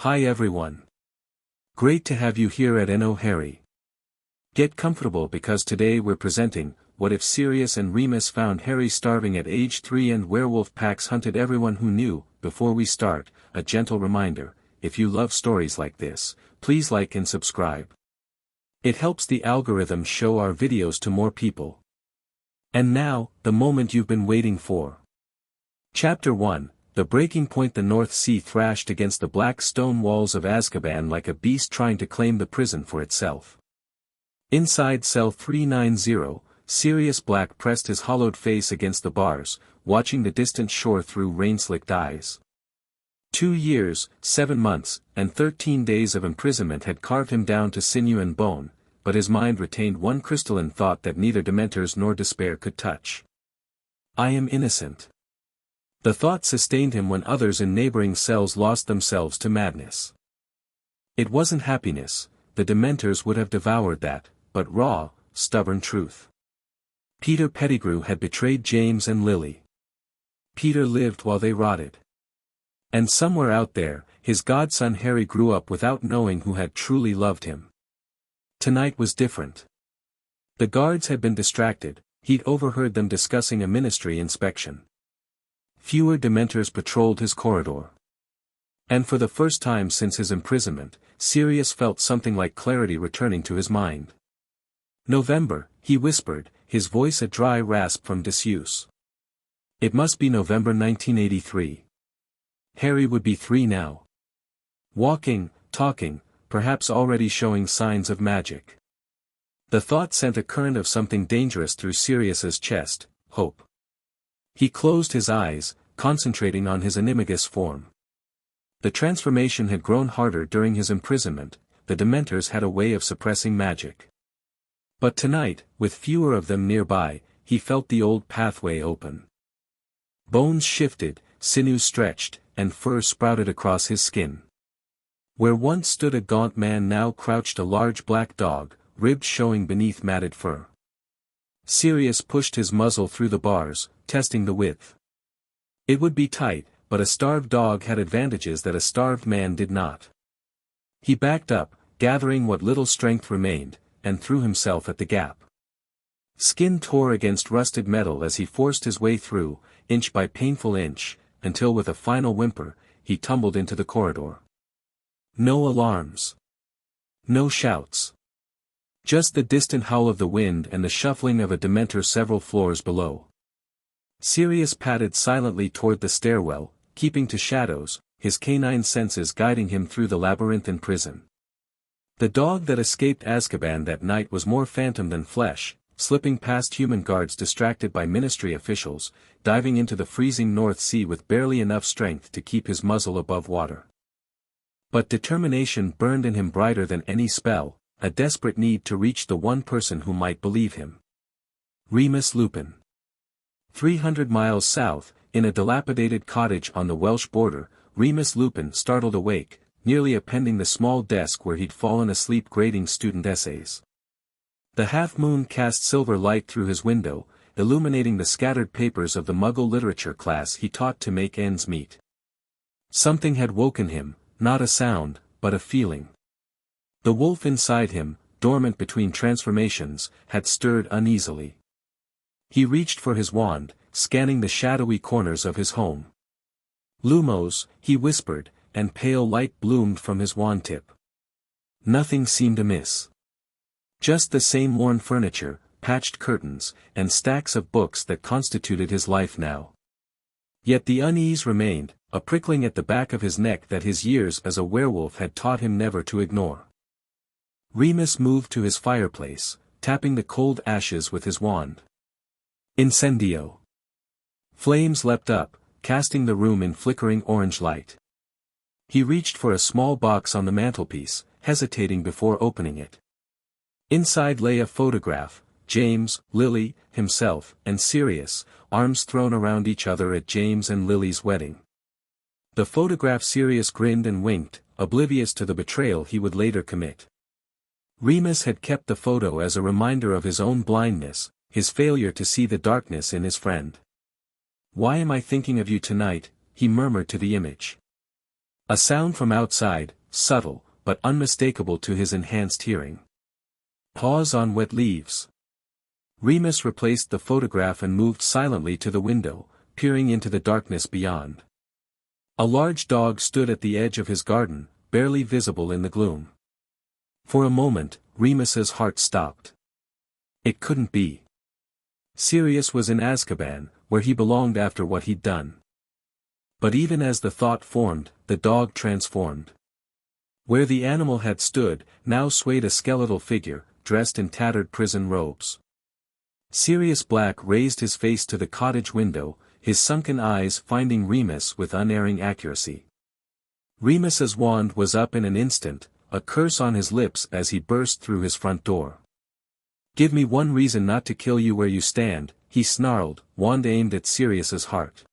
Hi everyone. Great to have you here at NO Harry. Get comfortable because today we're presenting, What If Sirius and Remus Found Harry Starving at Age 3 and Werewolf Packs Hunted Everyone Who Knew. Before we start, a gentle reminder, if you love stories like this, please like and subscribe. It helps the algorithm show our videos to more people. And now, the moment you've been waiting for. Chapter 1. The breaking point. The North Sea thrashed against the black stone walls of Azkaban like a beast trying to claim the prison for itself. Inside cell 390, Sirius Black pressed his hollowed face against the bars, watching the distant shore through rain-slicked eyes. 2 years, 7 months, and 13 days of imprisonment had carved him down to sinew and bone, but his mind retained one crystalline thought that neither Dementors nor despair could touch. I am innocent. The thought sustained him when others in neighboring cells lost themselves to madness. It wasn't happiness, the Dementors would have devoured that, but raw, stubborn truth. Peter Pettigrew had betrayed James and Lily. Peter lived while they rotted. And somewhere out there, his godson Harry grew up without knowing who had truly loved him. Tonight was different. The guards had been distracted, he'd overheard them discussing a ministry inspection. Fewer Dementors patrolled his corridor. And for the first time since his imprisonment, Sirius felt something like clarity returning to his mind. November, he whispered, his voice a dry rasp from disuse. It must be November 1983. Harry would be 3 now. Walking, talking, perhaps already showing signs of magic. The thought sent a current of something dangerous through Sirius's chest, hope. He closed his eyes, concentrating on his Animagus form. The transformation had grown harder during his imprisonment, the Dementors had a way of suppressing magic. But tonight, with fewer of them nearby, he felt the old pathway open. Bones shifted, sinews stretched, and fur sprouted across his skin. Where once stood a gaunt man now crouched a large black dog, ribs showing beneath matted fur. Sirius pushed his muzzle through the bars, testing the width. It would be tight, but a starved dog had advantages that a starved man did not. He backed up, gathering what little strength remained, and threw himself at the gap. Skin tore against rusted metal as he forced his way through, inch by painful inch, until with a final whimper, he tumbled into the corridor. No alarms. No shouts. Just the distant howl of the wind and the shuffling of a Dementor several floors below. Sirius padded silently toward the stairwell, keeping to shadows, his canine senses guiding him through the labyrinthine prison. The dog that escaped Azkaban that night was more phantom than flesh, slipping past human guards distracted by ministry officials, diving into the freezing North Sea with barely enough strength to keep his muzzle above water. But determination burned in him brighter than any spell, a desperate need to reach the one person who might believe him. Remus Lupin. 300 miles south, in a dilapidated cottage on the Welsh border, Remus Lupin startled awake, nearly appending the small desk where he'd fallen asleep grading student essays. The half-moon cast silver light through his window, illuminating the scattered papers of the Muggle literature class he taught to make ends meet. Something had woken him, not a sound, but a feeling. The wolf inside him, dormant between transformations, had stirred uneasily. He reached for his wand, scanning the shadowy corners of his home. Lumos, he whispered, and pale light bloomed from his wand tip. Nothing seemed amiss. Just the same worn furniture, patched curtains, and stacks of books that constituted his life now. Yet the unease remained, a prickling at the back of his neck that his years as a werewolf had taught him never to ignore. Remus moved to his fireplace, tapping the cold ashes with his wand. Incendio. Flames leapt up, casting the room in flickering orange light. He reached for a small box on the mantelpiece, hesitating before opening it. Inside lay a photograph, James, Lily, himself, and Sirius, arms thrown around each other at James and Lily's wedding. The photograph. Sirius grinned and winked, oblivious to the betrayal he would later commit. Remus had kept the photo as a reminder of his own blindness, his failure to see the darkness in his friend. "Why am I thinking of you tonight?" he murmured to the image. A sound from outside, subtle, but unmistakable to his enhanced hearing. Paws on wet leaves. Remus replaced the photograph and moved silently to the window, peering into the darkness beyond. A large dog stood at the edge of his garden, barely visible in the gloom. For a moment, Remus's heart stopped. It couldn't be. Sirius was in Azkaban, where he belonged after what he'd done. But even as the thought formed, the dog transformed. Where the animal had stood, now swayed a skeletal figure, dressed in tattered prison robes. Sirius Black raised his face to the cottage window, his sunken eyes finding Remus with unerring accuracy. Remus's wand was up in an instant, a curse on his lips as he burst through his front door. "Give me one reason not to kill you where you stand," he snarled, wand aimed at Sirius's heart.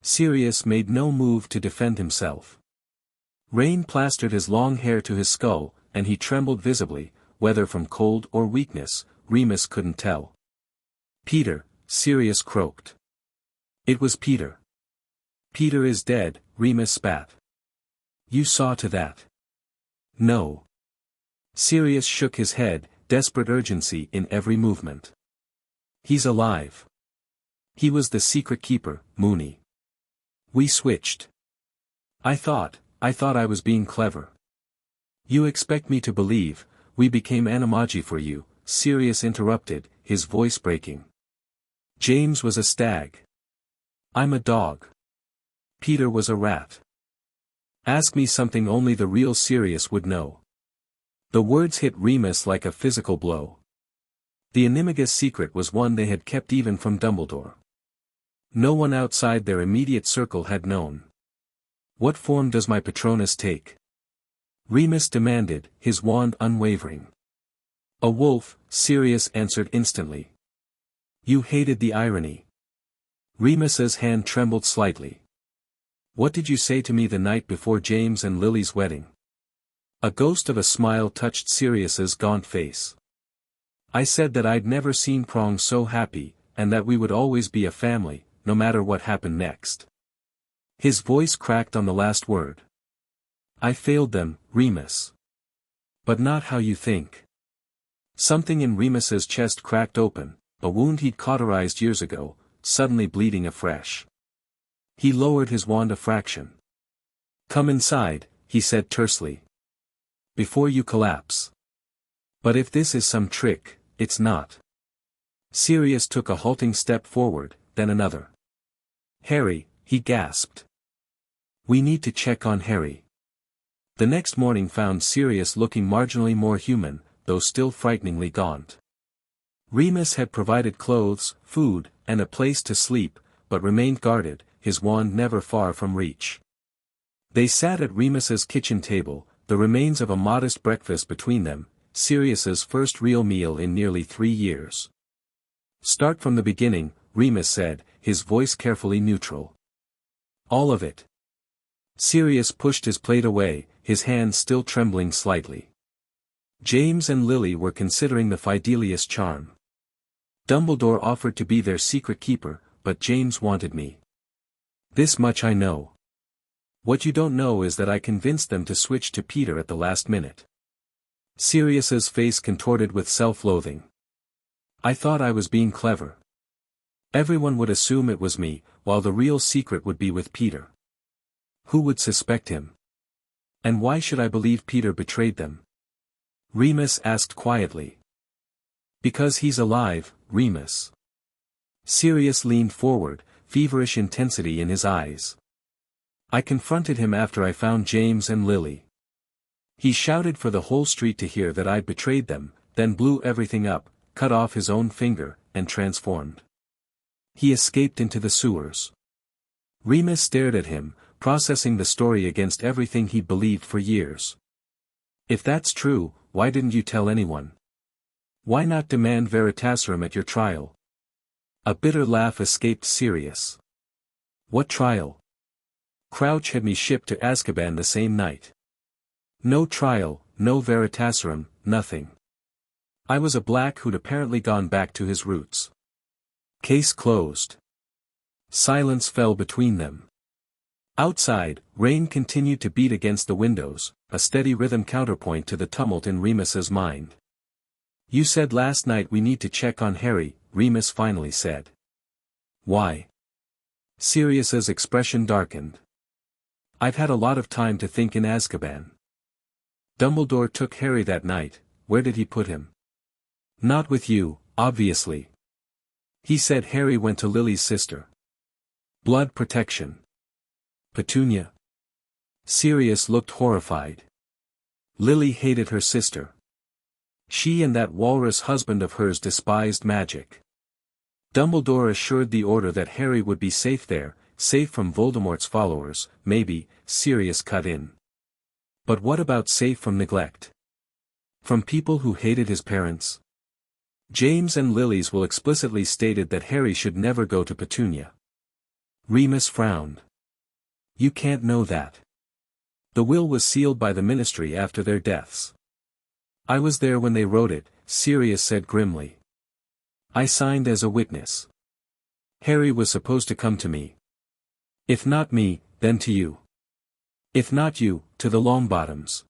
Sirius made no move to defend himself. Rain plastered his long hair to his skull, and he trembled visibly, whether from cold or weakness, Remus couldn't tell. "Peter," Sirius croaked. It was Peter. "Peter is dead," Remus spat. "You saw to that?" "No." Sirius shook his head, desperate urgency in every movement. "He's alive. He was the secret keeper, Mooney. We switched. I thought I was being clever." "You expect me to believe, we became animagi for you," Sirius interrupted, his voice breaking. "James was a stag. I'm a dog. Peter was a rat. Ask me something only the real Sirius would know." The words hit Remus like a physical blow. The Animagus secret was one they had kept even from Dumbledore. No one outside their immediate circle had known. "What form does my Patronus take?" Remus demanded, his wand unwavering. "A wolf," Sirius answered instantly. "You hated the irony." Remus's hand trembled slightly. "What did you say to me the night before James and Lily's wedding?" A ghost of a smile touched Sirius's gaunt face. "I said that I'd never seen Prong so happy, and that we would always be a family, no matter what happened next." His voice cracked on the last word. "I failed them, Remus. But not how you think." Something in Remus's chest cracked open, a wound he'd cauterized years ago, suddenly bleeding afresh. He lowered his wand a fraction. "Come inside," he said tersely. "Before you collapse. But if this is some trick, it's not." Sirius took a halting step forward, then another. "Harry," he gasped. "We need to check on Harry." The next morning found Sirius looking marginally more human, though still frighteningly gaunt. Remus had provided clothes, food, and a place to sleep, but remained guarded, his wand never far from reach. They sat at Remus's kitchen table, the remains of a modest breakfast between them, Sirius's first real meal in nearly 3 years. "Start from the beginning," Remus said, his voice carefully neutral. "All of it." Sirius pushed his plate away, his hands still trembling slightly. "James and Lily were considering the Fidelius charm. Dumbledore offered to be their secret keeper, but James wanted me. This much I know. What you don't know is that I convinced them to switch to Peter at the last minute." Sirius's face contorted with self-loathing. "I thought I was being clever. Everyone would assume it was me, while the real secret would be with Peter. Who would suspect him? And why should I believe Peter betrayed them?" Remus asked quietly. "Because he's alive, Remus." Sirius leaned forward, feverish intensity in his eyes. "I confronted him after I found James and Lily. He shouted for the whole street to hear that I'd betrayed them, then blew everything up, cut off his own finger, and transformed. He escaped into the sewers." Remus stared at him, processing the story against everything he'd believed for years. "If that's true, why didn't you tell anyone? Why not demand Veritaserum at your trial?" A bitter laugh escaped Sirius. "What trial? Crouch had me shipped to Azkaban the same night. No trial, no Veritaserum, nothing. I was a black who'd apparently gone back to his roots. Case closed." Silence fell between them. Outside, rain continued to beat against the windows, a steady rhythm counterpoint to the tumult in Remus's mind. "You said last night we need to check on Harry," Remus finally said. "Why?" Sirius's expression darkened. "I've had a lot of time to think in Azkaban. Dumbledore took Harry that night. Where did he put him?" "Not with you, obviously. He said Harry went to Lily's sister. Blood protection." "Petunia?" Sirius looked horrified. "Lily hated her sister. She and that walrus husband of hers despised magic. Dumbledore assured the Order that Harry would be safe there, safe from Voldemort's followers, maybe," Sirius cut in. "But what about safe from neglect? From people who hated his parents? James and Lily's will explicitly stated that Harry should never go to Petunia." Remus frowned. "You can't know that. The will was sealed by the Ministry after their deaths." "I was there when they wrote it," Sirius said grimly. "I signed as a witness. Harry was supposed to come to me. If not me, then to you. If not you, to the Longbottoms."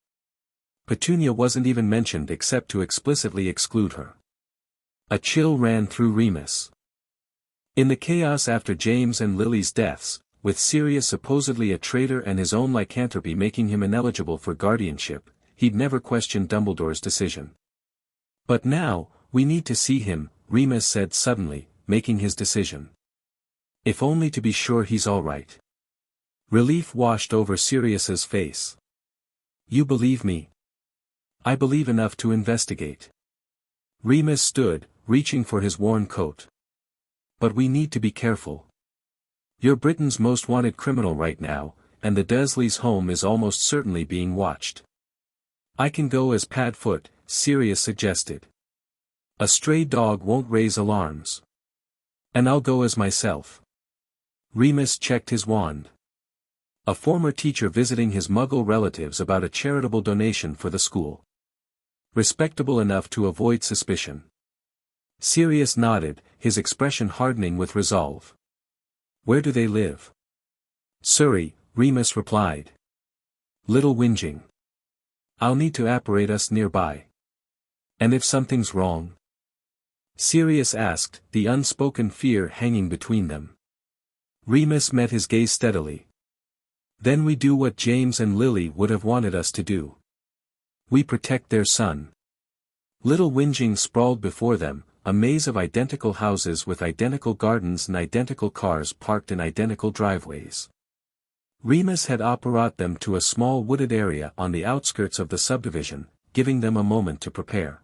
Petunia wasn't even mentioned except to explicitly exclude her. A chill ran through Remus. In the chaos after James and Lily's deaths, with Sirius supposedly a traitor and his own lycanthropy making him ineligible for guardianship, he'd never questioned Dumbledore's decision. "But now, we need to see him," Remus said suddenly, making his decision. "If only to be sure he's all right." Relief washed over Sirius's face. "You believe me?" "I believe enough to investigate." Remus stood, reaching for his worn coat. "But we need to be careful. You're Britain's most wanted criminal right now, and the Dursleys' home is almost certainly being watched." "I can go as Padfoot," Sirius suggested. "A stray dog won't raise alarms." "And I'll go as myself." Remus checked his wand. A former teacher visiting his Muggle relatives about a charitable donation for the school. Respectable enough to avoid suspicion. Sirius nodded, his expression hardening with resolve. "Where do they live?" "Surrey," Remus replied. "Little whinging. I'll need to apparate us nearby." "And if something's wrong?" Sirius asked, the unspoken fear hanging between them. Remus met his gaze steadily. "Then we do what James and Lily would have wanted us to do. We protect their son." Little whinging sprawled before them, a maze of identical houses with identical gardens and identical cars parked in identical driveways. Remus had apparat them to a small wooded area on the outskirts of the subdivision, giving them a moment to prepare.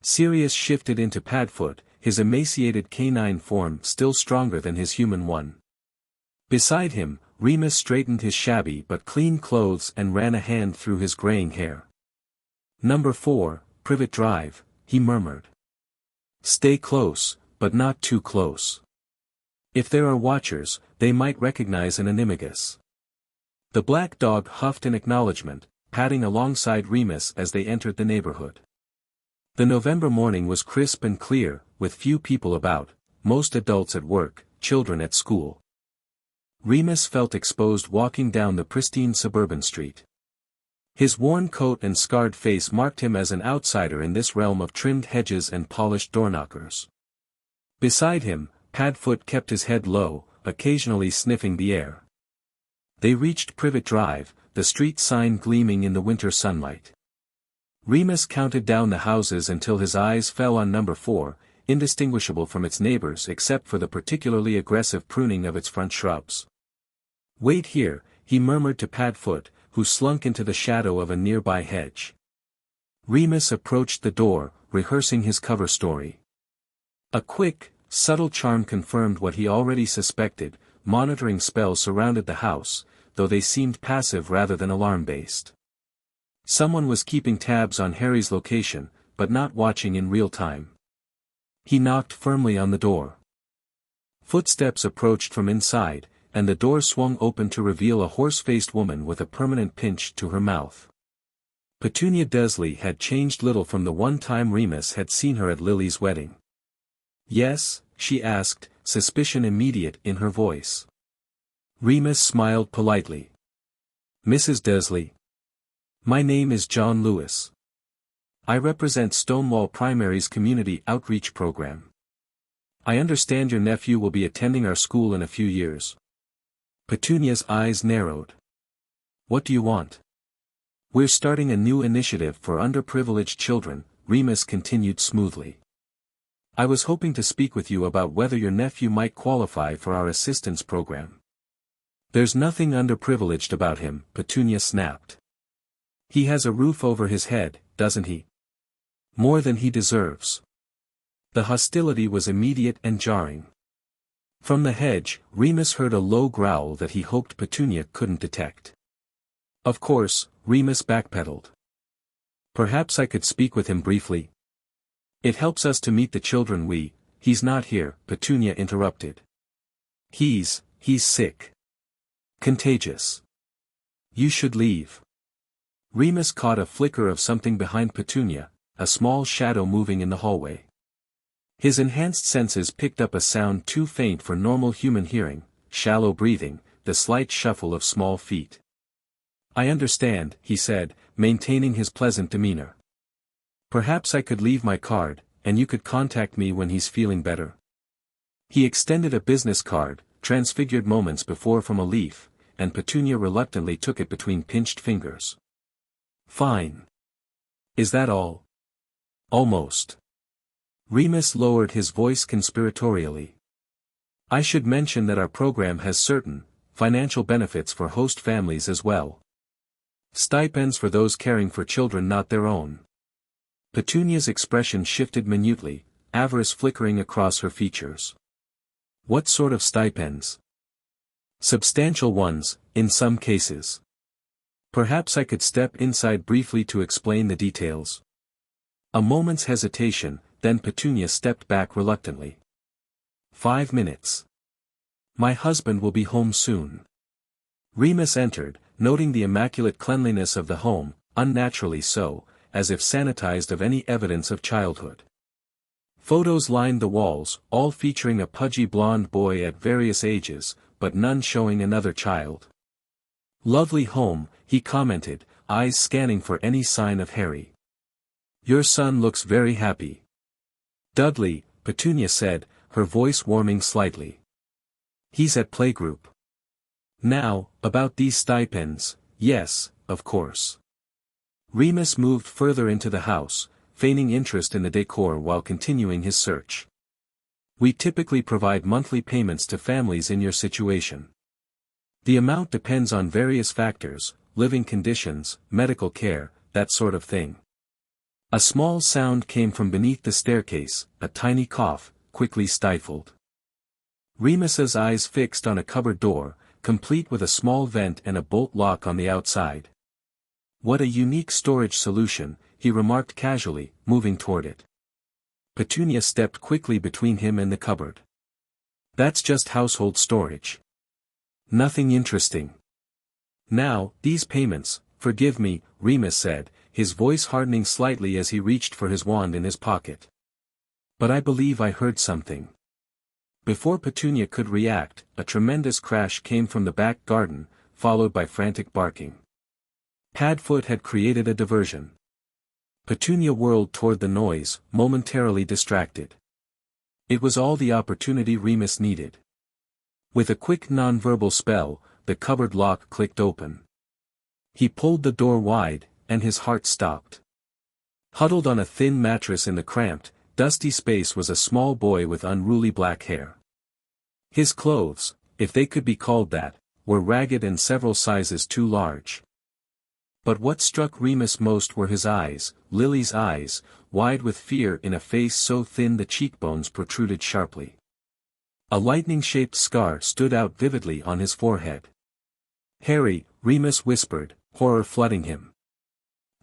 Sirius shifted into Padfoot, his emaciated canine form still stronger than his human one. Beside him, Remus straightened his shabby but clean clothes and ran a hand through his graying hair. "Number 4, Privet Drive," he murmured. "Stay close, but not too close. If there are watchers, they might recognize an Animagus." The black dog huffed in acknowledgement, padding alongside Remus as they entered the neighborhood. The November morning was crisp and clear, with few people about, most adults at work, children at school. Remus felt exposed walking down the pristine suburban street. His worn coat and scarred face marked him as an outsider in this realm of trimmed hedges and polished doorknockers. Beside him, Padfoot kept his head low, occasionally sniffing the air. They reached Privet Drive, the street sign gleaming in the winter sunlight. Remus counted down the houses until his eyes fell on Number 4, indistinguishable from its neighbors except for the particularly aggressive pruning of its front shrubs. "Wait here," he murmured to Padfoot, who slunk into the shadow of a nearby hedge. Remus approached the door, rehearsing his cover story. A quick, subtle charm confirmed what he already suspected. Monitoring spells surrounded the house, though they seemed passive rather than alarm-based. Someone was keeping tabs on Harry's location, but not watching in real time. He knocked firmly on the door. Footsteps approached from inside, and the door swung open to reveal a horse-faced woman with a permanent pinch to her mouth. Petunia Dursley had changed little from the one time Remus had seen her at Lily's wedding. "Yes?" she asked, suspicion immediate in her voice. Remus smiled politely. "Mrs. Dursley. My name is John Lewis. I represent Stonewall Primary's community outreach program. I understand your nephew will be attending our school in a few years." Petunia's eyes narrowed. "What do you want?" "We're starting a new initiative for underprivileged children," Remus continued smoothly. "I was hoping to speak with you about whether your nephew might qualify for our assistance program." "There's nothing underprivileged about him," Petunia snapped. "He has a roof over his head, doesn't he? More than he deserves." The hostility was immediate and jarring. From the hedge, Remus heard a low growl that he hoped Petunia couldn't detect. "Of course," Remus backpedaled. "Perhaps I could speak with him briefly." "It helps us to meet the children he's not here," Petunia interrupted. He's sick. Contagious. You should leave." Remus caught a flicker of something behind Petunia, a small shadow moving in the hallway. His enhanced senses picked up a sound too faint for normal human hearing, shallow breathing, the slight shuffle of small feet. "I understand," he said, maintaining his pleasant demeanor. "Perhaps I could leave my card, and you could contact me when he's feeling better." He extended a business card, transfigured moments before from a leaf, and Petunia reluctantly took it between pinched fingers. "Fine. Is that all?" "Almost." Remus lowered his voice conspiratorially. "I should mention that our program has certain financial benefits for host families as well. Stipends for those caring for children not their own." Petunia's expression shifted minutely, avarice flickering across her features. "What sort of stipends?" "Substantial ones, in some cases." "Perhaps I could step inside briefly to explain the details." A moment's hesitation, then Petunia stepped back reluctantly. 5 minutes. "My husband will be home soon." Remus entered, noting the immaculate cleanliness of the home, unnaturally so, as if sanitized of any evidence of childhood. Photos lined the walls, all featuring a pudgy blonde boy at various ages, but none showing another child. "Lovely home," he commented, eyes scanning for any sign of Harry. "Your son looks very happy." "Dudley," Petunia said, her voice warming slightly. "He's at playgroup." "Now, about these stipends, yes, of course." Remus moved further into the house, feigning interest in the decor while continuing his search. "We typically provide monthly payments to families in your situation. The amount depends on various factors, living conditions, medical care, that sort of thing." A small sound came from beneath the staircase, a tiny cough, quickly stifled. Remus's eyes fixed on a cupboard door, complete with a small vent and a bolt lock on the outside. "What a unique storage solution," he remarked casually, moving toward it. Petunia stepped quickly between him and the cupboard. "That's just household storage. Nothing interesting." "Now, these payments, forgive me," Remus said, his voice hardening slightly as he reached for his wand in his pocket. "But I believe I heard something." Before Petunia could react, a tremendous crash came from the back garden, followed by frantic barking. Padfoot had created a diversion. Petunia whirled toward the noise, momentarily distracted. It was all the opportunity Remus needed. With a quick nonverbal spell, the cupboard lock clicked open. He pulled the door wide, and his heart stopped. Huddled on a thin mattress in the cramped, dusty space was a small boy with unruly black hair. His clothes, if they could be called that, were ragged and several sizes too large. But what struck Remus most were his eyes, Lily's eyes, wide with fear in a face so thin the cheekbones protruded sharply. A lightning-shaped scar stood out vividly on his forehead. "Harry," Remus whispered, horror flooding him.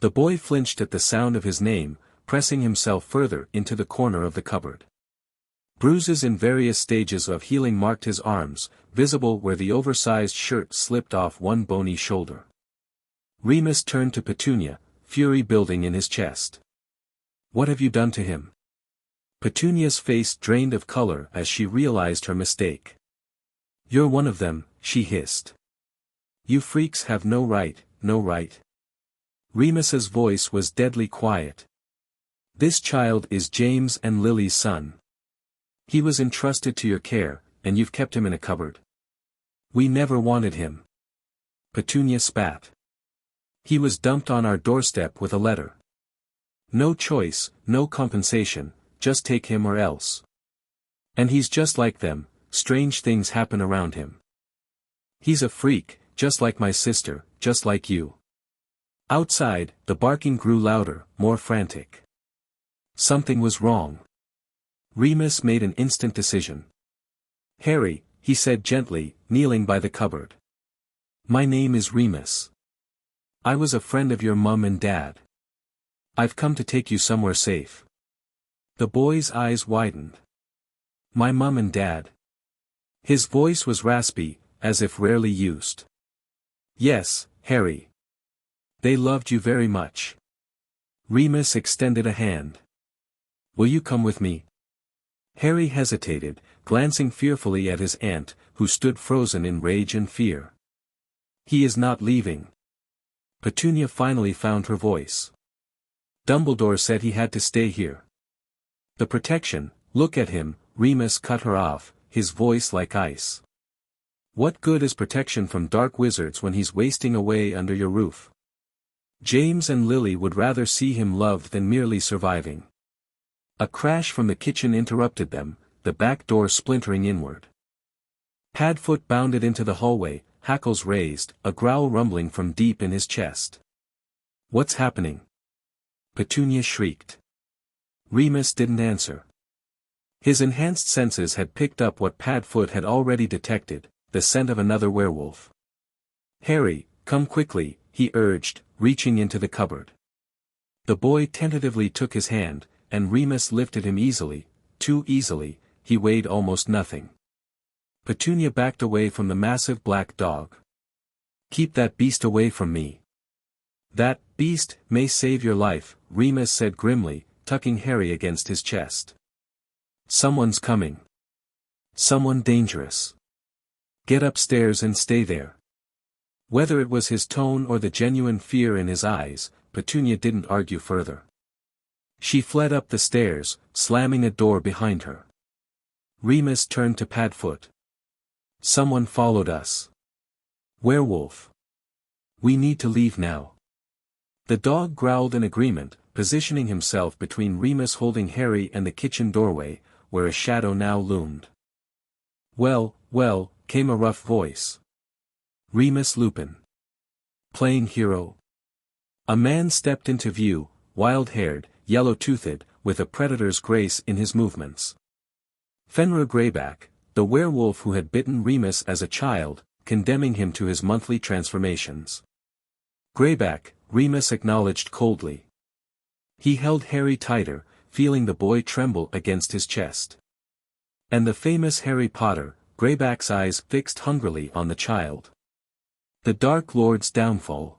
The boy flinched at the sound of his name, pressing himself further into the corner of the cupboard. Bruises in various stages of healing marked his arms, visible where the oversized shirt slipped off one bony shoulder. Remus turned to Petunia, fury building in his chest. "What have you done to him?" Petunia's face drained of color as she realized her mistake. You're one of them, she hissed. You freaks have no right, no right. Remus's voice was deadly quiet. This child is James and Lily's son. He was entrusted to your care, and you've kept him in a cupboard. We never wanted him. Petunia spat. He was dumped on our doorstep with a letter. No choice, no compensation, just take him or else. And he's just like them, strange things happen around him. He's a freak, just like my sister, just like you. Outside, the barking grew louder, more frantic. Something was wrong. Remus made an instant decision. Harry, he said gently, kneeling by the cupboard. My name is Remus. I was a friend of your mum and dad. I've come to take you somewhere safe. The boy's eyes widened. My mum and dad. His voice was raspy, as if rarely used. Yes, Harry. They loved you very much. Remus extended a hand. Will you come with me? Harry hesitated, glancing fearfully at his aunt, who stood frozen in rage and fear. He is not leaving. Petunia finally found her voice. Dumbledore said he had to stay here. The protection, look at him, Remus cut her off, his voice like ice. What good is protection from dark wizards when he's wasting away under your roof? James and Lily would rather see him loved than merely surviving. A crash from the kitchen interrupted them, the back door splintering inward. Padfoot bounded into the hallway, hackles raised, a growl rumbling from deep in his chest. What's happening? Petunia shrieked. Remus didn't answer. His enhanced senses had picked up what Padfoot had already detected, the scent of another werewolf. Harry, come quickly, he urged, reaching into the cupboard. The boy tentatively took his hand, and Remus lifted him easily, too easily, he weighed almost nothing. Petunia backed away from the massive black dog. Keep that beast away from me. That beast may save your life, Remus said grimly, tucking Harry against his chest. Someone's coming. Someone dangerous. Get upstairs and stay there. Whether it was his tone or the genuine fear in his eyes, Petunia didn't argue further. She fled up the stairs, slamming a door behind her. Remus turned to Padfoot. Someone followed us. Werewolf. We need to leave now. The dog growled in agreement, positioning himself between Remus holding Harry and the kitchen doorway, where a shadow now loomed. Well, well, came a rough voice. Remus Lupin. Playing hero. A man stepped into view, wild-haired, yellow-toothed, with a predator's grace in his movements. Fenrir Greyback, the werewolf who had bitten Remus as a child, condemning him to his monthly transformations. Greyback, Remus acknowledged coldly. He held Harry tighter, feeling the boy tremble against his chest. And the famous Harry Potter, Greyback's eyes fixed hungrily on the child. The Dark Lord's downfall.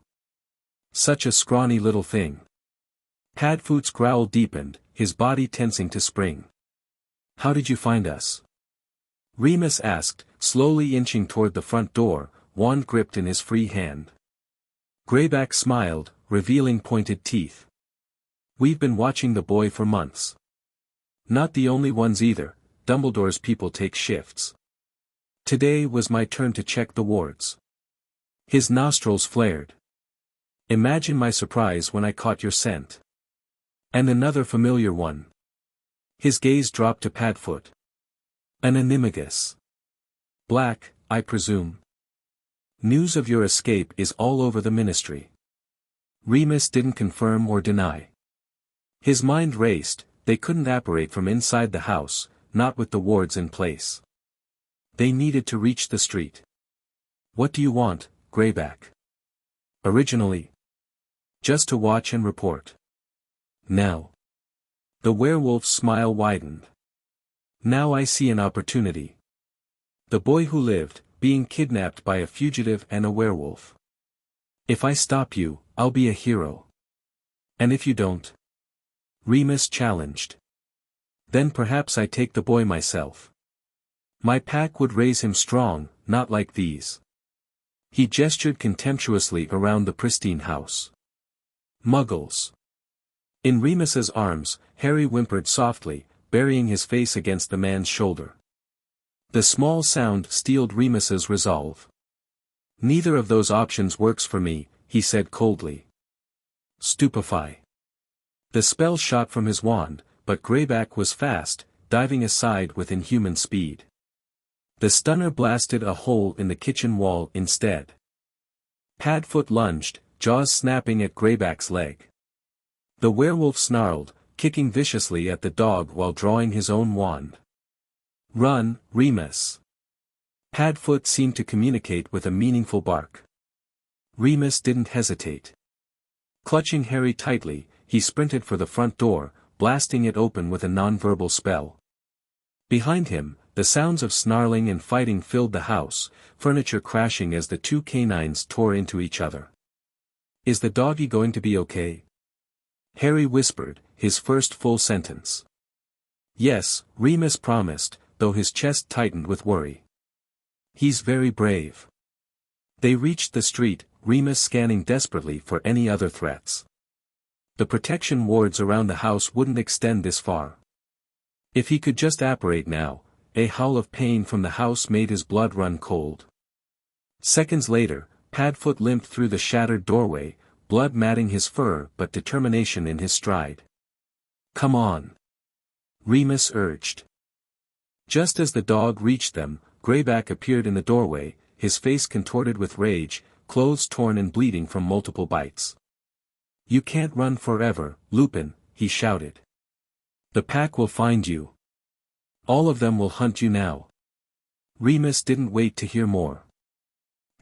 Such a scrawny little thing. Padfoot's growl deepened, his body tensing to spring. How did you find us? Remus asked, slowly inching toward the front door, wand gripped in his free hand. Greyback smiled, revealing pointed teeth. We've been watching the boy for months. Not the only ones either, Dumbledore's people take shifts. Today was my turn to check the wards. His nostrils flared. Imagine my surprise when I caught your scent. And another familiar one. His gaze dropped to Padfoot. An Animagus. Black, I presume. News of your escape is all over the ministry. Remus didn't confirm or deny. His mind raced, they couldn't apparate from inside the house, not with the wards in place. They needed to reach the street. What do you want, Greyback? Originally. Just to watch and report. Now. The werewolf's smile widened. Now I see an opportunity. The boy who lived, being kidnapped by a fugitive and a werewolf. If I stop you, I'll be a hero. And if you don't? Remus challenged. Then perhaps I take the boy myself. My pack would raise him strong, not like these. He gestured contemptuously around the pristine house. Muggles. In Remus's arms, Harry whimpered softly, burying his face against the man's shoulder. The small sound steeled Remus's resolve. Neither of those options works for me, he said coldly. Stupefy. The spell shot from his wand, but Greyback was fast, diving aside with inhuman speed. The stunner blasted a hole in the kitchen wall instead. Padfoot lunged, jaws snapping at Greyback's leg. The werewolf snarled, kicking viciously at the dog while drawing his own wand. Run, Remus. Padfoot seemed to communicate with a meaningful bark. Remus didn't hesitate. Clutching Harry tightly, he sprinted for the front door, blasting it open with a nonverbal spell. Behind him, the sounds of snarling and fighting filled the house, furniture crashing as the two canines tore into each other. Is the doggy going to be okay? Harry whispered, his first full sentence. Yes, Remus promised, though his chest tightened with worry. He's very brave. They reached the street, Remus scanning desperately for any other threats. The protection wards around the house wouldn't extend this far. If he could just apparate now. A howl of pain from the house made his blood run cold. Seconds later, Padfoot limped through the shattered doorway, blood matting his fur but determination in his stride. Come on. Remus urged. Just as the dog reached them, Greyback appeared in the doorway, his face contorted with rage, clothes torn and bleeding from multiple bites. You can't run forever, Lupin, he shouted. The pack will find you. All of them will hunt you now. Remus didn't wait to hear more.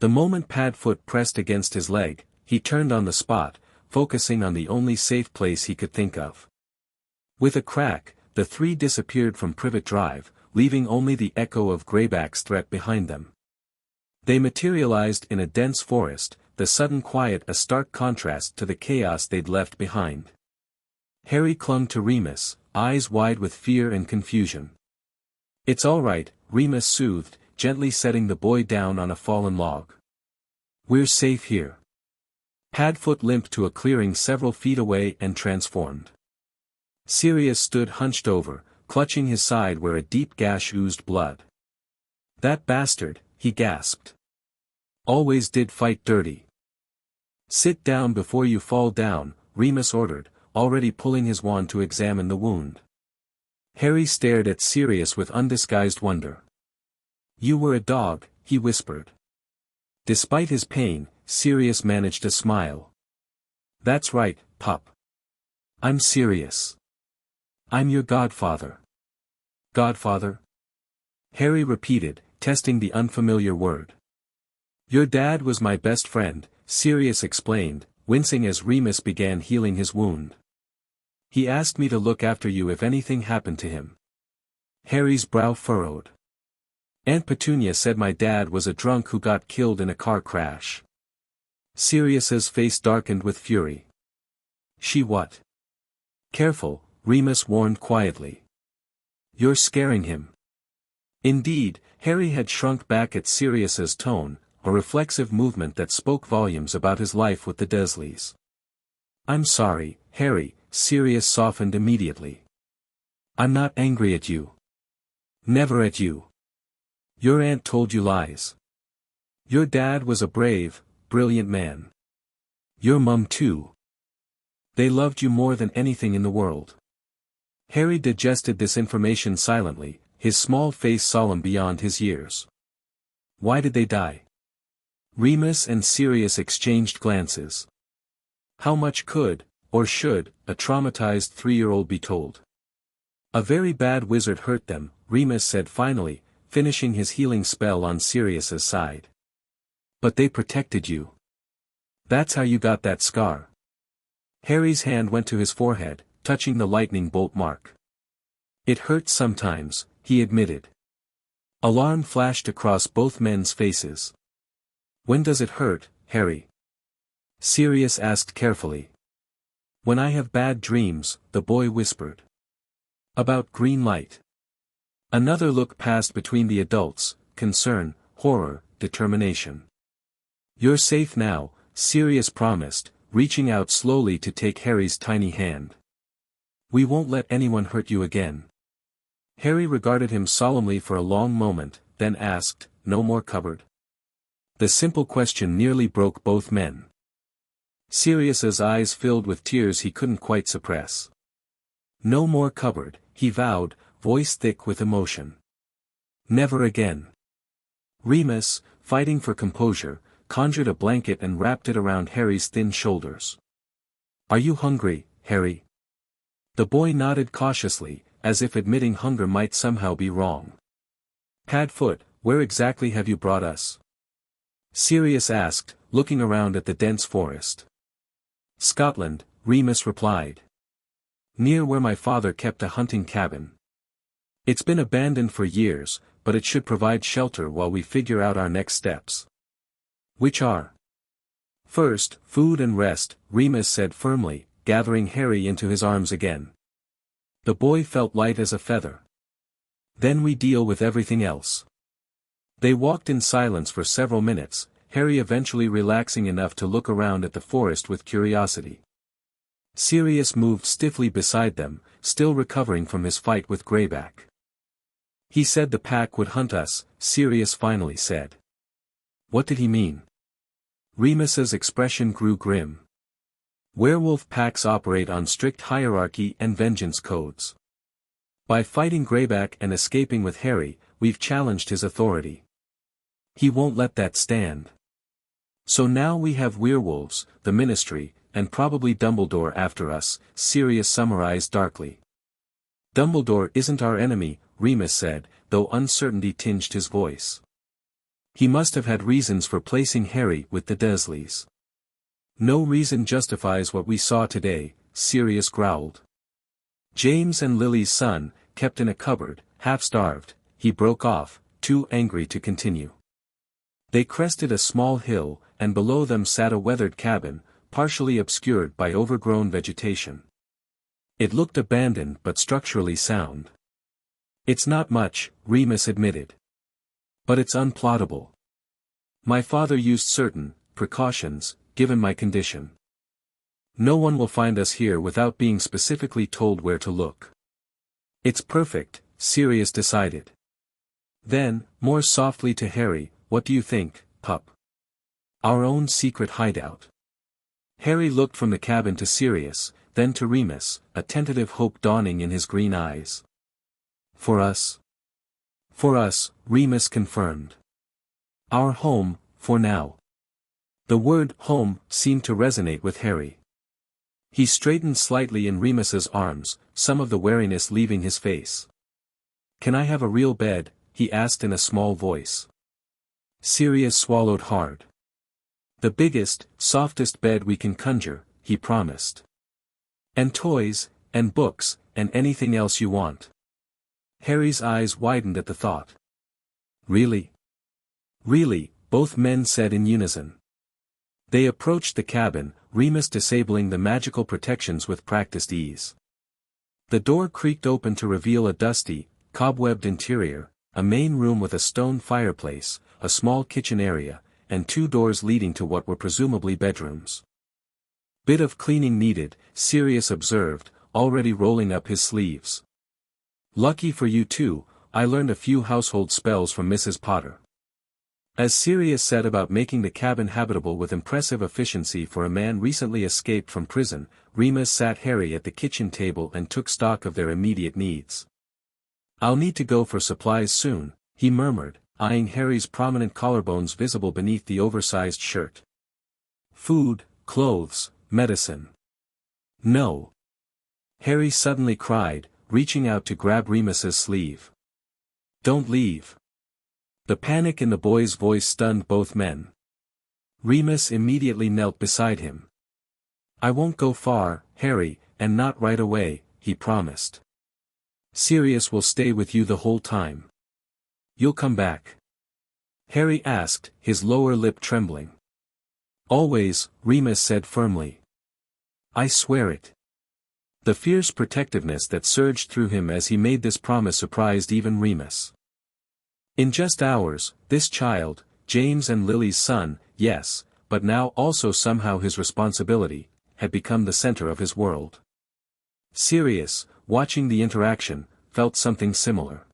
The moment Padfoot pressed against his leg, he turned on the spot, focusing on the only safe place he could think of. With a crack, the three disappeared from Privet Drive, leaving only the echo of Greyback's threat behind them. They materialized in a dense forest, the sudden quiet a stark contrast to the chaos they'd left behind. Harry clung to Remus, eyes wide with fear and confusion. It's all right, Remus soothed, gently setting the boy down on a fallen log. We're safe here. Padfoot limped to a clearing several feet away and transformed. Sirius stood hunched over, clutching his side where a deep gash oozed blood. That bastard, he gasped. Always did fight dirty. Sit down before you fall down, Remus ordered, already pulling his wand to examine the wound. Harry stared at Sirius with undisguised wonder. You were a dog, he whispered. Despite his pain, Sirius managed a smile. That's right, pup. I'm Sirius. I'm your godfather. Godfather? Harry repeated, testing the unfamiliar word. Your dad was my best friend, Sirius explained, wincing as Remus began healing his wound. He asked me to look after you if anything happened to him. Harry's brow furrowed. Aunt Petunia said my dad was a drunk who got killed in a car crash. Sirius's face darkened with fury. She what? Careful, Remus warned quietly. You're scaring him. Indeed, Harry had shrunk back at Sirius's tone, a reflexive movement that spoke volumes about his life with the Dursleys. I'm sorry, Harry, Sirius softened immediately. I'm not angry at you. Never at you. Your aunt told you lies. Your dad was a brave, brilliant man. Your mum too. They loved you more than anything in the world. Harry digested this information silently, his small face solemn beyond his years. Why did they die? Remus and Sirius exchanged glances. How much could, or should, a traumatized 3-year-old be told? A very bad wizard hurt them, Remus said finally, finishing his healing spell on Sirius's side. But they protected you. That's how you got that scar. Harry's hand went to his forehead, touching the lightning bolt mark. It hurts sometimes, he admitted. Alarm flashed across both men's faces. When does it hurt, Harry? Sirius asked carefully. When I have bad dreams, the boy whispered. About green light. Another look passed between the adults, concern, horror, determination. "You're safe now," Sirius promised, reaching out slowly to take Harry's tiny hand. "We won't let anyone hurt you again." Harry regarded him solemnly for a long moment, then asked, "No more cupboard?" The simple question nearly broke both men. Sirius's eyes filled with tears he couldn't quite suppress. "No more cupboard," he vowed, voice thick with emotion. "Never again." Remus, fighting for composure, conjured a blanket and wrapped it around Harry's thin shoulders. "Are you hungry, Harry?" The boy nodded cautiously, as if admitting hunger might somehow be wrong. "Padfoot, where exactly have you brought us?" Sirius asked, looking around at the dense forest. "Scotland," Remus replied. "Near where my father kept a hunting cabin. It's been abandoned for years, but it should provide shelter while we figure out our next steps." "Which are?" "First, food and rest," Remus said firmly, gathering Harry into his arms again. The boy felt light as a feather. "Then we deal with everything else." They walked in silence for several minutes, Harry eventually relaxing enough to look around at the forest with curiosity. Sirius moved stiffly beside them, still recovering from his fight with Greyback. "He said the pack would hunt us," Sirius finally said. "What did he mean?" Remus's expression grew grim. "Werewolf packs operate on strict hierarchy and vengeance codes. By fighting Greyback and escaping with Harry, we've challenged his authority. He won't let that stand. So now we have werewolves, the Ministry, and probably Dumbledore after us," Sirius summarized darkly. "Dumbledore isn't our enemy," Remus said, though uncertainty tinged his voice. "He must have had reasons for placing Harry with the Dursleys." "No reason justifies what we saw today," Sirius growled. "James and Lily's son, kept in a cupboard, half-starved," he broke off, too angry to continue. They crested a small hill, and below them sat a weathered cabin, partially obscured by overgrown vegetation. It looked abandoned but structurally sound. "It's not much," Remus admitted. "But it's unplottable. My father used certain precautions, given my condition. No one will find us here without being specifically told where to look." "It's perfect," Sirius decided. Then, more softly to Harry, "What do you think, pup? Our own secret hideout." Harry looked from the cabin to Sirius, then to Remus, a tentative hope dawning in his green eyes. "For us?" "For us," Remus confirmed. "Our home, for now." The word home seemed to resonate with Harry. He straightened slightly in Remus's arms, some of the wariness leaving his face. "Can I have a real bed?" he asked in a small voice. Sirius swallowed hard. "The biggest, softest bed we can conjure," he promised. "And toys, and books, and anything else you want." Harry's eyes widened at the thought. "Really?" "Really," both men said in unison. They approached the cabin, Remus disabling the magical protections with practiced ease. The door creaked open to reveal a dusty, cobwebbed interior, a main room with a stone fireplace, a small kitchen area, and two doors leading to what were presumably bedrooms. "Bit of cleaning needed," Sirius observed, already rolling up his sleeves. "Lucky for you too, I learned a few household spells from Mrs. Potter." As Sirius set about making the cabin habitable with impressive efficiency for a man recently escaped from prison, Remus sat Harry at the kitchen table and took stock of their immediate needs. "I'll need to go for supplies soon," he murmured, eyeing Harry's prominent collarbones visible beneath the oversized shirt. "Food, clothes, medicine." "No." Harry suddenly cried, reaching out to grab Remus's sleeve. "Don't leave." The panic in the boy's voice stunned both men. Remus immediately knelt beside him. "I won't go far, Harry, and not right away," he promised. "Sirius will stay with you the whole time." "You'll come back?" Harry asked, his lower lip trembling. "Always," Remus said firmly. "I swear it." The fierce protectiveness that surged through him as he made this promise surprised even Remus. In just hours, this child, James and Lily's son, yes, but now also somehow his responsibility, had become the center of his world. Sirius, watching the interaction, felt something similar.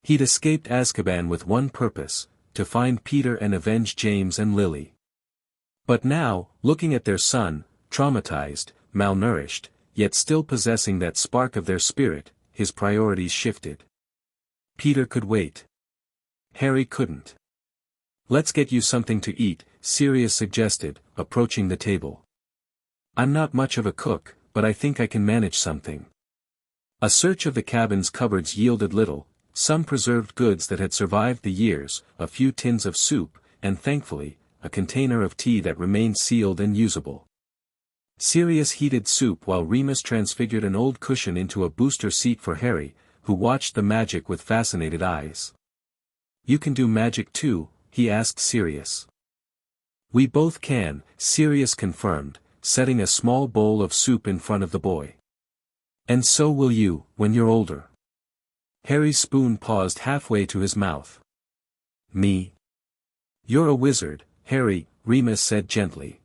He'd escaped Azkaban with one purpose, to find Peter and avenge James and Lily. But now, looking at their son, traumatized, malnourished, yet still possessing that spark of their spirit, his priorities shifted. Peter could wait. Harry couldn't. "Let's get you something to eat," Sirius suggested, approaching the table. "I'm not much of a cook, but I think I can manage something." A search of the cabin's cupboards yielded little, some preserved goods that had survived the years, a few tins of soup, and thankfully, a container of tea that remained sealed and usable. Sirius heated soup while Remus transfigured an old cushion into a booster seat for Harry, who watched the magic with fascinated eyes. "You can do magic too?" he asked Sirius. "We both can," Sirius confirmed, setting a small bowl of soup in front of the boy. "And so will you, when you're older." Harry's spoon paused halfway to his mouth. "Me? You're a wizard, Harry," Remus said gently.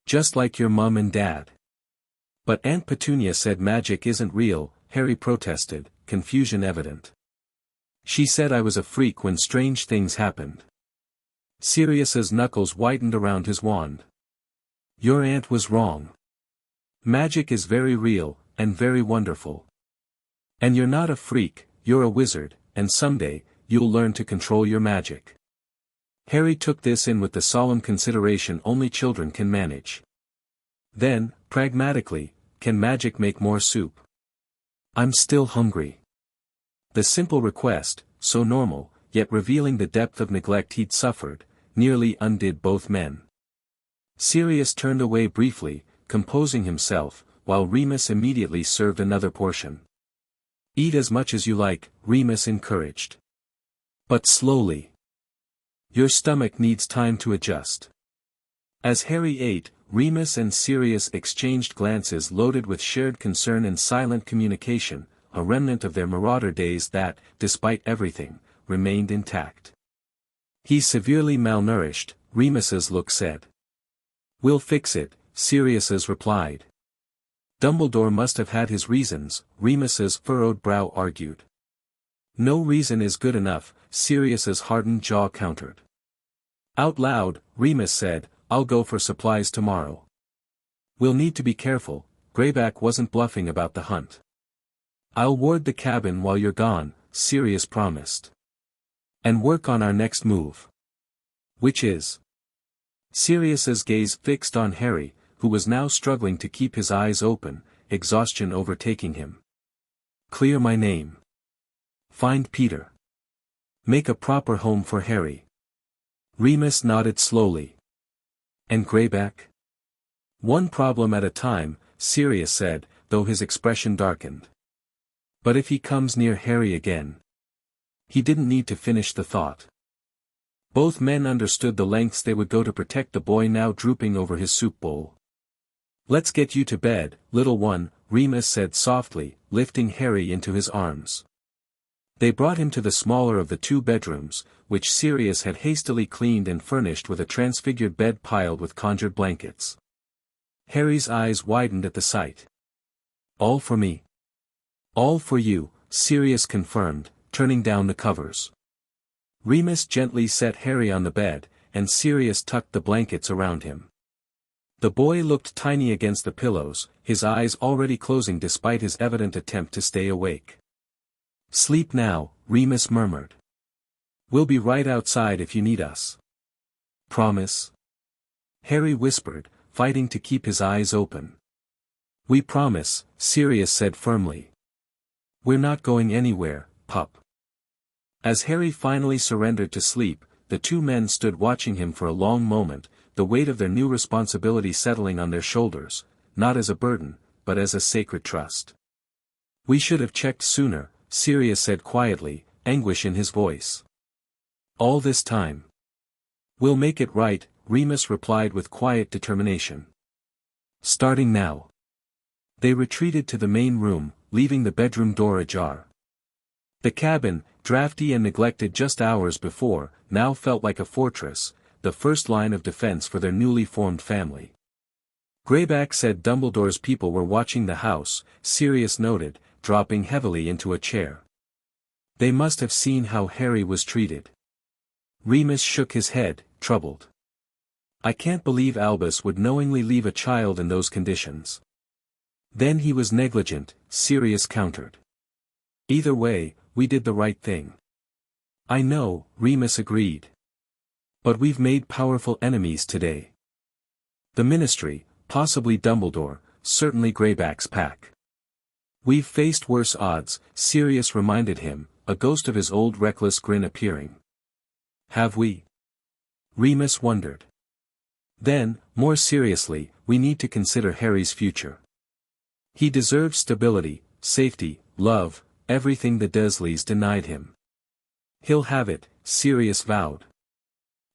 "Just like your mum and dad." "But Aunt Petunia said magic isn't real," Harry protested, confusion evident. "She said I was a freak when strange things happened." Sirius's knuckles whitened around his wand. "Your aunt was wrong. Magic is very real, and very wonderful. And you're not a freak, you're a wizard, and someday, you'll learn to control your magic." Harry took this in with the solemn consideration only children can manage. Then, pragmatically, "Can magic make more soup? I'm still hungry." The simple request, so normal, yet revealing the depth of neglect he'd suffered, nearly undid both men. Sirius turned away briefly, composing himself, while Remus immediately served another portion. "Eat as much as you like," Remus encouraged. "But slowly. Your stomach needs time to adjust." As Harry ate, Remus and Sirius exchanged glances loaded with shared concern and silent communication, a remnant of their marauder days that, despite everything, remained intact. "He's severely malnourished," Remus's look said. "We'll fix it," Sirius's replied. "Dumbledore must have had his reasons," Remus's furrowed brow argued. "No reason is good enough," Sirius's hardened jaw countered. Out loud, Remus said, "I'll go for supplies tomorrow. We'll need to be careful," Greyback wasn't bluffing about the hunt. "I'll ward the cabin while you're gone," Sirius promised. "And work on our next move." "Which is?" Sirius's gaze fixed on Harry, who was now struggling to keep his eyes open, exhaustion overtaking him. "Clear my name. Find Peter. Make a proper home for Harry." Remus nodded slowly. "And Greyback?" "One problem at a time," Sirius said, though his expression darkened. "But if he comes near Harry again..." He didn't need to finish the thought. Both men understood the lengths they would go to protect the boy now drooping over his soup bowl. "Let's get you to bed, little one," Remus said softly, lifting Harry into his arms. They brought him to the smaller of the two bedrooms, which Sirius had hastily cleaned and furnished with a transfigured bed piled with conjured blankets. Harry's eyes widened at the sight. "All for me?" "All for you," Sirius confirmed, turning down the covers. Remus gently set Harry on the bed, and Sirius tucked the blankets around him. The boy looked tiny against the pillows, his eyes already closing despite his evident attempt to stay awake. "Sleep now," Remus murmured. "We'll be right outside if you need us." "Promise?" Harry whispered, fighting to keep his eyes open. "We promise," Sirius said firmly. "We're not going anywhere, pup." As Harry finally surrendered to sleep, the two men stood watching him for a long moment, the weight of their new responsibility settling on their shoulders, not as a burden, but as a sacred trust. "We should have checked sooner," Sirius said quietly, anguish in his voice. "All this time." "We'll make it right," Remus replied with quiet determination. "Starting now." They retreated to the main room, leaving the bedroom door ajar. The cabin, drafty and neglected just hours before, now felt like a fortress, the first line of defense for their newly formed family. Greyback said Dumbledore's people were watching the house, Sirius noted, dropping heavily into a chair. They must have seen how Harry was treated. Remus shook his head, troubled. I can't believe Albus would knowingly leave a child in those conditions. Then he was negligent, Sirius countered. Either way, we did the right thing. I know, Remus agreed. But we've made powerful enemies today. The Ministry, possibly Dumbledore, certainly Greyback's pack. We've faced worse odds, Sirius reminded him, a ghost of his old reckless grin appearing. Have we? Remus wondered. Then, more seriously, we need to consider Harry's future. He deserves stability, safety, love, everything the Dursleys denied him. He'll have it, Sirius vowed.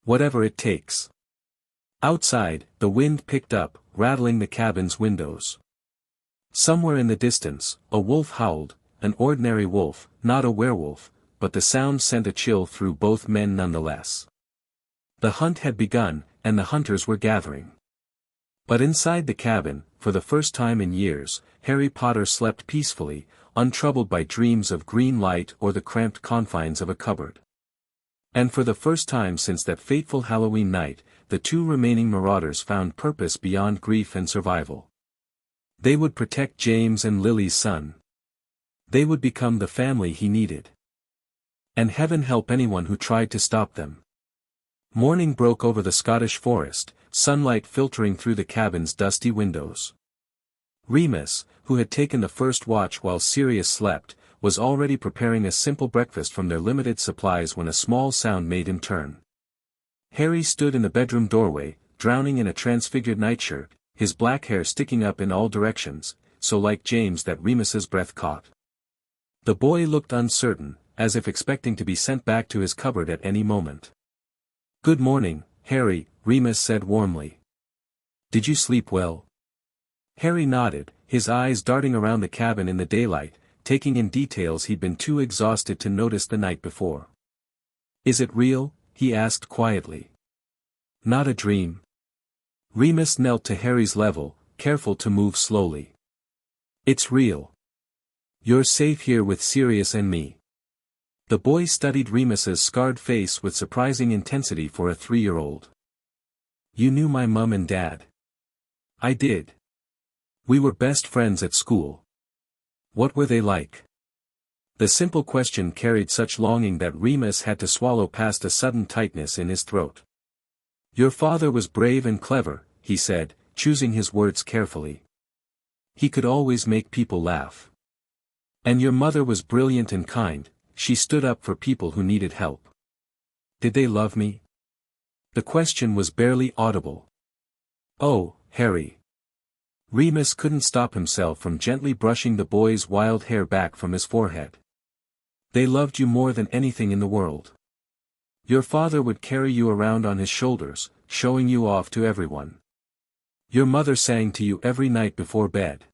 Whatever it takes. Outside, the wind picked up, rattling the cabin's windows. Somewhere in the distance, a wolf howled, an ordinary wolf, not a werewolf, but the sound sent a chill through both men nonetheless. The hunt had begun, and the hunters were gathering. But inside the cabin, for the first time in years, Harry Potter slept peacefully, untroubled by dreams of green light or the cramped confines of a cupboard. And for the first time since that fateful Halloween night, the two remaining marauders found purpose beyond grief and survival. They would protect James and Lily's son. They would become the family he needed. And heaven help anyone who tried to stop them. Morning broke over the Scottish forest, sunlight filtering through the cabin's dusty windows. Remus, who had taken the first watch while Sirius slept, was already preparing a simple breakfast from their limited supplies when a small sound made him turn. Harry stood in the bedroom doorway, drowning in a transfigured nightshirt, his black hair sticking up in all directions, so like James that Remus's breath caught. The boy looked uncertain, as if expecting to be sent back to his cupboard at any moment. Good morning, Harry, Remus said warmly. Did you sleep well? Harry nodded, his eyes darting around the cabin in the daylight, taking in details he'd been too exhausted to notice the night before. Is it real? He asked quietly. Not a dream. Remus knelt to Harry's level, careful to move slowly. It's real. You're safe here with Sirius and me. The boy studied Remus's scarred face with surprising intensity for a 3-year-old. You knew my mum and dad. I did. We were best friends at school. What were they like? The simple question carried such longing that Remus had to swallow past a sudden tightness in his throat. Your father was brave and clever, he said, choosing his words carefully. He could always make people laugh. And your mother was brilliant and kind, she stood up for people who needed help. Did they love me? The question was barely audible. Oh, Harry. Remus couldn't stop himself from gently brushing the boy's wild hair back from his forehead. They loved you more than anything in the world. Your father would carry you around on his shoulders, showing you off to everyone. Your mother sang to you every night before bed.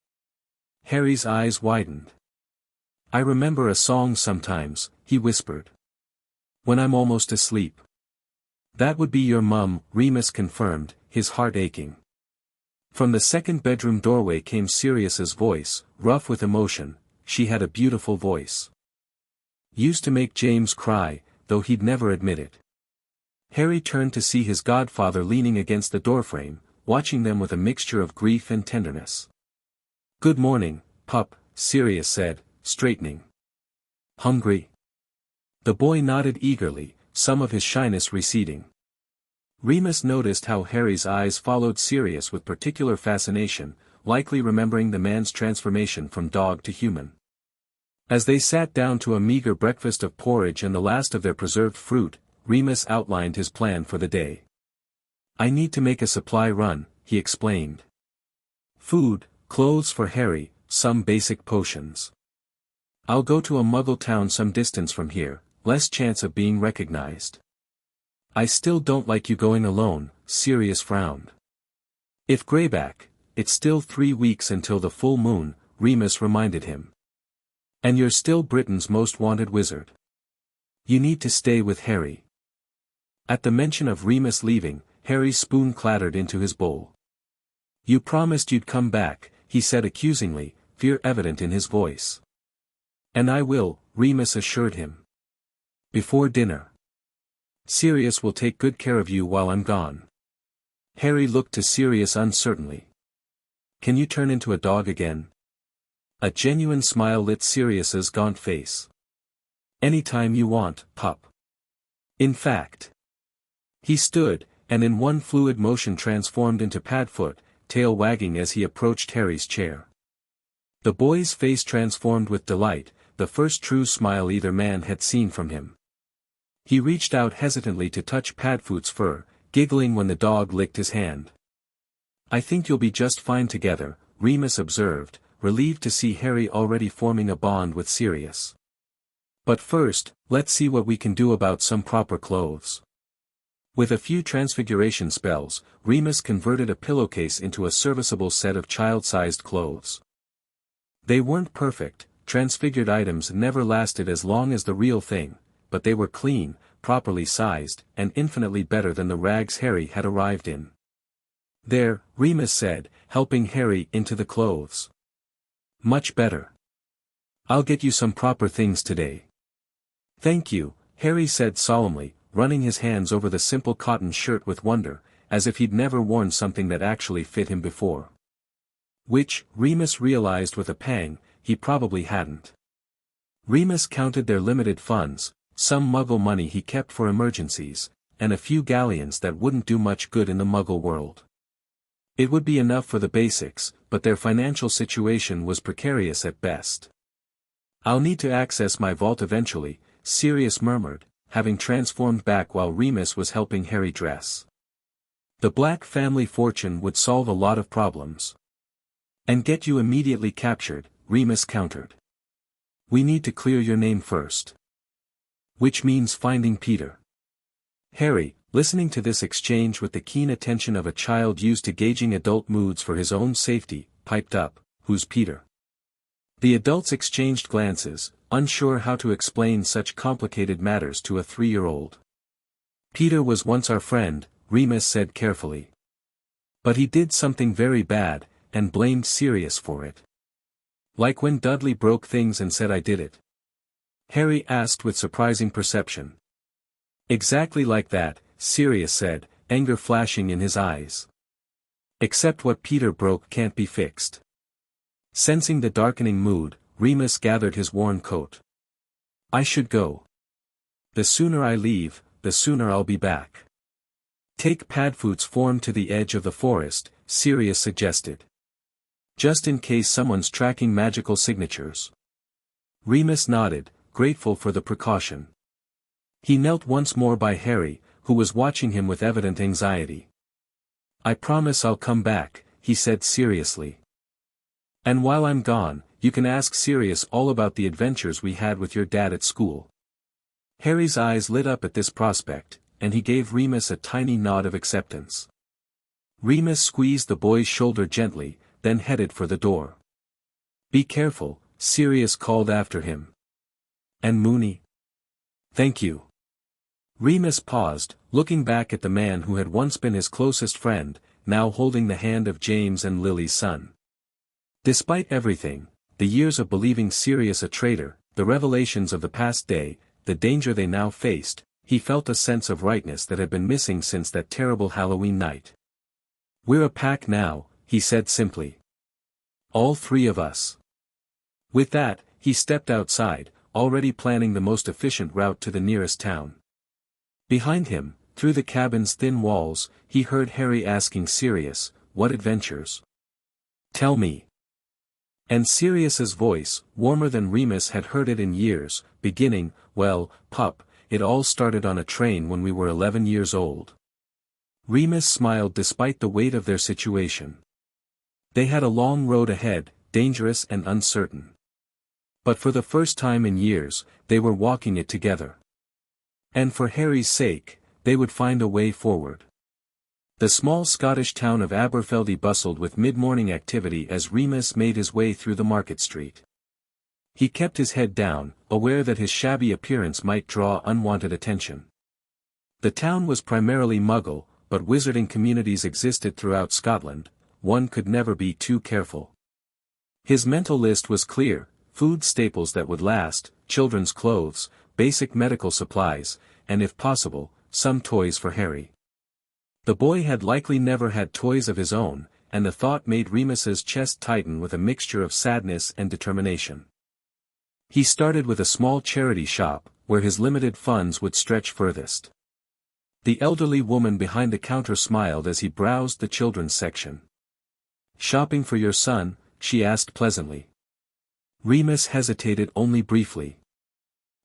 Harry's eyes widened. I remember a song sometimes, he whispered. When I'm almost asleep. That would be your mum, Remus confirmed, his heart aching. From the second bedroom doorway came Sirius's voice, rough with emotion. She had a beautiful voice. Used to make James cry, though he'd never admit it. Harry turned to see his godfather leaning against the doorframe, watching them with a mixture of grief and tenderness. Good morning, pup, Sirius said, straightening. Hungry? The boy nodded eagerly, some of his shyness receding. Remus noticed how Harry's eyes followed Sirius with particular fascination, likely remembering the man's transformation from dog to human. As they sat down to a meager breakfast of porridge and the last of their preserved fruit, Remus outlined his plan for the day. I need to make a supply run, he explained. Food, clothes for Harry, some basic potions. I'll go to a Muggle town some distance from here, less chance of being recognized. I still don't like you going alone, Sirius frowned. If Greyback, it's still 3 weeks until the full moon, Remus reminded him. And you're still Britain's most wanted wizard. You need to stay with Harry. At the mention of Remus leaving, Harry's spoon clattered into his bowl. You promised you'd come back, he said accusingly, fear evident in his voice. And I will, Remus assured him. Before dinner. Sirius will take good care of you while I'm gone. Harry looked to Sirius uncertainly. Can you turn into a dog again? A genuine smile lit Sirius's gaunt face. Anytime you want, pup. In fact. He stood, and in one fluid motion transformed into Padfoot, tail wagging as he approached Harry's chair. The boy's face transformed with delight, the first true smile either man had seen from him. He reached out hesitantly to touch Padfoot's fur, giggling when the dog licked his hand. I think you'll be just fine together, Remus observed, relieved to see Harry already forming a bond with Sirius. But first, let's see what we can do about some proper clothes. With a few transfiguration spells, Remus converted a pillowcase into a serviceable set of child-sized clothes. They weren't perfect, transfigured items never lasted as long as the real thing, but they were clean, properly sized, and infinitely better than the rags Harry had arrived in. There, Remus said, helping Harry into the clothes. Much better. I'll get you some proper things today. Thank you, Harry said solemnly, running his hands over the simple cotton shirt with wonder, as if he'd never worn something that actually fit him before. Which, Remus realized with a pang, he probably hadn't. Remus counted their limited funds, some Muggle money he kept for emergencies, and a few galleons that wouldn't do much good in the Muggle world. It would be enough for the basics, but their financial situation was precarious at best. I'll need to access my vault eventually, Sirius murmured, having transformed back while Remus was helping Harry dress. The Black family fortune would solve a lot of problems. And get you immediately captured, Remus countered. We need to clear your name first. Which means finding Peter. Harry, listening to this exchange with the keen attention of a child used to gauging adult moods for his own safety, piped up, Who's Peter? The adults exchanged glances, unsure how to explain such complicated matters to a 3-year-old. Peter was once our friend, Remus said carefully. But he did something very bad, and blamed Sirius for it. Like when Dudley broke things and said I did it. Harry asked with surprising perception. Exactly like that, Sirius said, anger flashing in his eyes. Except what Peter broke can't be fixed. Sensing the darkening mood, Remus gathered his worn coat. I should go. The sooner I leave, the sooner I'll be back. Take Padfoot's form to the edge of the forest, Sirius suggested. Just in case someone's tracking magical signatures. Remus nodded, grateful for the precaution. He knelt once more by Harry, who was watching him with evident anxiety. I promise I'll come back, he said seriously. And while I'm gone, you can ask Sirius all about the adventures we had with your dad at school. Harry's eyes lit up at this prospect, and he gave Remus a tiny nod of acceptance. Remus squeezed the boy's shoulder gently, then headed for the door. Be careful, Sirius called after him. And Moony? Thank you. Remus paused, looking back at the man who had once been his closest friend, now holding the hand of James and Lily's son. Despite everything, the years of believing Sirius a traitor, the revelations of the past day, the danger they now faced, he felt a sense of rightness that had been missing since that terrible Halloween night. We're a pack now, he said simply. All 3 of us. With that, he stepped outside, already planning the most efficient route to the nearest town. Behind him, through the cabin's thin walls, he heard Harry asking Sirius, what adventures? Tell me. And Sirius's voice, warmer than Remus had heard it in years, beginning, well, pup, it all started on a train when we were 11 years old. Remus smiled despite the weight of their situation. They had a long road ahead, dangerous and uncertain. But for the first time in years, they were walking it together. And for Harry's sake, they would find a way forward. The small Scottish town of Aberfeldy bustled with mid-morning activity as Remus made his way through the market street. He kept his head down, aware that his shabby appearance might draw unwanted attention. The town was primarily Muggle, but wizarding communities existed throughout Scotland. One could never be too careful. His mental list was clear: food staples that would last, children's clothes, basic medical supplies, and if possible, some toys for Harry. The boy had likely never had toys of his own, and the thought made Remus's chest tighten with a mixture of sadness and determination. He started with a small charity shop, where his limited funds would stretch furthest. The elderly woman behind the counter smiled as he browsed the children's section. "Shopping for your son?" she asked pleasantly. Remus hesitated only briefly.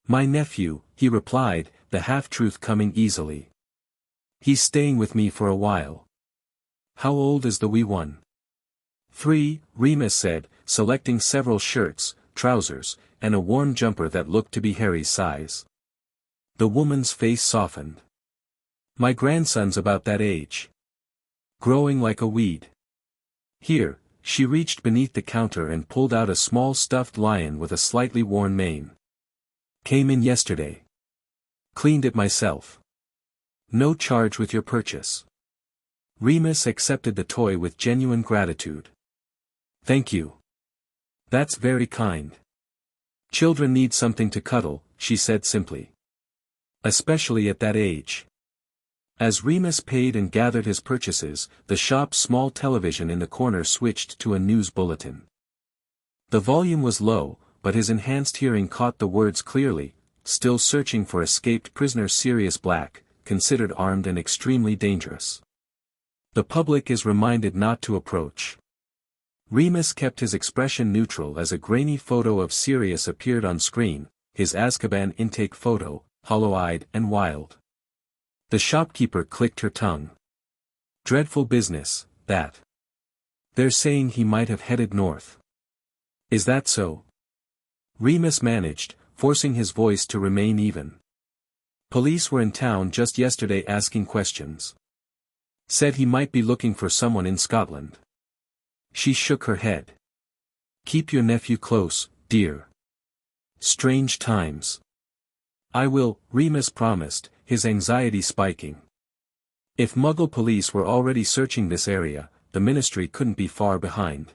"My nephew," he replied, the half-truth coming easily. "He's staying with me for a while." "How old is the wee one?" "3, Remus said, selecting several shirts, trousers, and a warm jumper that looked to be Harry's size. The woman's face softened. "My grandson's about that age. Growing like a weed." "Here," she reached beneath the counter and pulled out a small stuffed lion with a slightly worn mane. "Came in yesterday. Cleaned it myself. No charge with your purchase." Remus accepted the toy with genuine gratitude. "Thank you. That's very kind. Children need something to cuddle," she said simply. "Especially at that age." As Remus paid and gathered his purchases, the shop's small television in the corner switched to a news bulletin. The volume was low, but his enhanced hearing caught the words clearly: "Still searching for escaped prisoner Sirius Black, considered armed and extremely dangerous. The public is reminded not to approach." Remus kept his expression neutral as a grainy photo of Sirius appeared on screen, his Azkaban intake photo, hollow-eyed and wild. The shopkeeper clicked her tongue. "Dreadful business, that. They're saying he might have headed north." "Is that so?" Remus managed, forcing his voice to remain even. "Police were in town just yesterday asking questions. Said he might be looking for someone in Scotland." She shook her head. "Keep your nephew close, dear. Strange times." "I will," Remus promised, his anxiety spiking. If Muggle police were already searching this area, the Ministry couldn't be far behind.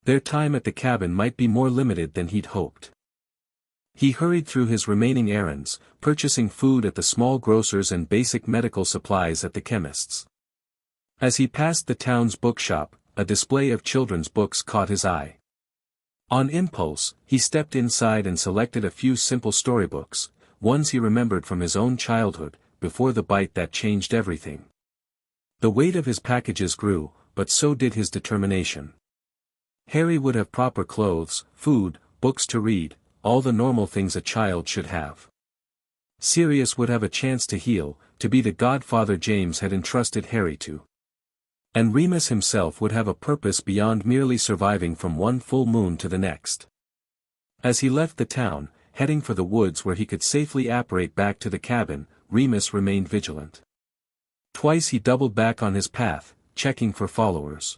Their time at the cabin might be more limited than he'd hoped. He hurried through his remaining errands, purchasing food at the small grocers and basic medical supplies at the chemist's. As he passed the town's bookshop, a display of children's books caught his eye. On impulse, he stepped inside and selected a few simple storybooks, ones he remembered from his own childhood, before the bite that changed everything. The weight of his packages grew, but so did his determination. Harry would have proper clothes, food, books to read, all the normal things a child should have. Sirius would have a chance to heal, to be the godfather James had entrusted Harry to. And Remus himself would have a purpose beyond merely surviving from one full moon to the next. As he left the town, heading for the woods where he could safely apparate back to the cabin, Remus remained vigilant. Twice he doubled back on his path, checking for followers.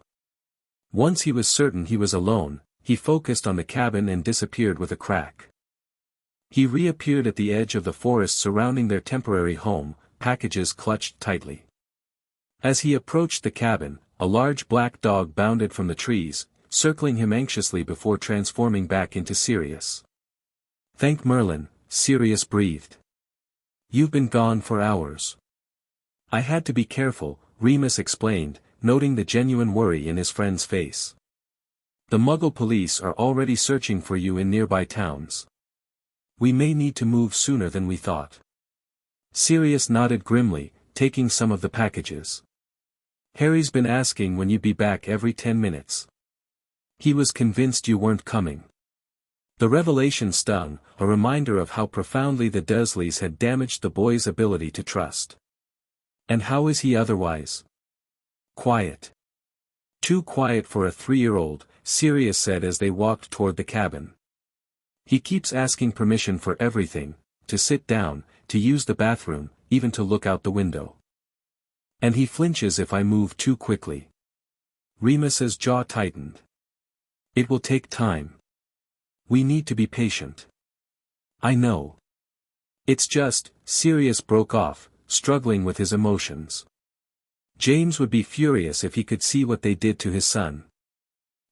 Once he was certain he was alone, he focused on the cabin and disappeared with a crack. He reappeared at the edge of the forest surrounding their temporary home, packages clutched tightly. As he approached the cabin, a large black dog bounded from the trees, circling him anxiously before transforming back into Sirius. "Thank Merlin," Sirius breathed. "You've been gone for hours." "I had to be careful," Remus explained, noting the genuine worry in his friend's face. "The Muggle police are already searching for you in nearby towns. We may need to move sooner than we thought." Sirius nodded grimly, taking some of the packages. "Harry's been asking when you'd be back every 10 minutes. He was convinced you weren't coming." The revelation stung, a reminder of how profoundly the Dursleys had damaged the boy's ability to trust. "And how is he otherwise?" "Quiet. Too quiet for a 3-year-old, Sirius said as they walked toward the cabin. "He keeps asking permission for everything, to sit down, to use the bathroom, even to look out the window." And he flinches if I move too quickly. Remus's jaw tightened. It will take time. We need to be patient. I know. It's just, Sirius broke off, struggling with his emotions. James would be furious if he could see what they did to his son.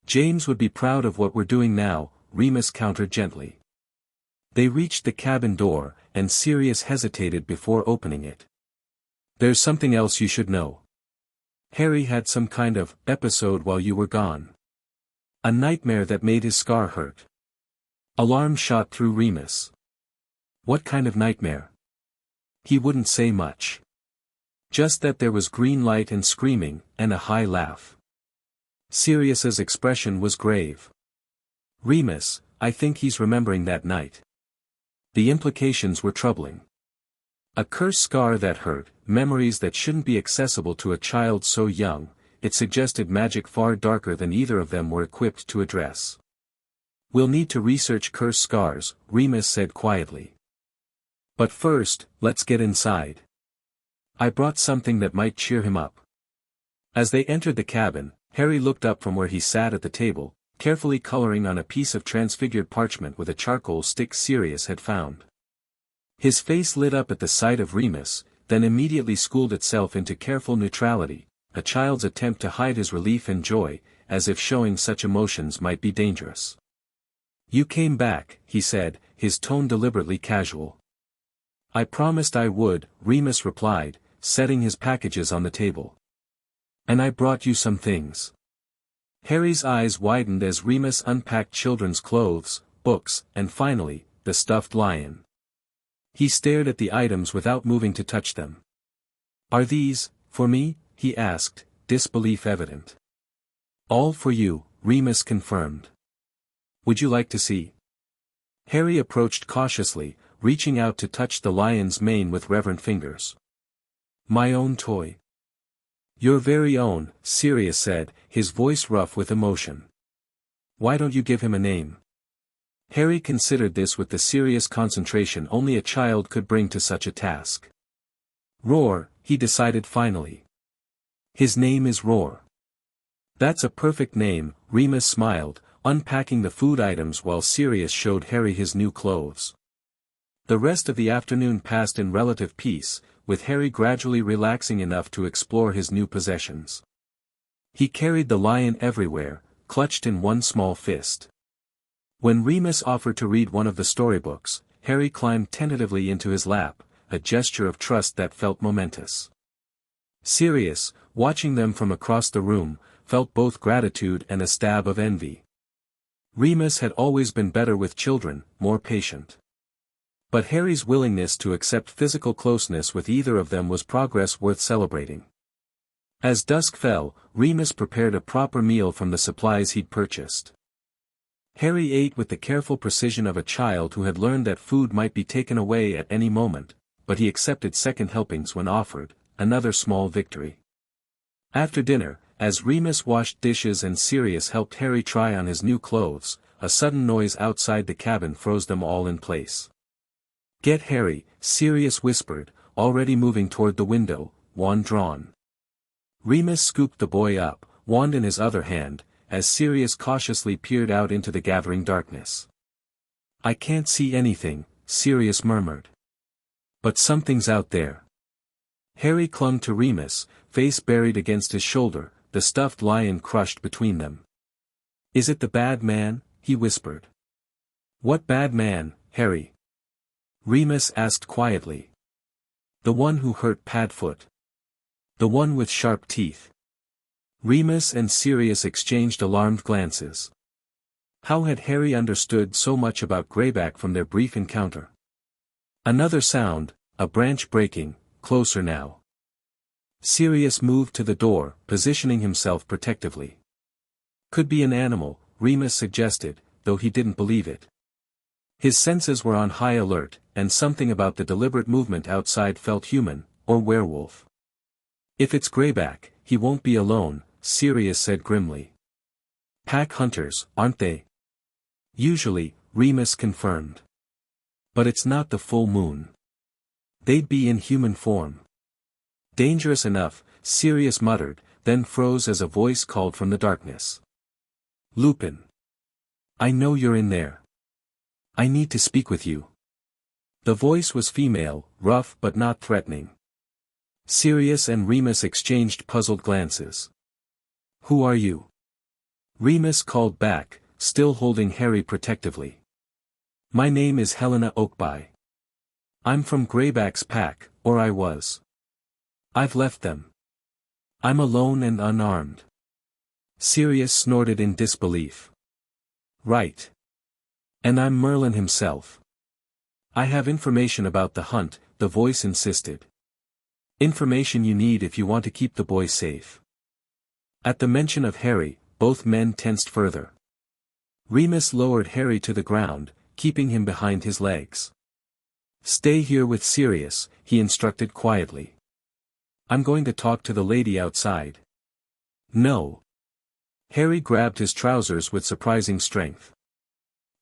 James would be proud of what we're doing now, Remus countered gently. They reached the cabin door, and Sirius hesitated before opening it. There's something else you should know. Harry had some kind of episode while you were gone. A nightmare that made his scar hurt. Alarm shot through Remus. What kind of nightmare? He wouldn't say much. Just that there was green light and screaming, and a high laugh. Sirius's expression was grave. Remus, I think he's remembering that night. The implications were troubling. A cursed scar that hurt, memories that shouldn't be accessible to a child so young, it suggested magic far darker than either of them were equipped to address. We'll need to research cursed scars, Remus said quietly. But first, let's get inside. I brought something that might cheer him up. As they entered the cabin, Harry looked up from where he sat at the table, carefully coloring on a piece of transfigured parchment with a charcoal stick Sirius had found. His face lit up at the sight of Remus, then immediately schooled itself into careful neutrality, a child's attempt to hide his relief and joy, as if showing such emotions might be dangerous. You came back, he said, his tone deliberately casual. I promised I would, Remus replied, setting his packages on the table. And I brought you some things. Harry's eyes widened as Remus unpacked children's clothes, books, and finally, the stuffed lion. He stared at the items without moving to touch them. Are these, for me? He asked, disbelief evident. All for you, Remus confirmed. Would you like to see? Harry approached cautiously, reaching out to touch the lion's mane with reverent fingers. My own toy. Your very own, Sirius said, his voice rough with emotion. Why don't you give him a name? Harry considered this with the serious concentration only a child could bring to such a task. Roar, he decided finally. His name is Roar. That's a perfect name, Remus smiled, unpacking the food items while Sirius showed Harry his new clothes. The rest of the afternoon passed in relative peace, with Harry gradually relaxing enough to explore his new possessions. He carried the lion everywhere, clutched in one small fist. When Remus offered to read one of the storybooks, Harry climbed tentatively into his lap, a gesture of trust that felt momentous. Sirius, watching them from across the room, felt both gratitude and a stab of envy. Remus had always been better with children, more patient. But Harry's willingness to accept physical closeness with either of them was progress worth celebrating. As dusk fell, Remus prepared a proper meal from the supplies he'd purchased. Harry ate with the careful precision of a child who had learned that food might be taken away at any moment, but he accepted second helpings when offered, another small victory. After dinner, as Remus washed dishes and Sirius helped Harry try on his new clothes, a sudden noise outside the cabin froze them all in place. Get Harry, Sirius whispered, already moving toward the window, wand drawn. Remus scooped the boy up, wand in his other hand, as Sirius cautiously peered out into the gathering darkness. I can't see anything, Sirius murmured. But something's out there. Harry clung to Remus, face buried against his shoulder, the stuffed lion crushed between them. Is it the bad man? He whispered. What bad man, Harry? Remus asked quietly. The one who hurt Padfoot. The one with sharp teeth. Remus and Sirius exchanged alarmed glances. How had Harry understood so much about Greyback from their brief encounter? Another sound, a branch breaking, closer now. Sirius moved to the door, positioning himself protectively. Could be an animal, Remus suggested, though he didn't believe it. His senses were on high alert, and something about the deliberate movement outside felt human, or werewolf. If it's Greyback, he won't be alone, Sirius said grimly. Pack hunters, aren't they? Usually, Remus confirmed. But it's not the full moon. They'd be in human form. Dangerous enough, Sirius muttered, then froze as a voice called from the darkness. Lupin. I know you're in there. I need to speak with you. The voice was female, rough but not threatening. Sirius and Remus exchanged puzzled glances. Who are you? Remus called back, still holding Harry protectively. My name is Helena Oakby. I'm from Greyback's pack, or I was. I've left them. I'm alone and unarmed. Sirius snorted in disbelief. Right. And I'm Merlin himself. I have information about the hunt, the voice insisted. Information you need if you want to keep the boy safe. At the mention of Harry, both men tensed further. Remus lowered Harry to the ground, keeping him behind his legs. Stay here with Sirius, he instructed quietly. I'm going to talk to the lady outside. No. Harry grabbed his trousers with surprising strength.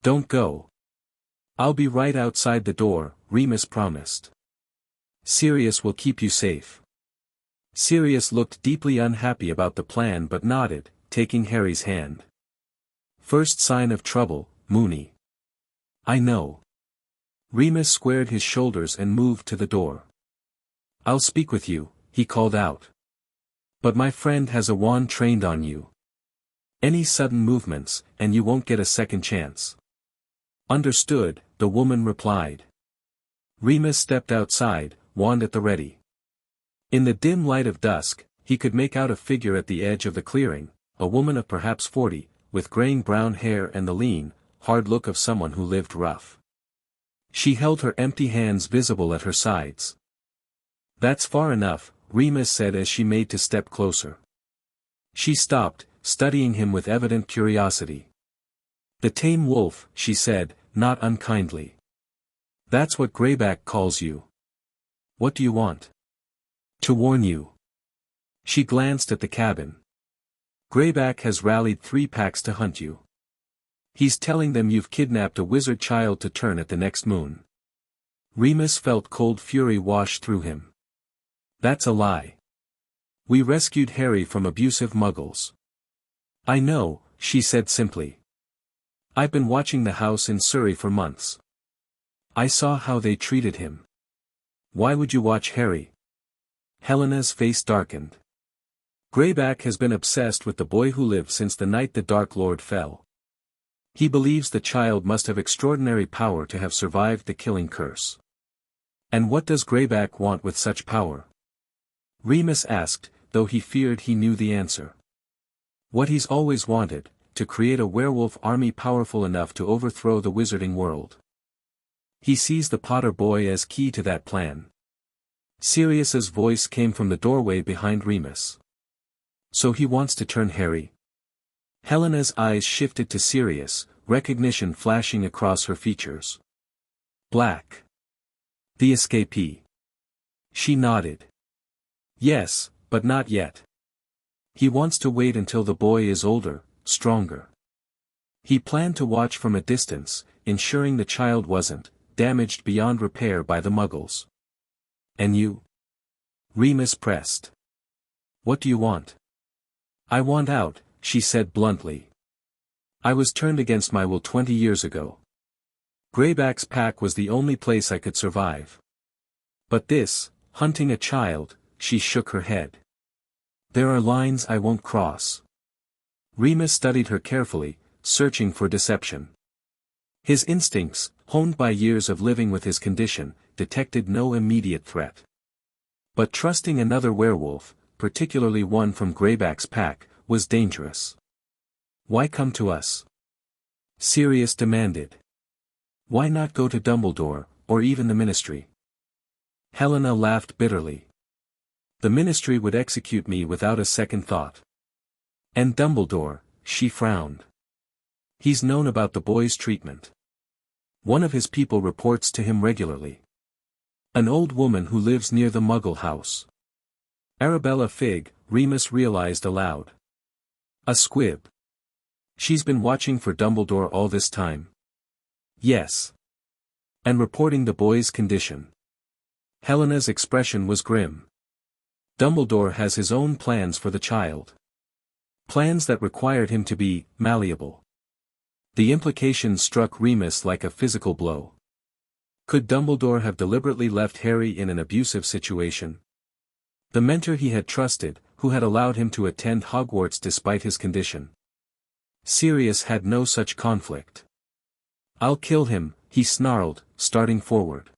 Don't go. I'll be right outside the door, Remus promised. Sirius will keep you safe. Sirius looked deeply unhappy about the plan but nodded, taking Harry's hand. First sign of trouble, Moony. I know. Remus squared his shoulders and moved to the door. I'll speak with you, he called out. But my friend has a wand trained on you. Any sudden movements, and you won't get a second chance. Understood, the woman replied. Remus stepped outside, wand at the ready. In the dim light of dusk, he could make out a figure at the edge of the clearing, a woman of perhaps 40, with graying brown hair and the lean, hard look of someone who lived rough. She held her empty hands visible at her sides. That's far enough, Remus said as she made to step closer. She stopped, studying him with evident curiosity. The tame wolf, she said, not unkindly. That's what Greyback calls you. What do you want? To warn you. She glanced at the cabin. Greyback has rallied 3 packs to hunt you. He's telling them you've kidnapped a wizard child to turn at the next moon. Remus felt cold fury wash through him. That's a lie. We rescued Harry from abusive muggles. I know, she said simply. I've been watching the house in Surrey for months. I saw how they treated him. Why would you watch Harry? Helena's face darkened. Greyback has been obsessed with the boy who lived since the night the Dark Lord fell. He believes the child must have extraordinary power to have survived the killing curse. And what does Greyback want with such power? Remus asked, though he feared he knew the answer. What he's always wanted, to create a werewolf army powerful enough to overthrow the wizarding world. He sees the Potter boy as key to that plan. Sirius's voice came from the doorway behind Remus. So he wants to turn Harry? Helena's eyes shifted to Sirius, recognition flashing across her features. Black. The escapee. She nodded. Yes, but not yet. He wants to wait until the boy is older, stronger. He planned to watch from a distance, ensuring the child wasn't damaged beyond repair by the muggles. And you? Remus pressed. What do you want? I want out, she said bluntly. I was turned against my will 20 years ago. Greyback's pack was the only place I could survive. But this, hunting a child, she shook her head. There are lines I won't cross. Remus studied her carefully, searching for deception. His instincts, honed by years of living with his condition, detected no immediate threat. But trusting another werewolf, particularly one from Greyback's pack, was dangerous. Why come to us? Sirius demanded. Why not go to Dumbledore, or even the Ministry? Helena laughed bitterly. The Ministry would execute me without a second thought. And Dumbledore, she frowned. He's known about the boy's treatment. One of his people reports to him regularly. An old woman who lives near the Muggle house. Arabella Figg, Remus realized aloud. A squib. She's been watching for Dumbledore all this time. Yes. And reporting the boy's condition. Helena's expression was grim. Dumbledore has his own plans for the child. Plans that required him to be malleable. The implication struck Remus like a physical blow. Could Dumbledore have deliberately left Harry in an abusive situation? The mentor he had trusted, who had allowed him to attend Hogwarts despite his condition. Sirius had no such conflict. "I'll kill him," he snarled, starting forward.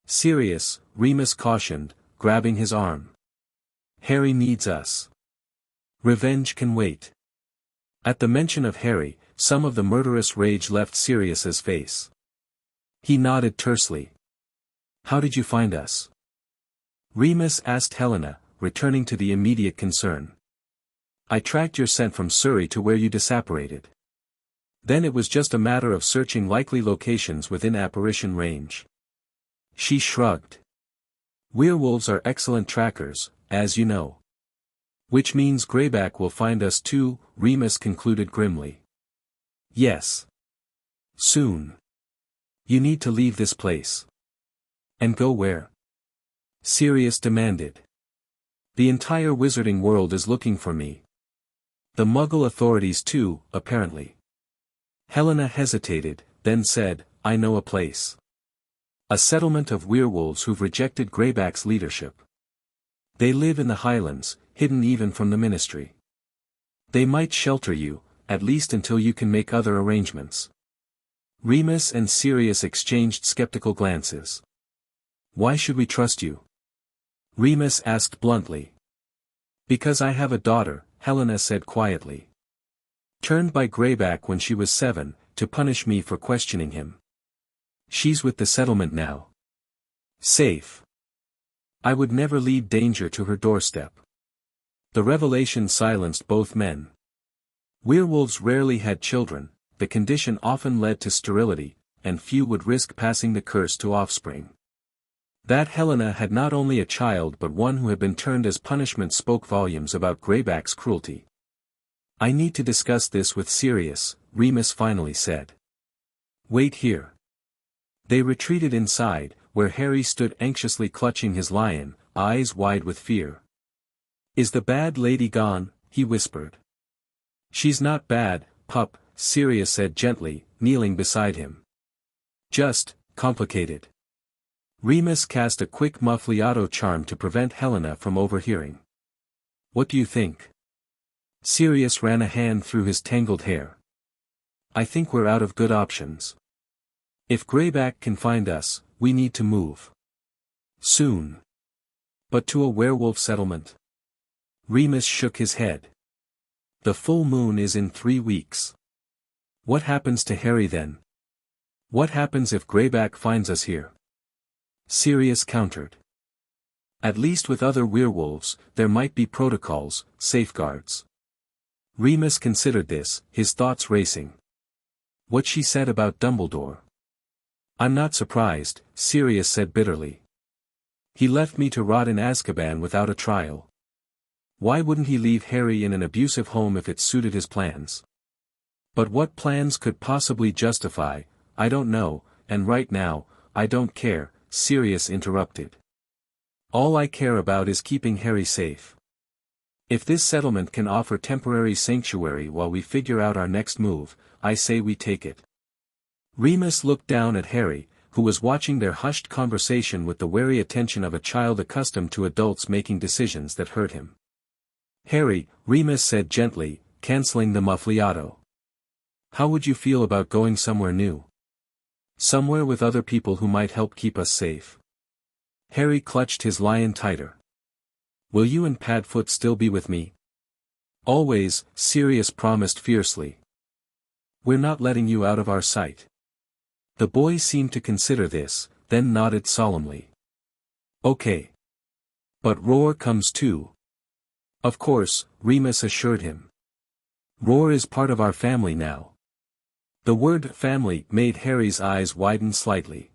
"Sirius," Remus cautioned, grabbing his arm. "Harry needs us. Revenge can wait." At the mention of Harry, some of the murderous rage left Sirius's face. He nodded tersely. "How did you find us?" Remus asked Helena, returning to the immediate concern. "I tracked your scent from Surrey to where you disapparated. Then it was just a matter of searching likely locations within apparition range." She shrugged. "Werewolves are excellent trackers, as you know. Which means Greyback will find us too," Remus concluded grimly. "Yes. Soon. You need to leave this place." "And go where?" Sirius demanded. "The entire wizarding world is looking for me. The Muggle authorities too, apparently." Helena hesitated, then said, "I know a place. A settlement of werewolves who've rejected Greyback's leadership. They live in the Highlands, hidden even from the Ministry. They might shelter you, at least until you can make other arrangements." Remus and Sirius exchanged skeptical glances. "Why should we trust you?" Remus asked bluntly. "Because I have a daughter," Helena said quietly. "Turned by Greyback when she was 7, to punish me for questioning him. She's with the settlement now. Safe. I would never lead danger to her doorstep." The revelation silenced both men. Werewolves rarely had children, the condition often led to sterility, and few would risk passing the curse to offspring. That Helena had not only a child but one who had been turned as punishment spoke volumes about Greyback's cruelty. "I need to discuss this with Sirius," Remus finally said. "Wait here." They retreated inside, where Harry stood anxiously clutching his lion, eyes wide with fear. "Is the bad lady gone?" he whispered. "She's not bad, pup," Sirius said gently, kneeling beside him. "Just complicated." Remus cast a quick Muffliato charm to prevent Helena from overhearing. "What do you think?" Sirius ran a hand through his tangled hair. "I think we're out of good options. If Greyback can find us, we need to move. Soon. But to a werewolf settlement?" Remus shook his head. "The full moon is in 3 weeks. What happens to Harry then? What happens if Greyback finds us here?" Sirius countered. "At least with other werewolves, there might be protocols, safeguards." Remus considered this, his thoughts racing. What she said about Dumbledore. "I'm not surprised," Sirius said bitterly. "He left me to rot in Azkaban without a trial. Why wouldn't he leave Harry in an abusive home if it suited his plans? But what plans could possibly justify, I don't know, and right now, I don't care," Sirius interrupted. "All I care about is keeping Harry safe. If this settlement can offer temporary sanctuary while we figure out our next move, I say we take it." Remus looked down at Harry, who was watching their hushed conversation with the wary attention of a child accustomed to adults making decisions that hurt him. "Harry," Remus said gently, canceling the Muffliato. "How would you feel about going somewhere new? Somewhere with other people who might help keep us safe?" Harry clutched his lion tighter. "Will you and Padfoot still be with me?" "Always," Sirius promised fiercely. "We're not letting you out of our sight." The boy seemed to consider this, then nodded solemnly. "Okay. But Roar comes too." "Of course," Remus assured him. "Roar is part of our family now." The word family made Harry's eyes widen slightly.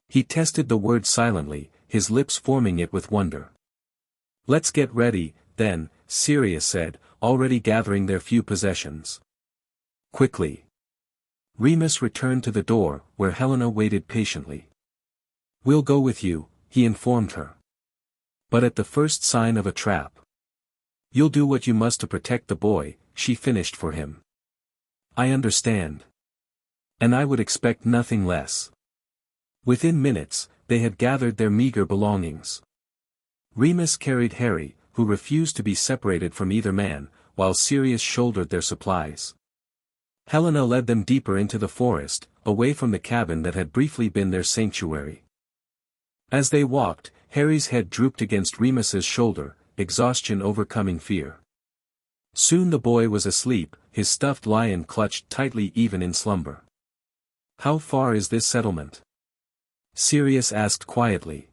He tested the word silently, his lips forming it with wonder. "Let's get ready, then," Sirius said, already gathering their few possessions. Quickly. Remus returned to the door, where Helena waited patiently. "We'll go with you," he informed her. But at the first sign of a trap. You'll do what you must to protect the boy, she finished for him. I understand. And I would expect nothing less. Within minutes, they had gathered their meager belongings. Remus carried Harry, who refused to be separated from either man, while Sirius shouldered their supplies. Helena led them deeper into the forest, away from the cabin that had briefly been their sanctuary. As they walked, Harry's head drooped against Remus's shoulder, exhaustion overcoming fear. Soon the boy was asleep, his stuffed lion clutched tightly even in slumber. How far is this settlement? Sirius asked quietly.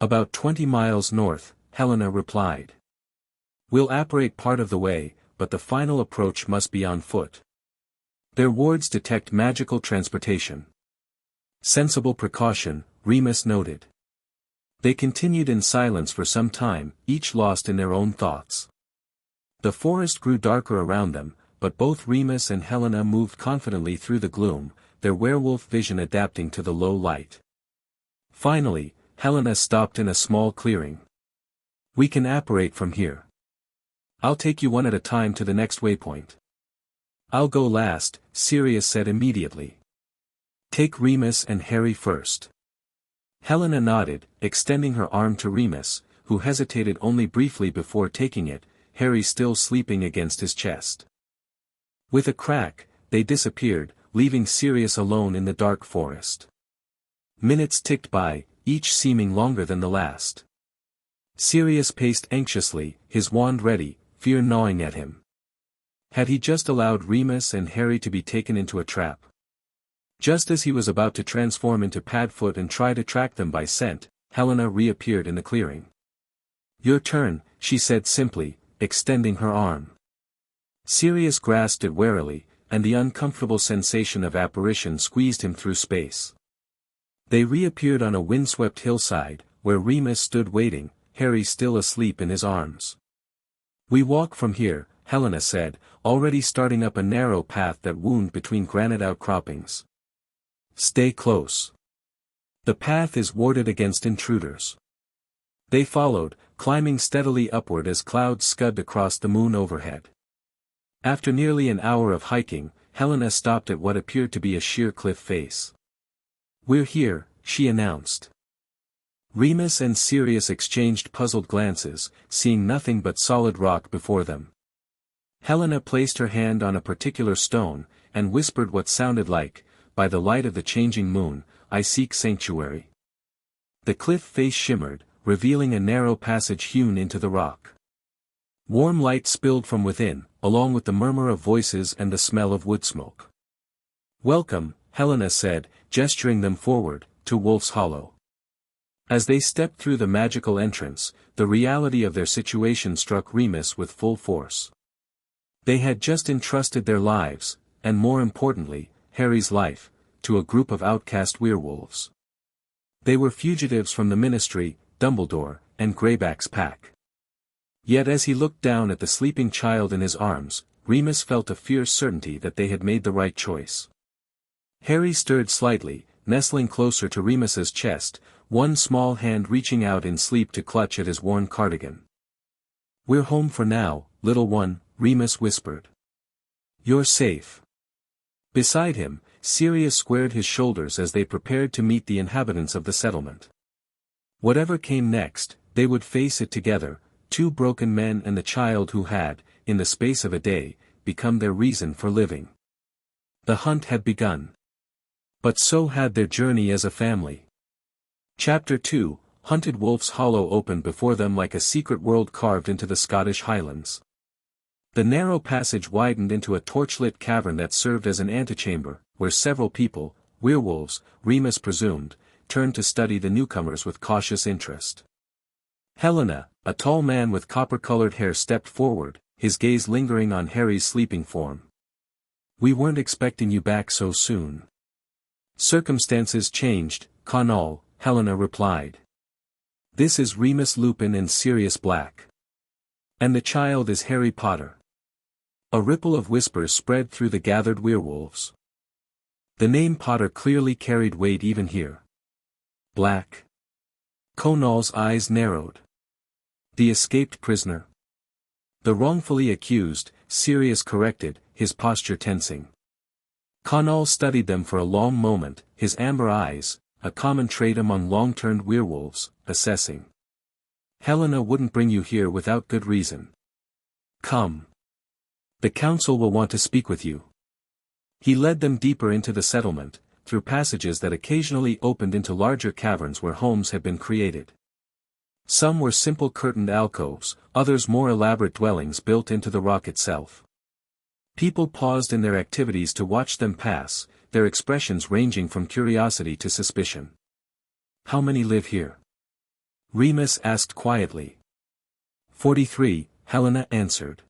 About 20 miles north, Helena replied. We'll apparate part of the way, but the final approach must be on foot. Their wards detect magical transportation. Sensible precaution, Remus noted. They continued in silence for some time, each lost in their own thoughts. The forest grew darker around them, but both Remus and Helena moved confidently through the gloom, their werewolf vision adapting to the low light. Finally, Helena stopped in a small clearing. We can apparate from here. I'll take you one at a time to the next waypoint. I'll go last, Sirius said immediately. Take Remus and Harry first. Helena nodded, extending her arm to Remus, who hesitated only briefly before taking it, Harry still sleeping against his chest. With a crack, they disappeared, leaving Sirius alone in the dark forest. Minutes ticked by, each seeming longer than the last. Sirius paced anxiously, his wand ready, fear gnawing at him. Had he just allowed Remus and Harry to be taken into a trap? Just as he was about to transform into Padfoot and try to track them by scent, Helena reappeared in the clearing. Your turn, she said simply, extending her arm. Sirius grasped it warily, and the uncomfortable sensation of apparition squeezed him through space. They reappeared on a windswept hillside, where Remus stood waiting, Harry still asleep in his arms. We walk from here, Helena said, already starting up a narrow path that wound between granite outcroppings. Stay close. The path is warded against intruders. They followed, climbing steadily upward as clouds scud across the moon overhead. After nearly an hour of hiking, Helena stopped at what appeared to be a sheer cliff face. We're here, she announced. Remus and Sirius exchanged puzzled glances, seeing nothing but solid rock before them. Helena placed her hand on a particular stone, and whispered what sounded like, by the light of the changing moon, I seek sanctuary. The cliff face shimmered, revealing a narrow passage hewn into the rock. Warm light spilled from within, along with the murmur of voices and the smell of wood smoke. Welcome, Helena said, gesturing them forward, to Wolf's Hollow. As they stepped through the magical entrance, the reality of their situation struck Remus with full force. They had just entrusted their lives, and more importantly, Harry's life, to a group of outcast werewolves. They were fugitives from the Ministry, Dumbledore, and Greyback's pack. Yet as he looked down at the sleeping child in his arms, Remus felt a fierce certainty that they had made the right choice. Harry stirred slightly, nestling closer to Remus's chest, one small hand reaching out in sleep to clutch at his worn cardigan. We're home for now, little one, Remus whispered. You're safe. Beside him, Sirius squared his shoulders as they prepared to meet the inhabitants of the settlement. Whatever came next, they would face it together, two broken men and the child who had, in the space of a day, become their reason for living. The hunt had begun. But so had their journey as a family. Chapter 2, Hunted Wolf's Hollow opened before them like a secret world carved into the Scottish Highlands. The narrow passage widened into a torchlit cavern that served as an antechamber, where several people, werewolves, Remus presumed, turned to study the newcomers with cautious interest. Helena, a tall man with copper-colored hair stepped forward, his gaze lingering on Harry's sleeping form. We weren't expecting you back so soon. Circumstances changed, Connell, Helena replied. This is Remus Lupin and Sirius Black. And the child is Harry Potter. A ripple of whispers spread through the gathered werewolves. The name Potter clearly carried weight even here. Black. Connell's eyes narrowed. The escaped prisoner. The wrongfully accused, Sirius corrected, his posture tensing. Connell studied them for a long moment, his amber eyes, a common trait among long-termed werewolves, assessing. Helena wouldn't bring you here without good reason. Come. The council will want to speak with you. He led them deeper into the settlement, through passages that occasionally opened into larger caverns where homes had been created. Some were simple curtained alcoves, others more elaborate dwellings built into the rock itself. People paused in their activities to watch them pass, their expressions ranging from curiosity to suspicion. How many live here? Remus asked quietly. 43, Helena answered.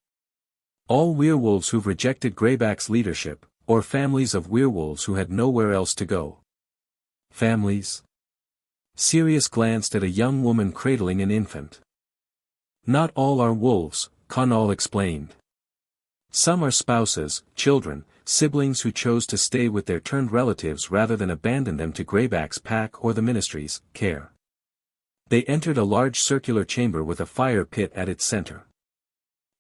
All werewolves who've rejected Greyback's leadership, or families of werewolves who had nowhere else to go. Families? Sirius glanced at a young woman cradling an infant. Not all are wolves, Connell explained. Some are spouses, children, siblings who chose to stay with their turned relatives rather than abandon them to Greyback's pack or the Ministry's care. They entered a large circular chamber with a fire pit at its center.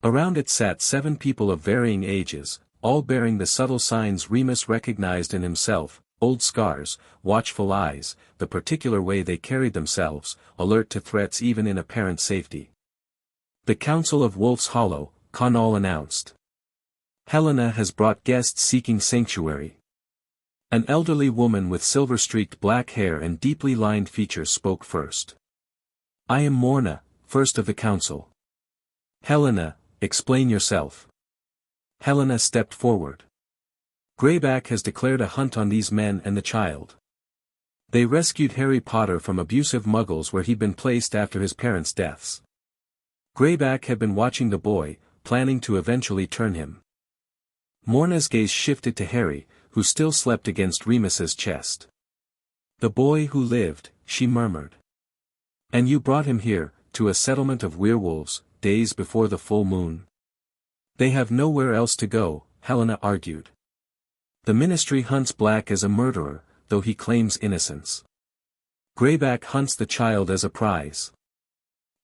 Around it sat 7 people of varying ages, all bearing the subtle signs Remus recognized in himself, old scars, watchful eyes, the particular way they carried themselves, alert to threats even in apparent safety. The Council of Wolf's Hollow, Connell announced. Helena has brought guests seeking sanctuary. An elderly woman with silver-streaked black hair and deeply lined features spoke first. I am Morna, first of the council. Helena, explain yourself. Helena stepped forward. Greyback has declared a hunt on these men and the child. They rescued Harry Potter from abusive muggles where he'd been placed after his parents' deaths. Greyback had been watching the boy, planning to eventually turn him. Morna's gaze shifted to Harry, who still slept against Remus's chest. The boy who lived, she murmured. And you brought him here, to a settlement of werewolves, days before the full moon. They have nowhere else to go, Helena argued. The Ministry hunts Black as a murderer, though he claims innocence. Greyback hunts the child as a prize.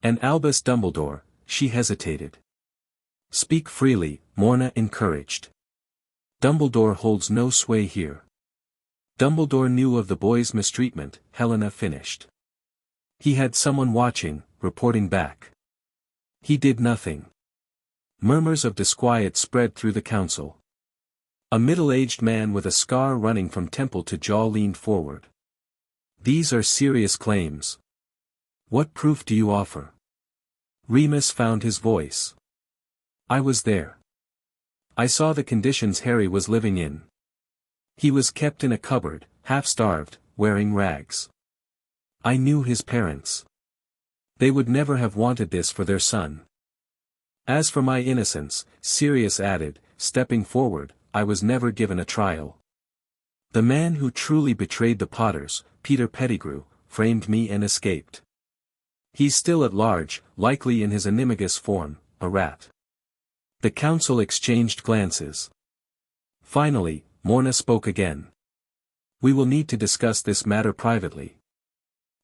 And Albus Dumbledore, she hesitated. Speak freely, Morna encouraged. Dumbledore holds no sway here. Dumbledore knew of the boy's mistreatment, Helena finished. He had someone watching, reporting back. He did nothing. Murmurs of disquiet spread through the council. A middle-aged man with a scar running from temple to jaw leaned forward. These are serious claims. What proof do you offer? Remus found his voice. I was there. I saw the conditions Harry was living in. He was kept in a cupboard, half-starved, wearing rags. I knew his parents. They would never have wanted this for their son. As for my innocence, Sirius added, stepping forward, I was never given a trial. The man who truly betrayed the Potters, Peter Pettigrew, framed me and escaped. He's still at large, likely in his Animagus form, a rat. The council exchanged glances. Finally, Morna spoke again. We will need to discuss this matter privately.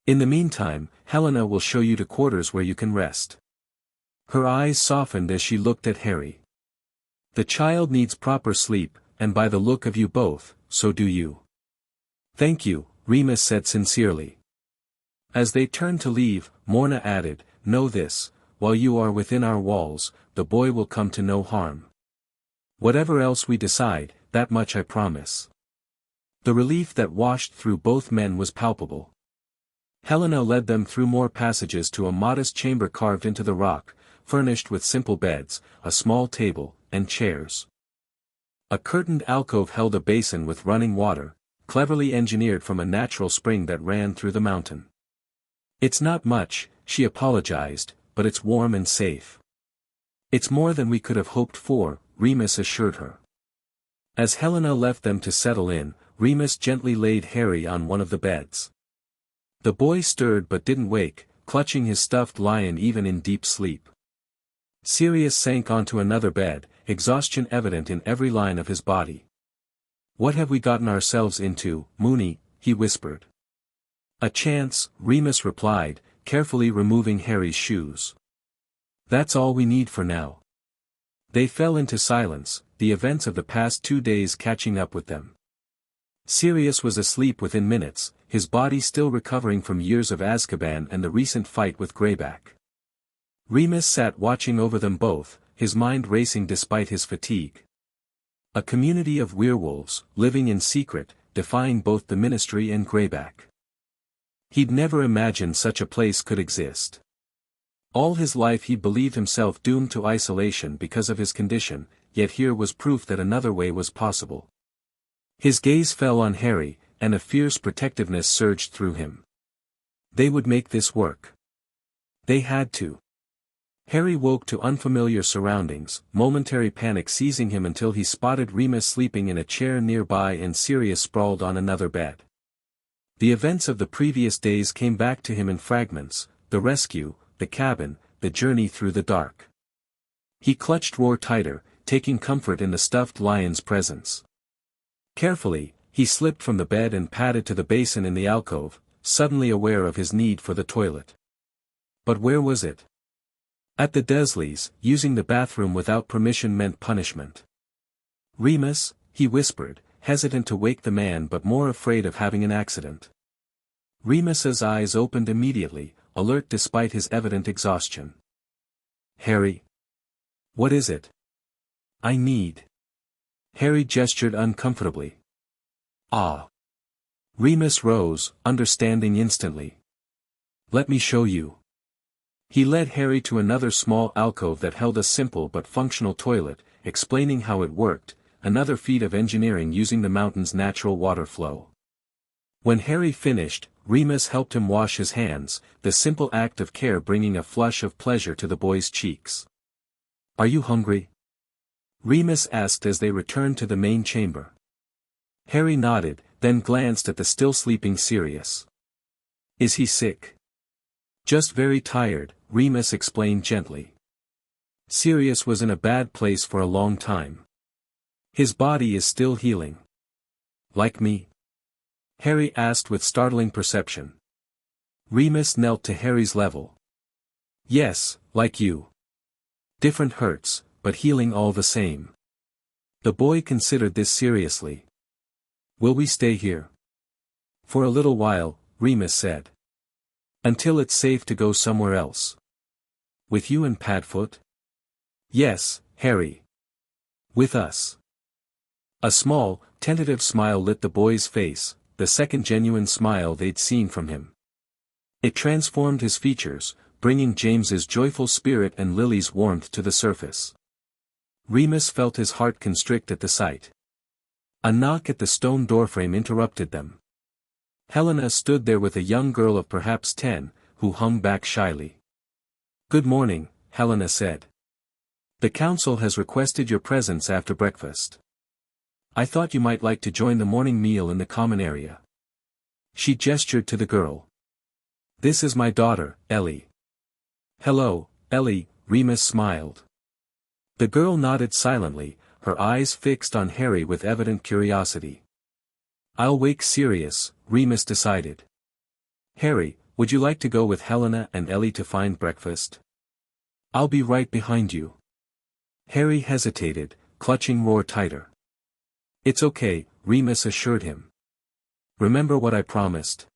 In the meantime, Helena will show you to quarters where you can rest. Her eyes softened as she looked at Harry. The child needs proper sleep, and by the look of you both, so do you. Thank you, Remus said sincerely. As they turned to leave, Morna added, know this, while you are within our walls, the boy will come to no harm. Whatever else we decide, that much I promise. The relief that washed through both men was palpable. Helena led them through more passages to a modest chamber carved into the rock, furnished with simple beds, a small table, and chairs. A curtained alcove held a basin with running water, cleverly engineered from a natural spring that ran through the mountain. It's not much, she apologized, but it's warm and safe. It's more than we could have hoped for, Remus assured her. As Helena left them to settle in, Remus gently laid Harry on one of the beds. The boy stirred but didn't wake, clutching his stuffed lion even in deep sleep. Sirius sank onto another bed, exhaustion evident in every line of his body. What have we gotten ourselves into, Moony? He whispered. A chance, Remus replied, carefully removing Harry's shoes. That's all we need for now. They fell into silence, the events of the past 2 days catching up with them. Sirius was asleep within minutes, his body still recovering from years of Azkaban and the recent fight with Greyback. Remus sat watching over them both, his mind racing despite his fatigue. A community of werewolves, living in secret, defying both the Ministry and Greyback. He'd never imagined such a place could exist. All his life he believed himself doomed to isolation because of his condition, yet here was proof that another way was possible. His gaze fell on Harry, and a fierce protectiveness surged through him. They would make this work. They had to. Harry woke to unfamiliar surroundings, momentary panic seizing him until he spotted Remus sleeping in a chair nearby and Sirius sprawled on another bed. The events of the previous days came back to him in fragments, the rescue, the cabin, the journey through the dark. He clutched Roar tighter, taking comfort in the stuffed lion's presence. Carefully, he slipped from the bed and padded to the basin in the alcove, suddenly aware of his need for the toilet. But where was it? At the Dursleys, using the bathroom without permission meant punishment. Remus, he whispered, hesitant to wake the man but more afraid of having an accident. Remus's eyes opened immediately, alert despite his evident exhaustion. Harry. What is it? I need. Harry gestured uncomfortably. Ah. Remus rose, understanding instantly. Let me show you. He led Harry to another small alcove that held a simple but functional toilet, explaining how it worked, another feat of engineering using the mountain's natural water flow. When Harry finished, Remus helped him wash his hands, the simple act of care bringing a flush of pleasure to the boy's cheeks. Are you hungry? Remus asked as they returned to the main chamber. Harry nodded, then glanced at the still sleeping Sirius. Is he sick? Just very tired, Remus explained gently. Sirius was in a bad place for a long time. His body is still healing. Like me? Harry asked with startling perception. Remus knelt to Harry's level. Yes, like you. Different hurts, but healing all the same. The boy considered this seriously. Will we stay here? For a little while, Remus said. Until it's safe to go somewhere else. With you and Padfoot? Yes, Harry. With us. A small, tentative smile lit the boy's face, the second genuine smile they'd seen from him. It transformed his features, bringing James's joyful spirit and Lily's warmth to the surface. Remus felt his heart constrict at the sight. A knock at the stone doorframe interrupted them. Helena stood there with a young girl of perhaps 10, who hung back shyly. Good morning, Helena said. The council has requested your presence after breakfast. I thought you might like to join the morning meal in the common area. She gestured to the girl. This is my daughter, Ellie. Hello, Ellie, Remus smiled. The girl nodded silently, her eyes fixed on Harry with evident curiosity. I'll wake Sirius, Remus decided. Harry, would you like to go with Helena and Ellie to find breakfast? I'll be right behind you. Harry hesitated, clutching Roar tighter. It's okay, Remus assured him. Remember what I promised.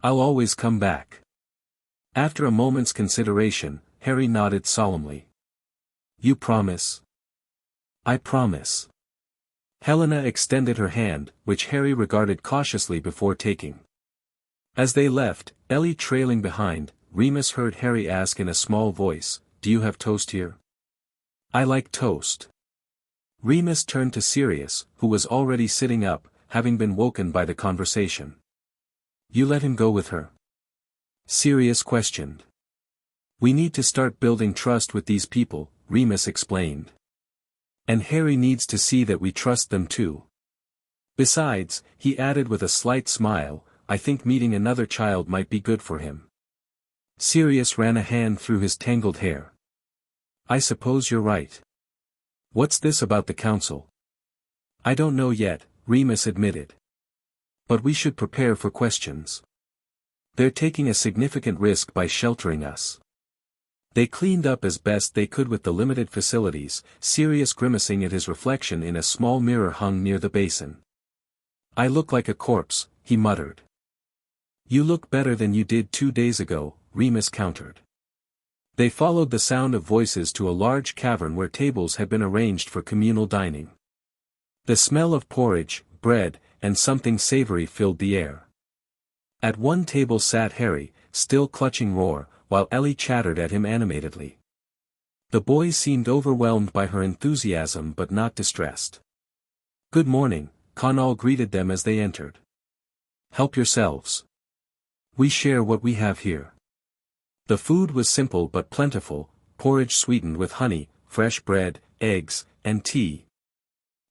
I'll always come back. After a moment's consideration, Harry nodded solemnly. You promise? I promise. Helena extended her hand, which Harry regarded cautiously before taking. As they left, Ellie trailing behind, Remus heard Harry ask in a small voice, Do you have toast here? I like toast. Remus turned to Sirius, who was already sitting up, having been woken by the conversation. You let him go with her? Sirius questioned. We need to start building trust with these people, Remus explained. And Harry needs to see that we trust them too. Besides, he added with a slight smile, I think meeting another child might be good for him. Sirius ran a hand through his tangled hair. I suppose you're right. What's this about the council? I don't know yet, Remus admitted. But we should prepare for questions. They're taking a significant risk by sheltering us. They cleaned up as best they could with the limited facilities, Sirius grimacing at his reflection in a small mirror hung near the basin. "I look like a corpse," he muttered. "You look better than you did 2 days ago," Remus countered. They followed the sound of voices to a large cavern where tables had been arranged for communal dining. The smell of porridge, bread, and something savory filled the air. At one table sat Harry, still clutching Roar, while Ellie chattered at him animatedly. The boys seemed overwhelmed by her enthusiasm but not distressed. "Good morning," Connell greeted them as they entered. "Help yourselves. We share what we have here." The food was simple but plentiful, porridge sweetened with honey, fresh bread, eggs, and tea.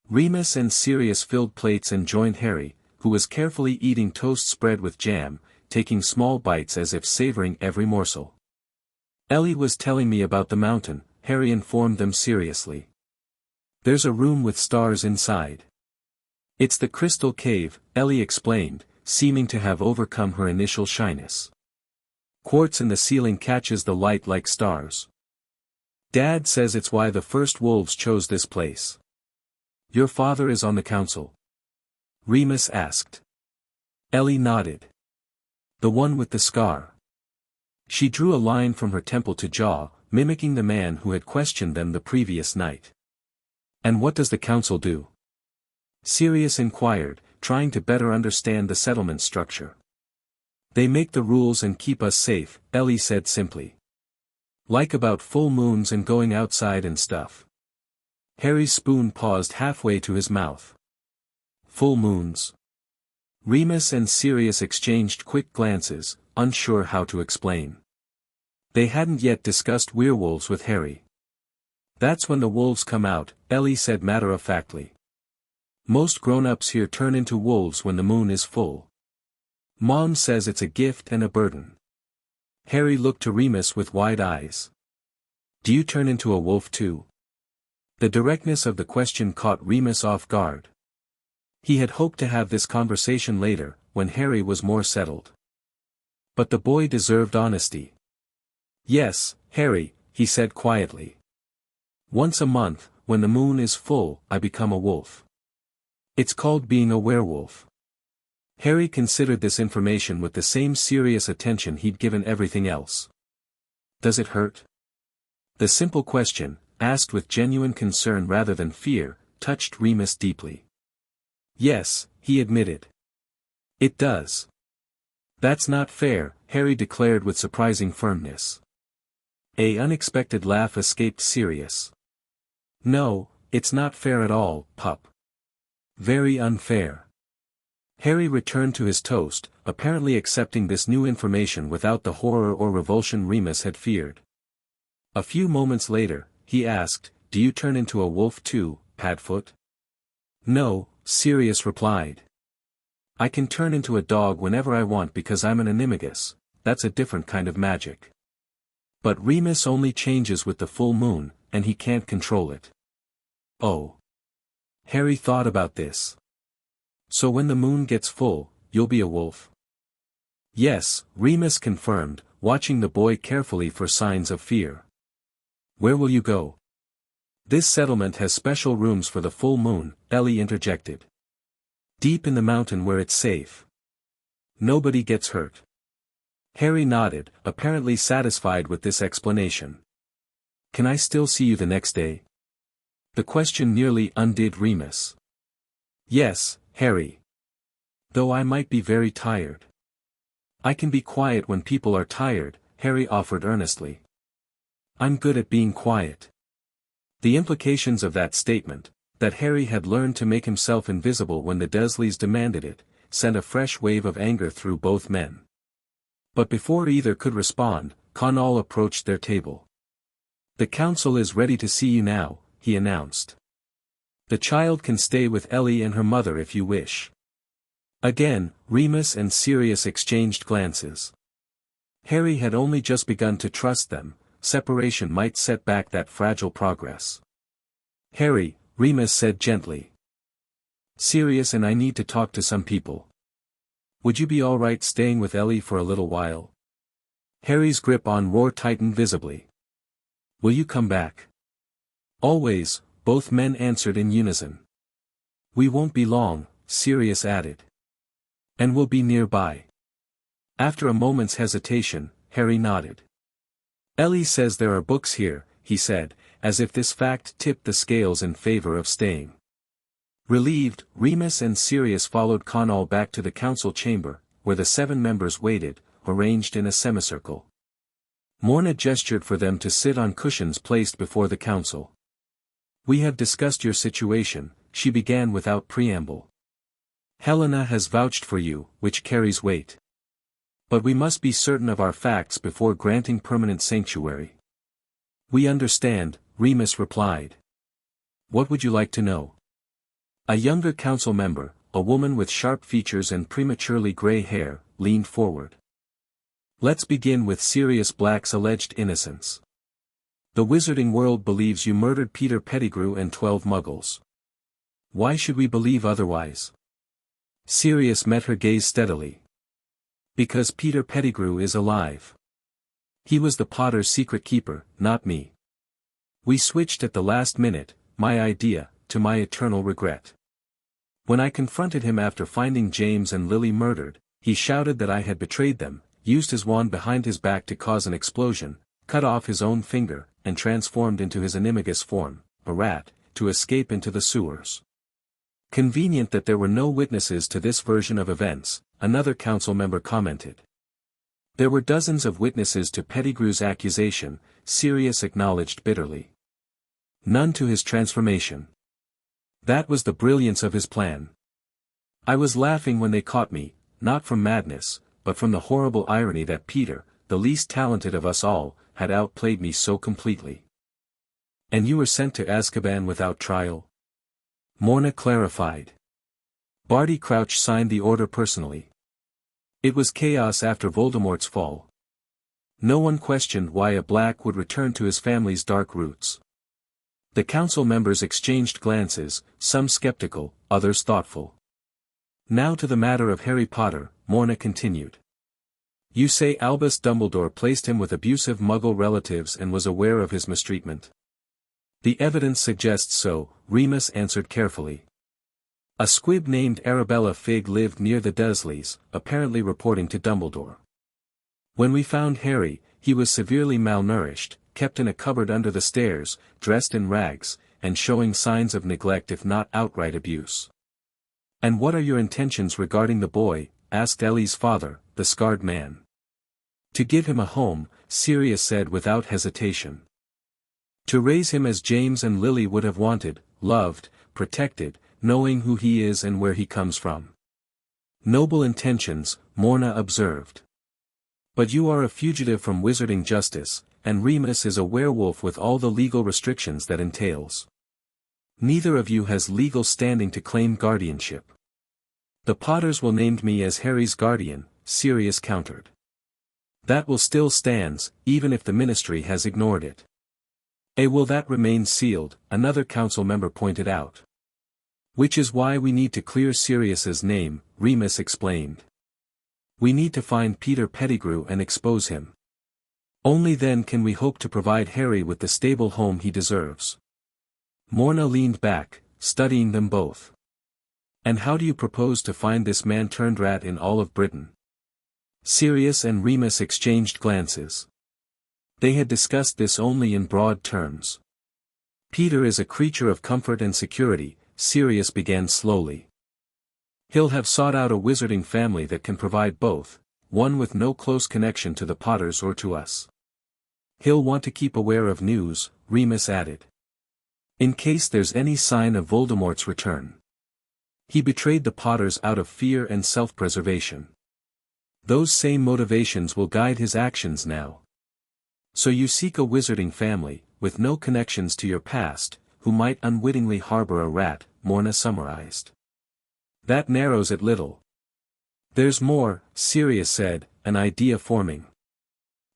Remus and Sirius filled plates and joined Harry, who was carefully eating toast spread with jam, taking small bites as if savoring every morsel. "Ellie was telling me about the mountain," Harry informed them seriously. "There's a room with stars inside." "It's the crystal cave," Ellie explained, seeming to have overcome her initial shyness. "Quartz in the ceiling catches the light like stars. Dad says it's why the first wolves chose this place." "Your father is on the council?" Remus asked. Ellie nodded. "The one with the scar." She drew a line from her temple to jaw, mimicking the man who had questioned them the previous night. "And what does the council do?" Sirius inquired, trying to better understand the settlement structure. "They make the rules and keep us safe," Ellie said simply. "Like about full moons and going outside and stuff." Harry's spoon paused halfway to his mouth. "Full moons?" Remus and Sirius exchanged quick glances, unsure how to explain. They hadn't yet discussed werewolves with Harry. "That's when the wolves come out," Ellie said matter-of-factly. "Most grown-ups here turn into wolves when the moon is full. Mom says it's a gift and a burden." Harry looked to Remus with wide eyes. "Do you turn into a wolf too?" The directness of the question caught Remus off guard. He had hoped to have this conversation later, when Harry was more settled. But the boy deserved honesty. "Yes, Harry," he said quietly. "Once a month, when the moon is full, I become a wolf. It's called being a werewolf." Harry considered this information with the same serious attention he'd given everything else. "Does it hurt?" The simple question, asked with genuine concern rather than fear, touched Remus deeply. "Yes," he admitted. "It does." "That's not fair," Harry declared with surprising firmness. An unexpected laugh escaped Sirius. "No, it's not fair at all, pup. Very unfair." Harry returned to his toast, apparently accepting this new information without the horror or revulsion Remus had feared. A few moments later, he asked, "Do you turn into a wolf too, Padfoot?" "No," Sirius replied. "I can turn into a dog whenever I want because I'm an Animagus. That's a different kind of magic. But Remus only changes with the full moon, and he can't control it." "Oh." Harry thought about this. "So when the moon gets full, you'll be a wolf?" "Yes," Remus confirmed, watching the boy carefully for signs of fear. "Where will you go?" "This settlement has special rooms for the full moon," Ellie interjected. "Deep in the mountain where it's safe. Nobody gets hurt." Harry nodded, apparently satisfied with this explanation. "Can I still see you the next day?" The question nearly undid Remus. "Yes, Harry. Though I might be very tired." "I can be quiet when people are tired," Harry offered earnestly. "I'm good at being quiet." The implications of that statement, that Harry had learned to make himself invisible when the Dursleys demanded it, sent a fresh wave of anger through both men. But before either could respond, Connell approached their table. "The council is ready to see you now," he announced. "The child can stay with Ellie and her mother if you wish." Again, Remus and Sirius exchanged glances. Harry had only just begun to trust them. Separation might set back that fragile progress. "Harry," Remus said gently. "Sirius and I need to talk to some people. Would you be alright staying with Ellie for a little while?" Harry's grip on Roar tightened visibly. Will you come back? Always, both men answered in unison. We won't be long, Sirius added. And we'll be nearby. After a moment's hesitation, Harry nodded. Ellie says there are books here, he said, as if this fact tipped the scales in favor of staying. Relieved, Remus and Sirius followed Connell back to the council chamber, where the 7 members waited, arranged in a semicircle. Morna gestured for them to sit on cushions placed before the council. We have discussed your situation, she began without preamble. Helena has vouched for you, which carries weight. But we must be certain of our facts before granting permanent sanctuary. We understand, Remus replied. What would you like to know? A younger council member, a woman with sharp features and prematurely gray hair, leaned forward. Let's begin with Sirius Black's alleged innocence. The wizarding world believes you murdered Peter Pettigrew and 12 muggles. Why should we believe otherwise? Sirius met her gaze steadily. Because Peter Pettigrew is alive. He was the Potter's secret keeper, not me. We switched at the last minute, my idea, to my eternal regret. When I confronted him after finding James and Lily murdered, he shouted that I had betrayed them, used his wand behind his back to cause an explosion, cut off his own finger, and transformed into his Animagus form, a rat, to escape into the sewers. Convenient that there were no witnesses to this version of events, another council member commented. There were dozens of witnesses to Pettigrew's accusation, Sirius acknowledged bitterly. None to his transformation. That was the brilliance of his plan. I was laughing when they caught me, not from madness, but from the horrible irony that Peter, the least talented of us all, had outplayed me so completely. And you were sent to Azkaban without trial? Morna clarified. Barty Crouch signed the order personally. It was chaos after Voldemort's fall. No one questioned why a Black would return to his family's dark roots. The council members exchanged glances, some skeptical, others thoughtful. Now to the matter of Harry Potter, Morna continued. You say Albus Dumbledore placed him with abusive Muggle relatives and was aware of his mistreatment. The evidence suggests so, Remus answered carefully. A squib named Arabella Figg lived near the Dursleys, apparently reporting to Dumbledore. When we found Harry, he was severely malnourished, kept in a cupboard under the stairs, dressed in rags, and showing signs of neglect if not outright abuse. And what are your intentions regarding the boy? Asked Ellie's father, the scarred man. To give him a home, Sirius said without hesitation. To raise him as James and Lily would have wanted, loved, protected, knowing who he is and where he comes from. Noble intentions, Morna observed. But you are a fugitive from wizarding justice, and Remus is a werewolf with all the legal restrictions that entails. Neither of you has legal standing to claim guardianship. The Potters will name me as Harry's guardian, Sirius countered. That will still stands, even if the ministry has ignored it. Will that remain sealed, another council member pointed out. Which is why we need to clear Sirius's name, Remus explained. We need to find Peter Pettigrew and expose him. Only then can we hope to provide Harry with the stable home he deserves. Morna leaned back, studying them both. And how do you propose to find this man-turned-rat in all of Britain? Sirius and Remus exchanged glances. They had discussed this only in broad terms. Peter is a creature of comfort and security, Sirius began slowly. He'll have sought out a wizarding family that can provide both, one with no close connection to the Potters or to us. He'll want to keep aware of news, Remus added. In case there's any sign of Voldemort's return. He betrayed the Potters out of fear and self-preservation. Those same motivations will guide his actions now. So you seek a wizarding family, with no connections to your past, who might unwittingly harbor a rat, Morna summarized. That narrows it little. There's more, Sirius said, an idea forming.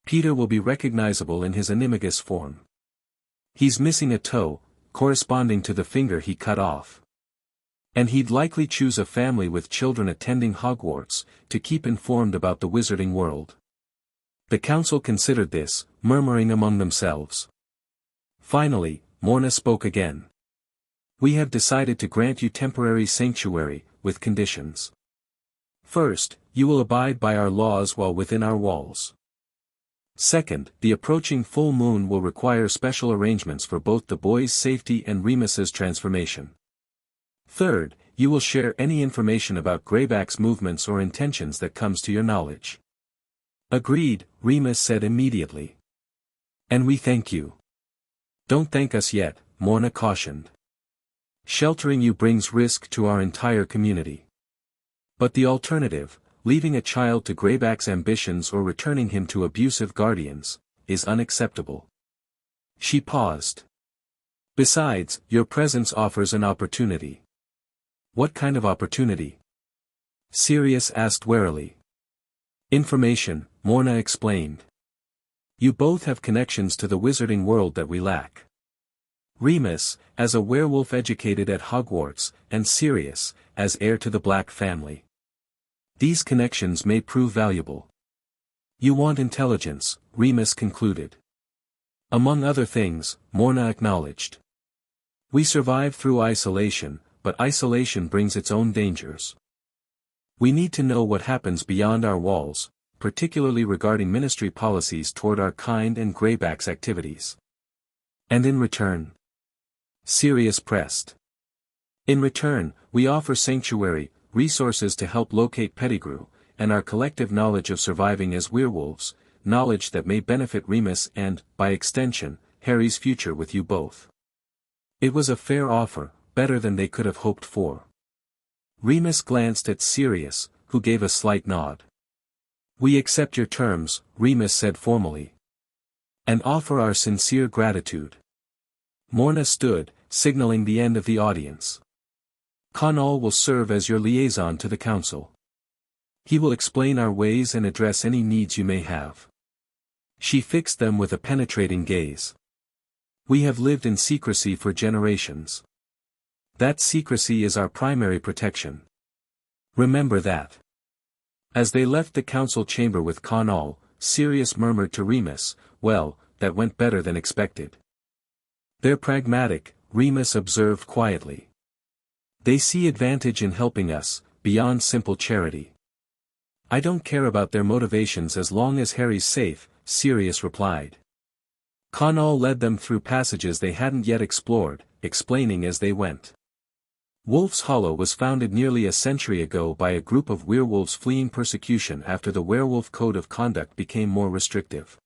Peter will be recognizable in his Animagus form. He's missing a toe, corresponding to the finger he cut off. And he'd likely choose a family with children attending Hogwarts, to keep informed about the wizarding world. The council considered this, murmuring among themselves. Finally, Morna spoke again. We have decided to grant you temporary sanctuary, with conditions. First, you will abide by our laws while within our walls. Second, the approaching full moon will require special arrangements for both the boy's safety and Remus's transformation. Third, you will share any information about Greyback's movements or intentions that comes to your knowledge. Agreed, Remus said immediately. And we thank you. Don't thank us yet, Morna cautioned. Sheltering you brings risk to our entire community. But the alternative, leaving a child to Greyback's ambitions or returning him to abusive guardians, is unacceptable. She paused. Besides, your presence offers an opportunity. What kind of opportunity? Sirius asked warily. Information, Morna explained. You both have connections to the wizarding world that we lack. Remus, as a werewolf educated at Hogwarts, and Sirius, as heir to the Black family. These connections may prove valuable. You want intelligence, Remus concluded. Among other things, Morna acknowledged. We survive through isolation, but isolation brings its own dangers. We need to know what happens beyond our walls, particularly regarding ministry policies toward our kind and Greyback's activities. And in return? Sirius pressed. In return, we offer sanctuary, resources to help locate Pettigrew, and our collective knowledge of surviving as werewolves, knowledge that may benefit Remus and, by extension, Harry's future with you both. It was a fair offer, better than they could have hoped for. Remus glanced at Sirius, who gave a slight nod. We accept your terms, Remus said formally. And offer our sincere gratitude. Morna stood, signaling the end of the audience. Conall will serve as your liaison to the council. He will explain our ways and address any needs you may have. She fixed them with a penetrating gaze. We have lived in secrecy for generations. That secrecy is our primary protection. Remember that. As they left the council chamber with Conall, Sirius murmured to Remus, well, that went better than expected. They're pragmatic, Remus observed quietly. They see advantage in helping us, beyond simple charity. I don't care about their motivations as long as Harry's safe, Sirius replied. Conall led them through passages they hadn't yet explored, explaining as they went. Wolf's Hollow was founded nearly a century ago by a group of werewolves fleeing persecution after the werewolf code of conduct became more restrictive.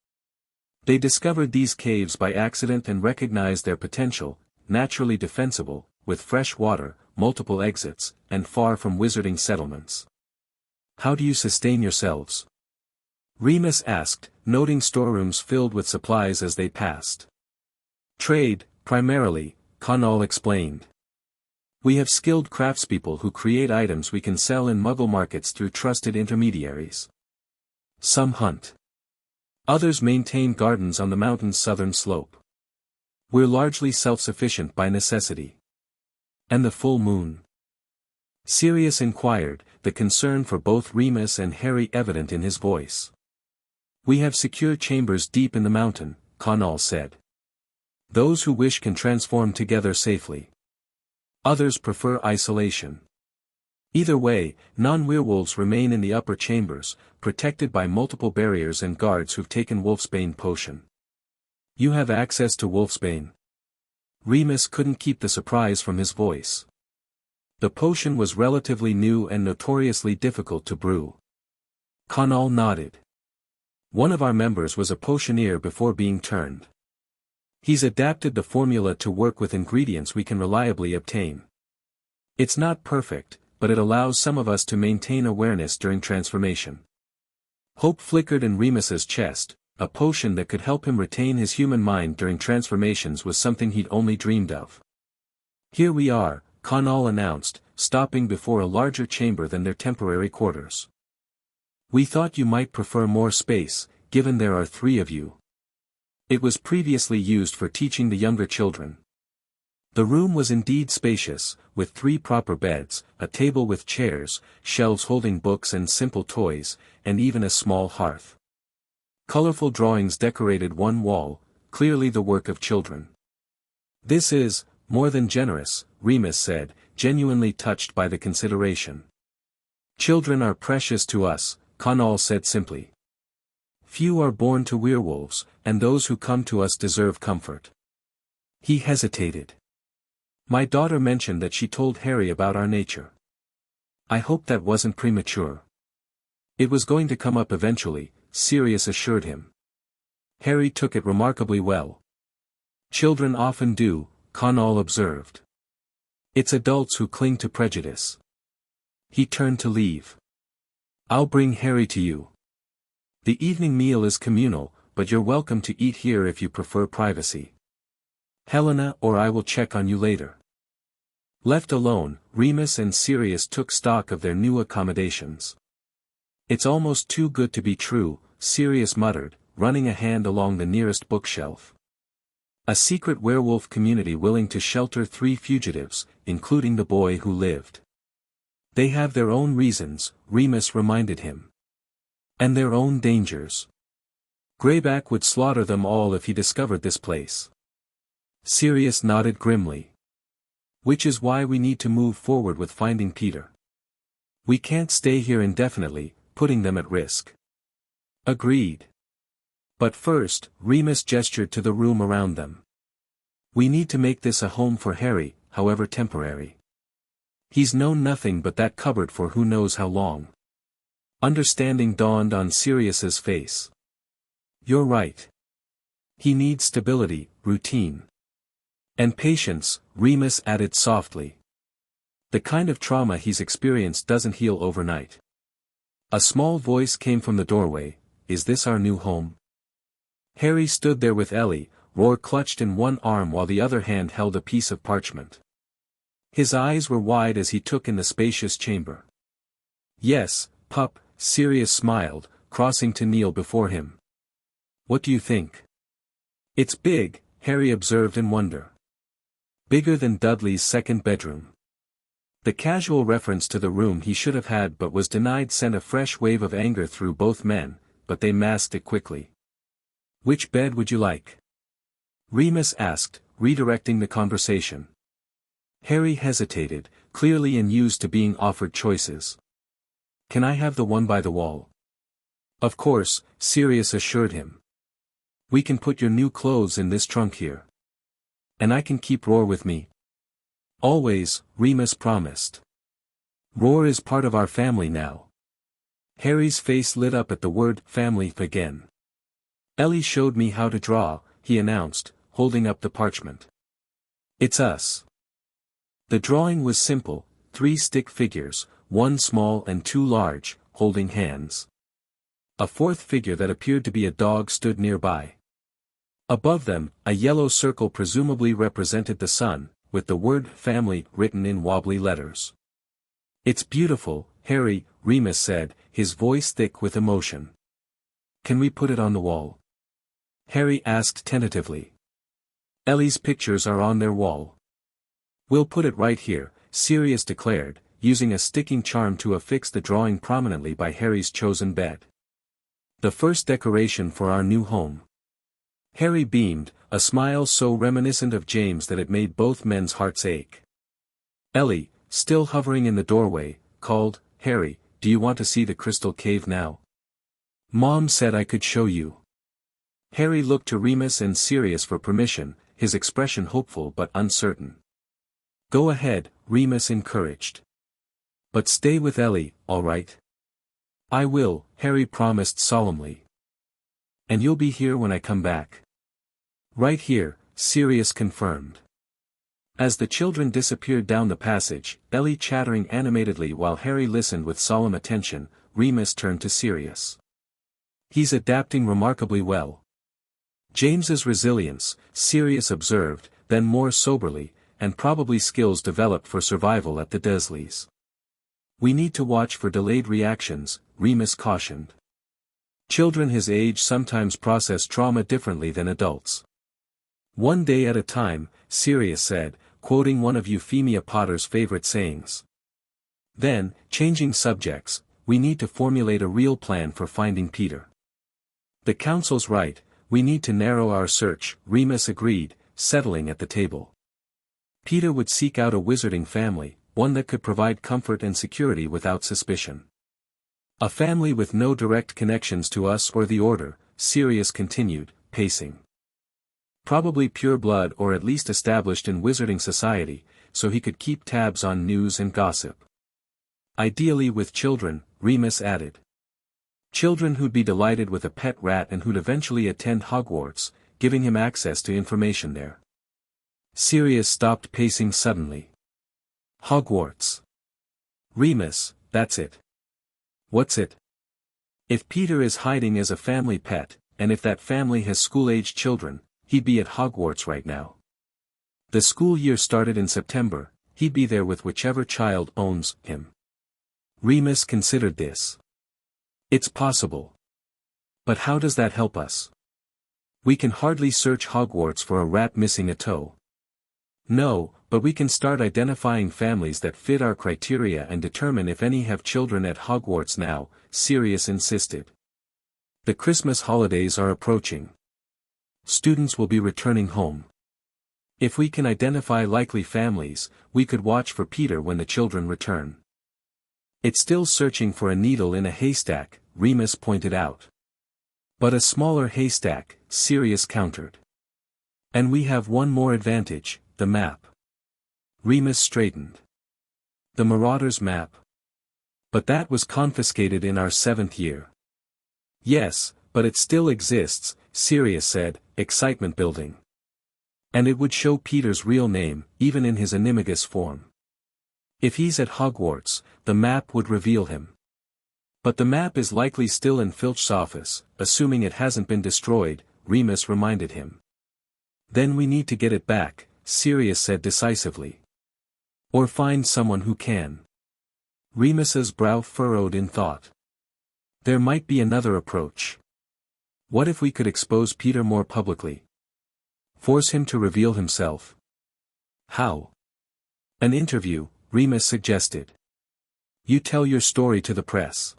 They discovered these caves by accident and recognized their potential, naturally defensible, with fresh water, multiple exits, and far from wizarding settlements. How do you sustain yourselves? Remus asked, noting storerooms filled with supplies as they passed. Trade, primarily, Conall explained. We have skilled craftspeople who create items we can sell in Muggle markets through trusted intermediaries. Some hunt. Others maintain gardens on the mountain's southern slope. We're largely self-sufficient by necessity. And the full moon? Sirius inquired, the concern for both Remus and Harry evident in his voice. We have secure chambers deep in the mountain, Conall said. Those who wish can transform together safely. Others prefer isolation. Either way, non-werewolves remain in the upper chambers, protected by multiple barriers and guards who've taken Wolfsbane potion. You have access to Wolfsbane. Remus couldn't keep the surprise from his voice. The potion was relatively new and notoriously difficult to brew. Conall nodded. One of our members was a potioneer before being turned. He's adapted the formula to work with ingredients we can reliably obtain. It's not perfect, but it allows some of us to maintain awareness during transformation. Hope flickered in Remus's chest. A potion that could help him retain his human mind during transformations was something he'd only dreamed of. Here we are, Conall announced, stopping before a larger chamber than their temporary quarters. We thought you might prefer more space, given there are 3 of you. It was previously used for teaching the younger children. The room was indeed spacious, with 3 proper beds, a table with chairs, shelves holding books and simple toys, and even a small hearth. Colorful drawings decorated one wall, clearly the work of children. This is, more than generous, Remus said, genuinely touched by the consideration. Children are precious to us, Connell said simply. Few are born to werewolves, and those who come to us deserve comfort. He hesitated. My daughter mentioned that she told Harry about our nature. I hope that wasn't premature. It was going to come up eventually, Sirius assured him. Harry took it remarkably well. Children often do, Connell observed. It's adults who cling to prejudice. He turned to leave. I'll bring Harry to you. The evening meal is communal, but you're welcome to eat here if you prefer privacy. Helena or I will check on you later. Left alone, Remus and Sirius took stock of their new accommodations. It's almost too good to be true, Sirius muttered, running a hand along the nearest bookshelf. A secret werewolf community willing to shelter 3 fugitives, including the boy who lived. They have their own reasons, Remus reminded him. And their own dangers. Greyback would slaughter them all if he discovered this place. Sirius nodded grimly. Which is why we need to move forward with finding Peter. We can't stay here indefinitely, putting them at risk. Agreed. But first, Remus gestured to the room around them. We need to make this a home for Harry, however temporary. He's known nothing but that cupboard for who knows how long. Understanding dawned on Sirius's face. You're right. He needs stability, routine. And patience, Remus added softly. The kind of trauma he's experienced doesn't heal overnight. A small voice came from the doorway, is this our new home? Harry stood there with Ellie, Roar clutched in one arm while the other hand held a piece of parchment. His eyes were wide as he took in the spacious chamber. Yes, pup, Sirius smiled, crossing to kneel before him. What do you think? It's big, Harry observed in wonder. Bigger than Dudley's second bedroom. The casual reference to the room he should have had but was denied sent a fresh wave of anger through both men, but they masked it quickly. Which bed would you like? Remus asked, redirecting the conversation. Harry hesitated, clearly unused to being offered choices. Can I have the one by the wall? Of course, Sirius assured him. We can put your new clothes in this trunk here. And I can keep Roar with me. Always, Remus promised. Roar is part of our family now. Harry's face lit up at the word family again. Ellie showed me how to draw, he announced, holding up the parchment. It's us. The drawing was simple, 3 stick figures, 1 small and 2 large, holding hands. A 4th figure that appeared to be a dog stood nearby. Above them, a yellow circle presumably represented the sun, with the word family written in wobbly letters. It's beautiful, Harry, Remus said, his voice thick with emotion. Can we put it on the wall? Harry asked tentatively. Ellie's pictures are on their wall. We'll put it right here, Sirius declared, using a sticking charm to affix the drawing prominently by Harry's chosen bed. The first decoration for our new home. Harry beamed, a smile so reminiscent of James that it made both men's hearts ache. Ellie, still hovering in the doorway, called, Harry, do you want to see the crystal cave now? Mom said I could show you. Harry looked to Remus and Sirius for permission, his expression hopeful but uncertain. Go ahead, Remus encouraged. But stay with Ellie, all right? I will, Harry promised solemnly. And you'll be here when I come back. Right here, Sirius confirmed. As the children disappeared down the passage, Ellie chattering animatedly while Harry listened with solemn attention, Remus turned to Sirius. He's adapting remarkably well. James's resilience, Sirius observed, then more soberly, and probably skills developed for survival at the Dursleys. We need to watch for delayed reactions, Remus cautioned. Children his age sometimes process trauma differently than adults. One day at a time, Sirius said, quoting one of Euphemia Potter's favorite sayings. Then, changing subjects, we need to formulate a real plan for finding Peter. The council's right, we need to narrow our search, Remus agreed, settling at the table. Peter would seek out a wizarding family, one that could provide comfort and security without suspicion. A family with no direct connections to us or the Order, Sirius continued, pacing. Probably pure blood or at least established in wizarding society, so he could keep tabs on news and gossip. Ideally with children, Remus added. Children who'd be delighted with a pet rat and who'd eventually attend Hogwarts, giving him access to information there. Sirius stopped pacing suddenly. Hogwarts. Remus, that's it. What's it? If Peter is hiding as a family pet, and if that family has school-aged children, he'd be at Hogwarts right now. The school year started in September, he'd be there with whichever child owns him. Remus considered this. It's possible. But how does that help us? We can hardly search Hogwarts for a rat missing a toe. No, but we can start identifying families that fit our criteria and determine if any have children at Hogwarts now, Sirius insisted. The Christmas holidays are approaching. Students will be returning home. If we can identify likely families, we could watch for Peter when the children return. It's still searching for a needle in a haystack, Remus pointed out. But a smaller haystack, Sirius countered. And we have one more advantage, the map. Remus straightened. The Marauders map. But that was confiscated in our 7th year. Yes, but it still exists, Sirius said, excitement building. And it would show Peter's real name, even in his Animagus form. If he's at Hogwarts, the map would reveal him. But the map is likely still in Filch's office, assuming it hasn't been destroyed, Remus reminded him. Then we need to get it back, Sirius said decisively. Or find someone who can. Remus's brow furrowed in thought. There might be another approach. What if we could expose Peter more publicly? Force him to reveal himself. How? An interview, Remus suggested. You tell your story to the press.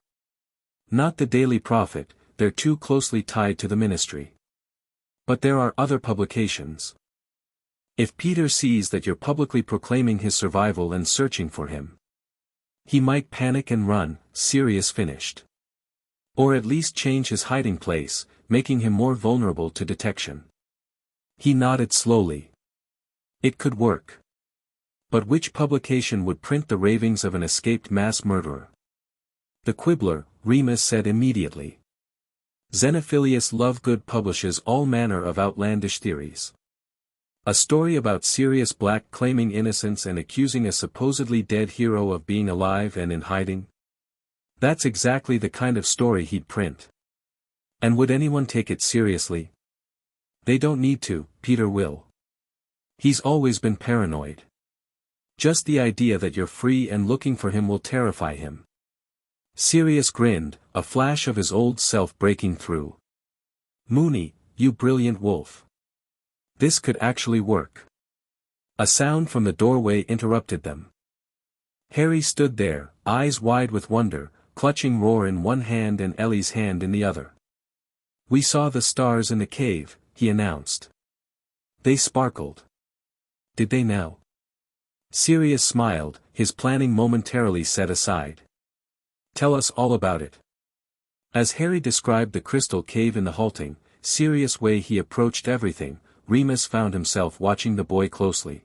Not the Daily Prophet, they're too closely tied to the ministry. But there are other publications. If Peter sees that you're publicly proclaiming his survival and searching for him, he might panic and run, Sirius finished. Or at least change his hiding place, making him more vulnerable to detection. He nodded slowly. It could work. But which publication would print the ravings of an escaped mass murderer? The Quibbler, Remus said immediately. Xenophilius Lovegood publishes all manner of outlandish theories. A story about Sirius Black claiming innocence and accusing a supposedly dead hero of being alive and in hiding? That's exactly the kind of story he'd print. And would anyone take it seriously? They don't need to, Peter will. He's always been paranoid. Just the idea that you're free and looking for him will terrify him. Sirius grinned, a flash of his old self breaking through. Moony, you brilliant wolf. This could actually work. A sound from the doorway interrupted them. Harry stood there, eyes wide with wonder, clutching Roar in one hand and Ellie's hand in the other. We saw the stars in the cave, he announced. They sparkled. Did they now? Sirius smiled, his planning momentarily set aside. Tell us all about it. As Harry described the crystal cave in the halting, serious way he approached everything, Remus found himself watching the boy closely.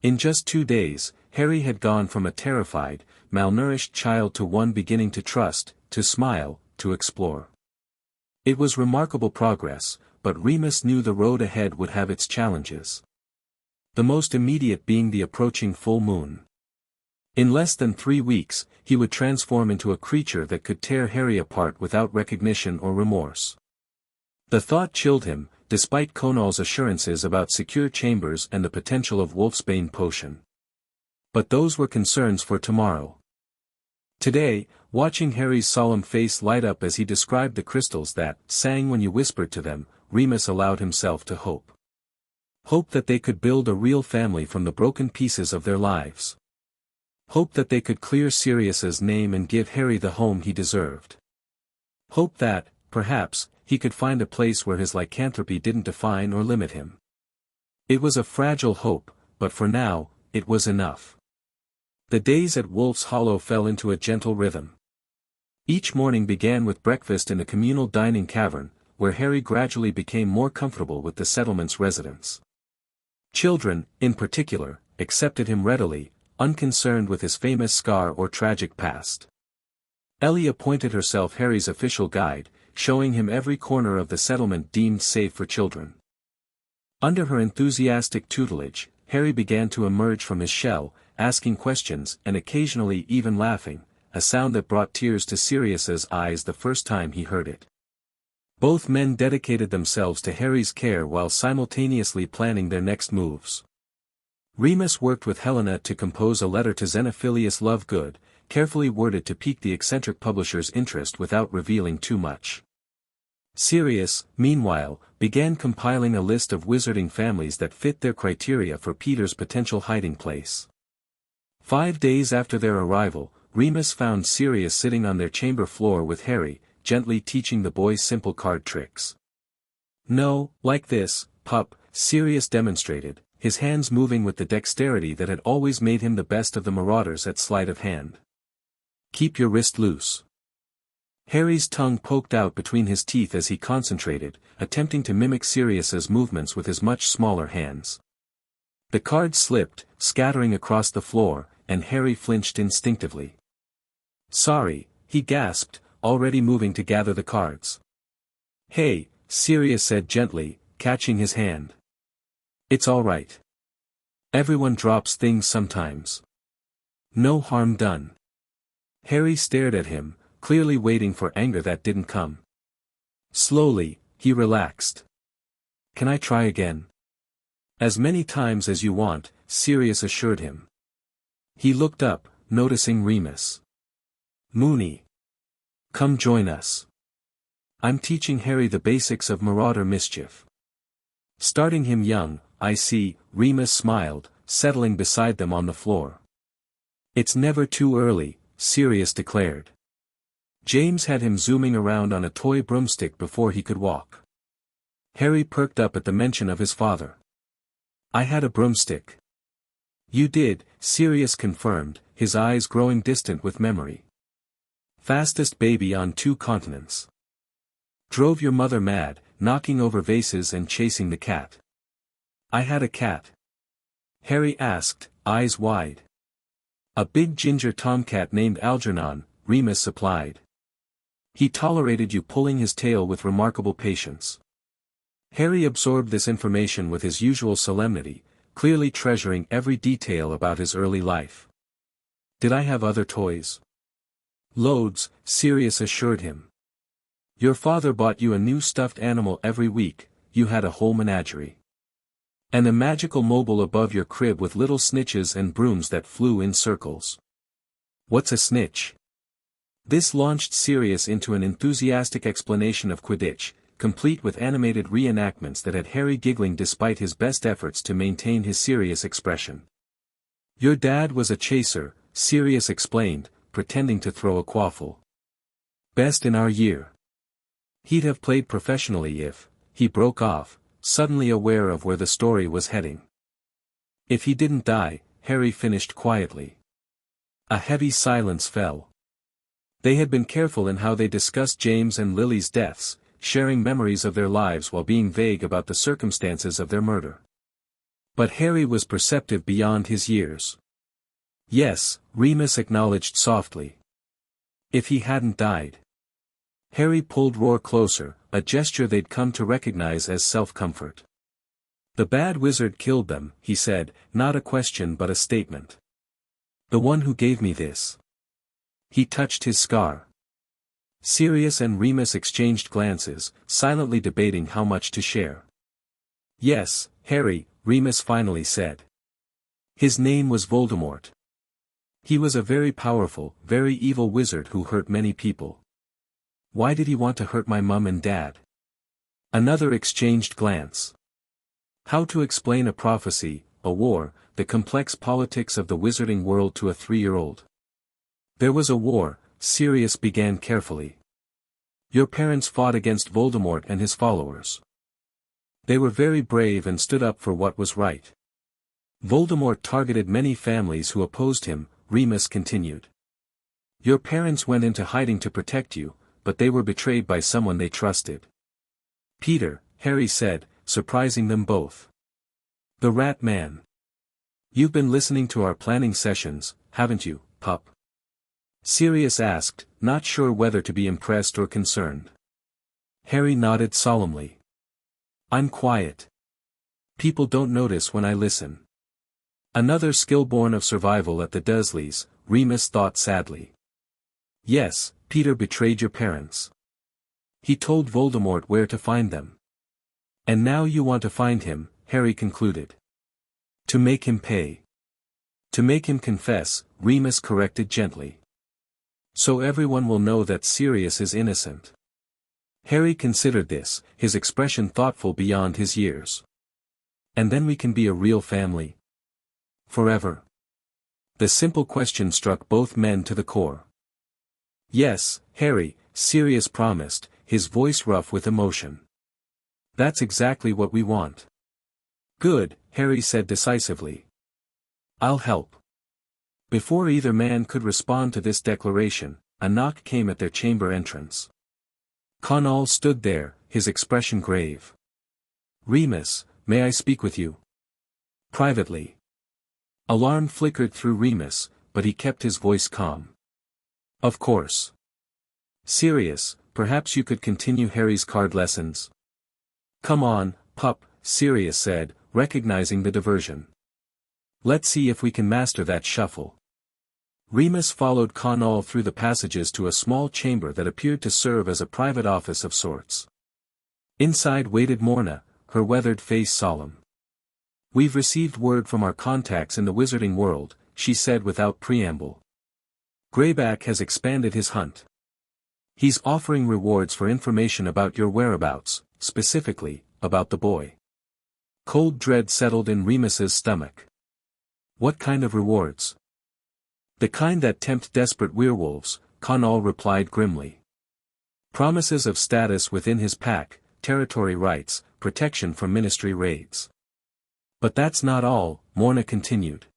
In just 2 days, Harry had gone from a terrified, malnourished child to one beginning to trust, to smile, to explore. It was remarkable progress, but Remus knew the road ahead would have its challenges. The most immediate being the approaching full moon. In less than 3 weeks, he would transform into a creature that could tear Harry apart without recognition or remorse. The thought chilled him, despite Conal's assurances about secure chambers and the potential of Wolfsbane potion. But those were concerns for tomorrow. Today, watching Harry's solemn face light up as he described the crystals that sang when you whispered to them, Remus allowed himself to hope. Hope that they could build a real family from the broken pieces of their lives. Hope that they could clear Sirius's name and give Harry the home he deserved. Hope that, perhaps, he could find a place where his lycanthropy didn't define or limit him. It was a fragile hope, but for now, it was enough. The days at Wolf's Hollow fell into a gentle rhythm. Each morning began with breakfast in a communal dining cavern, where Harry gradually became more comfortable with the settlement's residents. Children, in particular, accepted him readily, unconcerned with his famous scar or tragic past. Ellie appointed herself Harry's official guide, showing him every corner of the settlement deemed safe for children. Under her enthusiastic tutelage, Harry began to emerge from his shell, asking questions and occasionally even laughing, a sound that brought tears to Sirius's eyes the first time he heard it. Both men dedicated themselves to Harry's care while simultaneously planning their next moves. Remus worked with Helena to compose a letter to Xenophilius Lovegood, carefully worded to pique the eccentric publisher's interest without revealing too much. Sirius, meanwhile, began compiling a list of wizarding families that fit their criteria for Peter's potential hiding place. 5 days after their arrival, Remus found Sirius sitting on their chamber floor with Harry, gently teaching the boy simple card tricks. "No, like this, pup," Sirius demonstrated, his hands moving with the dexterity that had always made him the best of the marauders at sleight of hand. "Keep your wrist loose." Harry's tongue poked out between his teeth as he concentrated, attempting to mimic Sirius's movements with his much smaller hands. The cards slipped, scattering across the floor, and Harry flinched instinctively. "Sorry," he gasped, already moving to gather the cards. "Hey," Sirius said gently, catching his hand. "It's all right. Everyone drops things sometimes. No harm done." Harry stared at him, clearly waiting for anger that didn't come. Slowly, he relaxed. "Can I try again?" "As many times as you want," Sirius assured him. He looked up, noticing Remus. "Moony. Come join us. I'm teaching Harry the basics of marauder mischief. Starting him young, I see," Remus smiled, settling beside them on the floor. "It's never too early," Sirius declared. James had him zooming around on a toy broomstick before he could walk. Harry perked up at the mention of his father. "I had a broomstick." "You did," Sirius confirmed, his eyes growing distant with memory. "Fastest baby on 2 continents. Drove your mother mad, knocking over vases and chasing the cat." "I had a cat?" Harry asked, eyes wide. "A big ginger tomcat named Algernon," Remus supplied. "He tolerated you pulling his tail with remarkable patience." Harry absorbed this information with his usual solemnity, clearly treasuring every detail about his early life. "Did I have other toys?" "Loads," Sirius assured him. "Your father bought you a new stuffed animal every week, you had a whole menagerie. And a magical mobile above your crib with little snitches and brooms that flew in circles." "What's a snitch?" This launched Sirius into an enthusiastic explanation of Quidditch, complete with animated reenactments that had Harry giggling despite his best efforts to maintain his serious expression. "Your dad was a chaser," Sirius explained, pretending to throw a quaffle. "Best in our year. He'd have played professionally if," he broke off, suddenly aware of where the story was heading. "If he didn't die," Harry finished quietly. A heavy silence fell. They had been careful in how they discussed James and Lily's deaths, sharing memories of their lives while being vague about the circumstances of their murder. But Harry was perceptive beyond his years. "Yes," Remus acknowledged softly. "If he hadn't died." Harry pulled Roar closer, a gesture they'd come to recognize as self-comfort. "The bad wizard killed them," he said, not a question but a statement. "The one who gave me this." He touched his scar. Sirius and Remus exchanged glances, silently debating how much to share. "Yes, Harry," Remus finally said. "His name was Voldemort. He was a very powerful, very evil wizard who hurt many people." "Why did he want to hurt my mum and dad?" Another exchanged glance. How to explain a prophecy, a war, the complex politics of the wizarding world to a 3-year-old? "There was a war," Sirius began carefully. "Your parents fought against Voldemort and his followers. They were very brave and stood up for what was right. Voldemort targeted many families who opposed him, Remus continued. Your parents went into hiding to protect you, but they were betrayed by someone they trusted. Peter, Harry said, surprising them both. The Rat Man. You've been listening to our planning sessions, haven't you, pup? Sirius asked, not sure whether to be impressed or concerned. Harry nodded solemnly. I'm quiet. People don't notice when I listen. Another skill born of survival at the Dursleys, Remus thought sadly. Yes, Peter betrayed your parents. He told Voldemort where to find them. And now you want to find him, Harry concluded. To make him pay. To make him confess, Remus corrected gently. So everyone will know that Sirius is innocent. Harry considered this, his expression thoughtful beyond his years. And then we can be a real family. Forever. The simple question struck both men to the core. Yes, Harry, Sirius promised, his voice rough with emotion. That's exactly what we want. Good, Harry said decisively. I'll help. Before either man could respond to this declaration, a knock came at their chamber entrance. Connall stood there, his expression grave. Remus, may I speak with you? Privately. Alarm flickered through Remus, but he kept his voice calm. Of course. Sirius, perhaps you could continue Harry's card lessons? Come on, pup, Sirius said, recognizing the diversion. Let's see if we can master that shuffle. Remus followed Connall through the passages to a small chamber that appeared to serve as a private office of sorts. Inside waited Morna, her weathered face solemn. We've received word from our contacts in the wizarding world, she said without preamble. Greyback has expanded his hunt. He's offering rewards for information about your whereabouts, specifically, about the boy. Cold dread settled in Remus's stomach. What kind of rewards? The kind that tempt desperate werewolves, Connall replied grimly. Promises of status within his pack, territory rights, protection from ministry raids. But that's not all, Morna continued.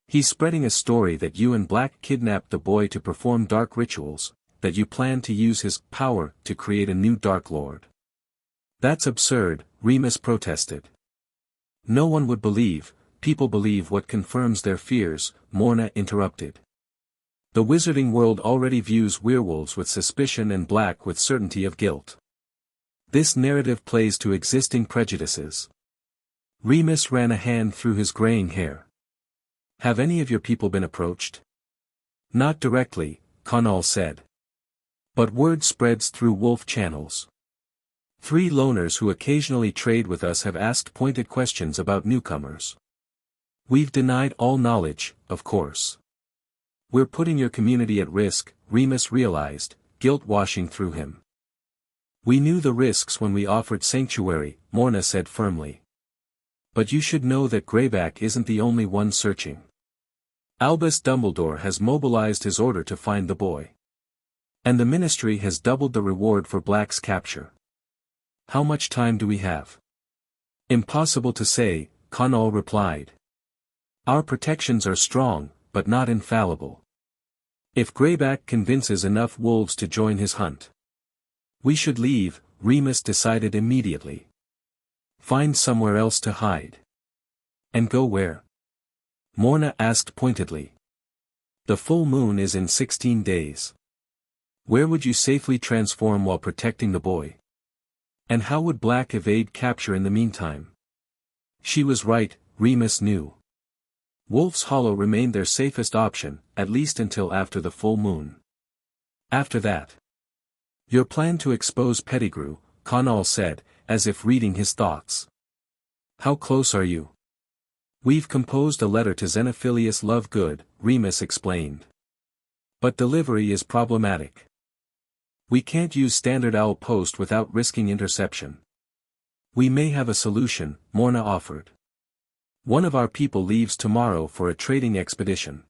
He's spreading a story that you and Black kidnapped the boy to perform dark rituals, that you plan to use his power to create a new Dark Lord. That's absurd, Remus protested. No one would believe, people believe what confirms their fears, Morna interrupted. The wizarding world already views werewolves with suspicion and Black with certainty of guilt. This narrative plays to existing prejudices. Remus ran a hand through his graying hair. Have any of your people been approached? Not directly, Connall said. But word spreads through wolf channels. 3 loners who occasionally trade with us have asked pointed questions about newcomers. We've denied all knowledge, of course. We're putting your community at risk, Remus realized, guilt washing through him. We knew the risks when we offered sanctuary, Morna said firmly. But you should know that Greyback isn't the only one searching. Albus Dumbledore has mobilized his order to find the boy. And the Ministry has doubled the reward for Black's capture. How much time do we have? Impossible to say, Connall replied. Our protections are strong, but not infallible. If Greyback convinces enough wolves to join his hunt, we should leave, Remus decided immediately. Find somewhere else to hide. And go where? Morna asked pointedly. The full moon is in 16 days. Where would you safely transform while protecting the boy? And how would Black evade capture in the meantime? She was right, Remus knew. Wolf's Hollow remained their safest option, at least until after the full moon. After that. Your plan to expose Pettigrew, Connall said, as if reading his thoughts. How close are you? We've composed a letter to Xenophilius Lovegood, Remus explained. But delivery is problematic. We can't use standard owl post without risking interception. We may have a solution, Morna offered. One of our people leaves tomorrow for a trading expedition.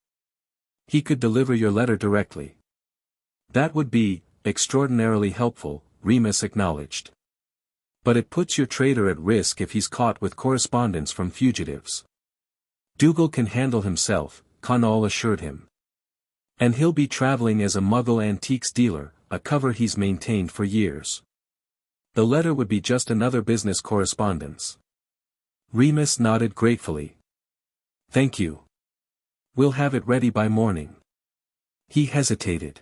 He could deliver your letter directly. That would be extraordinarily helpful, Remus acknowledged. But it puts your traitor at risk if he's caught with correspondence from fugitives. Dougal can handle himself, Connell assured him. And he'll be traveling as a Muggle antiques dealer, a cover he's maintained for years. The letter would be just another business correspondence. Remus nodded gratefully. Thank you. We'll have it ready by morning. He hesitated.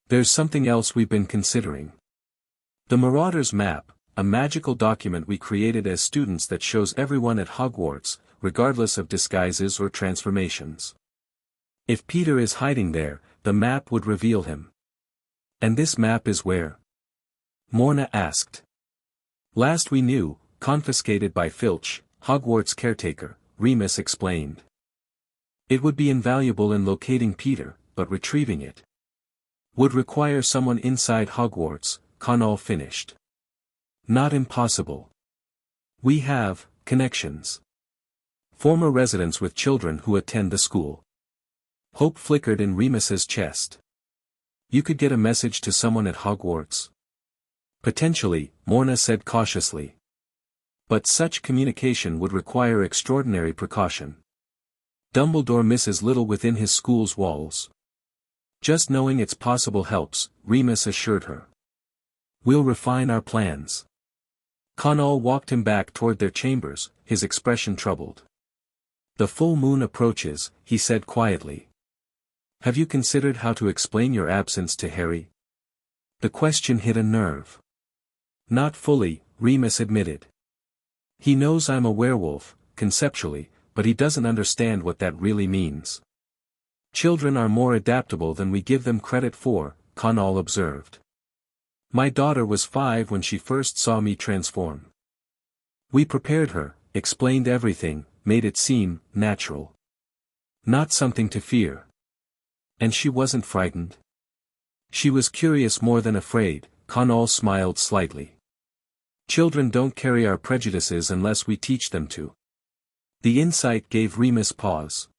There's something else we've been considering. The Marauder's Map, a magical document we created as students that shows everyone at Hogwarts, regardless of disguises or transformations. If Peter is hiding there, the map would reveal him. And this map is where? Morna asked. Last we knew, confiscated by Filch, Hogwarts caretaker, Remus explained. It would be invaluable in locating Peter, but retrieving it would require someone inside Hogwarts, Connell finished. Not impossible. We have connections. Former residents with children who attend the school. Hope flickered in Remus's chest. You could get a message to someone at Hogwarts? Potentially, Morna said cautiously. But such communication would require extraordinary precaution. Dumbledore misses little within his school's walls. Just knowing it's possible helps, Remus assured her. We'll refine our plans. Connell walked him back toward their chambers, his expression troubled. The full moon approaches, he said quietly. Have you considered how to explain your absence to Harry? The question hit a nerve. Not fully, Remus admitted. He knows I'm a werewolf, conceptually, but he doesn't understand what that really means. Children are more adaptable than we give them credit for, Connell observed. My daughter was 5 when she first saw me transform. We prepared her, explained everything, made it seem natural. Not something to fear. And she wasn't frightened. She was curious more than afraid, Connell smiled slightly. Children don't carry our prejudices unless we teach them to. The insight gave Remus pause.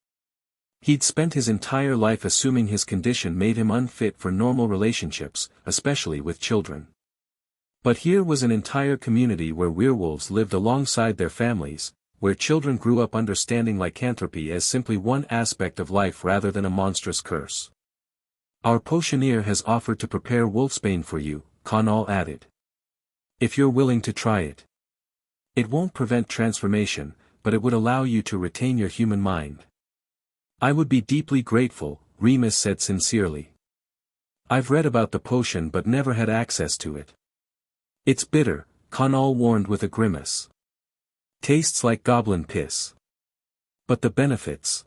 He'd spent his entire life assuming his condition made him unfit for normal relationships, especially with children. But here was an entire community where werewolves lived alongside their families, where children grew up understanding lycanthropy as simply one aspect of life rather than a monstrous curse. Our potioneer has offered to prepare wolfsbane for you, Connell added. If you're willing to try it. It won't prevent transformation, but it would allow you to retain your human mind. I would be deeply grateful, Remus said sincerely. I've read about the potion but never had access to it. It's bitter, Connell warned with a grimace. Tastes like goblin piss. But the benefits.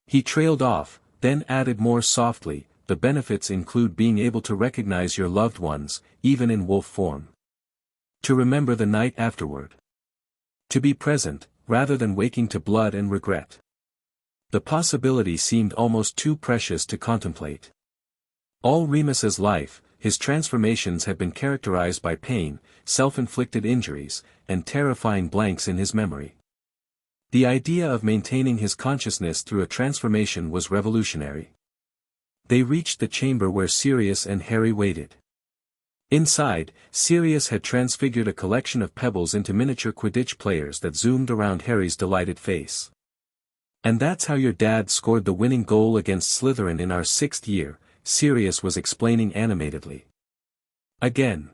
He trailed off, then added more softly, the benefits include being able to recognize your loved ones, even in wolf form. To remember the night afterward. To be present, rather than waking to blood and regret. The possibility seemed almost too precious to contemplate. All Remus's life, his transformations had been characterized by pain, self-inflicted injuries, and terrifying blanks in his memory. The idea of maintaining his consciousness through a transformation was revolutionary. They reached the chamber where Sirius and Harry waited. Inside, Sirius had transfigured a collection of pebbles into miniature Quidditch players that zoomed around Harry's delighted face. And that's how your dad scored the winning goal against Slytherin in our 6th year, Sirius was explaining animatedly. Again.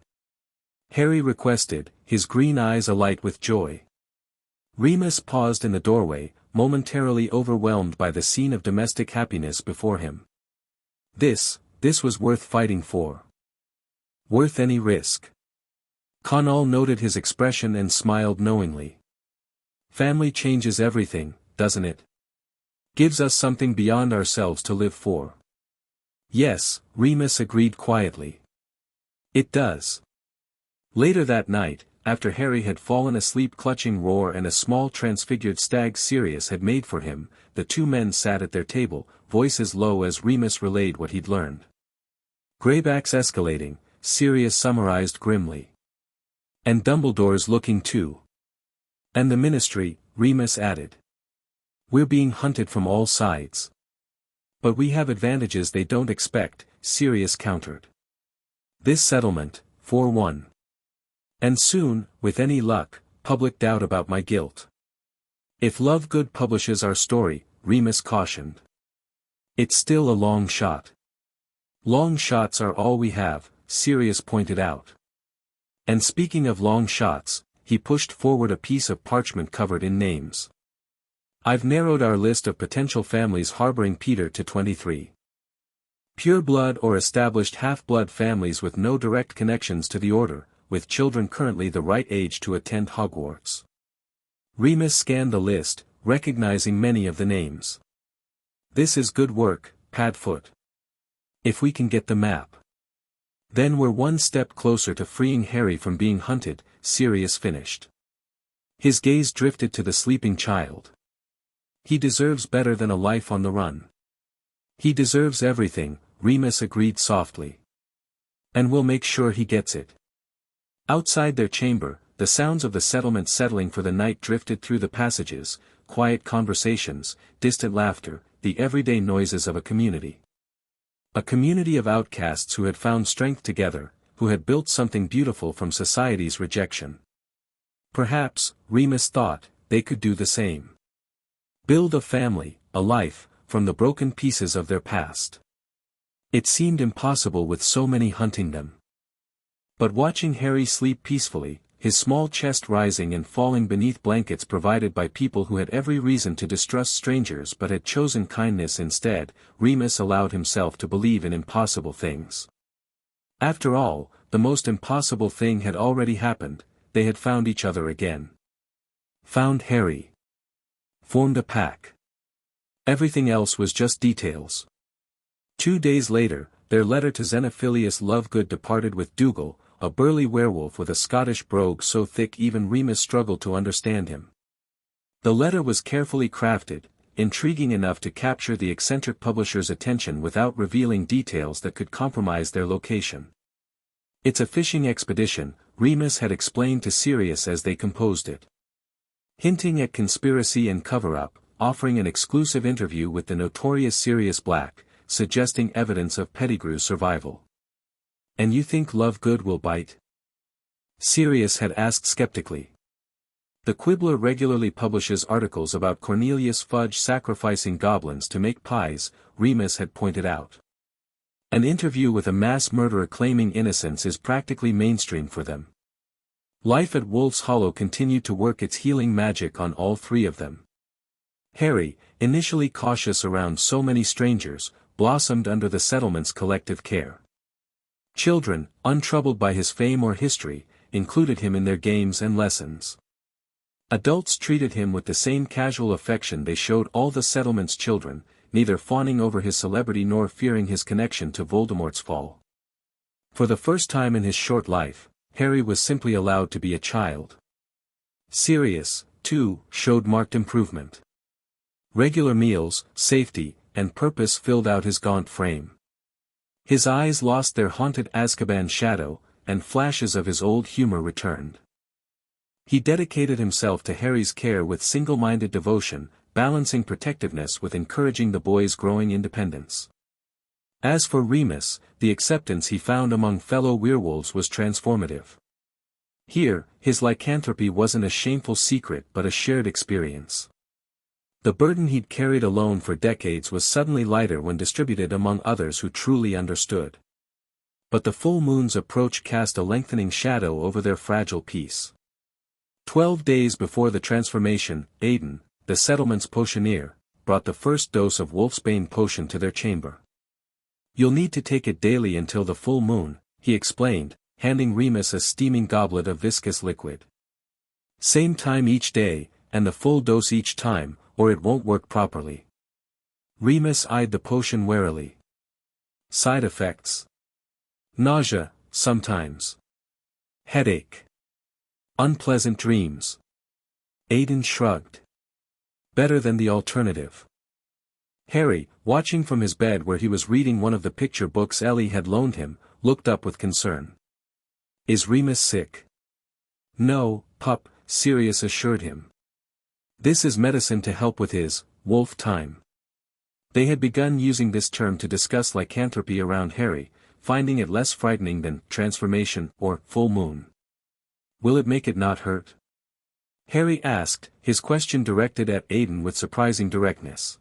Harry requested, his green eyes alight with joy. Remus paused in the doorway, momentarily overwhelmed by the scene of domestic happiness before him. This was worth fighting for. Worth any risk. Connell noted his expression and smiled knowingly. Family changes everything, doesn't it? Gives us something beyond ourselves to live for. Yes, Remus agreed quietly. It does. Later that night, after Harry had fallen asleep clutching Roar and a small transfigured stag Sirius had made for him, the two men sat at their table, voices low as Remus relayed what he'd learned. Graybacks escalating, Sirius summarized grimly. And Dumbledore's looking too. And the Ministry, Remus added. We're being hunted from all sides. But we have advantages they don't expect, Sirius countered. This settlement, 4-1. And soon, with any luck, public doubt about my guilt. If Lovegood publishes our story, Remus cautioned. It's still a long shot. Long shots are all we have, Sirius pointed out. And speaking of long shots, he pushed forward a piece of parchment covered in names. I've narrowed our list of potential families harboring Peter to 23. Pure blood or established half-blood families with no direct connections to the order, with children currently the right age to attend Hogwarts. Remus scanned the list, recognizing many of the names. This is good work, Padfoot. If we can get the map. Then we're one step closer to freeing Harry from being hunted, Sirius finished. His gaze drifted to the sleeping child. He deserves better than a life on the run. He deserves everything, Remus agreed softly. And we'll make sure he gets it. Outside their chamber, the sounds of the settlement settling for the night drifted through the passages, quiet conversations, distant laughter, the everyday noises of a community. A community of outcasts who had found strength together, who had built something beautiful from society's rejection. Perhaps, Remus thought, they could do the same. Build a family, a life, from the broken pieces of their past. It seemed impossible with so many hunting them. But watching Harry sleep peacefully, his small chest rising and falling beneath blankets provided by people who had every reason to distrust strangers but had chosen kindness instead, Remus allowed himself to believe in impossible things. After all, the most impossible thing had already happened, they had found each other again. Found Harry. Formed a pack. Everything else was just details. 2 days later, their letter to Xenophilius Lovegood departed with Dougal, a burly werewolf with a Scottish brogue so thick even Remus struggled to understand him. The letter was carefully crafted, intriguing enough to capture the eccentric publisher's attention without revealing details that could compromise their location. It's a fishing expedition, Remus had explained to Sirius as they composed it. Hinting at conspiracy and cover-up, offering an exclusive interview with the notorious Sirius Black, suggesting evidence of Pettigrew's survival. And you think Lovegood will bite? Sirius had asked skeptically. The Quibbler regularly publishes articles about Cornelius Fudge sacrificing goblins to make pies, Remus had pointed out. An interview with a mass murderer claiming innocence is practically mainstream for them. Life at Wolf's Hollow continued to work its healing magic on all three of them. Harry, initially cautious around so many strangers, blossomed under the settlement's collective care. Children, untroubled by his fame or history, included him in their games and lessons. Adults treated him with the same casual affection they showed all the settlement's children, neither fawning over his celebrity nor fearing his connection to Voldemort's fall. For the first time in his short life, Harry was simply allowed to be a child. Sirius, too, showed marked improvement. Regular meals, safety, and purpose filled out his gaunt frame. His eyes lost their haunted Azkaban shadow, and flashes of his old humor returned. He dedicated himself to Harry's care with single-minded devotion, balancing protectiveness with encouraging the boy's growing independence. As for Remus, the acceptance he found among fellow werewolves was transformative. Here, his lycanthropy wasn't a shameful secret but a shared experience. The burden he'd carried alone for decades was suddenly lighter when distributed among others who truly understood. But the full moon's approach cast a lengthening shadow over their fragile peace. 12 days before the transformation, Aidan, the settlement's potioneer, brought the first dose of Wolfsbane potion to their chamber. You'll need to take it daily until the full moon, he explained, handing Remus a steaming goblet of viscous liquid. Same time each day, and the full dose each time, or it won't work properly. Remus eyed the potion warily. Side effects? Nausea, sometimes. Headache. Unpleasant dreams. Aidan shrugged. Better than the alternative. Harry, watching from his bed where he was reading one of the picture books Ellie had loaned him, looked up with concern. Is Remus sick? No, pup, Sirius assured him. This is medicine to help with his wolf time. They had begun using this term to discuss lycanthropy around Harry, finding it less frightening than transformation or full moon. Will it make it not hurt? Harry asked, his question directed at Aidan with surprising directness.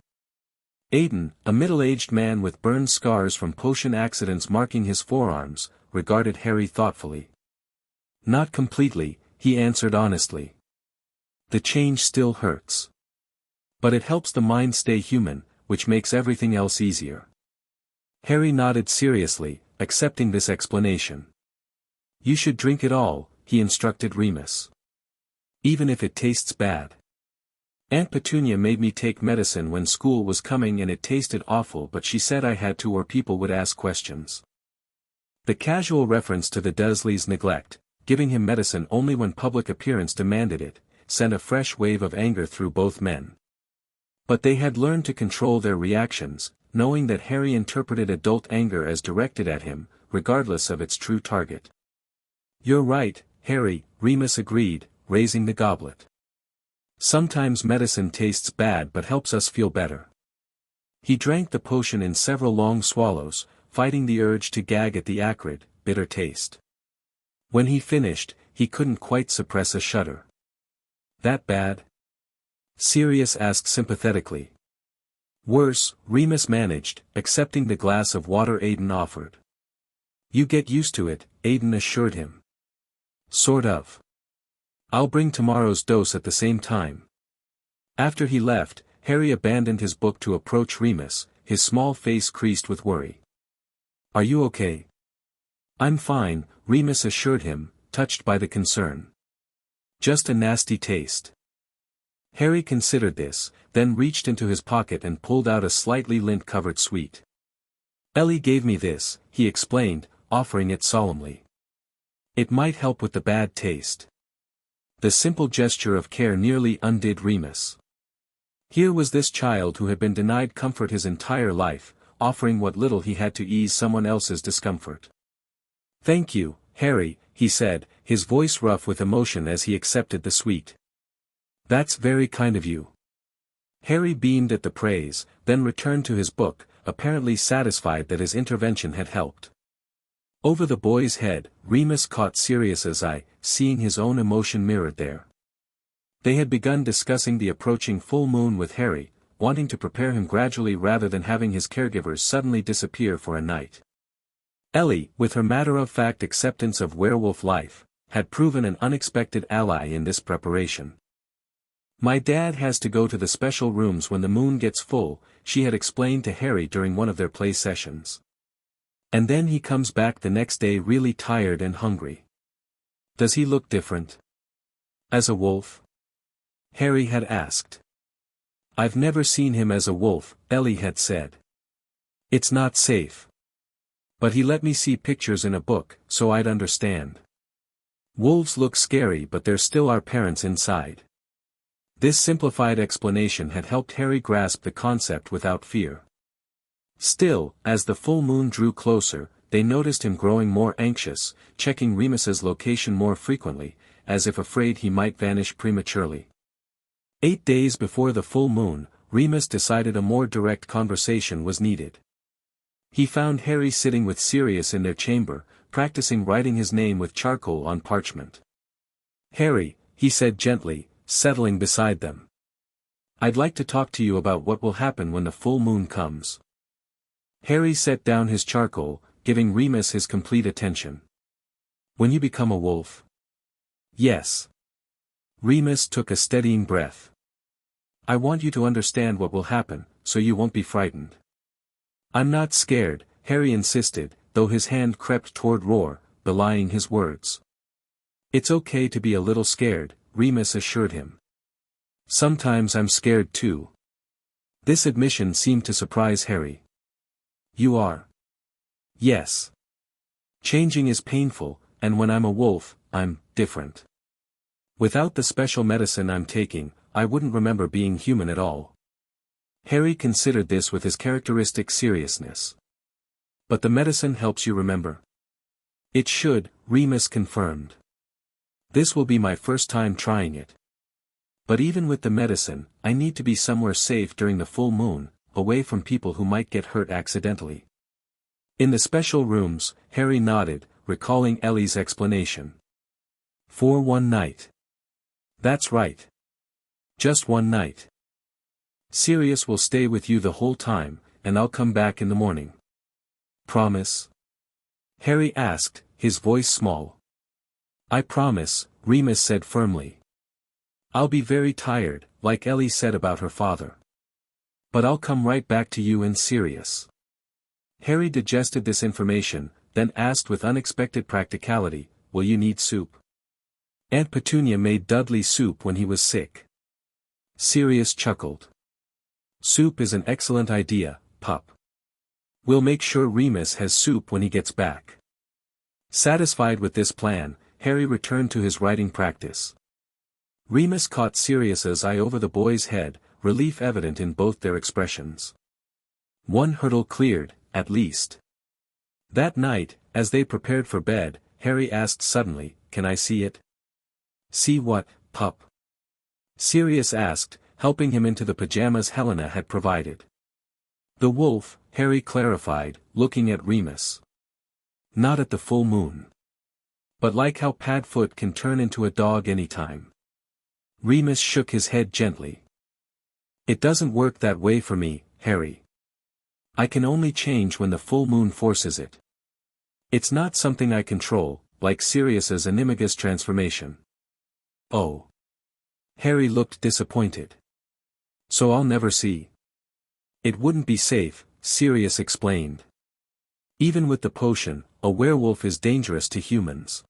Aidan, a middle-aged man with burned scars from potion accidents marking his forearms, regarded Harry thoughtfully. Not completely, he answered honestly. The change still hurts. But it helps the mind stay human, which makes everything else easier. Harry nodded seriously, accepting this explanation. You should drink it all, he instructed Remus. Even if it tastes bad. Aunt Petunia made me take medicine when school was coming and it tasted awful, but she said I had to or people would ask questions. The casual reference to the Dursleys' neglect, giving him medicine only when public appearance demanded it, sent a fresh wave of anger through both men. But they had learned to control their reactions, knowing that Harry interpreted adult anger as directed at him, regardless of its true target. You're right, Harry, Remus agreed, raising the goblet. Sometimes medicine tastes bad but helps us feel better. He drank the potion in several long swallows, fighting the urge to gag at the acrid, bitter taste. When he finished, he couldn't quite suppress a shudder. That bad? Sirius asked sympathetically. Worse, Remus managed, accepting the glass of water Aidan offered. You get used to it, Aidan assured him. Sort of. I'll bring tomorrow's dose at the same time. After he left, Harry abandoned his book to approach Remus, his small face creased with worry. Are you okay? I'm fine, Remus assured him, touched by the concern. Just a nasty taste. Harry considered this, then reached into his pocket and pulled out a slightly lint-covered sweet. Ellie gave me this, he explained, offering it solemnly. It might help with the bad taste. The simple gesture of care nearly undid Remus. Here was this child who had been denied comfort his entire life, offering what little he had to ease someone else's discomfort. Thank you, Harry, he said, his voice rough with emotion as he accepted the sweet. That's very kind of you. Harry beamed at the praise, then returned to his book, apparently satisfied that his intervention had helped. Over the boy's head, Remus caught Sirius's eye, seeing his own emotion mirrored there. They had begun discussing the approaching full moon with Harry, wanting to prepare him gradually rather than having his caregivers suddenly disappear for a night. Ellie, with her matter-of-fact acceptance of werewolf life, had proven an unexpected ally in this preparation. My dad has to go to the special rooms when the moon gets full, she had explained to Harry during one of their play sessions. And then he comes back the next day really tired and hungry. Does he look different? As a wolf? Harry had asked. I've never seen him as a wolf, Ellie had said. It's not safe. But he let me see pictures in a book, so I'd understand. Wolves look scary but they're still our parents inside. This simplified explanation had helped Harry grasp the concept without fear. Still, as the full moon drew closer, they noticed him growing more anxious, checking Remus's location more frequently, as if afraid he might vanish prematurely. 8 days before the full moon, Remus decided a more direct conversation was needed. He found Harry sitting with Sirius in their chamber, practicing writing his name with charcoal on parchment. Harry, he said gently, settling beside them. I'd like to talk to you about what will happen when the full moon comes. Harry set down his charcoal, giving Remus his complete attention. When you become a wolf? Yes. Remus took a steadying breath. I want you to understand what will happen, so you won't be frightened. I'm not scared, Harry insisted, though his hand crept toward Roar, belying his words. It's okay to be a little scared, Remus assured him. Sometimes I'm scared too. This admission seemed to surprise Harry. You are? Yes. Changing is painful, and when I'm a wolf, I'm different. Without the special medicine I'm taking, I wouldn't remember being human at all. Harry considered this with his characteristic seriousness. But the medicine helps you remember? It should, Remus confirmed. This will be my first time trying it. But even with the medicine, I need to be somewhere safe during the full moon, away from people who might get hurt accidentally. In the special rooms, Harry nodded, recalling Ellie's explanation. For one night. That's right. Just one night. Sirius will stay with you the whole time, and I'll come back in the morning. Promise? Harry asked, his voice small. I promise, Remus said firmly. I'll be very tired, like Ellie said about her father. But I'll come right back to you and Sirius. Harry digested this information, then asked with unexpected practicality, will you need soup? Aunt Petunia made Dudley soup when he was sick. Sirius chuckled. Soup is an excellent idea, pup. We'll make sure Remus has soup when he gets back. Satisfied with this plan, Harry returned to his writing practice. Remus caught Sirius's eye over the boy's head, relief evident in both their expressions. One hurdle cleared, at least. That night, as they prepared for bed, Harry asked suddenly, can I see it? See what, pup? Sirius asked, helping him into the pajamas Helena had provided. The wolf, Harry clarified, looking at Remus. Not at the full moon. But like how Padfoot can turn into a dog anytime. Remus shook his head gently. It doesn't work that way for me, Harry. I can only change when the full moon forces it. It's not something I control, like Sirius's Animagus transformation. Oh. Harry looked disappointed. So I'll never see. It wouldn't be safe, Sirius explained. Even with the potion, a werewolf is dangerous to humans.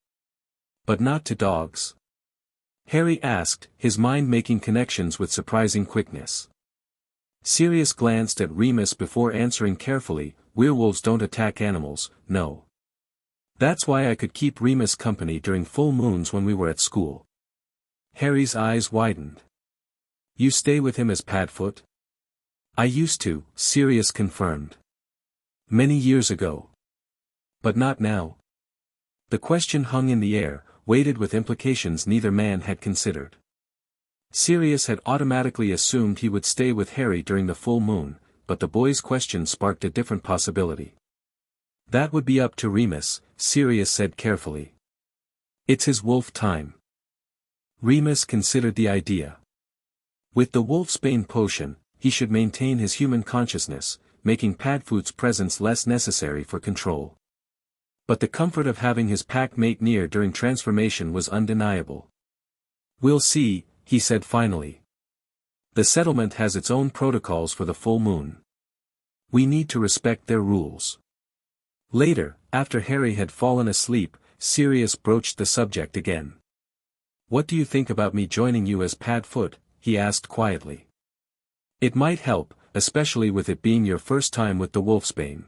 But not to dogs. Harry asked, his mind making connections with surprising quickness. Sirius glanced at Remus before answering carefully, werewolves don't attack animals, no. That's why I could keep Remus company during full moons when we were at school. Harry's eyes widened. You stay with him as Padfoot? I used to, Sirius confirmed. Many years ago. But not now. The question hung in the air, weighted with implications neither man had considered. Sirius had automatically assumed he would stay with Harry during the full moon, but the boy's question sparked a different possibility. That would be up to Remus, Sirius said carefully. It's his wolf time. Remus considered the idea. With the wolfsbane potion, he should maintain his human consciousness, making Padfoot's presence less necessary for control. But the comfort of having his pack mate near during transformation was undeniable. We'll see, he said finally. The settlement has its own protocols for the full moon. We need to respect their rules. Later, after Harry had fallen asleep, Sirius broached the subject again. What do you think about me joining you as Padfoot? He asked quietly. It might help, especially with it being your first time with the wolfsbane.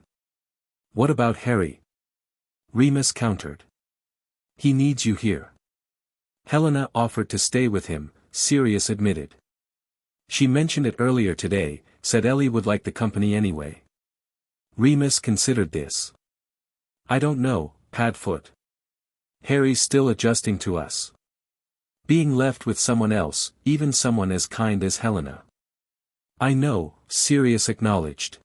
What about Harry? Remus countered. He needs you here. Helena offered to stay with him, Sirius admitted. She mentioned it earlier today, said Ellie would like the company anyway. Remus considered this. I don't know, Padfoot. Harry's still adjusting to us. Being left with someone else, even someone as kind as Helena. I know, Sirius acknowledged.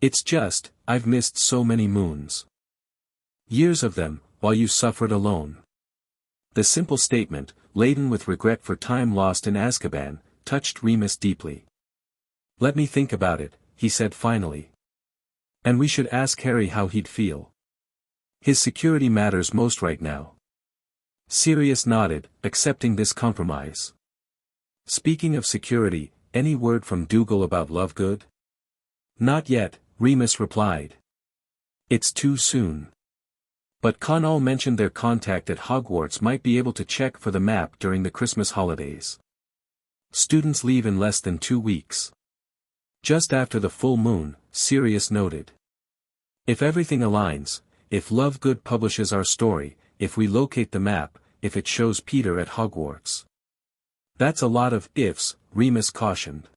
It's just, I've missed so many moons. Years of them, while you suffered alone. The simple statement, laden with regret for time lost in Azkaban, touched Remus deeply. Let me think about it, he said finally. And we should ask Harry how he'd feel. His security matters most right now. Sirius nodded, accepting this compromise. Speaking of security, any word from Dougal about Lovegood? Not yet, Remus replied. It's too soon. But Connell mentioned their contact at Hogwarts might be able to check for the map during the Christmas holidays. Students leave in less than 2 weeks. Just after the full moon, Sirius noted. If everything aligns, if Lovegood publishes our story, if we locate the map, if it shows Peter at Hogwarts. That's a lot of ifs, Remus cautioned.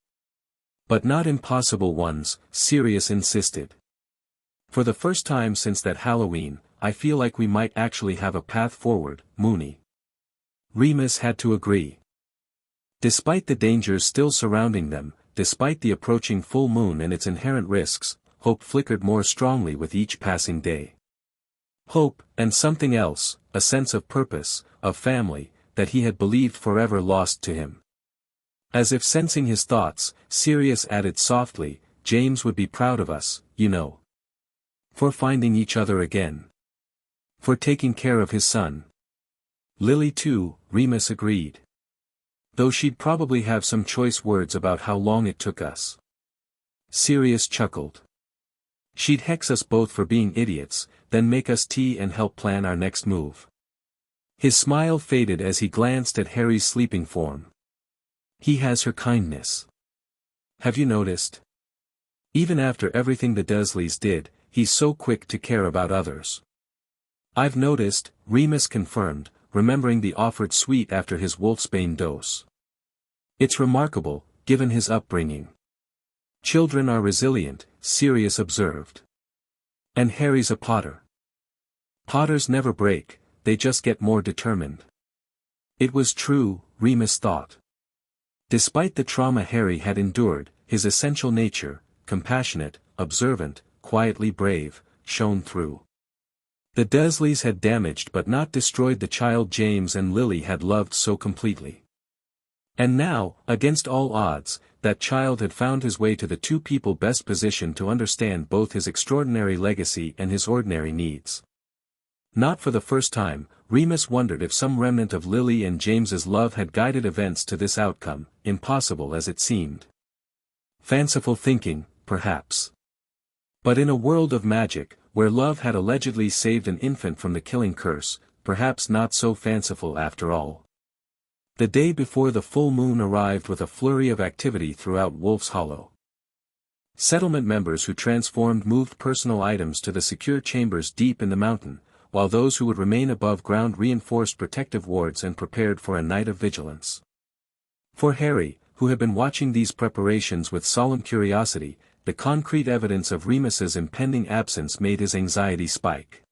But not impossible ones, Sirius insisted. For the first time since that Halloween, I feel like we might actually have a path forward, Moony. Remus had to agree. Despite the dangers still surrounding them, despite the approaching full moon and its inherent risks, hope flickered more strongly with each passing day. Hope, and something else, a sense of purpose, of family, that he had believed forever lost to him. As if sensing his thoughts, Sirius added softly, "James would be proud of us, you know. For finding each other again. For taking care of his son." "Lily too," Remus agreed. "Though she'd probably have some choice words about how long it took us." Sirius chuckled. "She'd hex us both for being idiots, then make us tea and help plan our next move." His smile faded as he glanced at Harry's sleeping form. "He has her kindness. Have you noticed? Even after everything the Dursleys did, he's so quick to care about others." "I've noticed," Remus confirmed, remembering the offered sweet after his wolfsbane dose. "It's remarkable, given his upbringing." "Children are resilient," Sirius observed. "And Harry's a Potter. Potters never break, they just get more determined." It was true, Remus thought. Despite the trauma Harry had endured, his essential nature, compassionate, observant, quietly brave, shone through. The Dursleys had damaged but not destroyed the child James and Lily had loved so completely. And now, against all odds, that child had found his way to the two people best positioned to understand both his extraordinary legacy and his ordinary needs. Not for the first time, Remus wondered if some remnant of Lily and James's love had guided events to this outcome, impossible as it seemed. Fanciful thinking, perhaps. But in a world of magic, where love had allegedly saved an infant from the killing curse, perhaps not so fanciful after all. The day before the full moon arrived with a flurry of activity throughout Wolf's Hollow. Settlement members who transformed moved personal items to the secure chambers deep in the mountain, while those who would remain above ground reinforced protective wards and prepared for a night of vigilance. For Harry, who had been watching these preparations with solemn curiosity, the concrete evidence of Remus's impending absence made his anxiety spike.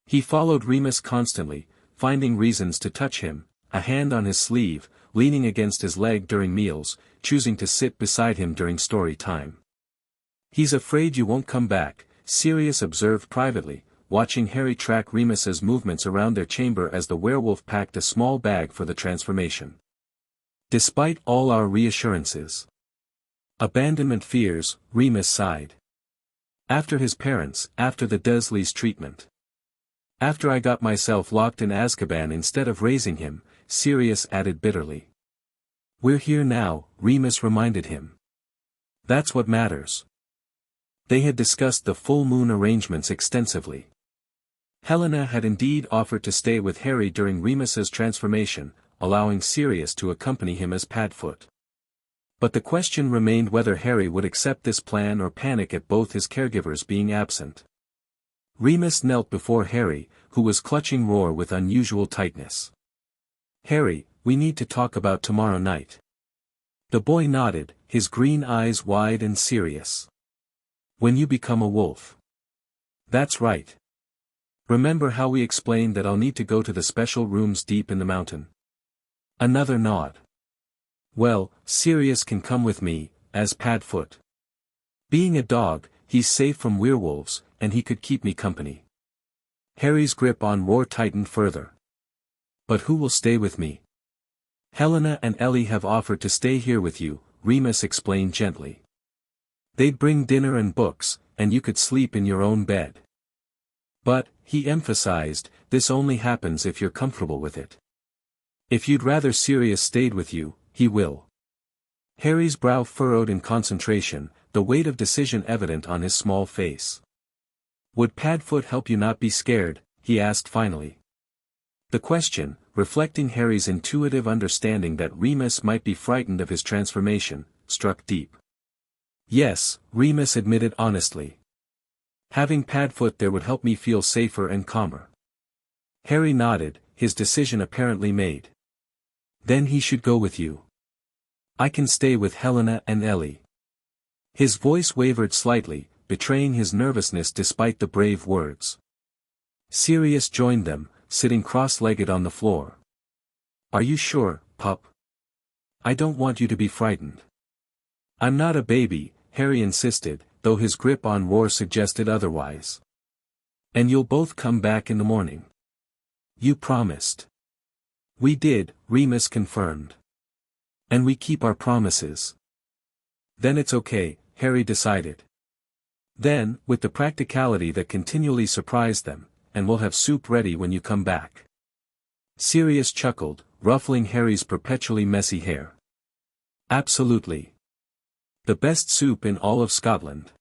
He followed Remus constantly, finding reasons to touch him, a hand on his sleeve, leaning against his leg during meals, choosing to sit beside him during story time. "He's afraid you won't come back," Sirius observed privately, watching Harry track Remus's movements around their chamber as the werewolf packed a small bag for the transformation. "Despite all our reassurances. Abandonment fears," Remus sighed. "After his parents, after the Dursleys' treatment. After I got myself locked in Azkaban instead of raising him," Sirius added bitterly. "We're here now," Remus reminded him. "That's what matters." They had discussed the full moon arrangements extensively. Helena had indeed offered to stay with Harry during Remus's transformation, allowing Sirius to accompany him as Padfoot. But the question remained whether Harry would accept this plan or panic at both his caregivers being absent. Remus knelt before Harry, who was clutching Roar with unusual tightness. "Harry, we need to talk about tomorrow night." The boy nodded, his green eyes wide and serious. "When you become a wolf." "That's right. Remember how we explained that I'll need to go to the special rooms deep in the mountain?" Another nod. "Well, Sirius can come with me, as Padfoot. Being a dog, he's safe from werewolves, and he could keep me company." Harry's grip on Roar tightened further. "But who will stay with me?" "Helena and Ellie have offered to stay here with you," Remus explained gently. "They'd bring dinner and books, and you could sleep in your own bed. But," he emphasized, "this only happens if you're comfortable with it. If you'd rather Sirius stayed with you, he will." Harry's brow furrowed in concentration, the weight of decision evident on his small face. "Would Padfoot help you not be scared?" he asked finally. The question, reflecting Harry's intuitive understanding that Remus might be frightened of his transformation, struck deep. "Yes," Remus admitted honestly. "Having Padfoot there would help me feel safer and calmer." Harry nodded, his decision apparently made. "Then he should go with you. I can stay with Helena and Ellie." His voice wavered slightly, betraying his nervousness despite the brave words. Sirius joined them, sitting cross-legged on the floor. "Are you sure, pup? I don't want you to be frightened." "I'm not a baby," Harry insisted, though his grip on Roar suggested otherwise. "And you'll both come back in the morning. You promised." We did, Remus confirmed. And we keep our promises. Then it's okay, Harry decided. Then, with the practicality that continually surprised them, and we'll have soup ready when you come back. Sirius chuckled, ruffling Harry's perpetually messy hair. Absolutely. The best soup in all of Scotland.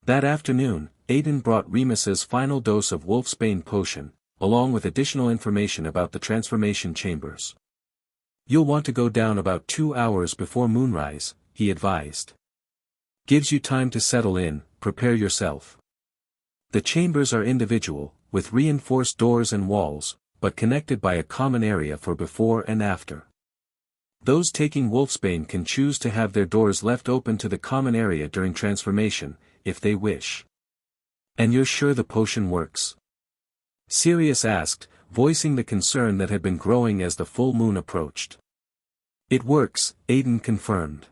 That afternoon, Aidan brought Remus's final dose of wolfsbane potion, along with additional information about the transformation chambers. You'll want to go down about 2 hours before moonrise, he advised. Gives you time to settle in, prepare yourself. The chambers are individual, with reinforced doors and walls, but connected by a common area for before and after. Those taking wolfsbane can choose to have their doors left open to the common area during transformation, if they wish. And you're sure the potion works? Sirius asked, voicing the concern that had been growing as the full moon approached. It works, Aidan confirmed.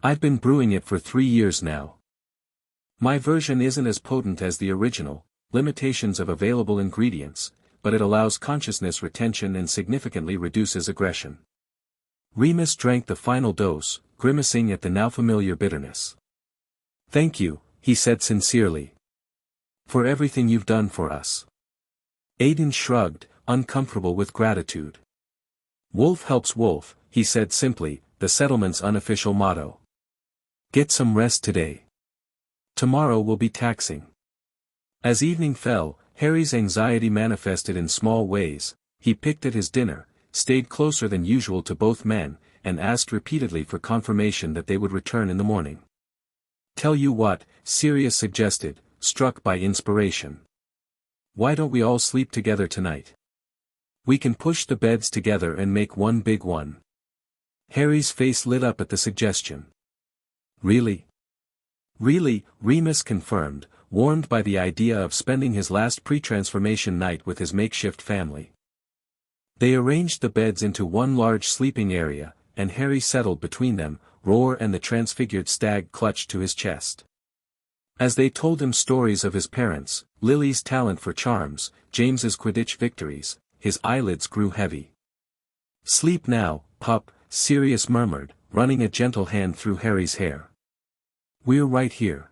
I've been brewing it for 3 years now. My version isn't as potent as the original, limitations of available ingredients, but it allows consciousness retention and significantly reduces aggression. Remus drank the final dose, grimacing at the now familiar bitterness. Thank you, he said sincerely. For everything you've done for us. Aidan shrugged, uncomfortable with gratitude. Wolf helps wolf, he said simply, the settlement's unofficial motto. Get some rest today. Tomorrow will be taxing. As evening fell, Harry's anxiety manifested in small ways. He picked at his dinner, stayed closer than usual to both men, and asked repeatedly for confirmation that they would return in the morning. Tell you what, Sirius suggested, struck by inspiration. Why don't we all sleep together tonight? We can push the beds together and make one big one. Harry's face lit up at the suggestion. Really? Really, Remus confirmed, warmed by the idea of spending his last pre-transformation night with his makeshift family. They arranged the beds into one large sleeping area, and Harry settled between them, Roar and the transfigured stag clutched to his chest. As they told him stories of his parents, Lily's talent for charms, James's Quidditch victories, his eyelids grew heavy. Sleep now, pup, Sirius murmured, running a gentle hand through Harry's hair. We're right here.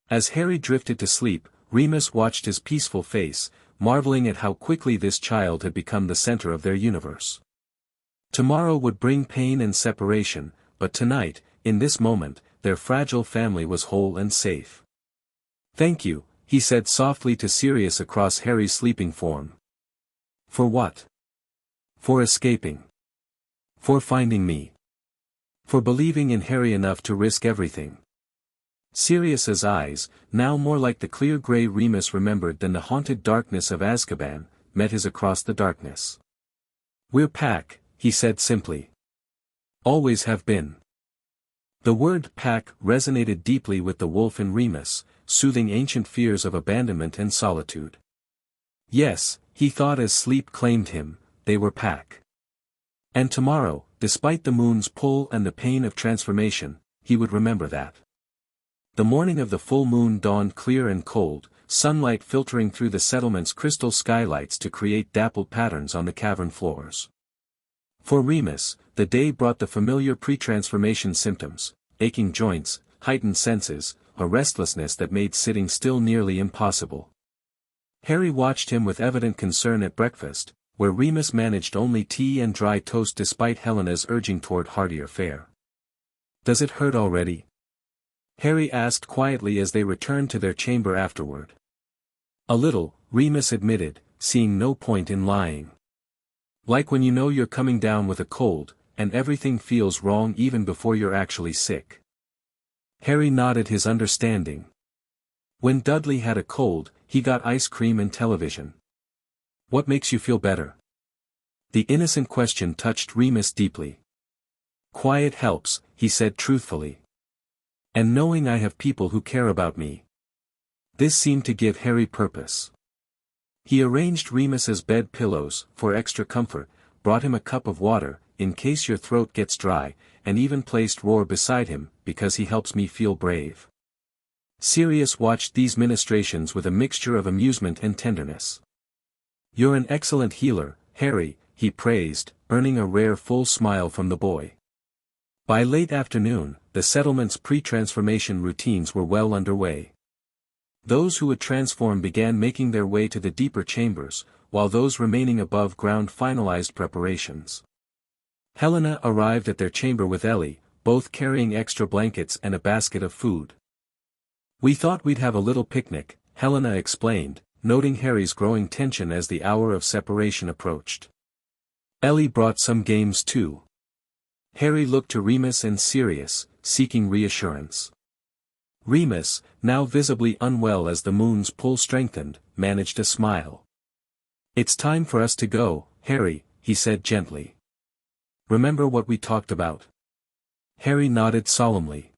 As Harry drifted to sleep, Remus watched his peaceful face, marveling at how quickly this child had become the center of their universe. Tomorrow would bring pain and separation, but tonight, in this moment, their fragile family was whole and safe. Thank you, he said softly to Sirius across Harry's sleeping form. For what? For escaping. For finding me. For believing in Harry enough to risk everything. Sirius's eyes, now more like the clear grey Remus remembered than the haunted darkness of Azkaban, met his across the darkness. We're pack, he said simply. Always have been. The word pack resonated deeply with the wolf in Remus, soothing ancient fears of abandonment and solitude. Yes, he thought as sleep claimed him, they were pack. And tomorrow, despite the moon's pull and the pain of transformation, he would remember that. The morning of the full moon dawned clear and cold, sunlight filtering through the settlement's crystal skylights to create dappled patterns on the cavern floors. For Remus, the day brought the familiar pre-transformation symptoms, aching joints, heightened senses, a restlessness that made sitting still nearly impossible. Harry watched him with evident concern at breakfast, where Remus managed only tea and dry toast despite Helena's urging toward heartier fare. Does it hurt already? Harry asked quietly as they returned to their chamber afterward. A little, Remus admitted, seeing no point in lying. Like when you know you're coming down with a cold, and everything feels wrong even before you're actually sick. Harry nodded his understanding. When Dudley had a cold, he got ice cream and television. What makes you feel better? The innocent question touched Remus deeply. Quiet helps, he said truthfully. And knowing I have people who care about me. This seemed to give Harry purpose. He arranged Remus's bed pillows, for extra comfort, brought him a cup of water, in case your throat gets dry, and even placed Roar beside him, because he helps me feel brave. Sirius watched these ministrations with a mixture of amusement and tenderness. You're an excellent healer, Harry, he praised, earning a rare full smile from the boy. By late afternoon, the settlement's pre-transformation routines were well underway. Those who would transform began making their way to the deeper chambers, while those remaining above ground finalized preparations. Helena arrived at their chamber with Ellie, both carrying extra blankets and a basket of food. "We thought we'd have a little picnic," Helena explained, noting Harry's growing tension as the hour of separation approached. Ellie brought some games too. Harry looked to Remus and Sirius, seeking reassurance. Remus, now visibly unwell as the moon's pull strengthened, managed a smile. "It's time for us to go, Harry," he said gently. "Remember what we talked about?" Harry nodded solemnly.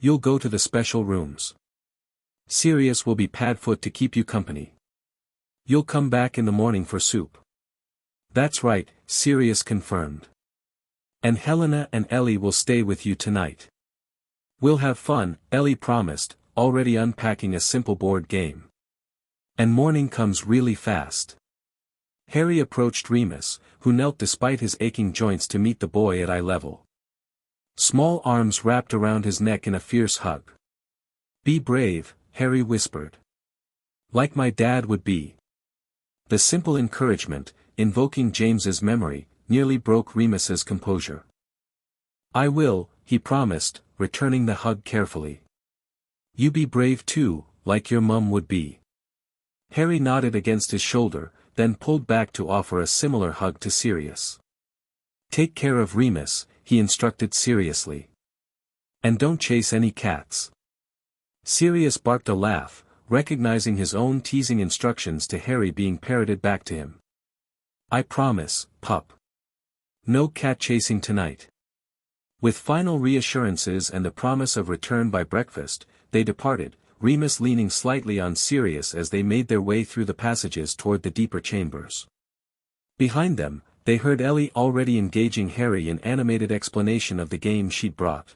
"You'll go to the special rooms. Sirius will be Padfoot to keep you company. You'll come back in the morning for soup." "That's right," Sirius confirmed. "And Helena and Ellie will stay with you tonight. We'll have fun," Ellie promised, already unpacking a simple board game. "And morning comes really fast." Harry approached Remus, who knelt despite his aching joints to meet the boy at eye level. Small arms wrapped around his neck in a fierce hug. "Be brave," Harry whispered. "Like my dad would be." The simple encouragement, invoking James's memory, nearly broke Remus's composure. "I will," he promised, returning the hug carefully. "You be brave too, like your mum would be." Harry nodded against his shoulder, then pulled back to offer a similar hug to Sirius. "Take care of Remus," he instructed seriously. "And don't chase any cats." Sirius barked a laugh, recognizing his own teasing instructions to Harry being parroted back to him. "I promise, pup. No cat chasing tonight." With final reassurances and the promise of return by breakfast, they departed, Remus leaning slightly on Sirius as they made their way through the passages toward the deeper chambers. Behind them, they heard Ellie already engaging Harry in animated explanation of the game she'd brought.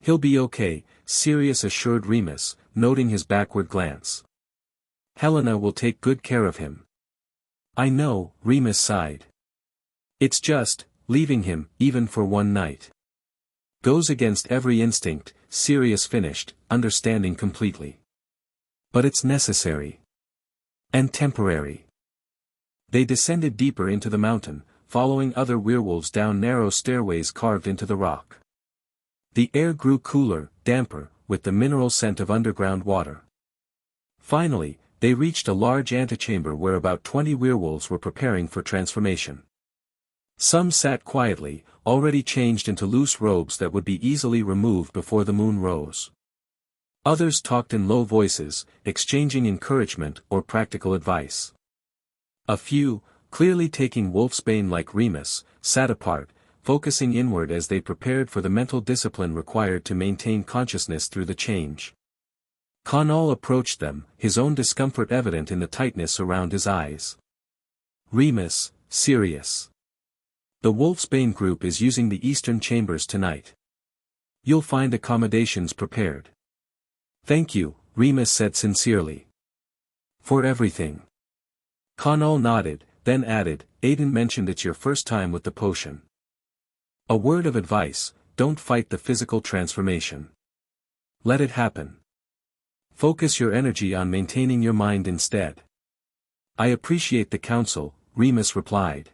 "He'll be okay," Sirius assured Remus, noting his backward glance. "Helena will take good care of him." "I know," Remus sighed. "It's just, leaving him, even for one night. Goes against every instinct," Sirius finished, understanding completely. "But it's necessary. And temporary." They descended deeper into the mountain, following other werewolves down narrow stairways carved into the rock. The air grew cooler, damper, with the mineral scent of underground water. Finally, they reached a large antechamber where about 20 werewolves were preparing for transformation. Some sat quietly, already changed into loose robes that would be easily removed before the moon rose. Others talked in low voices, exchanging encouragement or practical advice. A few, clearly taking wolfsbane like Remus, sat apart, focusing inward as they prepared for the mental discipline required to maintain consciousness through the change. Connell approached them, his own discomfort evident in the tightness around his eyes. "Remus, Sirius. The Wolfsbane group is using the eastern chambers tonight. You'll find accommodations prepared." "Thank you," Remus said sincerely. "For everything." Connell nodded, then added, "Aiden mentioned it's your first time with the potion. A word of advice, don't fight the physical transformation. Let it happen. Focus your energy on maintaining your mind instead." "I appreciate the counsel," Remus replied.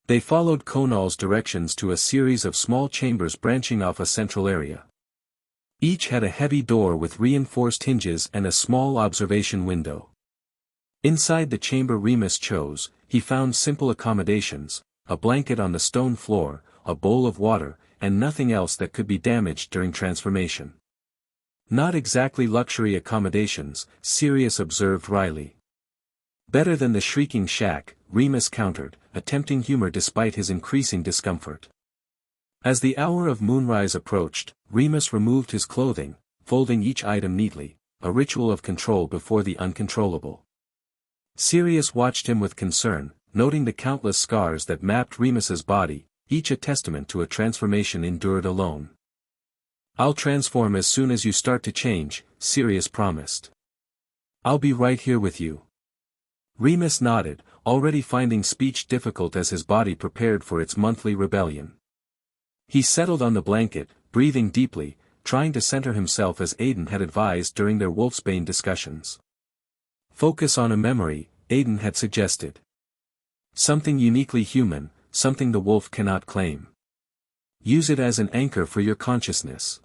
They followed Connell's directions to a series of small chambers branching off a central area. Each had a heavy door with reinforced hinges and a small observation window. Inside the chamber Remus chose, he found simple accommodations, a blanket on the stone floor, a bowl of water, and nothing else that could be damaged during transformation. "Not exactly luxury accommodations," Sirius observed wryly. "Better than the shrieking shack," Remus countered, attempting humor despite his increasing discomfort. As the hour of moonrise approached, Remus removed his clothing, folding each item neatly, a ritual of control before the uncontrollable. Sirius watched him with concern, noting the countless scars that mapped Remus's body, each a testament to a transformation endured alone. "I'll transform as soon as you start to change," Sirius promised. "I'll be right here with you." Remus nodded, already finding speech difficult as his body prepared for its monthly rebellion. He settled on the blanket, breathing deeply, trying to center himself as Aidan had advised during their wolfsbane discussions. Focus on a memory, Aidan had suggested. Something uniquely human, something the wolf cannot claim. Use it as an anchor for your consciousness.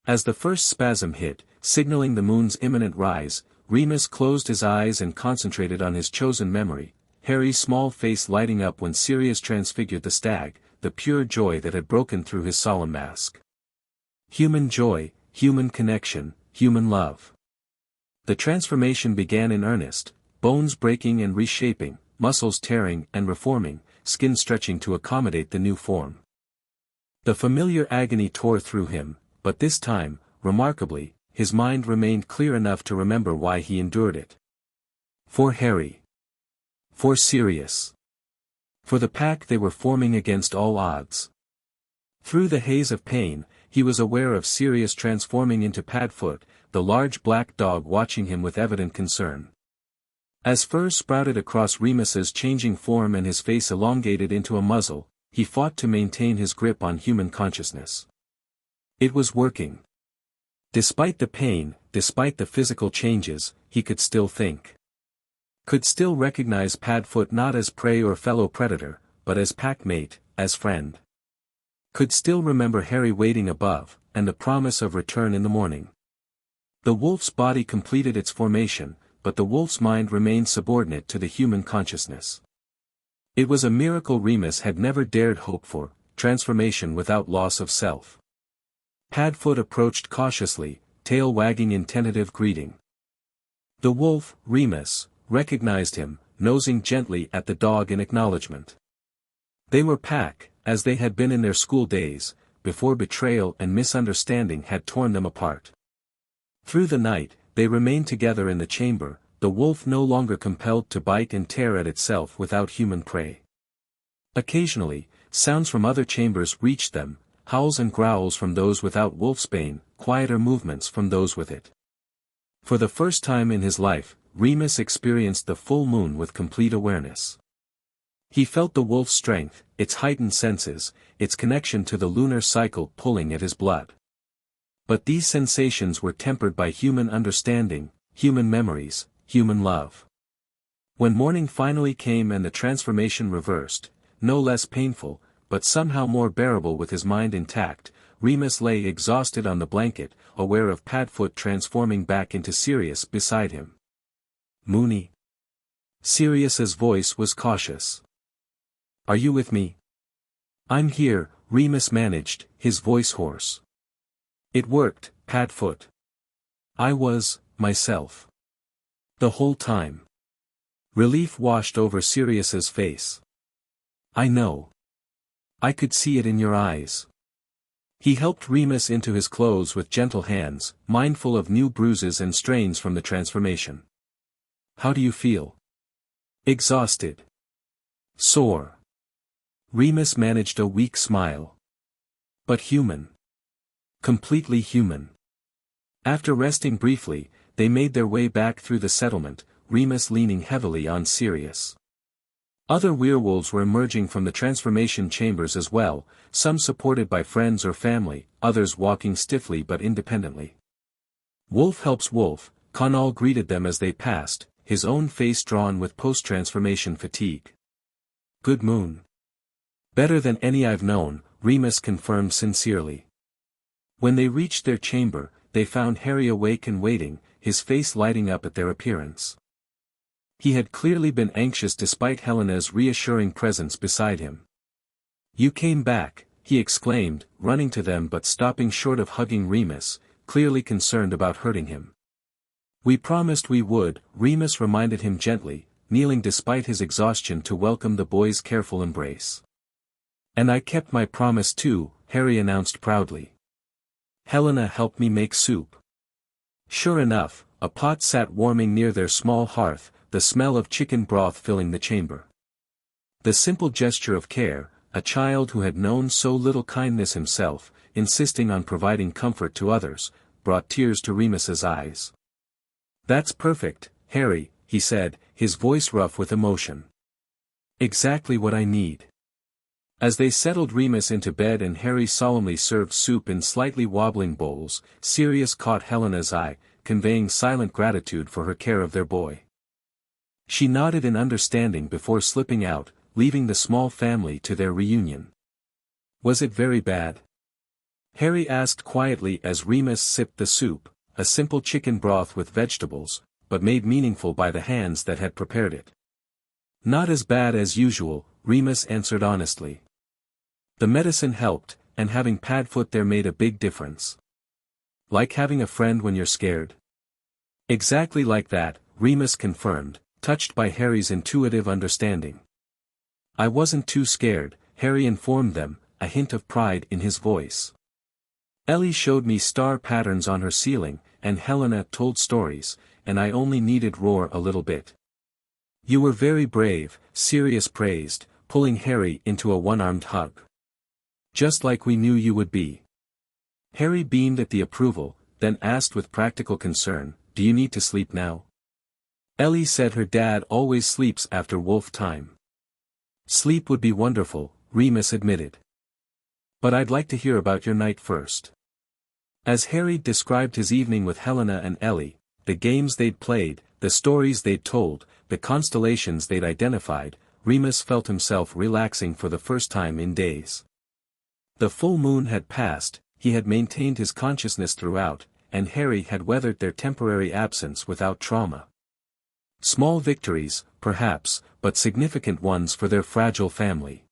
As the first spasm hit, signaling the moon's imminent rise, Remus closed his eyes and concentrated on his chosen memory, Harry's small face lighting up when Sirius transfigured the stag, the pure joy that had broken through his solemn mask. Human joy, human connection, human love. The transformation began in earnest, bones breaking and reshaping, muscles tearing and reforming, skin stretching to accommodate the new form. The familiar agony tore through him, but this time, remarkably, his mind remained clear enough to remember why he endured it. For Harry. For Sirius. For the pack they were forming against all odds. Through the haze of pain, he was aware of Sirius transforming into Padfoot, the large black dog watching him with evident concern. As fur sprouted across Remus's changing form and his face elongated into a muzzle, he fought to maintain his grip on human consciousness. It was working. Despite the pain, despite the physical changes, he could still think. Could still recognize Padfoot not as prey or fellow predator, but as packmate, as friend. Could still remember Harry waiting above, and the promise of return in the morning. The wolf's body completed its formation, but the wolf's mind remained subordinate to the human consciousness. It was a miracle Remus had never dared hope for, transformation without loss of self. Padfoot approached cautiously, tail wagging in tentative greeting. The wolf, Remus, recognized him, nosing gently at the dog in acknowledgement. They were pack, as they had been in their school days, before betrayal and misunderstanding had torn them apart. Through the night, they remained together in the chamber, the wolf no longer compelled to bite and tear at itself without human prey. Occasionally, sounds from other chambers reached them, howls and growls from those without wolfsbane, quieter movements from those with it. For the first time in his life, Remus experienced the full moon with complete awareness. He felt the wolf's strength, its heightened senses, its connection to the lunar cycle pulling at his blood. But these sensations were tempered by human understanding, human memories, human love. When morning finally came and the transformation reversed, no less painful, but somehow more bearable with his mind intact, Remus lay exhausted on the blanket, aware of Padfoot transforming back into Sirius beside him. "Moony." Sirius's voice was cautious. "Are you with me?" "I'm here," Remus managed, his voice hoarse. "It worked, Padfoot. I was, myself. The whole time." Relief washed over Sirius's face. "I know. I could see it in your eyes." He helped Remus into his clothes with gentle hands, mindful of new bruises and strains from the transformation. "How do you feel?" "Exhausted. Sore." Remus managed a weak smile. "But human. Completely human." After resting briefly, they made their way back through the settlement, Remus leaning heavily on Sirius. Other werewolves were emerging from the transformation chambers as well, some supported by friends or family, others walking stiffly but independently. "Wolf helps wolf," Connell greeted them as they passed, his own face drawn with post-transformation fatigue. "Good moon." "Better than any I've known," Remus confirmed sincerely. When they reached their chamber, they found Harry awake and waiting, his face lighting up at their appearance. He had clearly been anxious despite Helena's reassuring presence beside him. "You came back," he exclaimed, running to them but stopping short of hugging Remus, clearly concerned about hurting him. "We promised we would," Remus reminded him gently, kneeling despite his exhaustion to welcome the boy's careful embrace. "And I kept my promise too," Harry announced proudly. "Helena helped me make soup." Sure enough, a pot sat warming near their small hearth, the smell of chicken broth filling the chamber. The simple gesture of care, a child who had known so little kindness himself, insisting on providing comfort to others, brought tears to Remus's eyes. "That's perfect, Harry," he said, his voice rough with emotion. Exactly what I need. As they settled Remus into bed and Harry solemnly served soup in slightly wobbling bowls, Sirius caught Helena's eye, conveying silent gratitude for her care of their boy. She nodded in understanding before slipping out, leaving the small family to their reunion. Was it very bad? Harry asked quietly as Remus sipped the soup, a simple chicken broth with vegetables, but made meaningful by the hands that had prepared it. Not as bad as usual, Remus answered honestly. The medicine helped, and having Padfoot there made a big difference. Like having a friend when you're scared? Exactly like that, Remus confirmed, touched by Harry's intuitive understanding. I wasn't too scared, Harry informed them, a hint of pride in his voice. Ellie showed me star patterns on her ceiling, and Helena told stories, and I only needed roar a little bit. You were very brave, Sirius praised, pulling Harry into a one-armed hug. Just like we knew you would be. Harry beamed at the approval, then asked with practical concern, do you need to sleep now? Ellie said her dad always sleeps after wolf time. Sleep would be wonderful, Remus admitted. But I'd like to hear about your night first. As Harry described his evening with Helena and Ellie, the games they'd played, the stories they'd told, the constellations they'd identified, Remus felt himself relaxing for the first time in days. The full moon had passed, he had maintained his consciousness throughout, and Harry had weathered their temporary absence without trauma. Small victories, perhaps, but significant ones for their fragile family.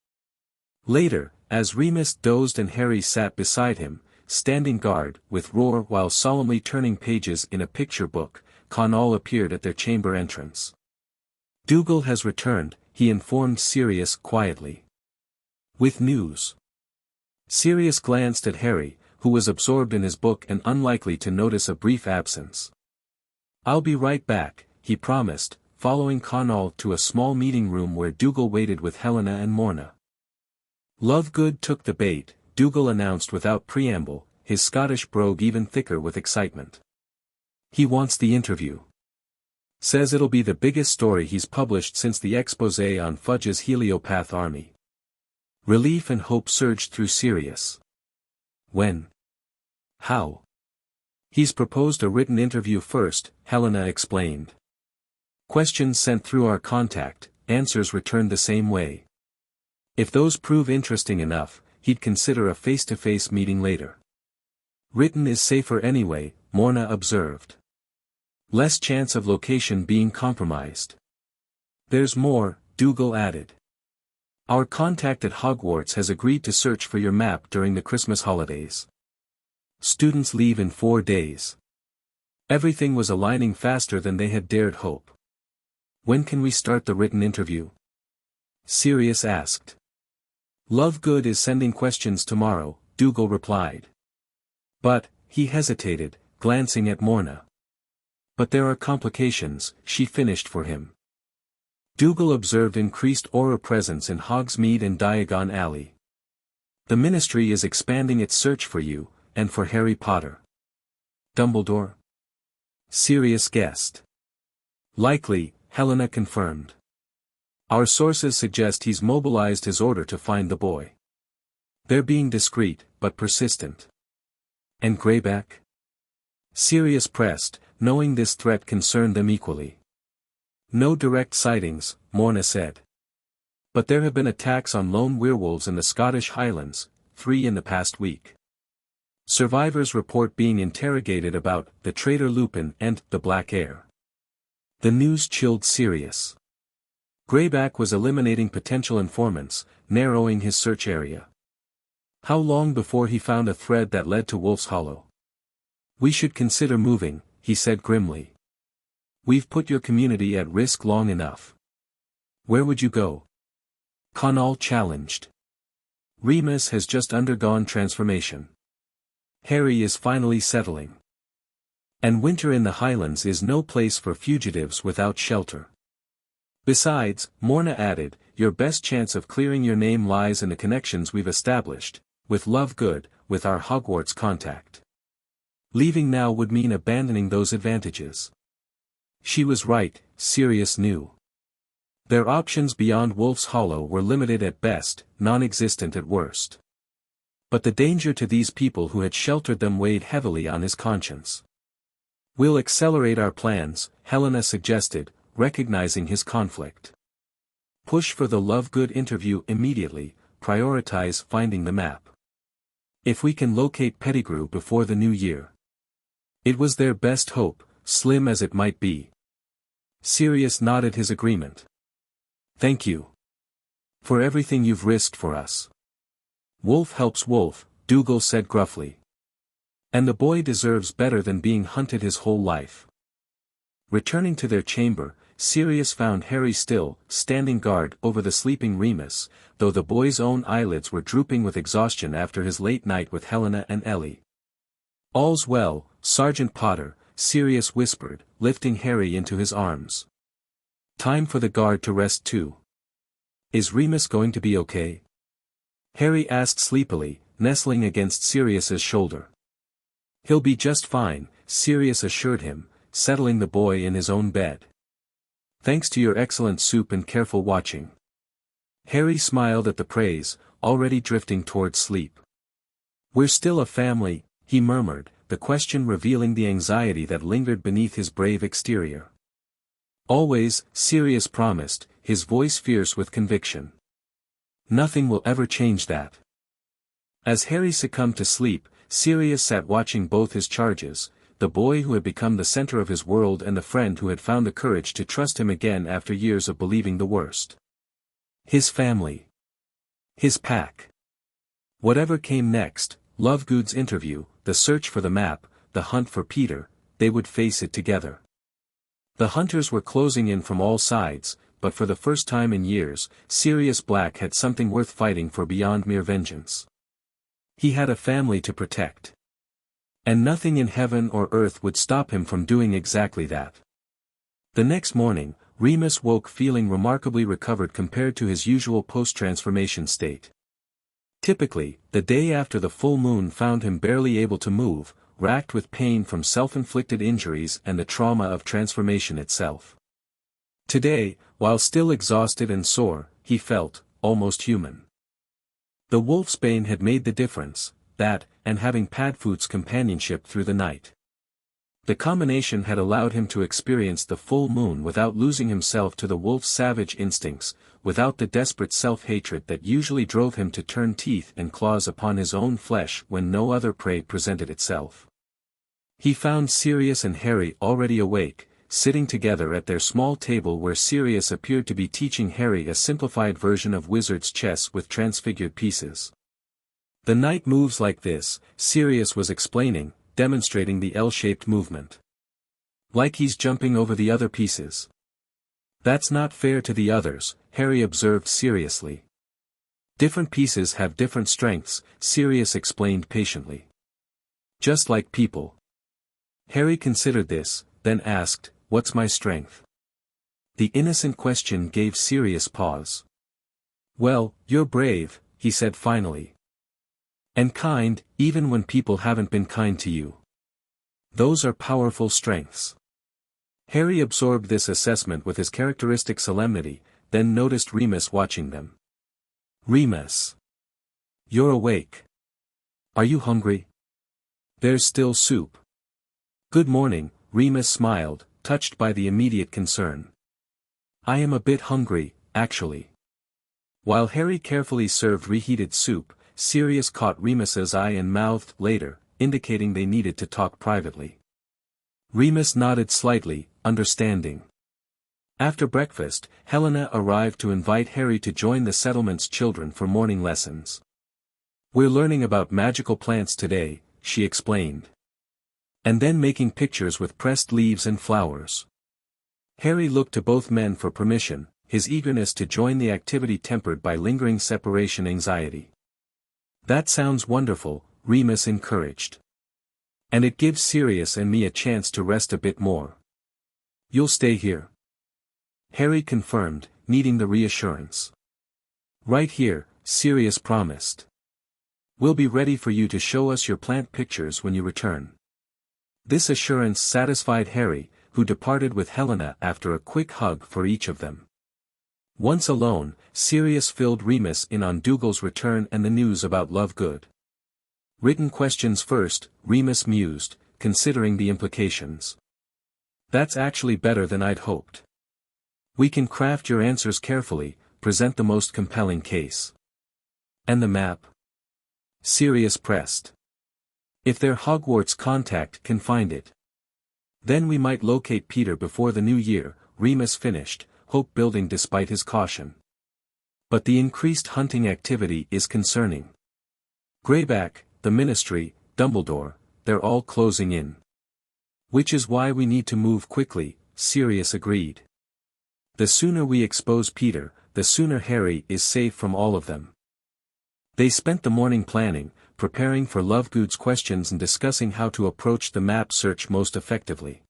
Later, as Remus dozed and Harry sat beside him, standing guard with roar while solemnly turning pages in a picture book, Connell appeared at their chamber entrance. Dougal has returned, he informed Sirius quietly. With news. Sirius glanced at Harry, who was absorbed in his book and unlikely to notice a brief absence. I'll be right back, he promised, following Connell to a small meeting room where Dougal waited with Helena and Morna. Lovegood took the bait, Dougal announced without preamble, his Scottish brogue even thicker with excitement. He wants the interview. Says it'll be the biggest story he's published since the exposé on Fudge's heliopath army. Relief and hope surged through Sirius. When? How? He's proposed a written interview first, Helena explained. Questions sent through our contact, answers returned the same way. If those prove interesting enough, he'd consider a face-to-face meeting later. Written is safer anyway, Morna observed. Less chance of location being compromised. There's more, Dougal added. Our contact at Hogwarts has agreed to search for your map during the Christmas holidays. Students leave in 4 days. Everything was aligning faster than they had dared hope. When can we start the written interview? Sirius asked. Lovegood is sending questions tomorrow, Dougal replied. But, he hesitated, glancing at Morna. But there are complications, she finished for him. Dougal observed increased aura presence in Hogsmeade and Diagon Alley. The Ministry is expanding its search for you, and for Harry Potter. Dumbledore? Sirius guessed. Likely, Helena confirmed. Our sources suggest he's mobilized his order to find the boy. They're being discreet, but persistent. And Greyback? Sirius pressed, knowing this threat concerned them equally. No direct sightings, Morna said. But there have been attacks on lone werewolves in the Scottish Highlands, 3 in the past week. Survivors report being interrogated about the traitor Lupin and the Black Heir. The news chilled Sirius. Greyback was eliminating potential informants, narrowing his search area. How long before he found a thread that led to Wolf's Hollow? We should consider moving, he said grimly. We've put your community at risk long enough. Where would you go? Connell challenged. Remus has just undergone transformation. Harry is finally settling. And winter in the Highlands is no place for fugitives without shelter. Besides, Morna added, your best chance of clearing your name lies in the connections we've established, with Lovegood, with our Hogwarts contact. Leaving now would mean abandoning those advantages. She was right, Sirius knew. Their options beyond Wolf's Hollow were limited at best, non-existent at worst. But the danger to these people who had sheltered them weighed heavily on his conscience. "We'll accelerate our plans," Helena suggested, recognizing his conflict. "Push for the Lovegood interview immediately, prioritize finding the map. If we can locate Pettigrew before the new year." It was their best hope, slim as it might be. Sirius nodded his agreement. "Thank you. For everything you've risked for us." "Wolf helps wolf," Dougal said gruffly. "And the boy deserves better than being hunted his whole life." Returning to their chamber, Sirius found Harry still, standing guard over the sleeping Remus, though the boy's own eyelids were drooping with exhaustion after his late night with Helena and Ellie. "All's well, Sergeant Potter," Sirius whispered, lifting Harry into his arms. "Time for the guard to rest too. Is Remus going to be okay?" Harry asked sleepily, nestling against Sirius's shoulder. "He'll be just fine," Sirius assured him, settling the boy in his own bed. "Thanks to your excellent soup and careful watching." Harry smiled at the praise, already drifting toward sleep. "We're still a family," he murmured, the question revealing the anxiety that lingered beneath his brave exterior. "Always," Sirius promised, his voice fierce with conviction. "Nothing will ever change that." As Harry succumbed to sleep, Sirius sat watching both his charges, the boy who had become the center of his world and the friend who had found the courage to trust him again after years of believing the worst. His family. His pack. Whatever came next, Lovegood's interview, the search for the map, the hunt for Peter, they would face it together. The hunters were closing in from all sides, but for the first time in years, Sirius Black had something worth fighting for beyond mere vengeance. He had a family to protect. And nothing in heaven or earth would stop him from doing exactly that. The next morning, Remus woke feeling remarkably recovered compared to his usual post-transformation state. Typically, the day after the full moon found him barely able to move, racked with pain from self-inflicted injuries and the trauma of transformation itself. Today, while still exhausted and sore, he felt almost human. The wolfsbane had made the difference, that, and having Padfoot's companionship through the night. The combination had allowed him to experience the full moon without losing himself to the wolf's savage instincts, without the desperate self-hatred that usually drove him to turn teeth and claws upon his own flesh when no other prey presented itself. He found Sirius and Harry already awake, sitting together at their small table where Sirius appeared to be teaching Harry a simplified version of wizard's chess with transfigured pieces. "The knight moves like this," Sirius was explaining, demonstrating the L-shaped movement. "Like he's jumping over the other pieces." "That's not fair to the others," Harry observed seriously. "Different pieces have different strengths," Sirius explained patiently. "Just like people." Harry considered this, then asked, "What's my strength?" The innocent question gave Sirius pause. "Well, you're brave," he said finally. "And kind, even when people haven't been kind to you. Those are powerful strengths." Harry absorbed this assessment with his characteristic solemnity, then noticed Remus watching them. "Remus. You're awake. Are you hungry? There's still soup." "Good morning," Remus smiled, touched by the immediate concern. "I am a bit hungry, actually." While Harry carefully served reheated soup, Sirius caught Remus's eye and mouthed later, indicating they needed to talk privately. Remus nodded slightly, understanding. After breakfast, Helena arrived to invite Harry to join the settlement's children for morning lessons. "We're learning about magical plants today," she explained. "And then making pictures with pressed leaves and flowers." Harry looked to both men for permission, his eagerness to join the activity tempered by lingering separation anxiety. "That sounds wonderful," Remus encouraged. "And it gives Sirius and me a chance to rest a bit more." "You'll stay here?" Harry confirmed, needing the reassurance. "Right here," Sirius promised. "We'll be ready for you to show us your plant pictures when you return." This assurance satisfied Harry, who departed with Helena after a quick hug for each of them. Once alone, Sirius filled Remus in on Dougal's return and the news about Lovegood. Written questions first, Remus mused, considering the implications. That's actually better than I'd hoped. We can craft your answers carefully, present the most compelling case. And the map? Sirius pressed. If their Hogwarts contact can find it. Then we might locate Peter before the new year, Remus finished, hope building despite his caution. But the increased hunting activity is concerning. Greyback, the Ministry, Dumbledore, they're all closing in. Which is why we need to move quickly, Sirius agreed. The sooner we expose Peter, the sooner Harry is safe from all of them. They spent the morning planning, preparing for Lovegood's questions and discussing how to approach the map search most effectively.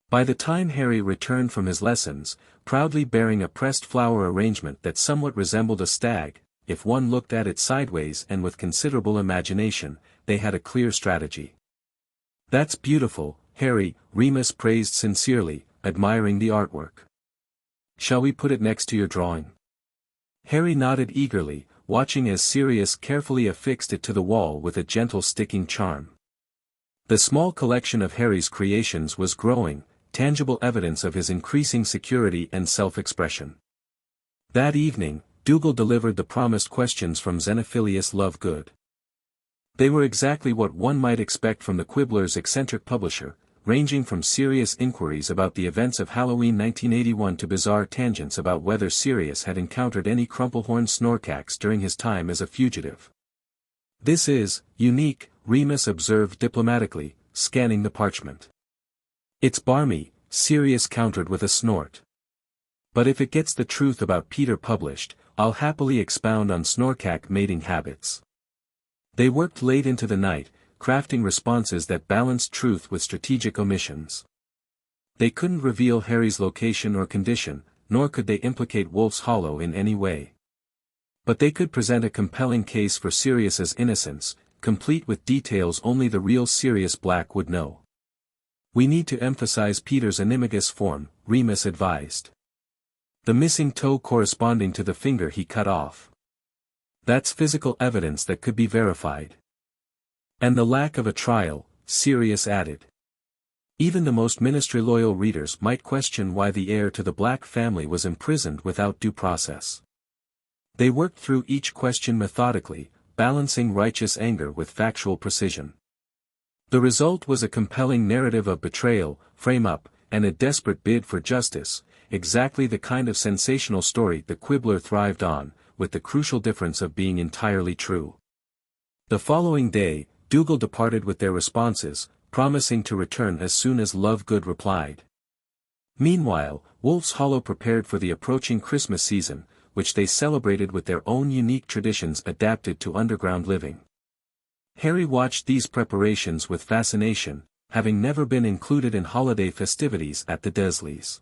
By the time Harry returned from his lessons, proudly bearing a pressed flower arrangement that somewhat resembled a stag, if one looked at it sideways and with considerable imagination, they had a clear strategy. That's beautiful, Harry, Remus praised sincerely, admiring the artwork. Shall we put it next to your drawing? Harry nodded eagerly, watching as Sirius carefully affixed it to the wall with a gentle sticking charm. The small collection of Harry's creations was growing, tangible evidence of his increasing security and self-expression. That evening, Dougal delivered the promised questions from Xenophilius Lovegood. They were exactly what one might expect from the Quibbler's eccentric publisher, ranging from serious inquiries about the events of Halloween 1981 to bizarre tangents about whether Sirius had encountered any crumplehorn snorkax during his time as a fugitive. This is unique, Remus observed diplomatically, scanning the parchment. It's barmy, Sirius countered with a snort. But if it gets the truth about Peter published, I'll happily expound on snorkack mating habits. They worked late into the night, crafting responses that balanced truth with strategic omissions. They couldn't reveal Harry's location or condition, nor could they implicate Wolf's Hollow in any way. But they could present a compelling case for Sirius's innocence, complete with details only the real Sirius Black would know. We need to emphasize Peter's Animagus form, Remus advised. The missing toe corresponding to the finger he cut off. That's physical evidence that could be verified. And the lack of a trial, Sirius added. Even the most ministry-loyal readers might question why the heir to the Black family was imprisoned without due process. They worked through each question methodically, balancing righteous anger with factual precision. The result was a compelling narrative of betrayal, frame-up, and a desperate bid for justice, exactly the kind of sensational story the Quibbler thrived on, with the crucial difference of being entirely true. The following day, Dougal departed with their responses, promising to return as soon as Lovegood replied. Meanwhile, Wolf's Hollow prepared for the approaching Christmas season, which they celebrated with their own unique traditions adapted to underground living. Harry watched these preparations with fascination, having never been included in holiday festivities at the Dursleys.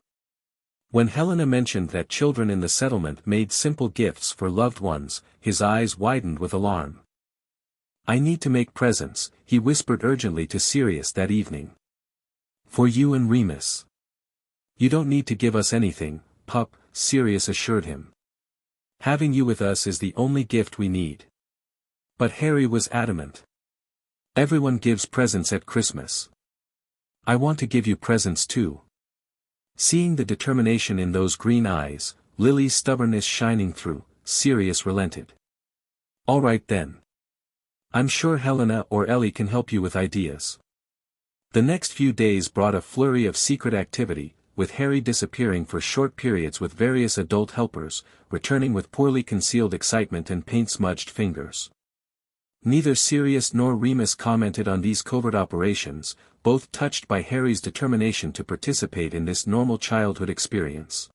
When Helena mentioned that children in the settlement made simple gifts for loved ones, his eyes widened with alarm. I need to make presents, he whispered urgently to Sirius that evening. For you and Remus. You don't need to give us anything, pup, Sirius assured him. Having you with us is the only gift we need. But Harry was adamant. Everyone gives presents at Christmas. I want to give you presents too. Seeing the determination in those green eyes, Lily's stubbornness shining through, Sirius relented. All right then. I'm sure Helena or Ellie can help you with ideas. The next few days brought a flurry of secret activity, with Harry disappearing for short periods with various adult helpers, returning with poorly concealed excitement and paint-smudged fingers. Neither Sirius nor Remus commented on these covert operations, both touched by Harry's determination to participate in this normal childhood experience.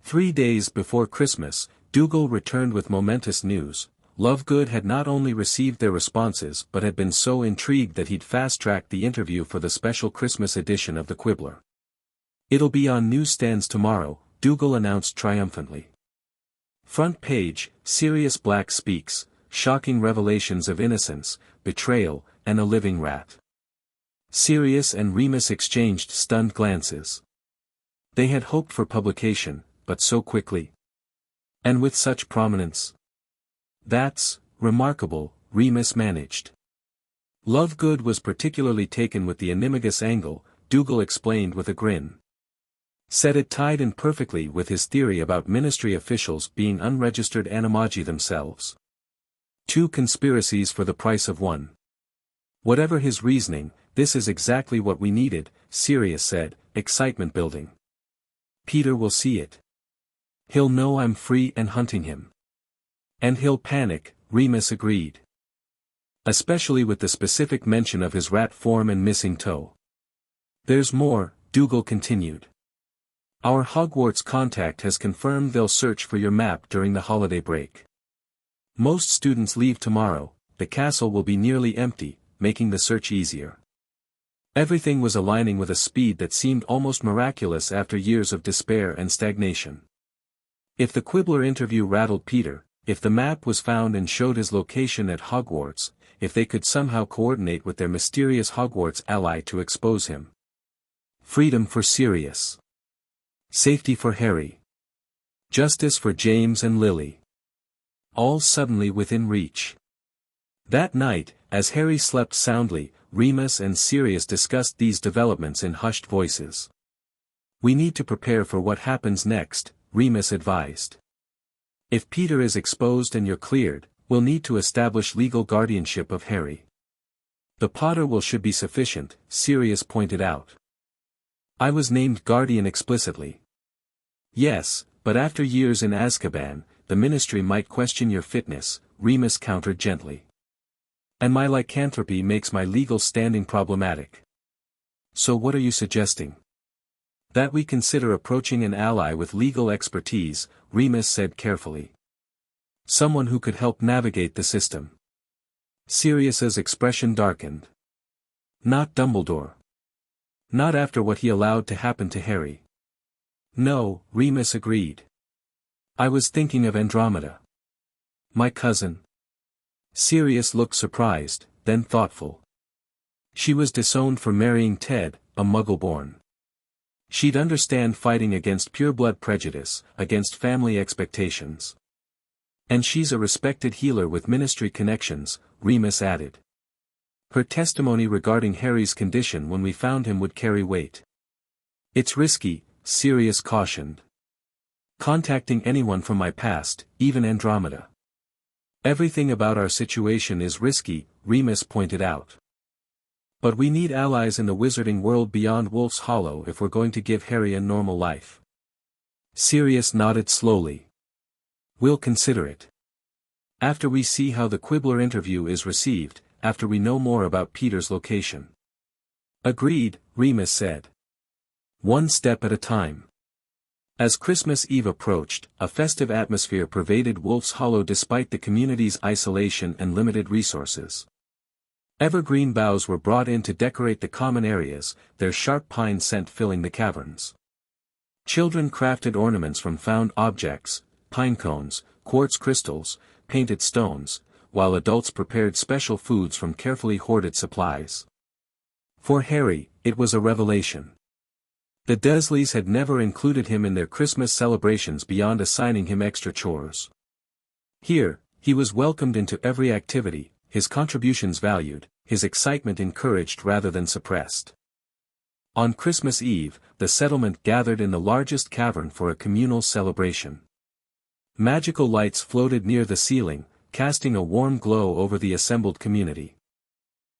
3 days before Christmas, Dougal returned with momentous news. Lovegood had not only received their responses but had been so intrigued that he'd fast-tracked the interview for the special Christmas edition of the Quibbler. It'll be on newsstands tomorrow, Dougal announced triumphantly. Front page, Sirius Black speaks, shocking revelations of innocence, betrayal, and a living rat. Sirius and Remus exchanged stunned glances. They had hoped for publication, but so quickly. And with such prominence. That's remarkable, Remus managed. Lovegood was particularly taken with the Animagus angle, Dougal explained with a grin. Said it tied in perfectly with his theory about ministry officials being unregistered animagi themselves. Two conspiracies for the price of one. Whatever his reasoning, this is exactly what we needed, Sirius said, excitement building. Peter will see it. He'll know I'm free and hunting him. And he'll panic, Remus agreed. Especially with the specific mention of his rat form and missing toe. There's more, Dougal continued. Our Hogwarts contact has confirmed they'll search for your map during the holiday break. Most students leave tomorrow, the castle will be nearly empty, making the search easier. Everything was aligning with a speed that seemed almost miraculous after years of despair and stagnation. If the Quibbler interview rattled Peter, if the map was found and showed his location at Hogwarts, if they could somehow coordinate with their mysterious Hogwarts ally to expose him. Freedom for Sirius. Safety for Harry. Justice for James and Lily. All suddenly within reach. That night, as Harry slept soundly, Remus and Sirius discussed these developments in hushed voices. We need to prepare for what happens next, Remus advised. If Peter is exposed and you're cleared, we'll need to establish legal guardianship of Harry. The Potter will should be sufficient, Sirius pointed out. I was named guardian explicitly. Yes, but after years in Azkaban, the ministry might question your fitness, Remus countered gently. And my lycanthropy makes my legal standing problematic. So what are you suggesting? That we consider approaching an ally with legal expertise, Remus said carefully. Someone who could help navigate the system. Sirius's expression darkened. Not Dumbledore. Not after what he allowed to happen to Harry. No, Remus agreed. I was thinking of Andromeda. My cousin. Sirius looked surprised, then thoughtful. She was disowned for marrying Ted, a Muggle-born. She'd understand fighting against pureblood prejudice, against family expectations. And she's a respected healer with ministry connections, Remus added. Her testimony regarding Harry's condition when we found him would carry weight. It's risky, Sirius cautioned. Contacting anyone from my past, even Andromeda. Everything about our situation is risky, Remus pointed out. But we need allies in the wizarding world beyond Wolf's Hollow if we're going to give Harry a normal life. Sirius nodded slowly. We'll consider it. After we see how the Quibbler interview is received, after we know more about Peter's location. Agreed, Remus said. One step at a time. As Christmas Eve approached, a festive atmosphere pervaded Wolf's Hollow despite the community's isolation and limited resources. Evergreen boughs were brought in to decorate the common areas, their sharp pine scent filling the caverns. Children crafted ornaments from found objects, pine cones, quartz crystals, painted stones, while adults prepared special foods from carefully hoarded supplies. For Harry, it was a revelation. The Dursleys had never included him in their Christmas celebrations beyond assigning him extra chores. Here, he was welcomed into every activity, his contributions valued, his excitement encouraged rather than suppressed. On Christmas Eve, the settlement gathered in the largest cavern for a communal celebration. Magical lights floated near the ceiling, casting a warm glow over the assembled community.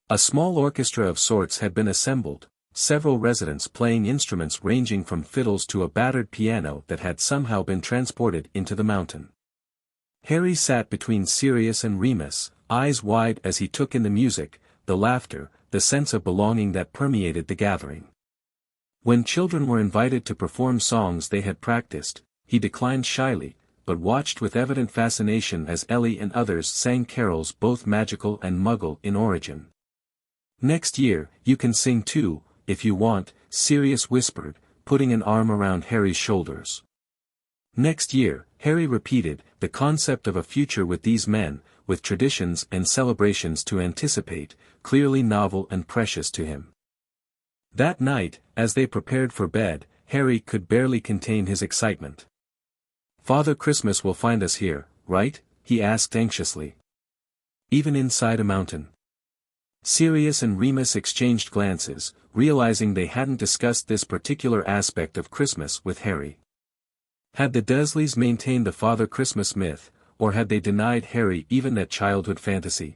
A small orchestra of sorts had been assembled, several residents playing instruments ranging from fiddles to a battered piano that had somehow been transported into the mountain. Harry sat between Sirius and Remus, eyes wide as he took in the music, the laughter, the sense of belonging that permeated the gathering. When children were invited to perform songs they had practiced, he declined shyly, but watched with evident fascination as Ellie and others sang carols both magical and Muggle in origin. Next year, you can sing too, if you want, Sirius whispered, putting an arm around Harry's shoulders. Next year, Harry repeated, the concept of a future with these men, with traditions and celebrations to anticipate, clearly novel and precious to him. That night, as they prepared for bed, Harry could barely contain his excitement. "Father Christmas will find us here, right?" he asked anxiously. "Even inside a mountain?" Sirius and Remus exchanged glances, realizing they hadn't discussed this particular aspect of Christmas with Harry. Had the Dursleys maintained the Father Christmas myth, or had they denied Harry even that childhood fantasy?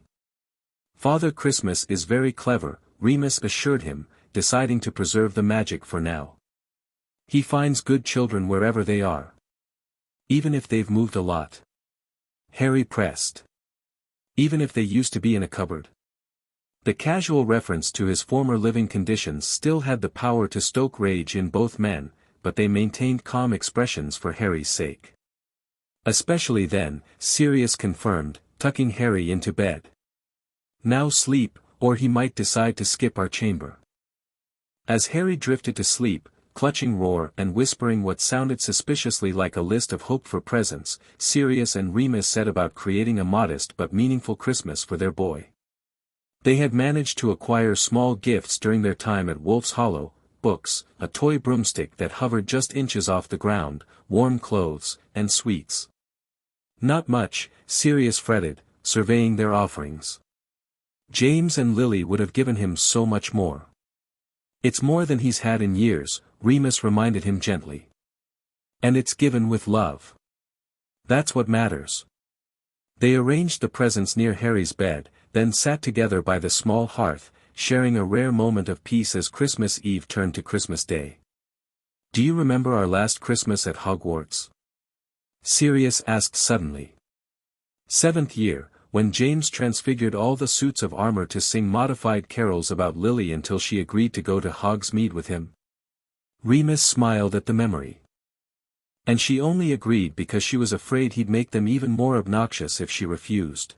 "Father Christmas is very clever," Remus assured him, deciding to preserve the magic for now. "He finds good children wherever they are. Even if they've moved a lot." Harry pressed. "Even if they used to be in a cupboard?" The casual reference to his former living conditions still had the power to stoke rage in both men, but they maintained calm expressions for Harry's sake. "Especially then," Sirius confirmed, tucking Harry into bed. "Now sleep, or he might decide to skip our chamber." As Harry drifted to sleep, clutching Roar and whispering what sounded suspiciously like a list of hoped-for presents, Sirius and Remus set about creating a modest but meaningful Christmas for their boy. They had managed to acquire small gifts during their time at Wolf's Hollow: books, a toy broomstick that hovered just inches off the ground, warm clothes, and sweets. "Not much," Sirius fretted, surveying their offerings. "James and Lily would have given him so much more." "It's more than he's had in years," Remus reminded him gently. "And it's given with love. That's what matters." They arranged the presents near Harry's bed, then sat together by the small hearth, sharing a rare moment of peace as Christmas Eve turned to Christmas Day. "Do you remember our last Christmas at Hogwarts?" Sirius asked suddenly. "Seventh year, when James transfigured all the suits of armor to sing modified carols about Lily until she agreed to go to Hogsmeade with him?" Remus smiled at the memory. "And she only agreed because she was afraid he'd make them even more obnoxious if she refused.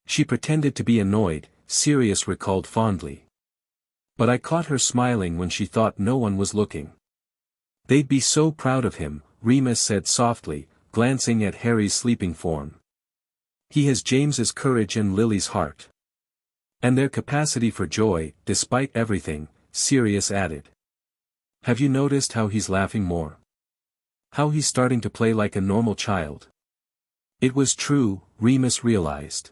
She pretended to be annoyed," Sirius recalled fondly. "But I caught her smiling when she thought no one was looking." "They'd be so proud of him," Remus said softly, glancing at Harry's sleeping form. "He has James's courage and Lily's heart. And their capacity for joy, despite everything," Sirius added. "Have you noticed how he's laughing more? How he's starting to play like a normal child?" It was true, Remus realized.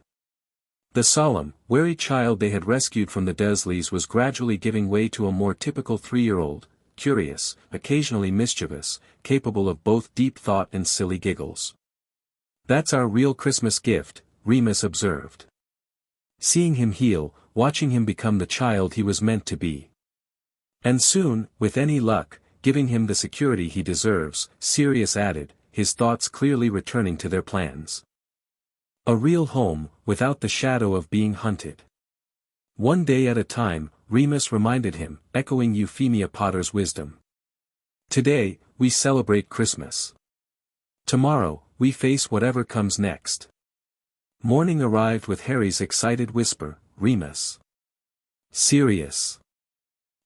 The solemn, wary child they had rescued from the Dursleys was gradually giving way to a more typical 3-year-old, curious, occasionally mischievous, capable of both deep thought and silly giggles. "That's our real Christmas gift," Remus observed. "Seeing him heal, watching him become the child he was meant to be. And soon, with any luck, giving him the security he deserves," Sirius added, his thoughts clearly returning to their plans. "A real home, without the shadow of being hunted. One day at a time," Remus reminded him, echoing Euphemia Potter's wisdom. "Today, we celebrate Christmas. Tomorrow, we face whatever comes next." Morning arrived with Harry's excited whisper, "Remus. Sirius.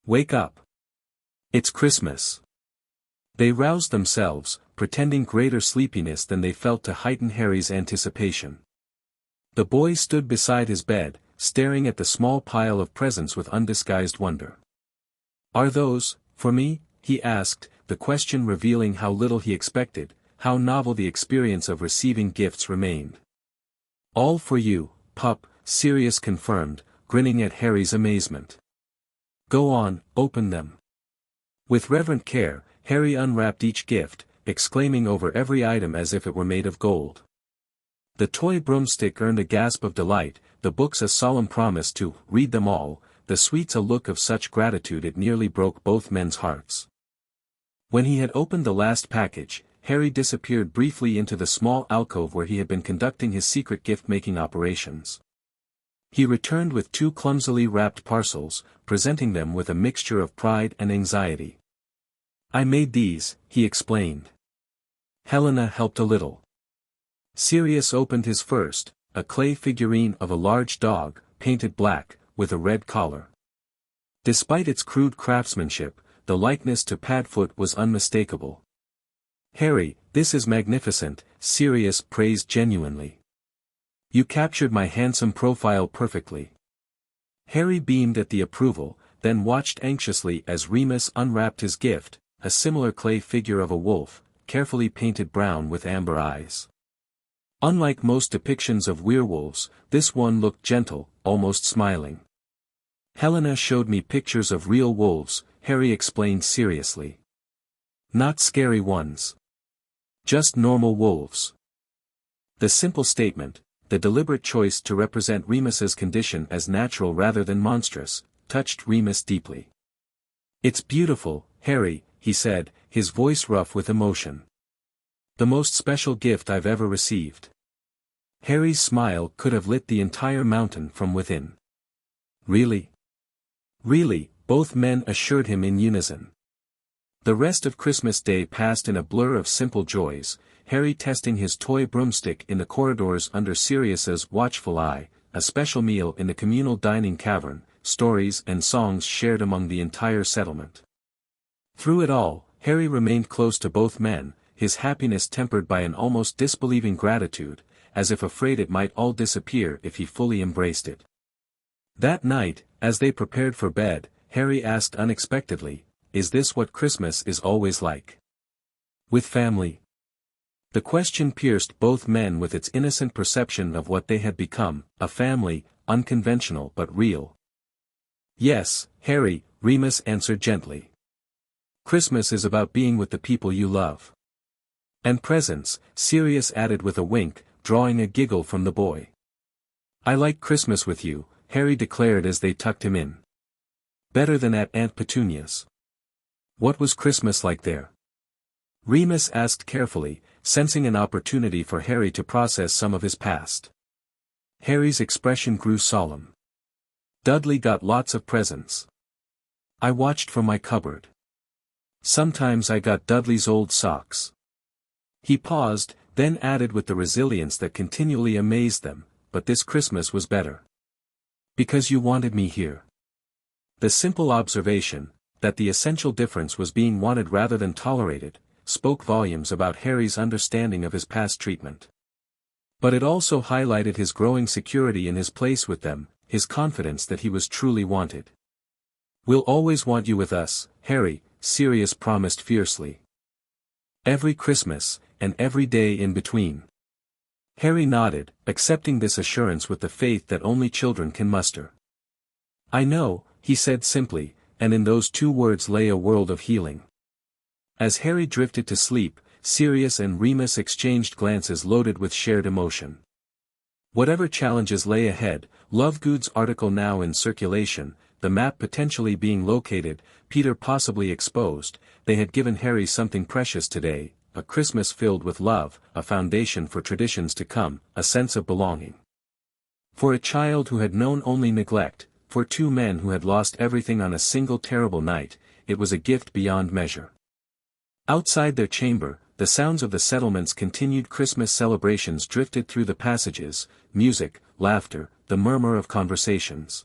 Wake up. It's Christmas." They roused themselves, pretending greater sleepiness than they felt to heighten Harry's anticipation. The boy stood beside his bed, staring at the small pile of presents with undisguised wonder. "Are those, for me?" he asked, the question revealing how little he expected, how novel the experience of receiving gifts remained. "All for you, pup," Sirius confirmed, grinning at Harry's amazement. "Go on, open them." With reverent care, Harry unwrapped each gift, exclaiming over every item as if it were made of gold. The toy broomstick earned a gasp of delight, the books a solemn promise to read them all, the sweets a look of such gratitude it nearly broke both men's hearts. When he had opened the last package, Harry disappeared briefly into the small alcove where he had been conducting his secret gift-making operations. He returned with 2 clumsily wrapped parcels, presenting them with a mixture of pride and anxiety. "I made these," he explained. Helena helped a little. Sirius opened his first, a clay figurine of a large dog, painted black, with a red collar. Despite its crude craftsmanship, the likeness to Padfoot was unmistakable. "Harry, this is magnificent," Sirius praised genuinely. "You captured my handsome profile perfectly." Harry beamed at the approval, then watched anxiously as Remus unwrapped his gift, a similar clay figure of a wolf, carefully painted brown with amber eyes. Unlike most depictions of werewolves, this one looked gentle, almost smiling. Helena showed me pictures of real wolves, Harry explained seriously. Not scary ones. Just normal wolves. The simple statement, the deliberate choice to represent Remus's condition as natural rather than monstrous, touched Remus deeply. "It's beautiful, Harry," he said, his voice rough with emotion. "The most special gift I've ever received." Harry's smile could have lit the entire mountain from within. "Really?" "Really," both men assured him in unison. The rest of Christmas Day passed in a blur of simple joys, Harry testing his toy broomstick in the corridors under Sirius's watchful eye, a special meal in the communal dining cavern, stories and songs shared among the entire settlement. Through it all, Harry remained close to both men, his happiness tempered by an almost disbelieving gratitude, as if afraid it might all disappear if he fully embraced it. That night, as they prepared for bed, Harry asked unexpectedly, "Is this what Christmas is always like? With family?" The question pierced both men with its innocent perception of what they had become, a family, unconventional but real. "Yes, Harry," Remus answered gently. "Christmas is about being with the people you love." "And presents," Sirius added with a wink, drawing a giggle from the boy. "I like Christmas with you," Harry declared as they tucked him in. "Better than at Aunt Petunia's." "What was Christmas like there?" Remus asked carefully, sensing an opportunity for Harry to process some of his past. Harry's expression grew solemn. "Dudley got lots of presents. I watched from my cupboard. Sometimes I got Dudley's old socks." He paused, then added with the resilience that continually amazed them, "But this Christmas was better. Because you wanted me here." The simple observation, that the essential difference was being wanted rather than tolerated, spoke volumes about Harry's understanding of his past treatment. But it also highlighted his growing security in his place with them, his confidence that he was truly wanted. "We'll always want you with us, Harry," Sirius promised fiercely. "Every Christmas, and every day in between." Harry nodded, accepting this assurance with the faith that only children can muster. "I know," he said simply, and in those two words lay a world of healing. As Harry drifted to sleep, Sirius and Remus exchanged glances loaded with shared emotion. Whatever challenges lay ahead, Lovegood's article now in circulation, the map potentially being located, Peter possibly exposed, they had given Harry something precious today, a Christmas filled with love, a foundation for traditions to come, a sense of belonging. For a child who had known only neglect, for two men who had lost everything on a single terrible night, it was a gift beyond measure. Outside their chamber, the sounds of the settlement's continued Christmas celebrations drifted through the passages, music, laughter, the murmur of conversations.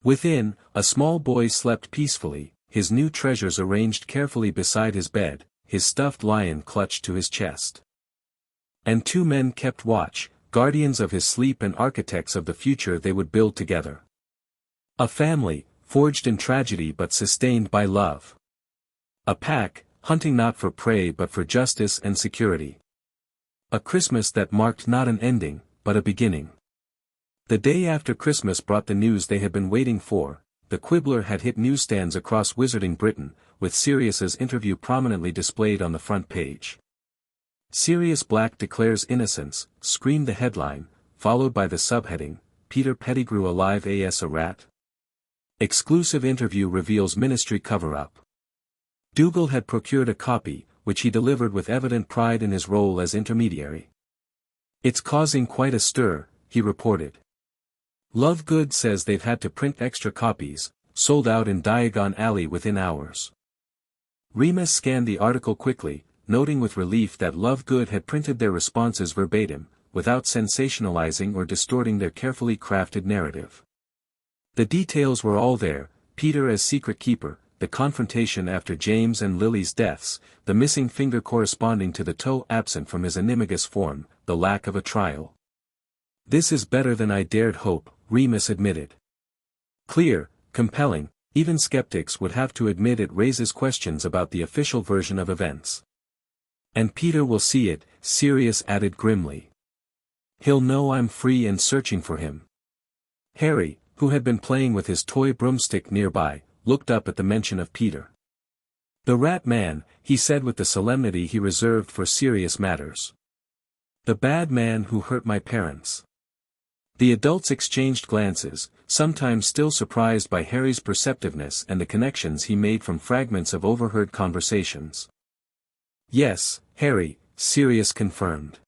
Within, a small boy slept peacefully, his new treasures arranged carefully beside his bed, his stuffed lion clutched to his chest. And two men kept watch, guardians of his sleep and architects of the future they would build together. A family, forged in tragedy but sustained by love. A pack, hunting not for prey but for justice and security. A Christmas that marked not an ending, but a beginning. The day after Christmas brought the news they had been waiting for. The Quibbler had hit newsstands across Wizarding Britain, with Sirius's interview prominently displayed on the front page. "Sirius Black declares innocence," screamed the headline, followed by the subheading, "Peter Pettigrew alive as a rat?" Exclusive interview reveals ministry cover-up. Dougal had procured a copy, which he delivered with evident pride in his role as intermediary. "It's causing quite a stir," he reported. "Lovegood says they've had to print extra copies, sold out in Diagon Alley within hours." Remus scanned the article quickly, noting with relief that Lovegood had printed their responses verbatim, without sensationalizing or distorting their carefully crafted narrative. The details were all there, Peter as secret keeper, the confrontation after James and Lily's deaths, the missing finger corresponding to the toe absent from his Animagus form, the lack of a trial. "This is better than I dared hope," Remus admitted. "Clear, compelling, even skeptics would have to admit it raises questions about the official version of events." And Peter will see it, Sirius added grimly. He'll know I'm free and searching for him. Harry, who had been playing with his toy broomstick nearby, looked up at the mention of Peter. The Rat Man, he said with the solemnity he reserved for serious matters. The bad man who hurt my parents. The adults exchanged glances, sometimes still surprised by Harry's perceptiveness and the connections he made from fragments of overheard conversations. Yes, Harry, Sirius confirmed.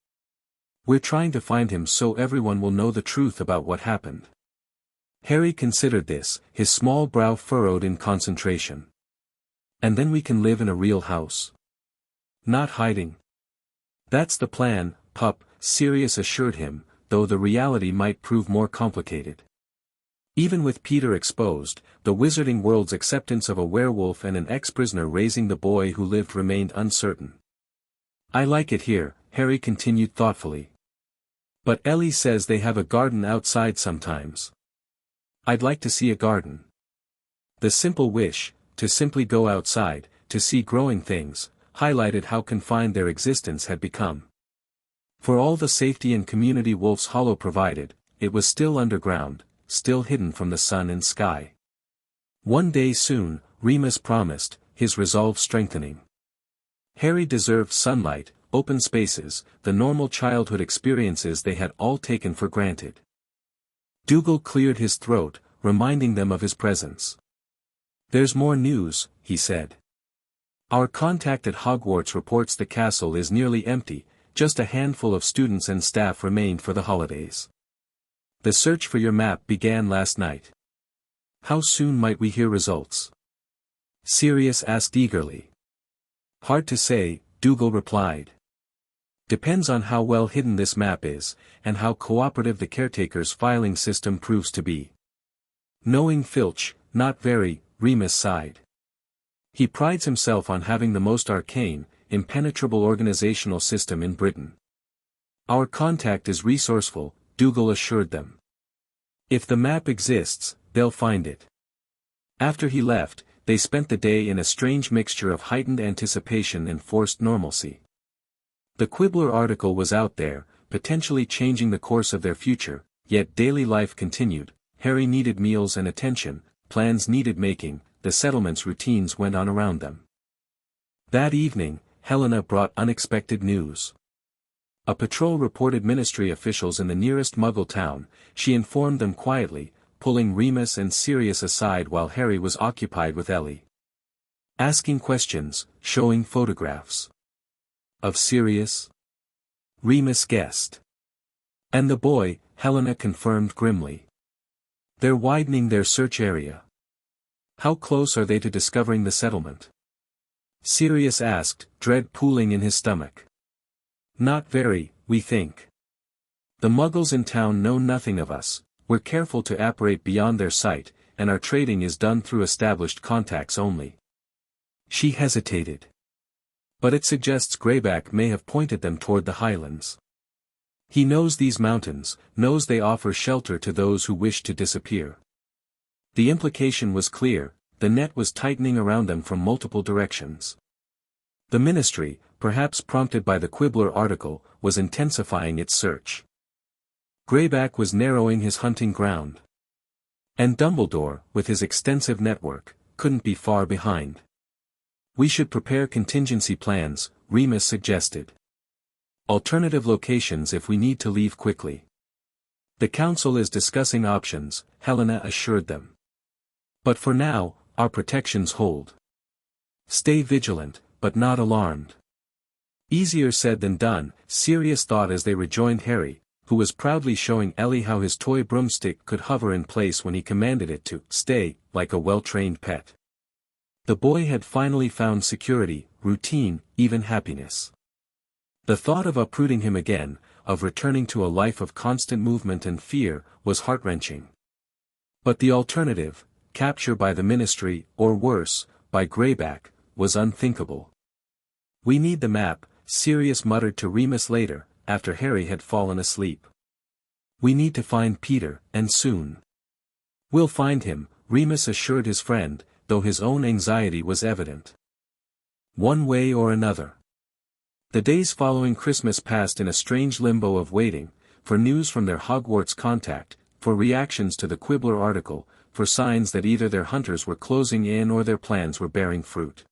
We're trying to find him so everyone will know the truth about what happened. Harry considered this, his small brow furrowed in concentration. And then we can live in a real house. Not hiding. That's the plan, pup, Sirius assured him, though the reality might prove more complicated. Even with Peter exposed, the wizarding world's acceptance of a werewolf and an ex-prisoner raising the boy who lived remained uncertain. I like it here, Harry continued thoughtfully. But Ellie says they have a garden outside sometimes. I'd like to see a garden. The simple wish, to simply go outside, to see growing things, highlighted how confined their existence had become. For all the safety and community Wolf's Hollow provided, it was still underground, still hidden from the sun and sky. One day soon, Remus promised, his resolve strengthening. Harry deserved sunlight, open spaces, the normal childhood experiences they had all taken for granted. Dougal cleared his throat, reminding them of his presence. There's more news, he said. Our contact at Hogwarts reports the castle is nearly empty, just a handful of students and staff remained for the holidays. The search for your map began last night. How soon might we hear results? Sirius asked eagerly. Hard to say, Dougal replied. Depends on how well hidden this map is, and how cooperative the caretaker's filing system proves to be. Knowing Filch, not very, Remus sighed. He prides himself on having the most arcane, impenetrable organizational system in Britain. Our contact is resourceful, Dougal assured them. If the map exists, they'll find it. After he left, they spent the day in a strange mixture of heightened anticipation and forced normalcy. The Quibbler article was out there, potentially changing the course of their future, yet daily life continued. Harry needed meals and attention, plans needed making, the settlement's routines went on around them. That evening, Helena brought unexpected news. A patrol reported ministry officials in the nearest Muggle town. She informed them quietly, pulling Remus and Sirius aside while Harry was occupied with Ellie. Asking questions, showing photographs. Of Sirius? Remus guessed. And the boy, Helena confirmed grimly. They're widening their search area. How close are they to discovering the settlement? Sirius asked, dread pooling in his stomach. Not very, we think. The Muggles in town know nothing of us, we're careful to operate beyond their sight, and our trading is done through established contacts only. She hesitated. But it suggests Greyback may have pointed them toward the highlands. He knows these mountains, knows they offer shelter to those who wish to disappear. The implication was clear, the net was tightening around them from multiple directions. The ministry, perhaps prompted by the Quibbler article, was intensifying its search. Greyback was narrowing his hunting ground. And Dumbledore, with his extensive network, couldn't be far behind. We should prepare contingency plans, Remus suggested. Alternative locations if we need to leave quickly. The council is discussing options, Helena assured them. But for now, our protections hold. Stay vigilant, but not alarmed. Easier said than done, Sirius thought as they rejoined Harry, who was proudly showing Ellie how his toy broomstick could hover in place when he commanded it to stay, like a well-trained pet. The boy had finally found security, routine, even happiness. The thought of uprooting him again, of returning to a life of constant movement and fear, was heart-wrenching. But the alternative, capture by the ministry, or worse, by Greyback, was unthinkable. We need the map, Sirius muttered to Remus later, after Harry had fallen asleep. We need to find Peter, and soon. We'll find him, Remus assured his friend, though his own anxiety was evident. One way or another. The days following Christmas passed in a strange limbo of waiting, for news from their Hogwarts contact, for reactions to the Quibbler article, for signs that either their hunters were closing in or their plans were bearing fruit.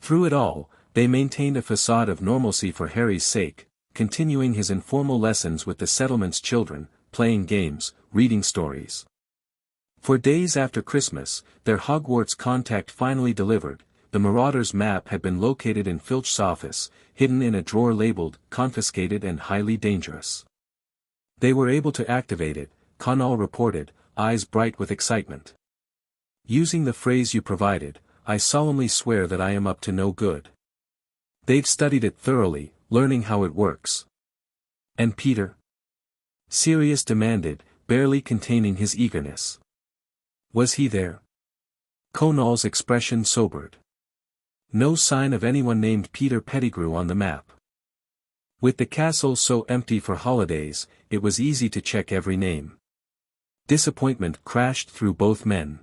Through it all, they maintained a facade of normalcy for Harry's sake, continuing his informal lessons with the settlement's children, playing games, reading stories. For days after Christmas, their Hogwarts contact finally delivered. The Marauder's map had been located in Filch's office, hidden in a drawer labeled, confiscated and highly dangerous. They were able to activate it, Connell reported, eyes bright with excitement. Using the phrase you provided, I solemnly swear that I am up to no good. They've studied it thoroughly, learning how it works. And Peter? Sirius demanded, barely containing his eagerness. Was he there? Connell's expression sobered. No sign of anyone named Peter Pettigrew on the map. With the castle so empty for holidays, it was easy to check every name. Disappointment crashed through both men.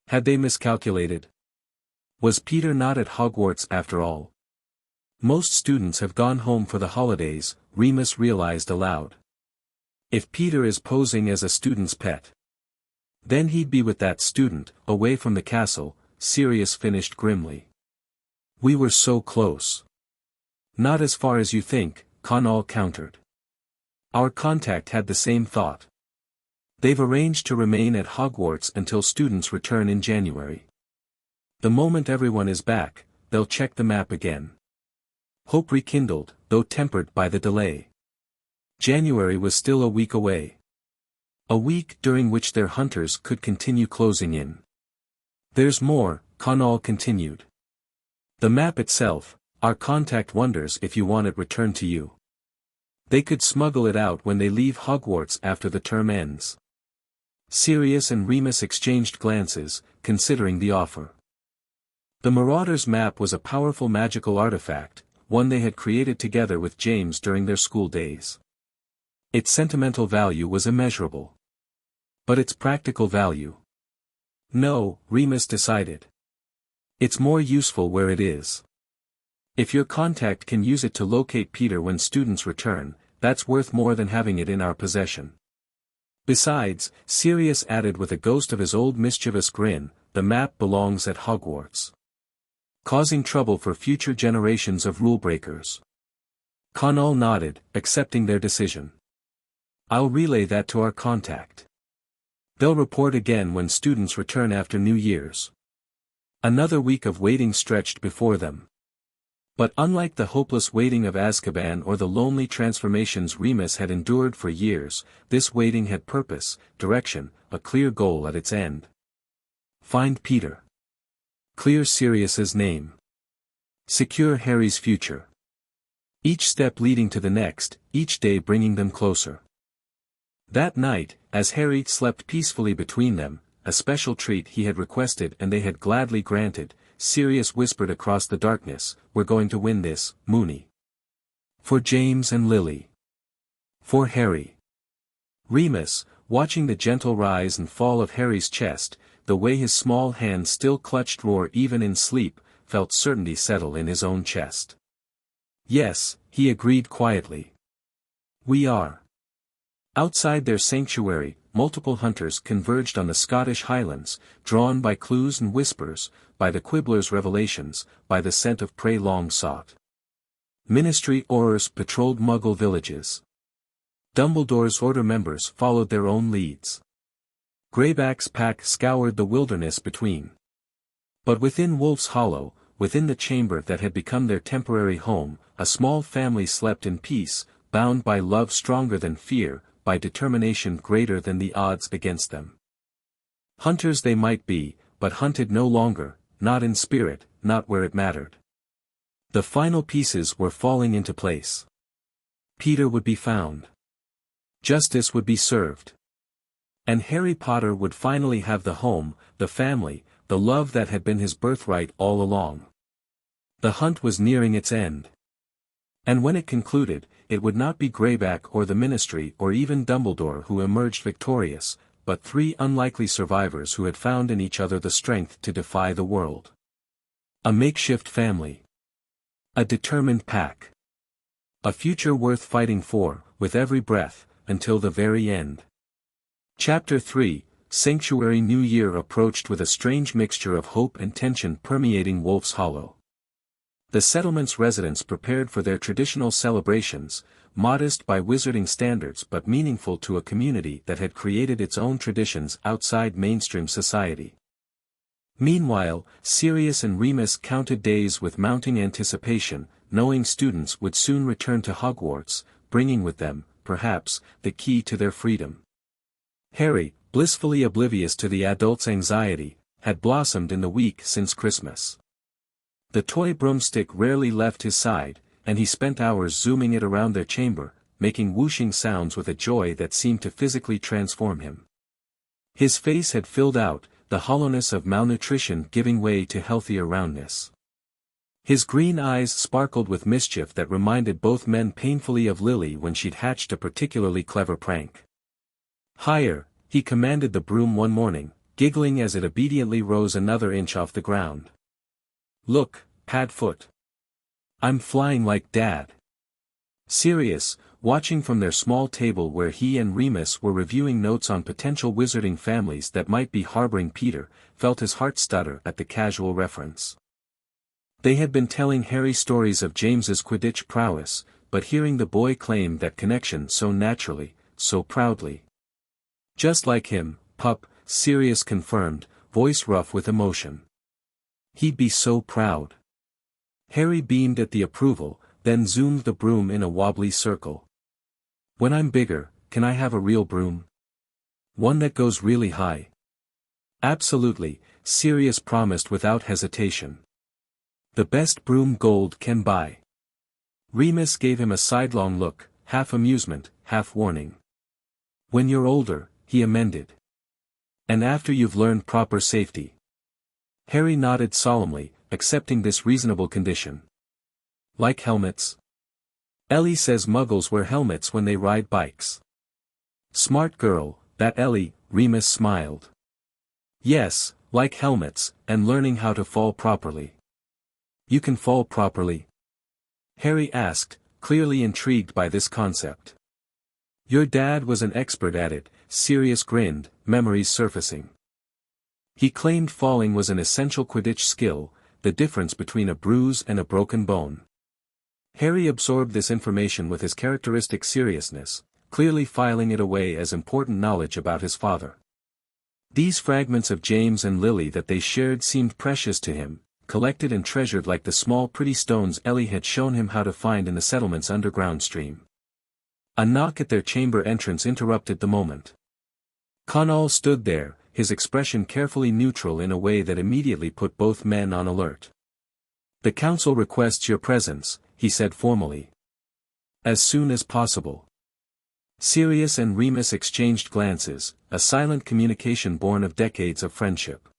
Had they miscalculated? Was Peter not at Hogwarts after all? Most students have gone home for the holidays, Remus realized aloud. If Peter is posing as a student's pet, then he'd be with that student, away from the castle, Sirius finished grimly. We were so close. Not as far as you think, Connell countered. Our contact had the same thought. They've arranged to remain at Hogwarts until students return in January. The moment everyone is back, they'll check the map again. Hope rekindled, though tempered by the delay. January was still a week away. A week during which their hunters could continue closing in. There's more, Connell continued. The map itself, our contact wonders if you want it returned to you. They could smuggle it out when they leave Hogwarts after the term ends. Sirius and Remus exchanged glances, considering the offer. The Marauder's map was a powerful magical artifact, one they had created together with James during their school days. Its sentimental value was immeasurable. But its practical value? No, Remus decided. It's more useful where it is. If your contact can use it to locate Peter when students return, that's worth more than having it in our possession. Besides, Sirius added with a ghost of his old mischievous grin, the map belongs at Hogwarts. Causing trouble for future generations of rule-breakers. Connell nodded, accepting their decision. I'll relay that to our contact. They'll report again when students return after New Year's. Another week of waiting stretched before them. But unlike the hopeless waiting of Azkaban or the lonely transformations Remus had endured for years, this waiting had purpose, direction, a clear goal at its end. Find Peter. Clear Sirius's name. Secure Harry's future. Each step leading to the next, each day bringing them closer. That night, as Harry slept peacefully between them, a special treat he had requested and they had gladly granted, Sirius whispered across the darkness, "We're going to win this, Moony. For James and Lily. For Harry." Remus, watching the gentle rise and fall of Harry's chest, the way his small hand still clutched roar even in sleep, felt certainty settle in his own chest. "Yes," he agreed quietly. "We are." Outside their sanctuary, multiple hunters converged on the Scottish Highlands, drawn by clues and whispers, by the Quibbler's revelations, by the scent of prey long sought. Ministry Aurors patrolled Muggle villages. Dumbledore's Order members followed their own leads. Greyback's pack scoured the wilderness between. But within Wolf's Hollow, within the chamber that had become their temporary home, a small family slept in peace, bound by love stronger than fear, by determination greater than the odds against them. Hunters they might be, but hunted no longer, not in spirit, not where it mattered. The final pieces were falling into place. Peter would be found. Justice would be served. And Harry Potter would finally have the home, the family, the love that had been his birthright all along. The hunt was nearing its end. And when it concluded, it would not be Greyback or the Ministry or even Dumbledore who emerged victorious, but three unlikely survivors who had found in each other the strength to defy the world. A makeshift family. A determined pack. A future worth fighting for, with every breath, until the very end. Chapter 3, Sanctuary. New Year approached with a strange mixture of hope and tension permeating Wolf's Hollow. The settlement's residents prepared for their traditional celebrations, modest by wizarding standards but meaningful to a community that had created its own traditions outside mainstream society. Meanwhile, Sirius and Remus counted days with mounting anticipation, knowing students would soon return to Hogwarts, bringing with them, perhaps, the key to their freedom. Harry, blissfully oblivious to the adults' anxiety, had blossomed in the week since Christmas. The toy broomstick rarely left his side, and he spent hours zooming it around their chamber, making whooshing sounds with a joy that seemed to physically transform him. His face had filled out, the hollowness of malnutrition giving way to healthier roundness. His green eyes sparkled with mischief that reminded both men painfully of Lily when she'd hatched a particularly clever prank. "Higher," he commanded the broom one morning, giggling as it obediently rose another inch off the ground. "Look, Padfoot. I'm flying like Dad." Sirius, watching from their small table where he and Remus were reviewing notes on potential wizarding families that might be harboring Peter, felt his heart stutter at the casual reference. They had been telling Harry stories of James's Quidditch prowess, but hearing the boy claim that connection so naturally, so proudly. "Just like him, pup," Sirius confirmed, voice rough with emotion. "He'd be so proud." Harry beamed at the approval, then zoomed the broom in a wobbly circle. "When I'm bigger, can I have a real broom? One that goes really high?" "Absolutely," Sirius promised without hesitation. "The best broom gold can buy." Remus gave him a sidelong look, half amusement, half warning. "When you're older," he amended. "And after you've learned proper safety." Harry nodded solemnly, accepting this reasonable condition. "Like helmets?" "Ellie says muggles wear helmets when they ride bikes." "Smart girl, that Ellie," Remus smiled. "Yes, like helmets, and learning how to fall properly." "You can fall properly?" Harry asked, clearly intrigued by this concept. "Your dad was an expert at it," Sirius grinned, memories surfacing. He claimed falling was an essential Quidditch skill, the difference between a bruise and a broken bone. Harry absorbed this information with his characteristic seriousness, clearly filing it away as important knowledge about his father. These fragments of James and Lily that they shared seemed precious to him, collected and treasured like the small pretty stones Ellie had shown him how to find in the settlement's underground stream. A knock at their chamber entrance interrupted the moment. Connell stood there, his expression carefully neutral in a way that immediately put both men on alert. "The council requests your presence," he said formally. "As soon as possible." Sirius and Remus exchanged glances, a silent communication born of decades of friendship.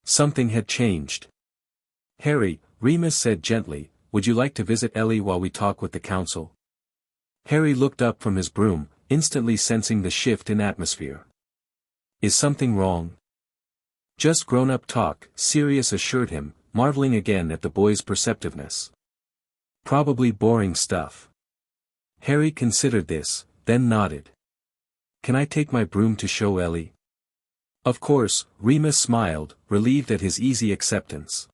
Something had changed. "Harry," Remus said gently, "would you like to visit Ellie while we talk with the council?" Harry looked up from his broom, instantly sensing the shift in atmosphere. "Is something wrong?" "Just grown-up talk," Sirius assured him, marveling again at the boy's perceptiveness. "Probably boring stuff." Harry considered this, then nodded. "Can I take my broom to show Ellie?" "Of course," Remus smiled, relieved at his easy acceptance.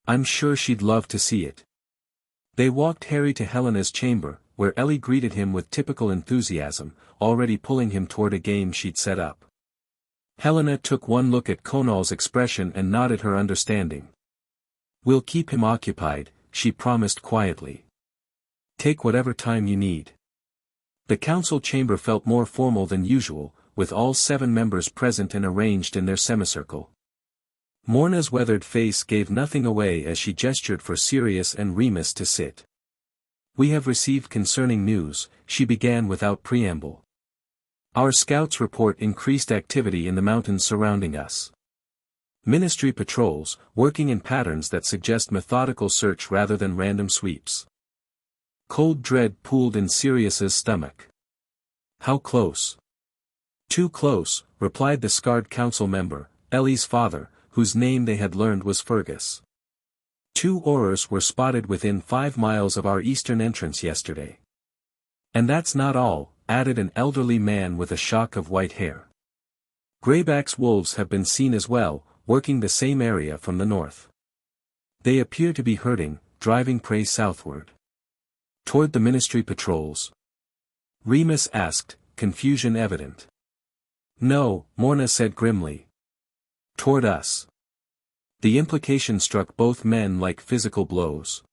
"I'm sure she'd love to see it." They walked Harry to Helena's chamber, where Ellie greeted him with typical enthusiasm, already pulling him toward a game she'd set up. Helena took one look at Connell's expression and nodded her understanding. "We'll keep him occupied," she promised quietly. "Take whatever time you need." The council chamber felt more formal than usual, with all 7 members present and arranged in their semicircle. Morna's weathered face gave nothing away as she gestured for Sirius and Remus to sit. "We have received concerning news," she began without preamble. "Our scouts report increased activity in the mountains surrounding us. Ministry patrols, working in patterns that suggest methodical search rather than random sweeps." Cold dread pooled in Sirius's stomach. "How close?" "Too close," replied the scarred council member, Ellie's father, whose name they had learned was Fergus. 2 Aurors were spotted within 5 miles of our eastern entrance yesterday. And that's not all, added an elderly man with a shock of white hair. Greyback's wolves have been seen as well, working the same area from the north. They appear to be herding, driving prey southward. Toward the ministry patrols? Remus asked, confusion evident. No, Morna said grimly. Toward us. The implication struck both men like physical blows.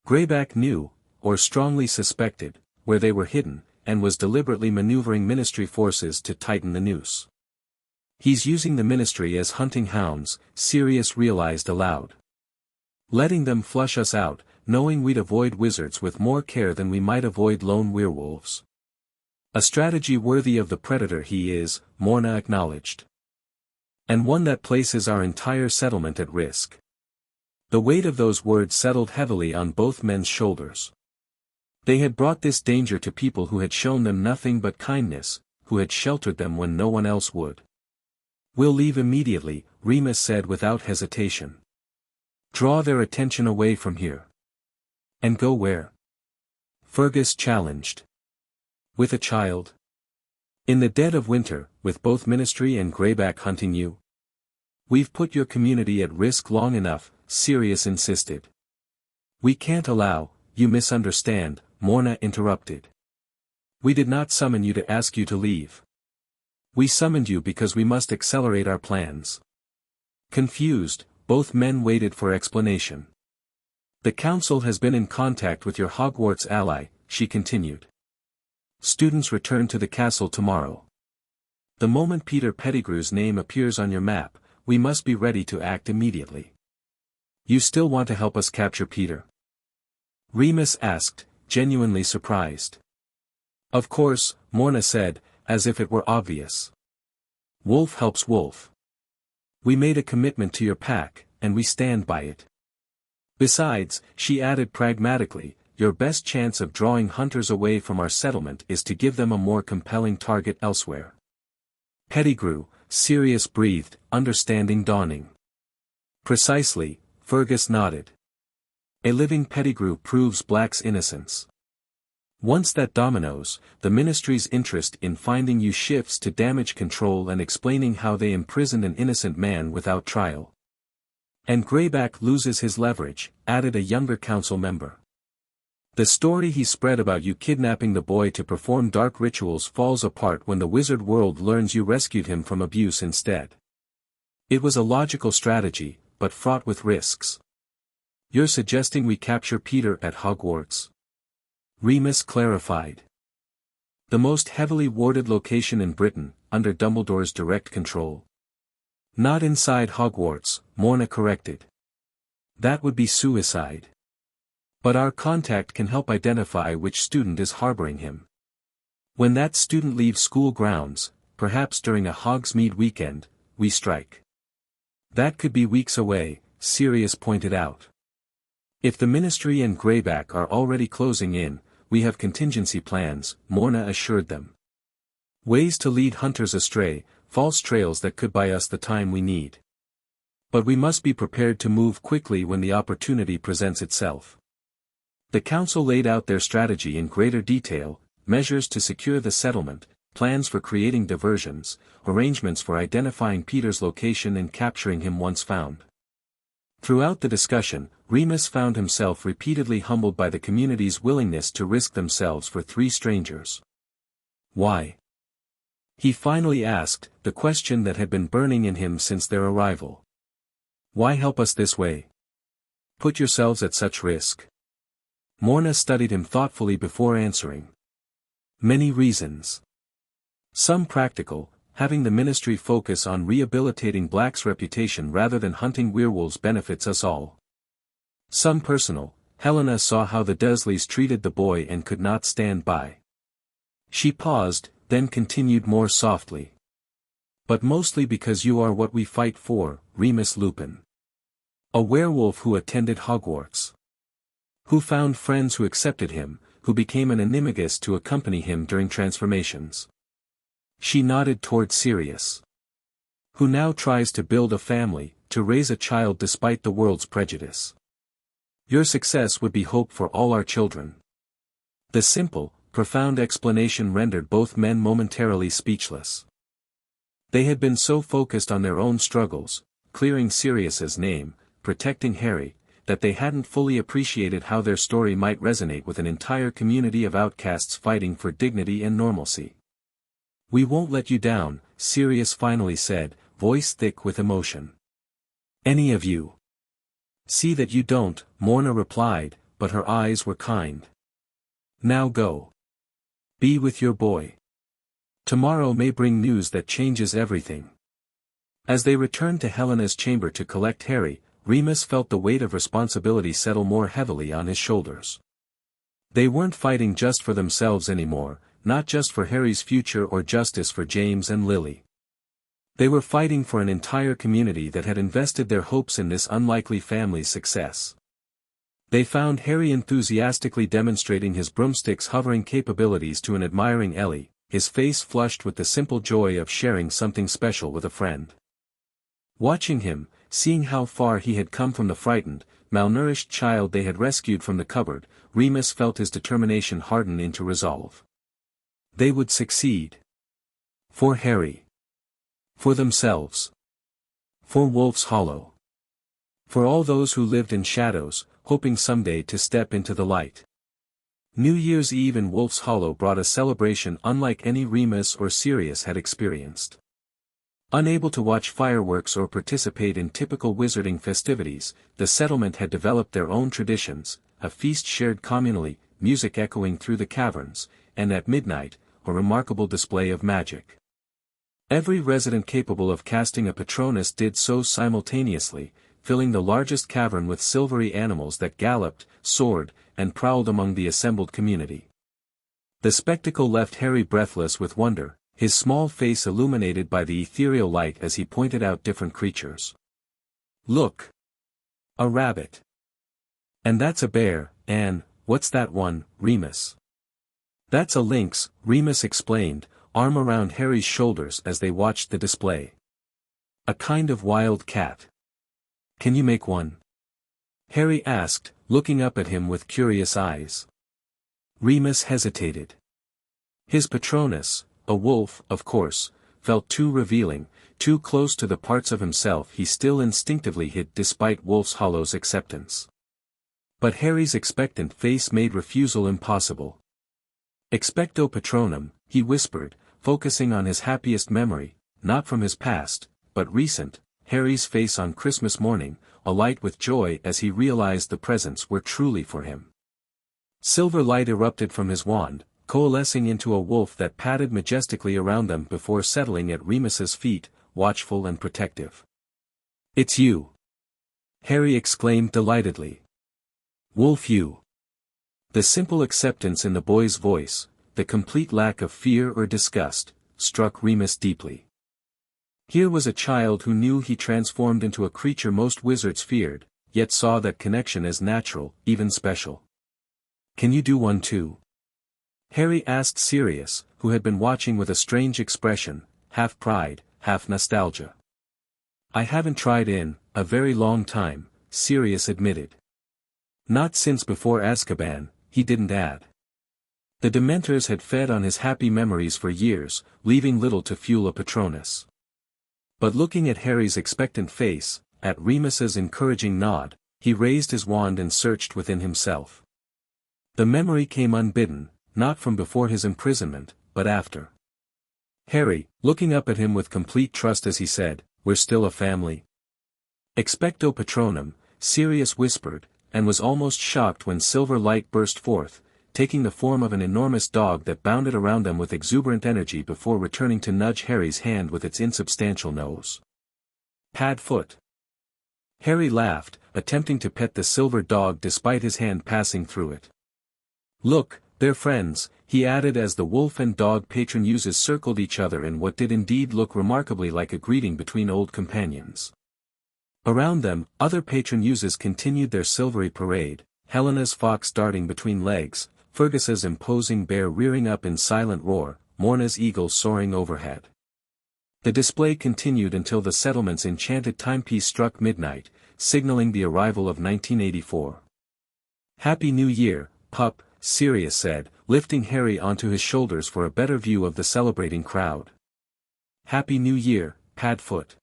Greyback knew, or strongly suspected, where they were hidden, and was deliberately maneuvering ministry forces to tighten the noose. He's using the ministry as hunting hounds, Sirius realized aloud. Letting them flush us out, knowing we'd avoid wizards with more care than we might avoid lone werewolves. A strategy worthy of the predator he is, Morna acknowledged. And one that places our entire settlement at risk. The weight of those words settled heavily on both men's shoulders. They had brought this danger to people who had shown them nothing but kindness, who had sheltered them when no one else would. We'll leave immediately, Remus said without hesitation. Draw their attention away from here. And go where? Fergus challenged. With a child? In the dead of winter, with both ministry and Greyback hunting you? We've put your community at risk long enough, Sirius insisted. We can't allow, you misunderstand, Morna interrupted. We did not summon you to ask you to leave. We summoned you because we must accelerate our plans. Confused, both men waited for explanation. The council has been in contact with your Hogwarts ally, she continued. Students return to the castle tomorrow. The moment Peter Pettigrew's name appears on your map, we must be ready to act immediately. You still want to help us capture Peter? Remus asked, genuinely surprised. Of course, Morna said, as if it were obvious. Wolf helps wolf. We made a commitment to your pack, and we stand by it. Besides, she added pragmatically, your best chance of drawing hunters away from our settlement is to give them a more compelling target elsewhere. Pettigrew, Sirius breathed, understanding dawning. Precisely, Fergus nodded. A living Pettigrew proves Black's innocence. Once that dominoes, the ministry's interest in finding you shifts to damage control and explaining how they imprisoned an innocent man without trial. And Greyback loses his leverage, added a younger council member. The story he spread about you kidnapping the boy to perform dark rituals falls apart when the wizard world learns you rescued him from abuse instead. It was a logical strategy, but fraught with risks. You're suggesting we capture Peter at Hogwarts? Remus clarified. The most heavily warded location in Britain, under Dumbledore's direct control. Not inside Hogwarts, Morna corrected. That would be suicide. But our contact can help identify which student is harboring him. When that student leaves school grounds, perhaps during a Hogsmeade weekend, we strike. That could be weeks away, Sirius pointed out. If the Ministry and Greyback are already closing in, we have contingency plans, Morna assured them. Ways to lead hunters astray, false trails that could buy us the time we need. But we must be prepared to move quickly when the opportunity presents itself. The council laid out their strategy in greater detail, measures to secure the settlement, plans for creating diversions, arrangements for identifying Peter's location and capturing him once found. Throughout the discussion, Remus found himself repeatedly humbled by the community's willingness to risk themselves for 3 strangers. Why? He finally asked, the question that had been burning in him since their arrival. Why help us this way? Put yourselves at such risk. Morna studied him thoughtfully before answering. Many reasons. Some practical, having the ministry focus on rehabilitating Black's reputation rather than hunting werewolves benefits us all. Some personal, Helena saw how the Dursleys treated the boy and could not stand by. She paused, then continued more softly. But mostly because you are what we fight for, Remus Lupin. A werewolf who attended Hogwarts. Who found friends who accepted him, who became an Animagus to accompany him during transformations. She nodded toward Sirius. Who now tries to build a family, to raise a child despite the world's prejudice. Your success would be hope for all our children. The simple, profound explanation rendered both men momentarily speechless. They had been so focused on their own struggles, clearing Sirius's name, protecting Harry, that they hadn't fully appreciated how their story might resonate with an entire community of outcasts fighting for dignity and normalcy. "We won't let you down," Sirius finally said, voice thick with emotion. "Any of you." "See that you don't," Morna replied, but her eyes were kind. "Now go. Be with your boy. Tomorrow may bring news that changes everything." As they returned to Helena's chamber to collect Harry, Remus felt the weight of responsibility settle more heavily on his shoulders. They weren't fighting just for themselves anymore, not just for Harry's future or justice for James and Lily. They were fighting for an entire community that had invested their hopes in this unlikely family's success. They found Harry enthusiastically demonstrating his broomstick's hovering capabilities to an admiring Ellie, his face flushed with the simple joy of sharing something special with a friend. Watching him, seeing how far he had come from the frightened, malnourished child they had rescued from the cupboard, Remus felt his determination harden into resolve. They would succeed. For Harry. For themselves. For Wolf's Hollow. For all those who lived in shadows, hoping someday to step into the light. New Year's Eve in Wolf's Hollow brought a celebration unlike any Remus or Sirius had experienced. Unable to watch fireworks or participate in typical wizarding festivities, the settlement had developed their own traditions, a feast shared communally, music echoing through the caverns, and at midnight, a remarkable display of magic. Every resident capable of casting a Patronus did so simultaneously, filling the largest cavern with silvery animals that galloped, soared, and prowled among the assembled community. The spectacle left Harry breathless with wonder, his small face illuminated by the ethereal light as he pointed out different creatures. "Look! A rabbit! And that's a bear, and, what's that one, Remus?" "That's a lynx," Remus explained, arm around Harry's shoulders as they watched the display. "A kind of wild cat. Can you make one?" Harry asked, looking up at him with curious eyes. Remus hesitated. His Patronus, a wolf, of course, felt too revealing, too close to the parts of himself he still instinctively hid despite Wolf's Hollow's acceptance. But Harry's expectant face made refusal impossible. "Expecto Patronum," he whispered, focusing on his happiest memory, not from his past, but recent, Harry's face on Christmas morning, alight with joy as he realized the presents were truly for him. Silver light erupted from his wand, coalescing into a wolf that padded majestically around them before settling at Remus's feet, watchful and protective. "It's you!" Harry exclaimed delightedly. "Wolf, you!" The simple acceptance in the boy's voice, the complete lack of fear or disgust, struck Remus deeply. Here was a child who knew he transformed into a creature most wizards feared, yet saw that connection as natural, even special. "Can you do one too?" Harry asked Sirius, who had been watching with a strange expression, half pride, half nostalgia. "I haven't tried in a very long time," Sirius admitted. "Not since before Azkaban," he didn't add. The Dementors had fed on his happy memories for years, leaving little to fuel a Patronus. But looking at Harry's expectant face, at Remus's encouraging nod, he raised his wand and searched within himself. The memory came unbidden, not from before his imprisonment, but after. Harry, looking up at him with complete trust as he said, "We're still a family." "Expecto Patronum," Sirius whispered, and was almost shocked when silver light burst forth, taking the form of an enormous dog that bounded around them with exuberant energy before returning to nudge Harry's hand with its insubstantial nose. "Pad foot." Harry laughed, attempting to pet the silver dog despite his hand passing through it. "Look, they're friends," he added as the wolf and dog patron uses circled each other in what did indeed look remarkably like a greeting between old companions. Around them, other patron uses continued their silvery parade, Helena's fox darting between legs, Fergus's imposing bear rearing up in silent roar, Morna's eagle soaring overhead. The display continued until the settlement's enchanted timepiece struck midnight, signaling the arrival of 1984. Happy New Year, pup, Sirius said, lifting Harry onto his shoulders for a better view of the celebrating crowd. Happy New Year, Padfoot.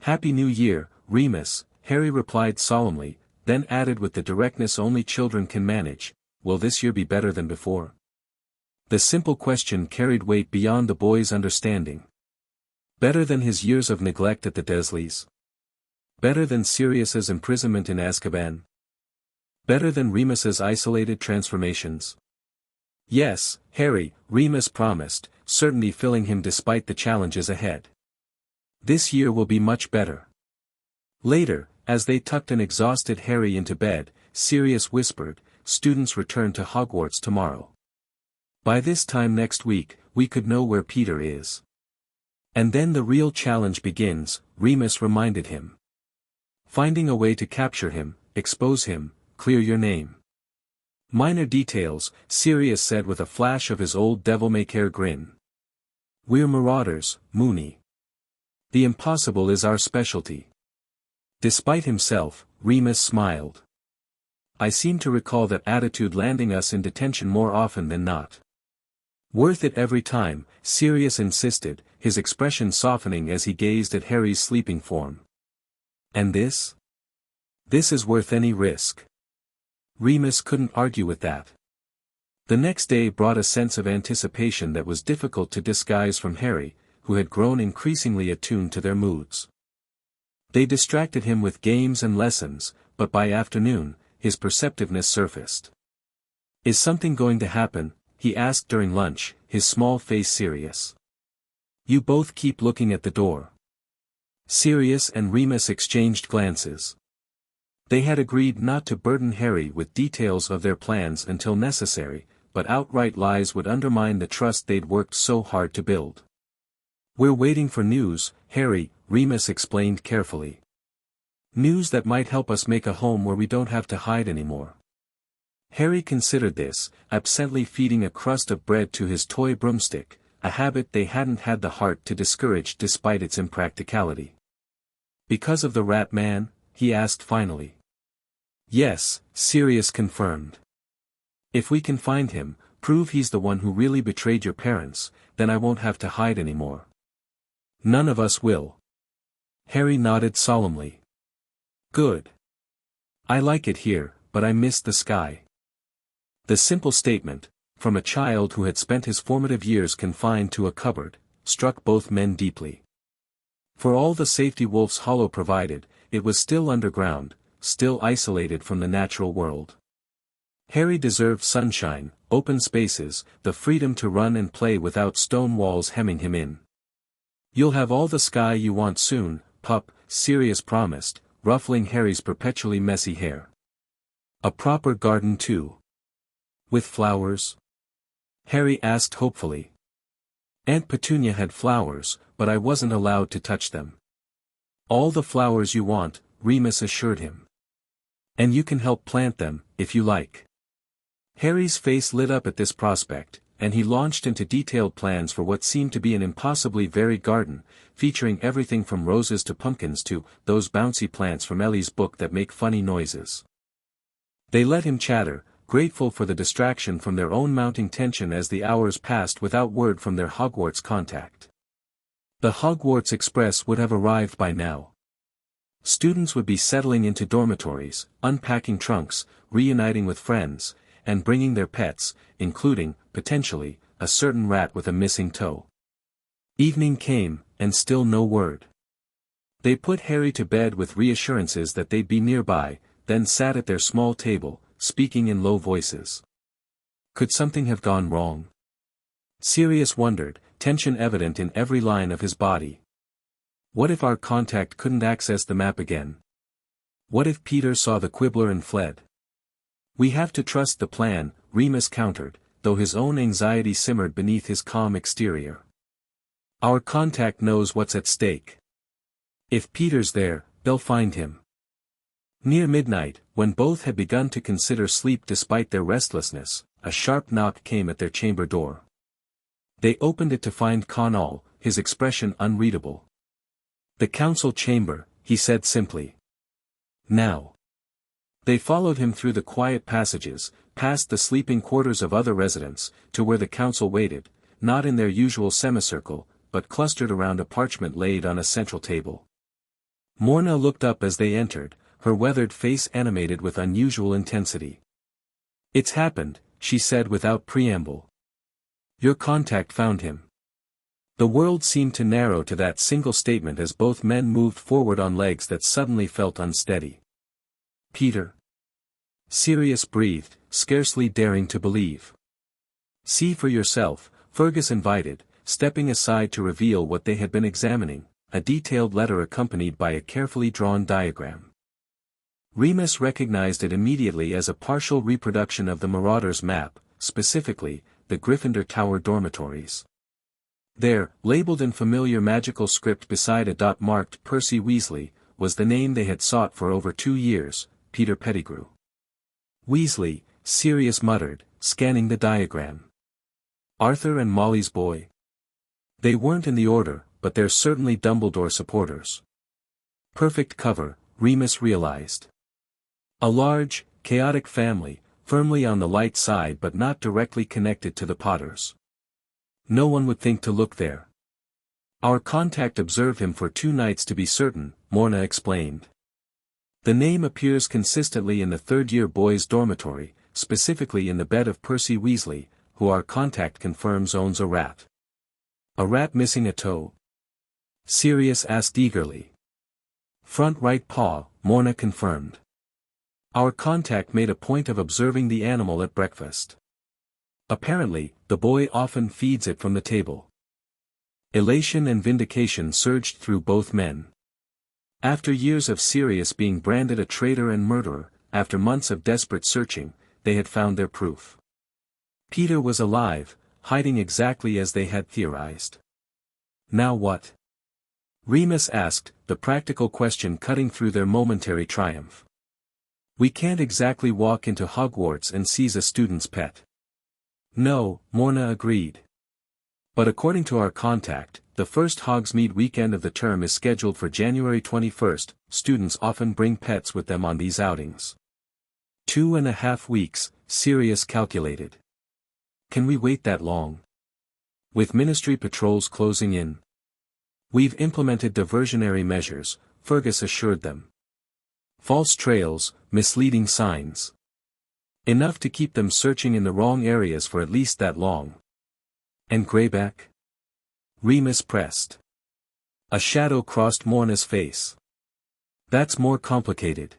Happy New Year, Remus, Harry replied solemnly, then added with the directness only children can manage, will this year be better than before? The simple question carried weight beyond the boy's understanding. Better than his years of neglect at the Dursleys? Better than Sirius's imprisonment in Azkaban? Better than Remus's isolated transformations? Yes, Harry, Remus promised, certainty filling him despite the challenges ahead. This year will be much better. Later, as they tucked an exhausted Harry into bed, Sirius whispered, students return to Hogwarts tomorrow. By this time next week, we could know where Peter is. And then the real challenge begins, Remus reminded him. Finding a way to capture him, expose him, clear your name. Minor details, Sirius said with a flash of his old devil-may-care grin. We're marauders, Moony. The impossible is our specialty. Despite himself, Remus smiled. I seem to recall that attitude landing us in detention more often than not. Worth it every time, Sirius insisted, his expression softening as he gazed at Harry's sleeping form. And this? This is worth any risk. Remus couldn't argue with that. The next day brought a sense of anticipation that was difficult to disguise from Harry, who had grown increasingly attuned to their moods. They distracted him with games and lessons, but by afternoon, his perceptiveness surfaced. Is something going to happen? He asked during lunch, his small face serious. You both keep looking at the door. Sirius and Remus exchanged glances. They had agreed not to burden Harry with details of their plans until necessary, but outright lies would undermine the trust they'd worked so hard to build. We're waiting for news, Harry, Remus explained carefully. News that might help us make a home where we don't have to hide anymore. Harry considered this, absently feeding a crust of bread to his toy broomstick, a habit they hadn't had the heart to discourage despite its impracticality. Because of the rat man? He asked finally. Yes, Sirius confirmed. If we can find him, prove he's the one who really betrayed your parents, then I won't have to hide anymore. None of us will. Harry nodded solemnly. Good. I like it here, but I miss the sky. The simple statement, from a child who had spent his formative years confined to a cupboard, struck both men deeply. For all the safety Wolf's Hollow provided, it was still underground, still isolated from the natural world. Harry deserved sunshine, open spaces, the freedom to run and play without stone walls hemming him in. You'll have all the sky you want soon, pup, Sirius promised, ruffling Harry's perpetually messy hair. A proper garden too. With flowers? Harry asked hopefully. Aunt Petunia had flowers, but I wasn't allowed to touch them. All the flowers you want, Remus assured him. And you can help plant them, if you like. Harry's face lit up at this prospect, and he launched into detailed plans for what seemed to be an impossibly varied garden, featuring everything from roses to pumpkins to those bouncy plants from Ellie's book that make funny noises. They let him chatter, grateful for the distraction from their own mounting tension as the hours passed without word from their Hogwarts contact. The Hogwarts Express would have arrived by now. Students would be settling into dormitories, unpacking trunks, reuniting with friends, and bringing their pets, including, potentially, a certain rat with a missing toe. Evening came, and still no word. They put Harry to bed with reassurances that they'd be nearby, then sat at their small table, speaking in low voices. Could something have gone wrong? Sirius wondered, tension evident in every line of his body. What if our contact couldn't access the map again? What if Peter saw the Quibbler and fled? We have to trust the plan, Remus countered, though his own anxiety simmered beneath his calm exterior. Our contact knows what's at stake. If Peter's there, they'll find him. Near midnight, when both had begun to consider sleep despite their restlessness, a sharp knock came at their chamber door. They opened it to find Connell, his expression unreadable. The council chamber, he said simply. Now. They followed him through the quiet passages, past the sleeping quarters of other residents, to where the council waited, not in their usual semicircle, but clustered around a parchment laid on a central table. Morna looked up as they entered, her weathered face animated with unusual intensity. "It's happened," she said without preamble. "Your contact found him." The world seemed to narrow to that single statement as both men moved forward on legs that suddenly felt unsteady. "Peter?" Sirius breathed, scarcely daring to believe. "See for yourself," Fergus invited, stepping aside to reveal what they had been examining, a detailed letter accompanied by a carefully drawn diagram. Remus recognized it immediately as a partial reproduction of the Marauders' map, specifically, the Gryffindor Tower dormitories. There, labeled in familiar magical script beside a dot marked Percy Weasley, was the name they had sought for over 2 years, Peter Pettigrew. "Weasley," Sirius muttered, scanning the diagram. "Arthur and Molly's boy." They weren't in the order, but they're certainly Dumbledore supporters. Perfect cover, Remus realized. A large, chaotic family, firmly on the light side but not directly connected to the Potters. No one would think to look there. "Our contact observed him for 2 nights to be certain," Morna explained. "The name appears consistently in the third-year boys' dormitory, specifically in the bed of Percy Weasley, who our contact confirms owns a rat." "A rat missing a toe?" Sirius asked eagerly. "Front right paw," Morna confirmed. "Our contact made a point of observing the animal at breakfast. Apparently, the boy often feeds it from the table." Elation and vindication surged through both men. After years of Sirius being branded a traitor and murderer, after months of desperate searching, they had found their proof. Peter was alive, hiding exactly as they had theorized. Now what? Remus asked, the practical question cutting through their momentary triumph. "We can't exactly walk into Hogwarts and seize a student's pet." "No," Morna agreed. "But according to our contact, the first Hogsmeade weekend of the term is scheduled for January 21st, students often bring pets with them on these outings. 2.5 weeks, Sirius calculated. Can we wait that long? With ministry patrols closing in? We've implemented diversionary measures, Fergus assured them. False trails, misleading signs. Enough to keep them searching in the wrong areas for at least that long. And Greyback?" Remus pressed. A shadow crossed Morna's face. "That's more complicated.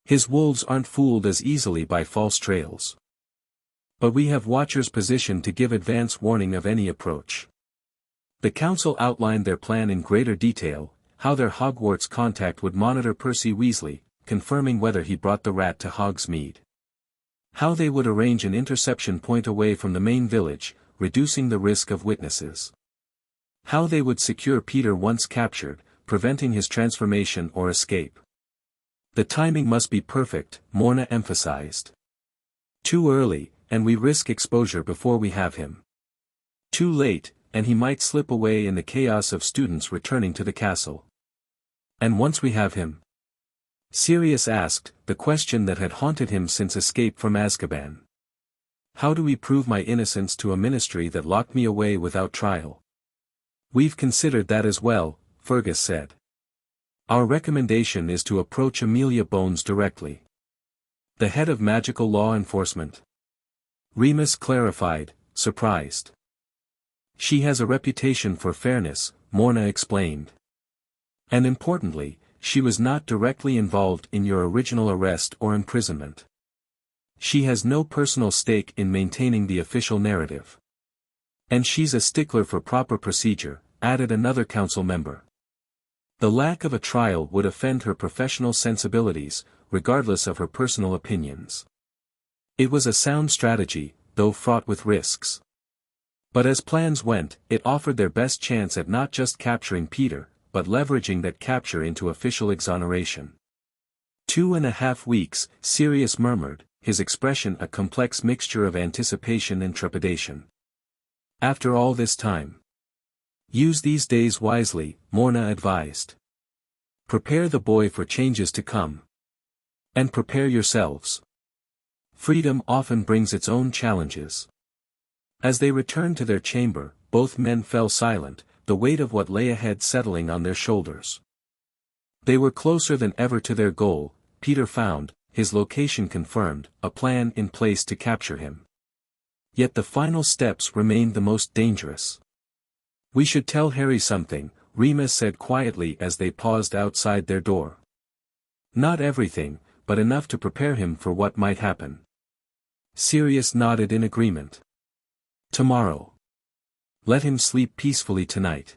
His wolves aren't fooled as easily by false trails. But we have watchers positioned to give advance warning of any approach." The council outlined their plan in greater detail, how their Hogwarts contact would monitor Percy Weasley, confirming whether he brought the rat to Hogsmeade. How they would arrange an interception point away from the main village, reducing the risk of witnesses. How they would secure Peter once captured, preventing his transformation or escape. The timing must be perfect, Morna emphasized. Too early, and we risk exposure before we have him. Too late, and he might slip away in the chaos of students returning to the castle. And once we have him? Sirius asked, the question that had haunted him since escape from Azkaban. How do we prove my innocence to a ministry that locked me away without trial? We've considered that as well, Fergus said. Our recommendation is to approach Amelia Bones directly. The head of magical law enforcement. Remus clarified, surprised. She has a reputation for fairness, Morna explained. And importantly, she was not directly involved in your original arrest or imprisonment. She has no personal stake in maintaining the official narrative. And she's a stickler for proper procedure, added another council member. The lack of a trial would offend her professional sensibilities, regardless of her personal opinions. It was a sound strategy, though fraught with risks. But as plans went, it offered their best chance at not just capturing Peter, but leveraging that capture into official exoneration. 2.5 weeks, Sirius murmured, his expression a complex mixture of anticipation and trepidation. After all this time. Use these days wisely, Morna advised. Prepare the boy for changes to come. And prepare yourselves. Freedom often brings its own challenges. As they returned to their chamber, both men fell silent, the weight of what lay ahead settling on their shoulders. They were closer than ever to their goal. Peter found, his location confirmed, a plan in place to capture him. Yet the final steps remained the most dangerous. "We should tell Harry something," Remus said quietly as they paused outside their door. "Not everything, but enough to prepare him for what might happen." Sirius nodded in agreement. "Tomorrow. Let him sleep peacefully tonight."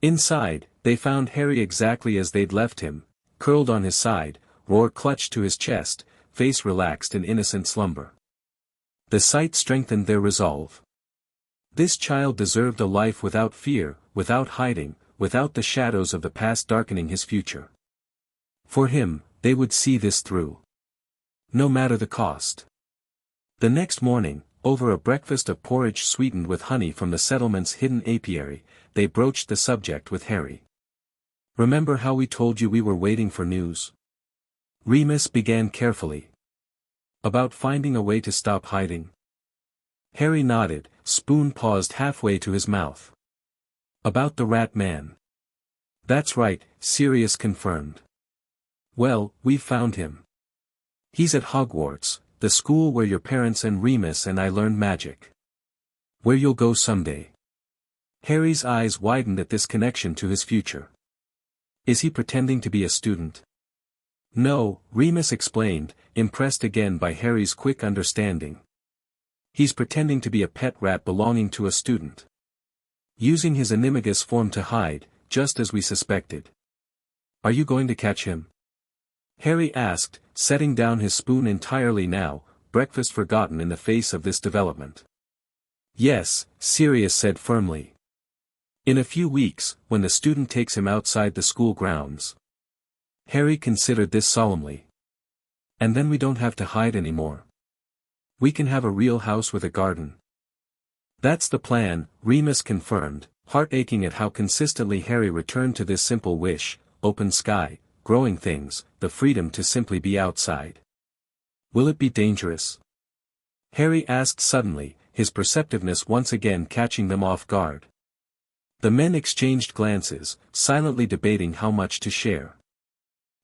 Inside, they found Harry exactly as they'd left him, curled on his side, roar clutched to his chest, face relaxed in innocent slumber. The sight strengthened their resolve. This child deserved a life without fear, without hiding, without the shadows of the past darkening his future. For him, they would see this through. No matter the cost. The next morning, over a breakfast of porridge sweetened with honey from the settlement's hidden apiary, they broached the subject with Harry. "Remember how we told you we were waiting for news?" Remus began carefully. "About finding a way to stop hiding?" Harry nodded, spoon paused halfway to his mouth. "About the rat man." "That's right," Sirius confirmed. "Well, we've found him. He's at Hogwarts, the school where your parents and Remus and I learned magic. Where you'll go someday." Harry's eyes widened at this connection to his future. "Is he pretending to be a student?" "No," Remus explained, impressed again by Harry's quick understanding. "He's pretending to be a pet rat belonging to a student. Using his Animagus form to hide, just as we suspected." "Are you going to catch him?" Harry asked, setting down his spoon entirely now, breakfast forgotten in the face of this development. "Yes," Sirius said firmly. "In a few weeks, when the student takes him outside the school grounds." Harry considered this solemnly. "And then we don't have to hide anymore. We can have a real house with a garden." "That's the plan," Remus confirmed, heart aching at how consistently Harry returned to this simple wish: open sky, growing things, the freedom to simply be outside. "Will it be dangerous?" Harry asked suddenly, his perceptiveness once again catching them off guard. The men exchanged glances, silently debating how much to share.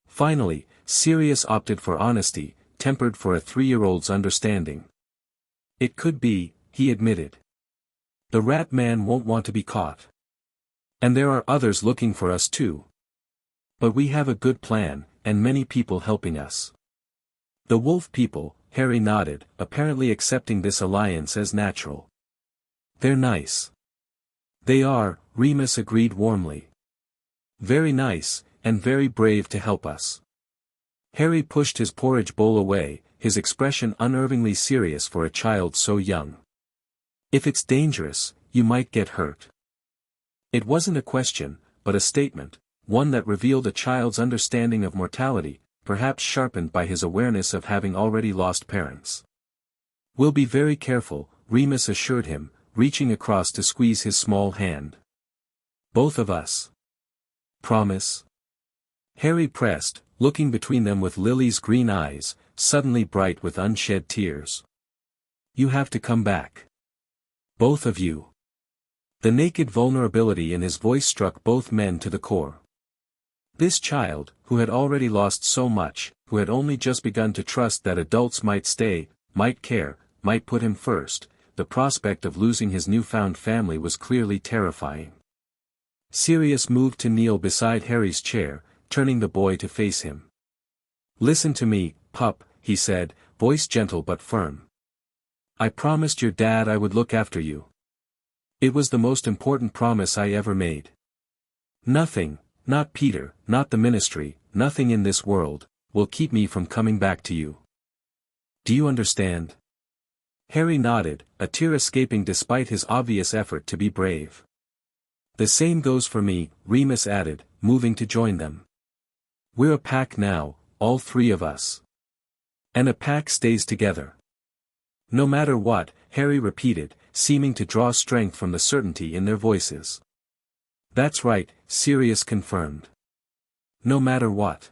Finally, Sirius opted for honesty, tempered for a 3-year-old's understanding. "It could be," he admitted. "The rat man won't want to be caught. And there are others looking for us too. But we have a good plan, and many people helping us." "The wolf people," Harry nodded, apparently accepting this alliance as natural. "They're nice." "They are," Remus agreed warmly. "Very nice, and very brave to help us." Harry pushed his porridge bowl away, his expression unnervingly serious for a child so young. "If it's dangerous, you might get hurt." It wasn't a question, but a statement, one that revealed a child's understanding of mortality, perhaps sharpened by his awareness of having already lost parents. "We'll be very careful," Remus assured him, reaching across to squeeze his small hand. "Both of us. Promise?" Harry pressed, looking between them with Lily's green eyes, suddenly bright with unshed tears. "You have to come back. Both of you." The naked vulnerability in his voice struck both men to the core. This child, who had already lost so much, who had only just begun to trust that adults might stay, might care, might put him first, the prospect of losing his newfound family was clearly terrifying. Sirius moved to kneel beside Harry's chair, turning the boy to face him. "Listen to me, pup," he said, voice gentle but firm. "I promised your dad I would look after you. It was the most important promise I ever made. Nothing, not Peter, not the ministry, nothing in this world, will keep me from coming back to you. Do you understand?" Harry nodded, a tear escaping despite his obvious effort to be brave. "The same goes for me," Remus added, moving to join them. "We're a pack now, all 3 of us. And a pack stays together." "No matter what," Harry repeated, seeming to draw strength from the certainty in their voices. "That's right," Sirius confirmed. "No matter what."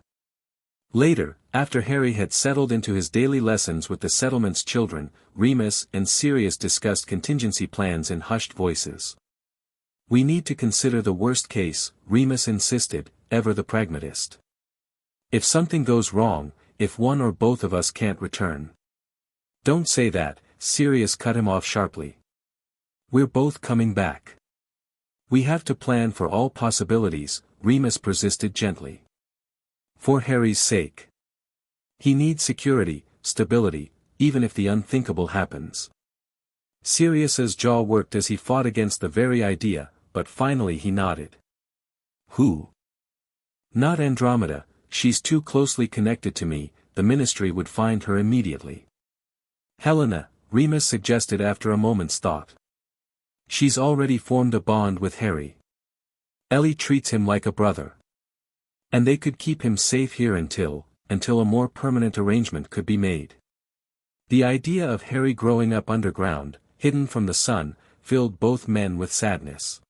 Later, after Harry had settled into his daily lessons with the settlement's children, Remus and Sirius discussed contingency plans in hushed voices. "We need to consider the worst case," Remus insisted, ever the pragmatist. "If something goes wrong, if one or both of us can't return." "Don't say that," Sirius cut him off sharply. "We're both coming back." "We have to plan for all possibilities," Remus persisted gently. "For Harry's sake. He needs security, stability, even if the unthinkable happens." Sirius's jaw worked as he fought against the very idea, but finally he nodded. "Who?" "Not Andromeda, she's too closely connected to me, the Ministry would find her immediately." "Helena," Remus suggested after a moment's thought. "She's already formed a bond with Harry. Ellie treats him like a brother. And they could keep him safe here until a more permanent arrangement could be made." The idea of Harry growing up underground, hidden from the sun, filled both men with sadness.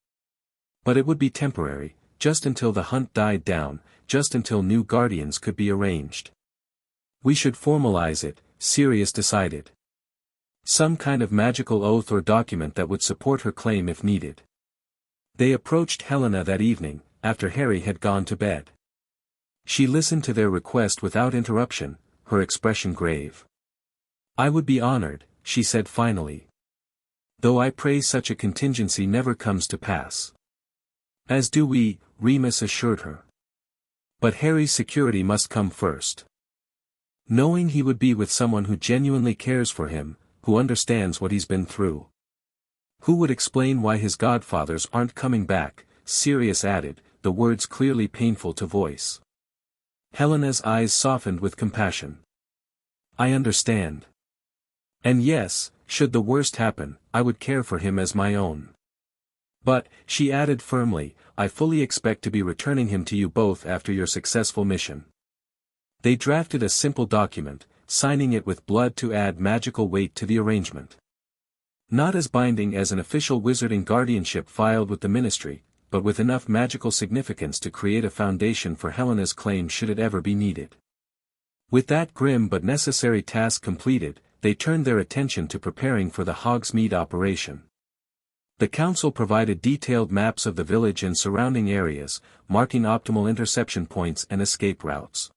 But it would be temporary, just until the hunt died down, just until new guardians could be arranged. "We should formalize it," Sirius decided. "Some kind of magical oath or document that would support her claim if needed." They approached Helena that evening, after Harry had gone to bed. She listened to their request without interruption, her expression grave. "I would be honored," she said finally. "Though I pray such a contingency never comes to pass." "As do we," Remus assured her. "But Harry's security must come first. Knowing he would be with someone who genuinely cares for him, who understands what he's been through. Who would explain why his godfathers aren't coming back," Sirius added, the words clearly painful to voice. Helena's eyes softened with compassion. "I understand. And yes, should the worst happen, I would care for him as my own. But," she added firmly, "I fully expect to be returning him to you both after your successful mission." They drafted a simple document, signing it with blood to add magical weight to the arrangement. Not as binding as an official wizarding guardianship filed with the Ministry, but with enough magical significance to create a foundation for Helena's claim should it ever be needed. With that grim but necessary task completed, they turned their attention to preparing for the Hogsmeade operation. The Council provided detailed maps of the village and surrounding areas, marking optimal interception points and escape routes.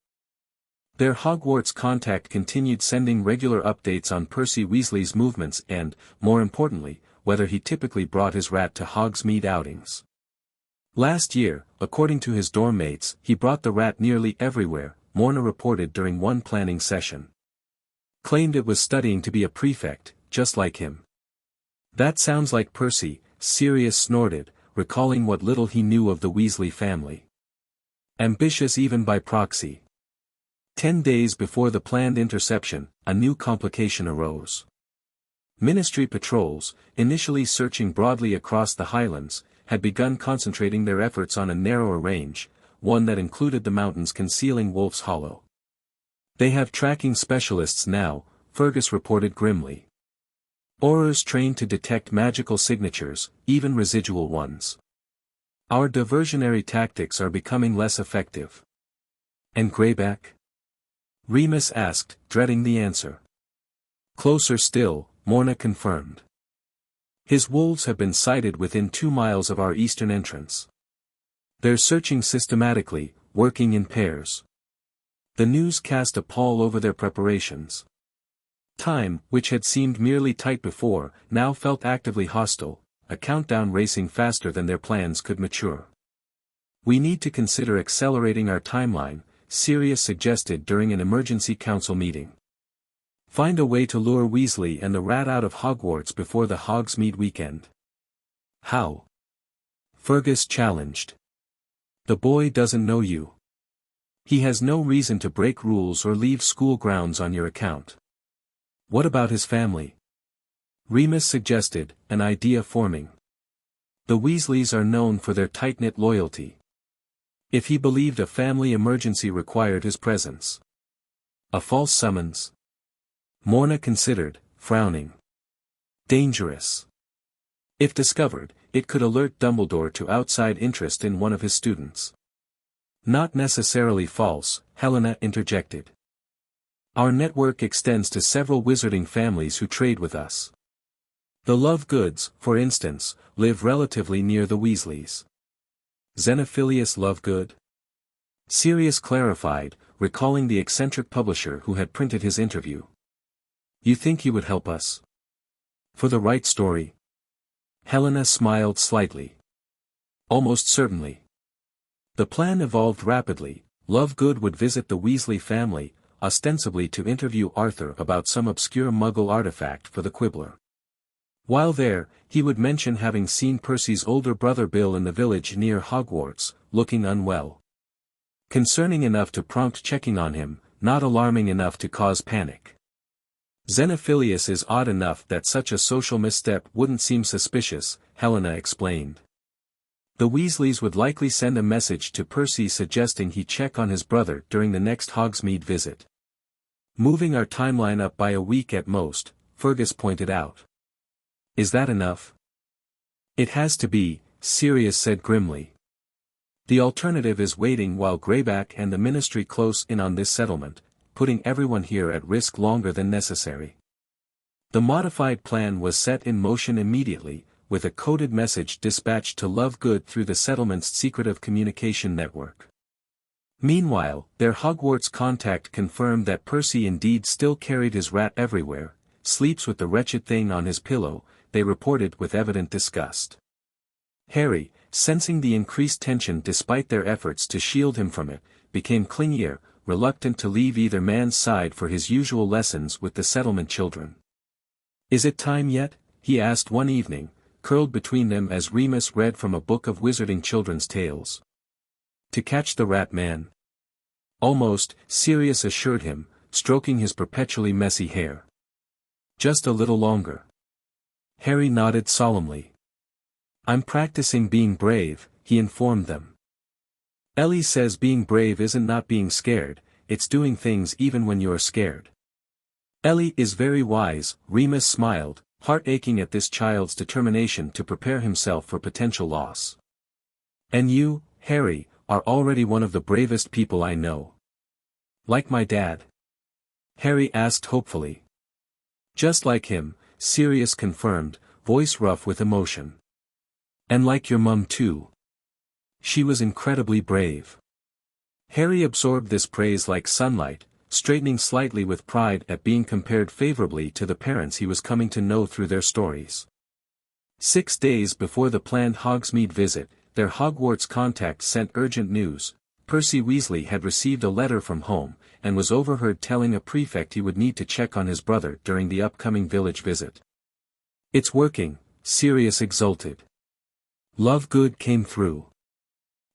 Their Hogwarts contact continued sending regular updates on Percy Weasley's movements and, more importantly, whether he typically brought his rat to Hogsmeade outings. Last year, according to his dorm mates, he brought the rat nearly everywhere, Morna reported during one planning session. Claimed it was studying to be a prefect, just like him. "That sounds like Percy," Sirius snorted, recalling what little he knew of the Weasley family. "Ambitious even by proxy." 10 days before the planned interception, a new complication arose. Ministry patrols, initially searching broadly across the Highlands, had begun concentrating their efforts on a narrower range, one that included the mountains concealing Wolf's Hollow. "They have tracking specialists now," Fergus reported grimly. "Aurors trained to detect magical signatures, even residual ones. Our diversionary tactics are becoming less effective." "And Greyback?" Remus asked, dreading the answer. "Closer still," Morna confirmed. "His wolves have been sighted within 2 miles of our eastern entrance. They're searching systematically, working in pairs." The news cast a pall over their preparations. Time, which had seemed merely tight before, now felt actively hostile, a countdown racing faster than their plans could mature. "We need to consider accelerating our timeline," Sirius suggested during an emergency council meeting. "Find a way to lure Weasley and the rat out of Hogwarts before the Hogsmeade weekend." "How?" Fergus challenged. "The boy doesn't know you. He has no reason to break rules or leave school grounds on your account." "What about his family?" Remus suggested, an idea forming. "The Weasleys are known for their tight-knit loyalty. If he believed a family emergency required his presence. A false summons?" Morna considered, frowning. "Dangerous. If discovered, it could alert Dumbledore to outside interest in one of his students." "Not necessarily false," Helena interjected. Our network extends to several wizarding families who trade with us. The Lovegoods, for instance, live relatively near the Weasleys. Xenophilius Lovegood? Sirius clarified, recalling the eccentric publisher who had printed his interview. You think he would help us? For the right story? Helena smiled slightly. Almost certainly. The plan evolved rapidly. Lovegood would visit the Weasley family, ostensibly to interview Arthur about some obscure Muggle artifact for the Quibbler. While there, he would mention having seen Percy's older brother Bill in the village near Hogwarts, looking unwell. Concerning enough to prompt checking on him, not alarming enough to cause panic. Xenophilius is odd enough that such a social misstep wouldn't seem suspicious, Helena explained. The Weasleys would likely send a message to Percy suggesting he check on his brother during the next Hogsmeade visit. Moving our timeline up by a week at most, Fergus pointed out. Is that enough? It has to be, Sirius said grimly. The alternative is waiting while Greyback and the Ministry close in on this settlement, putting everyone here at risk longer than necessary. The modified plan was set in motion immediately, with a coded message dispatched to Lovegood through the settlement's secretive communication network. Meanwhile, their Hogwarts contact confirmed that Percy indeed still carried his rat everywhere, sleeps with the wretched thing on his pillow, they reported with evident disgust. Harry, sensing the increased tension despite their efforts to shield him from it, became clingier, reluctant to leave either man's side for his usual lessons with the settlement children. Is it time yet? He asked one evening, curled between them as Remus read from a book of wizarding children's tales. To catch the rat man? Almost, Sirius assured him, stroking his perpetually messy hair. Just a little longer. Harry nodded solemnly. I'm practicing being brave, he informed them. Ellie says being brave isn't not being scared, it's doing things even when you're scared. Ellie is very wise, Remus smiled, heart aching at this child's determination to prepare himself for potential loss. And you, Harry, are already one of the bravest people I know. Like my dad? Harry asked hopefully. Just like him, Sirius confirmed, voice rough with emotion. And like your mum too. She was incredibly brave. Harry absorbed this praise like sunlight, straightening slightly with pride at being compared favorably to the parents he was coming to know through their stories. 6 days before the planned Hogsmeade visit, their Hogwarts contact sent urgent news. Percy Weasley had received a letter from home, and was overheard telling a prefect he would need to check on his brother during the upcoming village visit. It's working, Sirius exulted. Lovegood came through.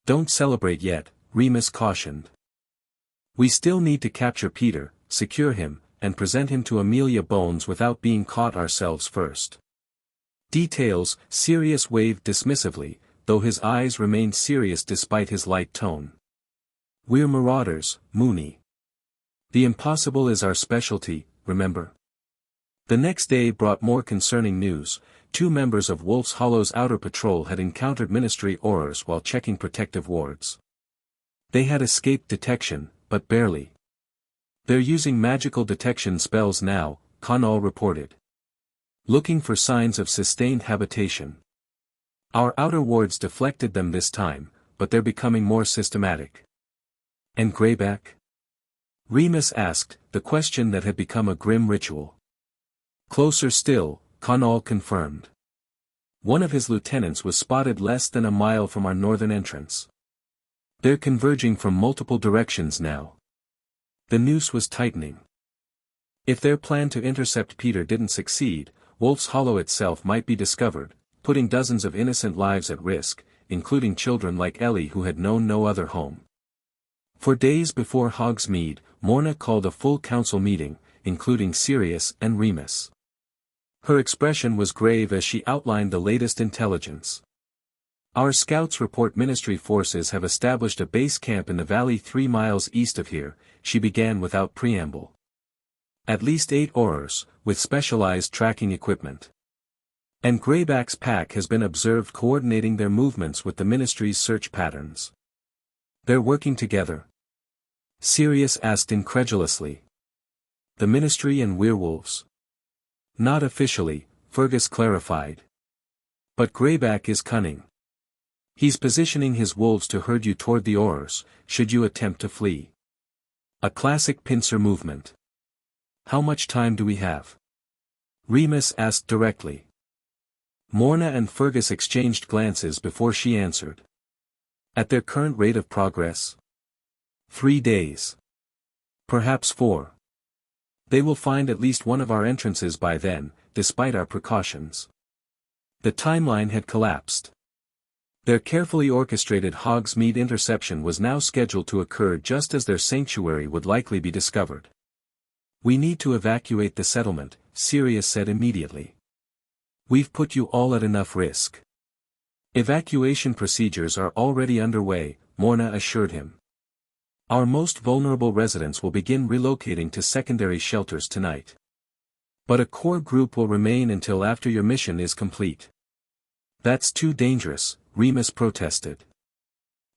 Don't celebrate yet, Remus cautioned. We still need to capture Peter, secure him, and present him to Amelia Bones without being caught ourselves first. Details, Sirius waved dismissively, though his eyes remained serious despite his light tone. We're marauders, Moony. The impossible is our specialty, remember? The next day brought more concerning news. 2 members of Wolf's Hollow's outer patrol had encountered Ministry Aurors while checking protective wards. They had escaped detection, but barely. They're using magical detection spells now, Connell reported. Looking for signs of sustained habitation. Our outer wards deflected them this time, but they're becoming more systematic. And Greyback? Remus asked, the question that had become a grim ritual. Closer still, Connell confirmed. One of his lieutenants was spotted less than a mile from our northern entrance. They're converging from multiple directions now. The noose was tightening. If their plan to intercept Peter didn't succeed, Wolf's Hollow itself might be discovered, putting dozens of innocent lives at risk, including children like Ellie who had known no other home. For days before Hogsmeade, Morna called a full council meeting, including Sirius and Remus. Her expression was grave as she outlined the latest intelligence. Our scouts report Ministry forces have established a base camp in the valley 3 miles east of here, she began without preamble. At least 8 Aurors, with specialized tracking equipment. And Greyback's pack has been observed coordinating their movements with the Ministry's search patterns. They're working together? Sirius asked incredulously. The Ministry and Werewolves. Not officially, Fergus clarified. But Greyback is cunning. He's positioning his wolves to herd you toward the Aurors, should you attempt to flee. A classic pincer movement. How much time do we have? Remus asked directly. Morna and Fergus exchanged glances before she answered. At their current rate of progress? 3 days. Perhaps 4. They will find at least one of our entrances by then, despite our precautions. The timeline had collapsed. Their carefully orchestrated Hogsmeade interception was now scheduled to occur just as their sanctuary would likely be discovered. We need to evacuate the settlement, Sirius said immediately. We've put you all at enough risk. Evacuation procedures are already underway, Morna assured him. Our most vulnerable residents will begin relocating to secondary shelters tonight. But a core group will remain until after your mission is complete. That's too dangerous, Remus protested.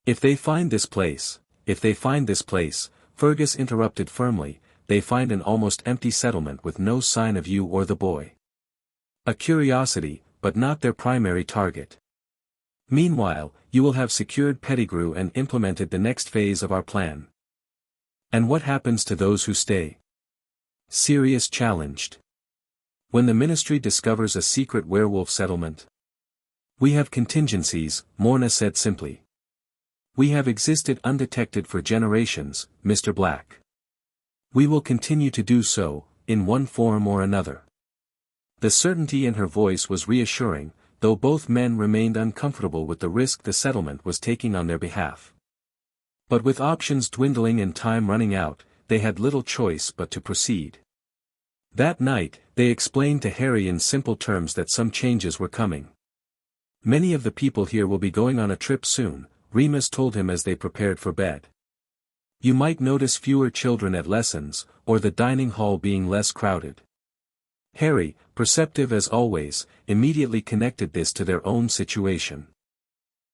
If they find this place, Fergus interrupted firmly, they find an almost empty settlement with no sign of you or the boy. A curiosity, but not their primary target. Meanwhile, you will have secured Pettigrew and implemented the next phase of our plan. And what happens to those who stay? Sirius challenged. When the Ministry discovers a secret werewolf settlement? We have contingencies, Morna said simply. We have existed undetected for generations, Mr. Black. We will continue to do so, in one form or another. The certainty in her voice was reassuring, though both men remained uncomfortable with the risk the settlement was taking on their behalf. But with options dwindling and time running out, they had little choice but to proceed. That night, they explained to Harry in simple terms that some changes were coming. Many of the people here will be going on a trip soon, Remus told him as they prepared for bed. You might notice fewer children at lessons, or the dining hall being less crowded. Harry, perceptive as always, immediately connected this to their own situation.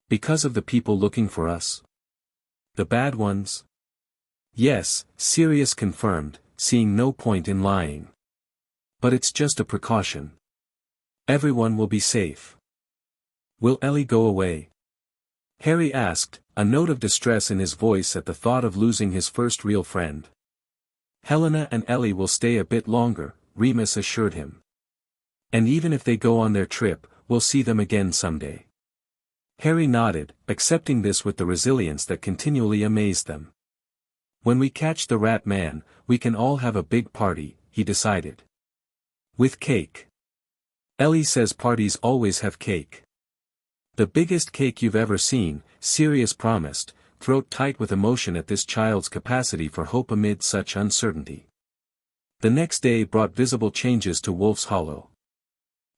Because of the people looking for us? The bad ones? Yes, Sirius confirmed, seeing no point in lying. But it's just a precaution. Everyone will be safe. Will Ellie go away? Harry asked, a note of distress in his voice at the thought of losing his first real friend. Helena and Ellie will stay a bit longer, Remus assured him. And even if they go on their trip, we'll see them again someday. Harry nodded, accepting this with the resilience that continually amazed them. When we catch the Rat Man, we can all have a big party, he decided. With cake. Ellie says parties always have cake. The biggest cake you've ever seen, Sirius promised, throat tight with emotion at this child's capacity for hope amid such uncertainty. The next day brought visible changes to Wolf's Hollow.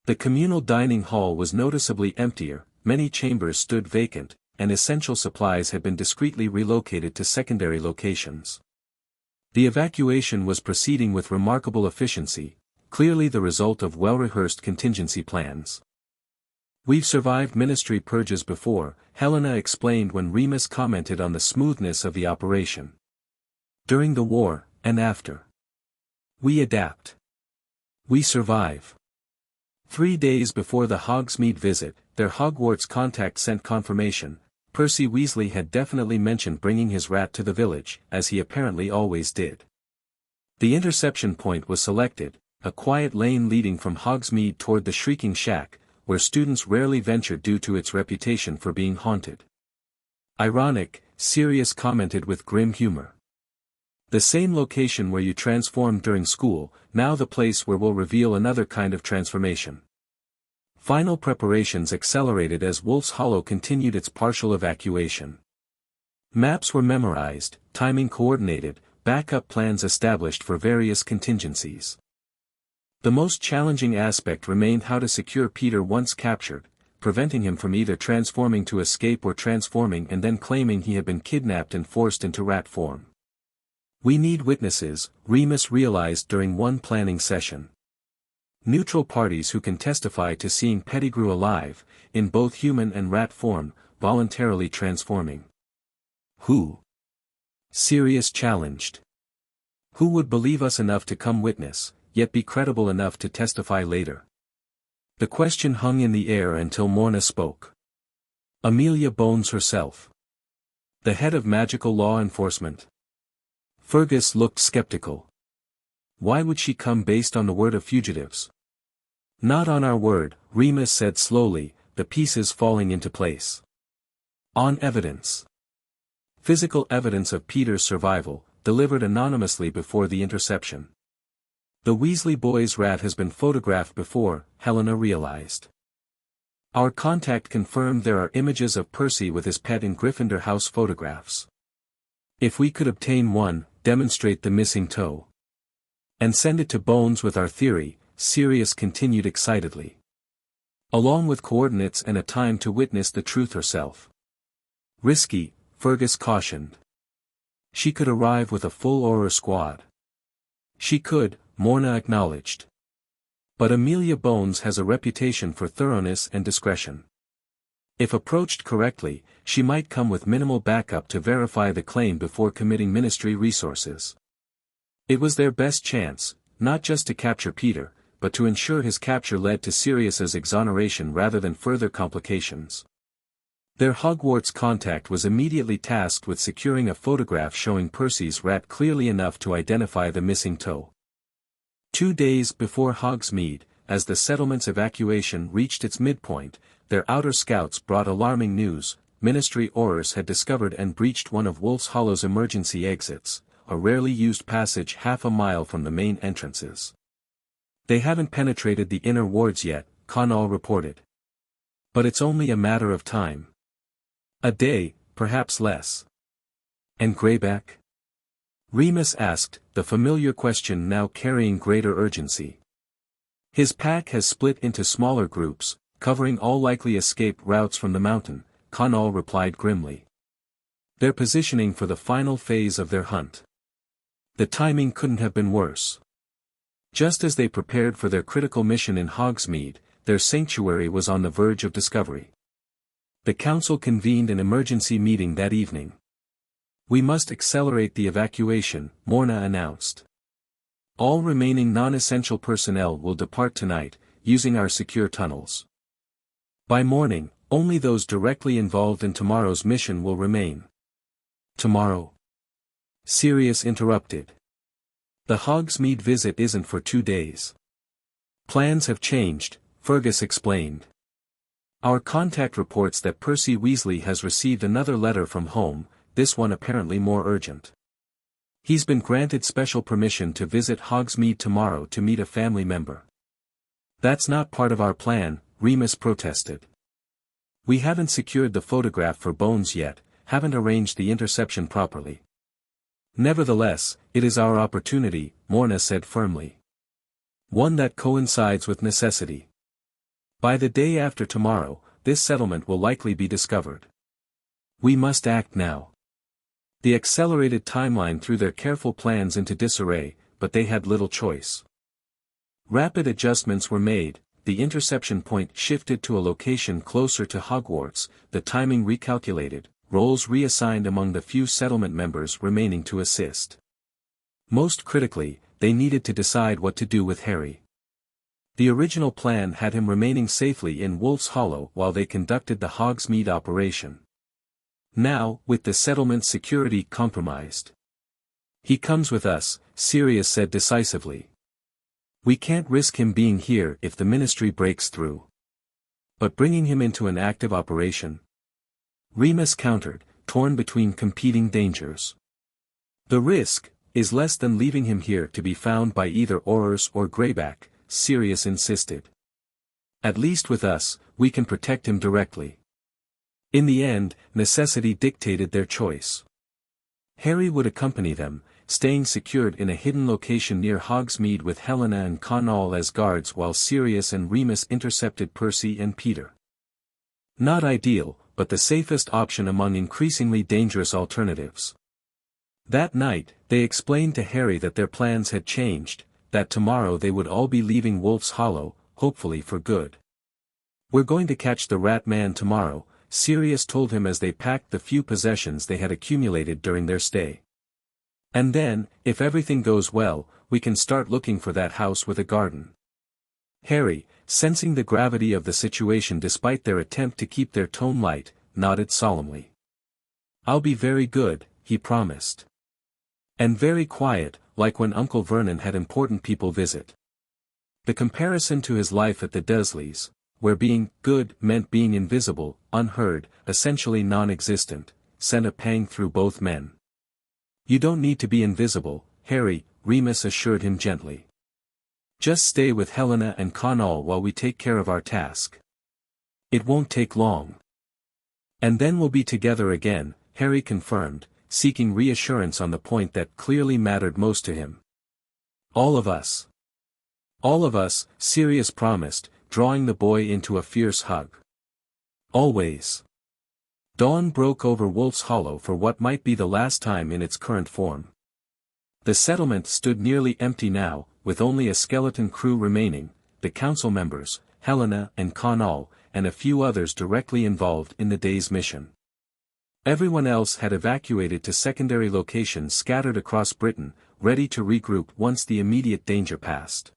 The communal dining hall was noticeably emptier, many chambers stood vacant, and essential supplies had been discreetly relocated to secondary locations. The evacuation was proceeding with remarkable efficiency, clearly the result of well-rehearsed contingency plans. We've survived Ministry purges before, Helena explained when Remus commented on the smoothness of the operation. During the war, and after. We adapt. We survive. 3 days before the Hogsmeade visit, their Hogwarts contact sent confirmation. Percy Weasley had definitely mentioned bringing his rat to the village, as he apparently always did. The interception point was selected, a quiet lane leading from Hogsmeade toward the Shrieking Shack, where students rarely ventured due to its reputation for being haunted. Ironic, Sirius commented with grim humor. The same location where you transformed during school, now the place where we'll reveal another kind of transformation. Final preparations accelerated as Wolf's Hollow continued its partial evacuation. Maps were memorized, timing coordinated, backup plans established for various contingencies. The most challenging aspect remained how to secure Peter once captured, preventing him from either transforming to escape or transforming and then claiming he had been kidnapped and forced into rat form. We need witnesses, Remus realized during one planning session. Neutral parties who can testify to seeing Pettigrew alive, in both human and rat form, voluntarily transforming. Who? Sirius challenged. Who would believe us enough to come witness, yet be credible enough to testify later? The question hung in the air until Morna spoke. Amelia Bones herself. The head of magical law enforcement. Fergus looked skeptical. Why would she come based on the word of fugitives? Not on our word, Remus said slowly, the pieces falling into place. On evidence. Physical evidence of Peter's survival, delivered anonymously before the interception. The Weasley boy's rat has been photographed before, Helena realized. Our contact confirmed there are images of Percy with his pet in Gryffindor house photographs. If we could obtain one, demonstrate the missing toe. And send it to Bones with our theory, Sirius continued excitedly. Along with coordinates and a time to witness the truth herself. Risky, Fergus cautioned. She could arrive with a full Auror squad. She could, Morna acknowledged. But Amelia Bones has a reputation for thoroughness and discretion. If approached correctly, she might come with minimal backup to verify the claim before committing ministry resources. It was their best chance, not just to capture Peter, but to ensure his capture led to Sirius's exoneration rather than further complications. Their Hogwarts contact was immediately tasked with securing a photograph showing Percy's rat clearly enough to identify the missing toe. 2 days before Hogsmeade, as the settlement's evacuation reached its midpoint, their outer scouts brought alarming news. Ministry Aurors had discovered and breached one of Wolf's Hollow's emergency exits, a rarely used passage half a mile from the main entrances. They haven't penetrated the inner wards yet, Connell reported. But it's only a matter of time. A day, perhaps less. And Greyback? Remus asked, the familiar question now carrying greater urgency. His pack has split into smaller groups, covering all likely escape routes from the mountain, Connell replied grimly. They're positioning for the final phase of their hunt. The timing couldn't have been worse. Just as they prepared for their critical mission in Hogsmeade, their sanctuary was on the verge of discovery. The council convened an emergency meeting that evening. We must accelerate the evacuation, Morna announced. All remaining non-essential personnel will depart tonight, using our secure tunnels. By morning, only those directly involved in tomorrow's mission will remain. Tomorrow? Sirius interrupted. The Hogsmeade visit isn't for 2 days. Plans have changed, Fergus explained. Our contact reports that Percy Weasley has received another letter from home, this one apparently more urgent. He's been granted special permission to visit Hogsmeade tomorrow to meet a family member. That's not part of our plan, Remus protested. We haven't secured the photograph for Bones yet, haven't arranged the interception properly. Nevertheless, it is our opportunity, Morna said firmly. One that coincides with necessity. By the day after tomorrow, this settlement will likely be discovered. We must act now. The accelerated timeline threw their careful plans into disarray, but they had little choice. Rapid adjustments were made, the interception point shifted to a location closer to Hogwarts, the timing recalculated, roles reassigned among the few settlement members remaining to assist. Most critically, they needed to decide what to do with Harry. The original plan had him remaining safely in Wolf's Hollow while they conducted the Hogsmeade operation. Now, with the settlement's security compromised. He comes with us, Sirius said decisively. We can't risk him being here if the ministry breaks through. But bringing him into an active operation? Remus countered, torn between competing dangers. The risk is less than leaving him here to be found by either Aurors or Greyback, Sirius insisted. At least with us, we can protect him directly. In the end, necessity dictated their choice. Harry would accompany them, staying secured in a hidden location near Hogsmeade with Helena and Connell as guards while Sirius and Remus intercepted Percy and Peter. Not ideal, but the safest option among increasingly dangerous alternatives. That night, they explained to Harry that their plans had changed, that tomorrow they would all be leaving Wolf's Hollow, hopefully for good. We're going to catch the Rat Man tomorrow, Sirius told him as they packed the few possessions they had accumulated during their stay. And then, if everything goes well, we can start looking for that house with a garden. Harry, sensing the gravity of the situation despite their attempt to keep their tone light, nodded solemnly. "I'll be very good," he promised. "And very quiet, like when Uncle Vernon had important people visit." The comparison to his life at the Dursleys, where being good meant being invisible, unheard, essentially non-existent, sent a pang through both men. "You don't need to be invisible, Harry," Remus assured him gently. "Just stay with Helena and Connell while we take care of our task. It won't take long. And then we'll be together again," Harry confirmed, seeking reassurance on the point that clearly mattered most to him. "All of us." "All of us," Sirius promised, drawing the boy into a fierce hug. "Always." Dawn broke over Wolf's Hollow for what might be the last time in its current form. The settlement stood nearly empty now, with only a skeleton crew remaining, the council members, Helena and Connell, and a few others directly involved in the day's mission. Everyone else had evacuated to secondary locations scattered across Britain, ready to regroup once the immediate danger passed.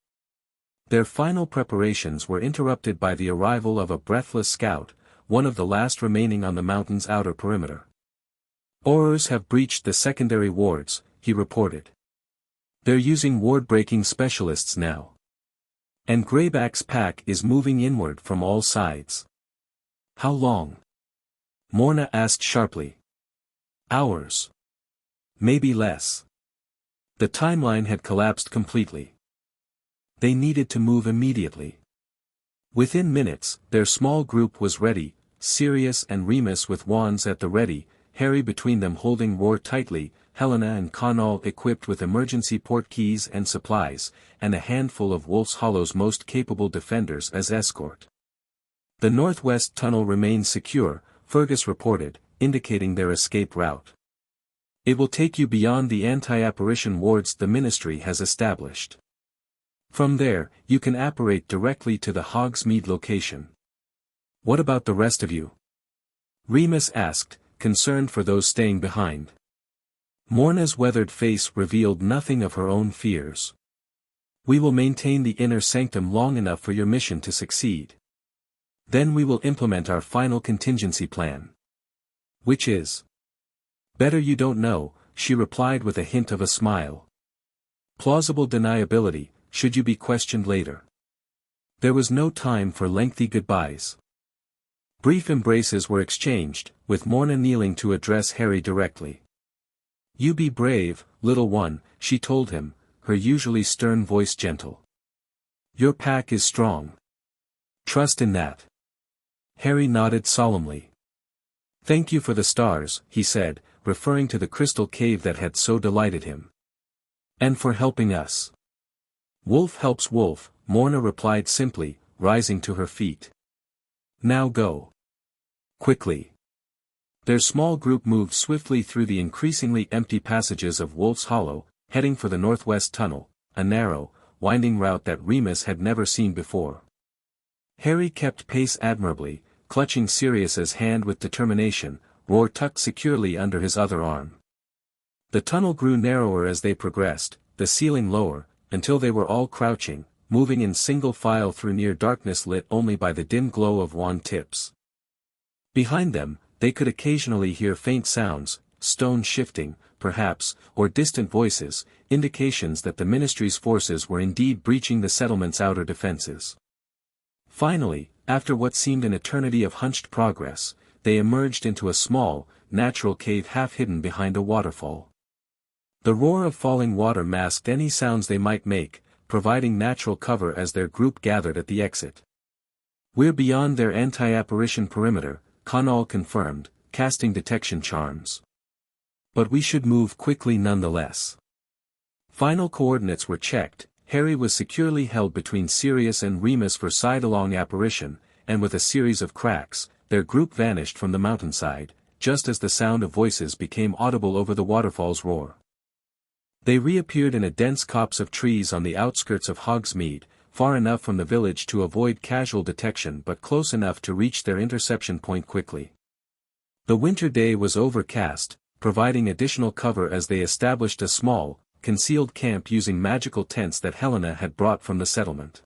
Their final preparations were interrupted by the arrival of a breathless scout, one of the last remaining on the mountain's outer perimeter. "Aurors have breached the secondary wards," he reported. "They're using ward-breaking specialists now. And Greyback's pack is moving inward from all sides." "How long?" Morna asked sharply. "Hours. Maybe less." The timeline had collapsed completely. They needed to move immediately. Within minutes, their small group was ready, Sirius and Remus with wands at the ready, Harry between them holding Roar tightly, Helena and Connell equipped with emergency port keys and supplies, and a handful of Wolf's Hollow's most capable defenders as escort. The northwest tunnel remains secure, Fergus reported, indicating their escape route. "It will take you beyond the anti-apparition wards the Ministry has established. From there, you can apparate directly to the Hogsmeade location." "What about the rest of you?" Remus asked, concerned for those staying behind. Morna's weathered face revealed nothing of her own fears. "We will maintain the inner sanctum long enough for your mission to succeed. Then we will implement our final contingency plan." "Which is?" "Better you don't know," she replied with a hint of a smile. "Plausible deniability, should you be questioned later." There was no time for lengthy goodbyes. Brief embraces were exchanged, with Morna kneeling to address Harry directly. "You be brave, little one," she told him, her usually stern voice gentle. "Your pack is strong. Trust in that." Harry nodded solemnly. "Thank you for the stars," he said, referring to the crystal cave that had so delighted him. "And for helping us." "Wolf helps wolf," Morna replied simply, rising to her feet. "Now go. Quickly." Their small group moved swiftly through the increasingly empty passages of Wolf's Hollow, heading for the northwest tunnel, a narrow, winding route that Remus had never seen before. Harry kept pace admirably, clutching Sirius's hand with determination, Roar tucked securely under his other arm. The tunnel grew narrower as they progressed, the ceiling lower, until they were all crouching, moving in single file through near darkness lit only by the dim glow of wand tips. Behind them, they could occasionally hear faint sounds, stone shifting, perhaps, or distant voices, indications that the Ministry's forces were indeed breaching the settlement's outer defenses. Finally, after what seemed an eternity of hunched progress, they emerged into a small, natural cave half hidden behind a waterfall. The roar of falling water masked any sounds they might make, providing natural cover as their group gathered at the exit. "We're beyond their anti-apparition perimeter," Connell confirmed, casting detection charms. "But we should move quickly nonetheless." Final coordinates were checked, Harry was securely held between Sirius and Remus for side-along apparition, and with a series of cracks, their group vanished from the mountainside, just as the sound of voices became audible over the waterfall's roar. They reappeared in a dense copse of trees on the outskirts of Hogsmeade, far enough from the village to avoid casual detection but close enough to reach their interception point quickly. The winter day was overcast, providing additional cover as they established a small, concealed camp using magical tents that Helena had brought from the settlement.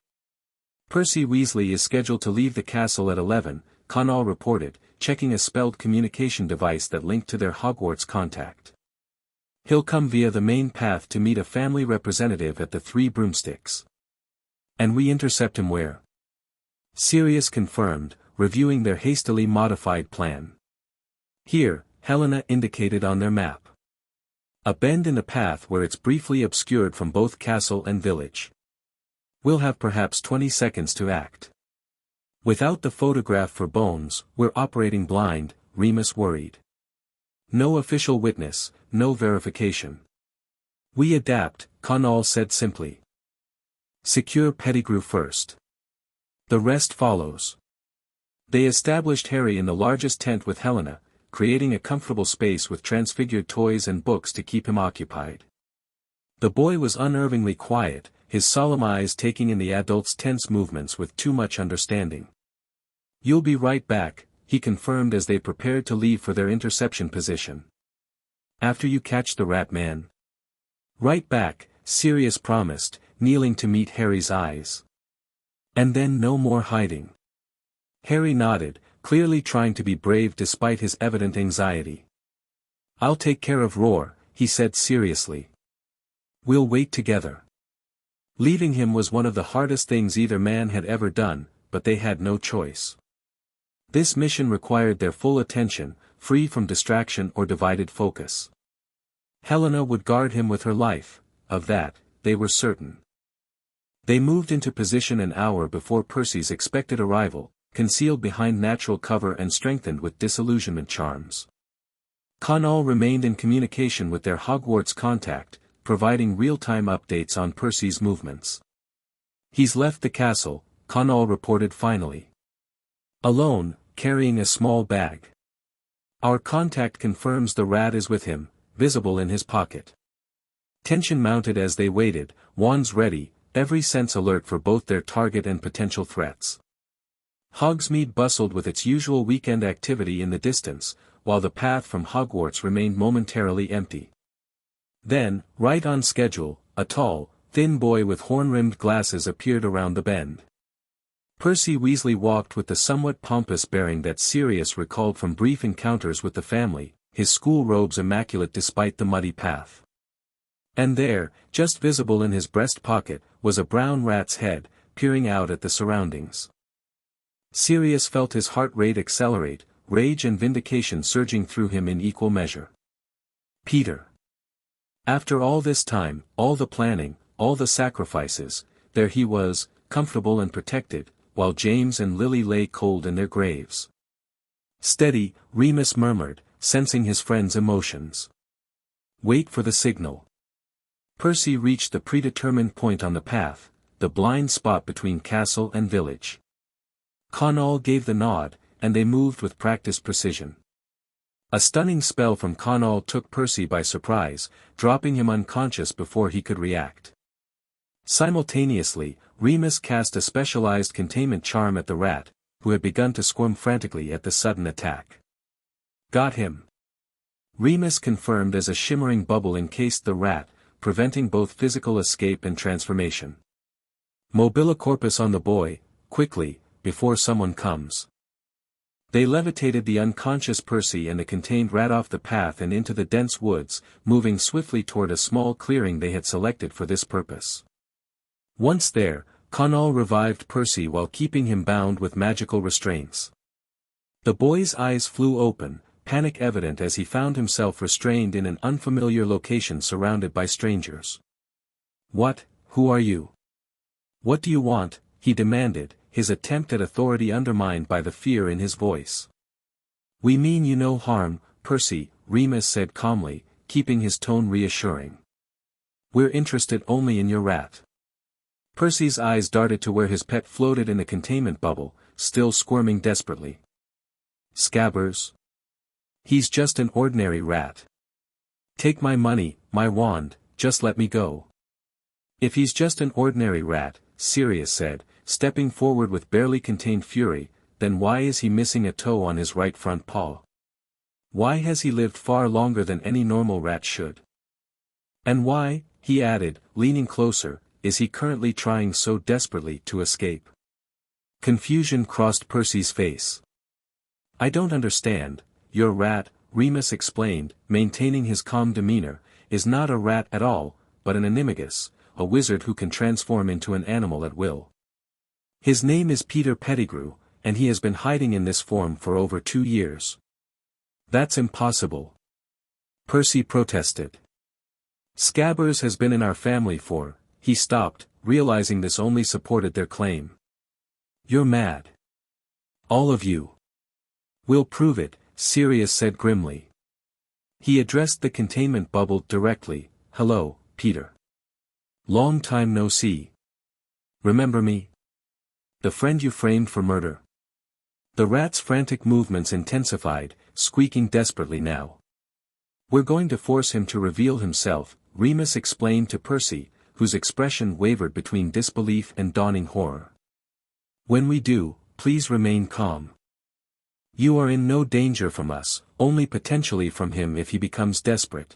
Percy Weasley is scheduled to leave the castle at 11, Connell reported, checking a spelled communication device that linked to their Hogwarts contact. He'll come via the main path to meet a family representative at the Three Broomsticks. And we intercept him where? Sirius confirmed, reviewing their hastily modified plan. Here, Helena indicated on their map. A bend in the path where it's briefly obscured from both castle and village. We'll have perhaps 20 seconds to act. Without the photograph for Bones, we're operating blind, Remus worried. No official witness, no verification. We adapt, Connell said simply. Secure Pettigrew first. The rest follows. They established Harry in the largest tent with Helena, creating a comfortable space with transfigured toys and books to keep him occupied. The boy was unnervingly quiet, his solemn eyes taking in the adult's tense movements with too much understanding. You'll be right back, he confirmed as they prepared to leave for their interception position. After you catch the rat man. Right back, Sirius promised, kneeling to meet Harry's eyes. And then no more hiding. Harry nodded, clearly trying to be brave despite his evident anxiety. I'll take care of Roar, he said seriously. We'll wait together. Leaving him was one of the hardest things either man had ever done, but they had no choice. This mission required their full attention, free from distraction or divided focus. Helena would guard him with her life, of that, they were certain. They moved into position an hour before Percy's expected arrival, concealed behind natural cover and strengthened with disillusionment charms. Connell remained in communication with their Hogwarts contact, providing real-time updates on Percy's movements. He's left the castle, Connell reported finally. Alone, carrying a small bag. Our contact confirms the rat is with him, visible in his pocket. Tension mounted as they waited, wands ready, every sense alert for both their target and potential threats. Hogsmeade bustled with its usual weekend activity in the distance, while the path from Hogwarts remained momentarily empty. Then, right on schedule, a tall, thin boy with horn-rimmed glasses appeared around the bend. Percy Weasley walked with the somewhat pompous bearing that Sirius recalled from brief encounters with the family, his school robes immaculate despite the muddy path. And there, just visible in his breast pocket, was a brown rat's head, peering out at the surroundings. Sirius felt his heart rate accelerate, rage and vindication surging through him in equal measure. Peter. After all this time, all the planning, all the sacrifices, there he was, comfortable and protected, while James and Lily lay cold in their graves. Steady, Remus murmured, sensing his friend's emotions. Wait for the signal. Percy reached the predetermined point on the path, the blind spot between castle and village. Connell gave the nod, and they moved with practiced precision. A stunning spell from Connell took Percy by surprise, dropping him unconscious before he could react. Simultaneously, Remus cast a specialized containment charm at the rat, who had begun to squirm frantically at the sudden attack. Got him. Remus confirmed as a shimmering bubble encased the rat, preventing both physical escape and transformation. Mobilicorpus on the boy, quickly, before someone comes. They levitated the unconscious Percy and the contained rat off the path and into the dense woods, moving swiftly toward a small clearing they had selected for this purpose. Once there, Connell revived Percy while keeping him bound with magical restraints. The boy's eyes flew open, panic evident as he found himself restrained in an unfamiliar location surrounded by strangers. What, who are you? What do you want? He demanded, his attempt at authority undermined by the fear in his voice. We mean you no harm, Percy, Remus said calmly, keeping his tone reassuring. We're interested only in your rat. Percy's eyes darted to where his pet floated in the containment bubble, still squirming desperately. Scabbers. He's just an ordinary rat. Take my money, my wand, just let me go. If he's just an ordinary rat, Sirius said, stepping forward with barely contained fury, then why is he missing a toe on his right front paw? Why has he lived far longer than any normal rat should? And why, he added, leaning closer, is he currently trying so desperately to escape? Confusion crossed Percy's face. I don't understand. Your rat, Remus explained, maintaining his calm demeanor, is not a rat at all, but an Animagus, a wizard who can transform into an animal at will. His name is Peter Pettigrew, and he has been hiding in this form for over 2 years. That's impossible. Percy protested. Scabbers has been in our family for, he stopped, realizing this only supported their claim. You're mad. All of you. We'll prove it, Sirius said grimly. He addressed the containment bubble directly. Hello, Peter. Long time no see. Remember me? The friend you framed for murder? The rat's frantic movements intensified, squeaking desperately now. We're going to force him to reveal himself, Remus explained to Percy, whose expression wavered between disbelief and dawning horror. When we do, please remain calm. You are in no danger from us, only potentially from him if he becomes desperate.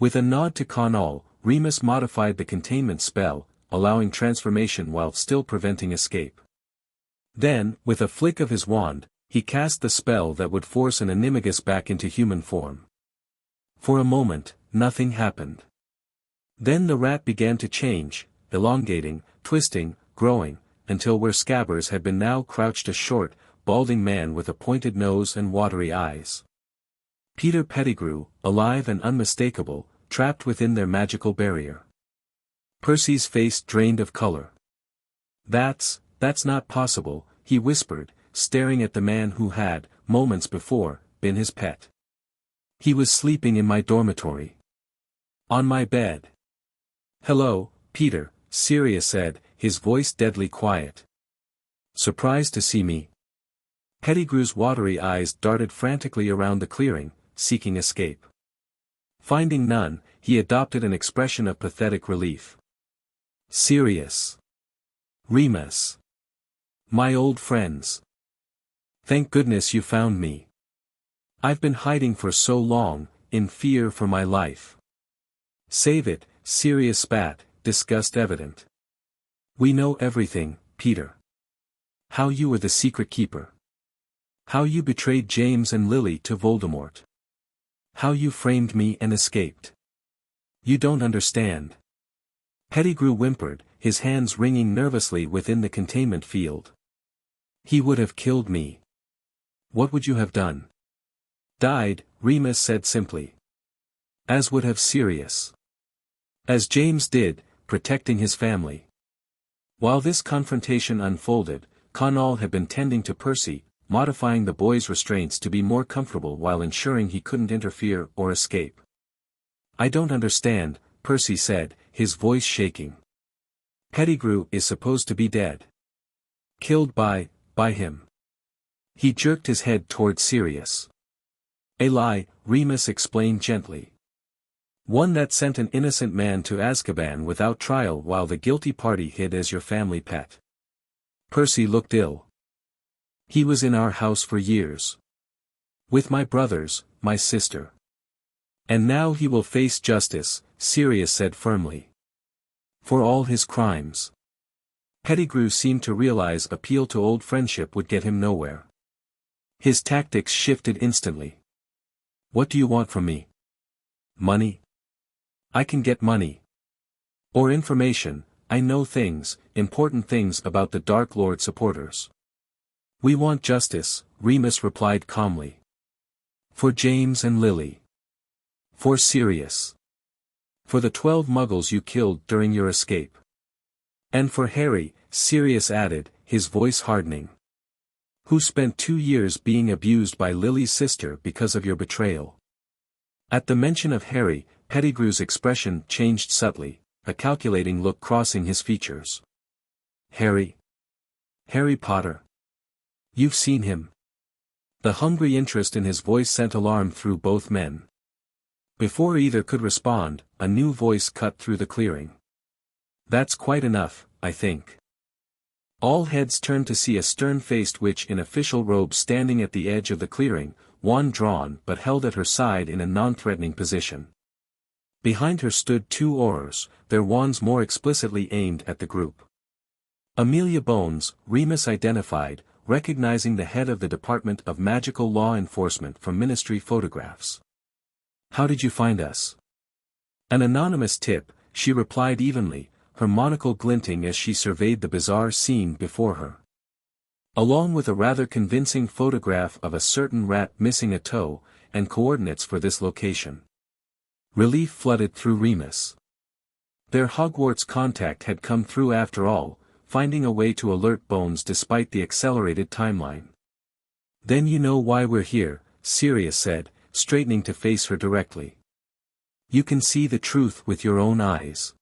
With a nod to Connell, Remus modified the containment spell, allowing transformation while still preventing escape. Then, with a flick of his wand, he cast the spell that would force an Animagus back into human form. For a moment, nothing happened. Then the rat began to change, elongating, twisting, growing, until where Scabbers had been now crouched a short, balding man with a pointed nose and watery eyes. Peter Pettigrew, alive and unmistakable, trapped within their magical barrier. Percy's face drained of color. That's not possible, he whispered, staring at the man who had, moments before, been his pet. He was sleeping in my dormitory. On my bed. Hello, Peter, Sirius said, his voice deadly quiet. Surprised to see me? Pettigrew's watery eyes darted frantically around the clearing, seeking escape. Finding none, he adopted an expression of pathetic relief. Sirius. Remus. My old friends. Thank goodness you found me. I've been hiding for so long, in fear for my life. Save it, Sirius spat, disgust evident. We know everything, Peter. How you were the secret keeper. How you betrayed James and Lily to Voldemort. How you framed me and escaped. You don't understand. Pettigrew whimpered, his hands wringing nervously within the containment field. He would have killed me. What would you have done? Died, Remus said simply. As would have Sirius. As James did, protecting his family. While this confrontation unfolded, Connell had been tending to Percy, modifying the boy's restraints to be more comfortable while ensuring he couldn't interfere or escape. I don't understand, Percy said, his voice shaking. Pettigrew is supposed to be dead. Killed by him. He jerked his head toward Sirius. A lie, Remus explained gently. One that sent an innocent man to Azkaban without trial while the guilty party hid as your family pet. Percy looked ill. He was in our house for years. With my brothers, my sister. And now he will face justice, Sirius said firmly. For all his crimes. Pettigrew seemed to realize appeal to old friendship would get him nowhere. His tactics shifted instantly. What do you want from me? Money? I can get money. Or information, I know things, important things about the Dark Lord supporters. We want justice, Remus replied calmly. For James and Lily. For Sirius. For the 12 muggles you killed during your escape. And for Harry, Sirius added, his voice hardening. Who spent 2 years being abused by Lily's sister because of your betrayal. At the mention of Harry, Pettigrew's expression changed subtly, a calculating look crossing his features. Harry? Harry Potter? You've seen him? The hungry interest in his voice sent alarm through both men. Before either could respond, a new voice cut through the clearing. That's quite enough, I think. All heads turned to see a stern-faced witch in official robes standing at the edge of the clearing, wand drawn but held at her side in a non-threatening position. Behind her stood two aurors, their wands more explicitly aimed at the group. Amelia Bones, Remus identified, recognizing the head of the Department of Magical Law Enforcement from Ministry photographs. "How did you find us?" An anonymous tip, she replied evenly, her monocle glinting as she surveyed the bizarre scene before her. Along with a rather convincing photograph of a certain rat missing a toe, and coordinates for this location. Relief flooded through Remus. Their Hogwarts contact had come through after all, finding a way to alert Bones despite the accelerated timeline. "Then you know why we're here," Sirius said, straightening to face her directly. "You can see the truth with your own eyes."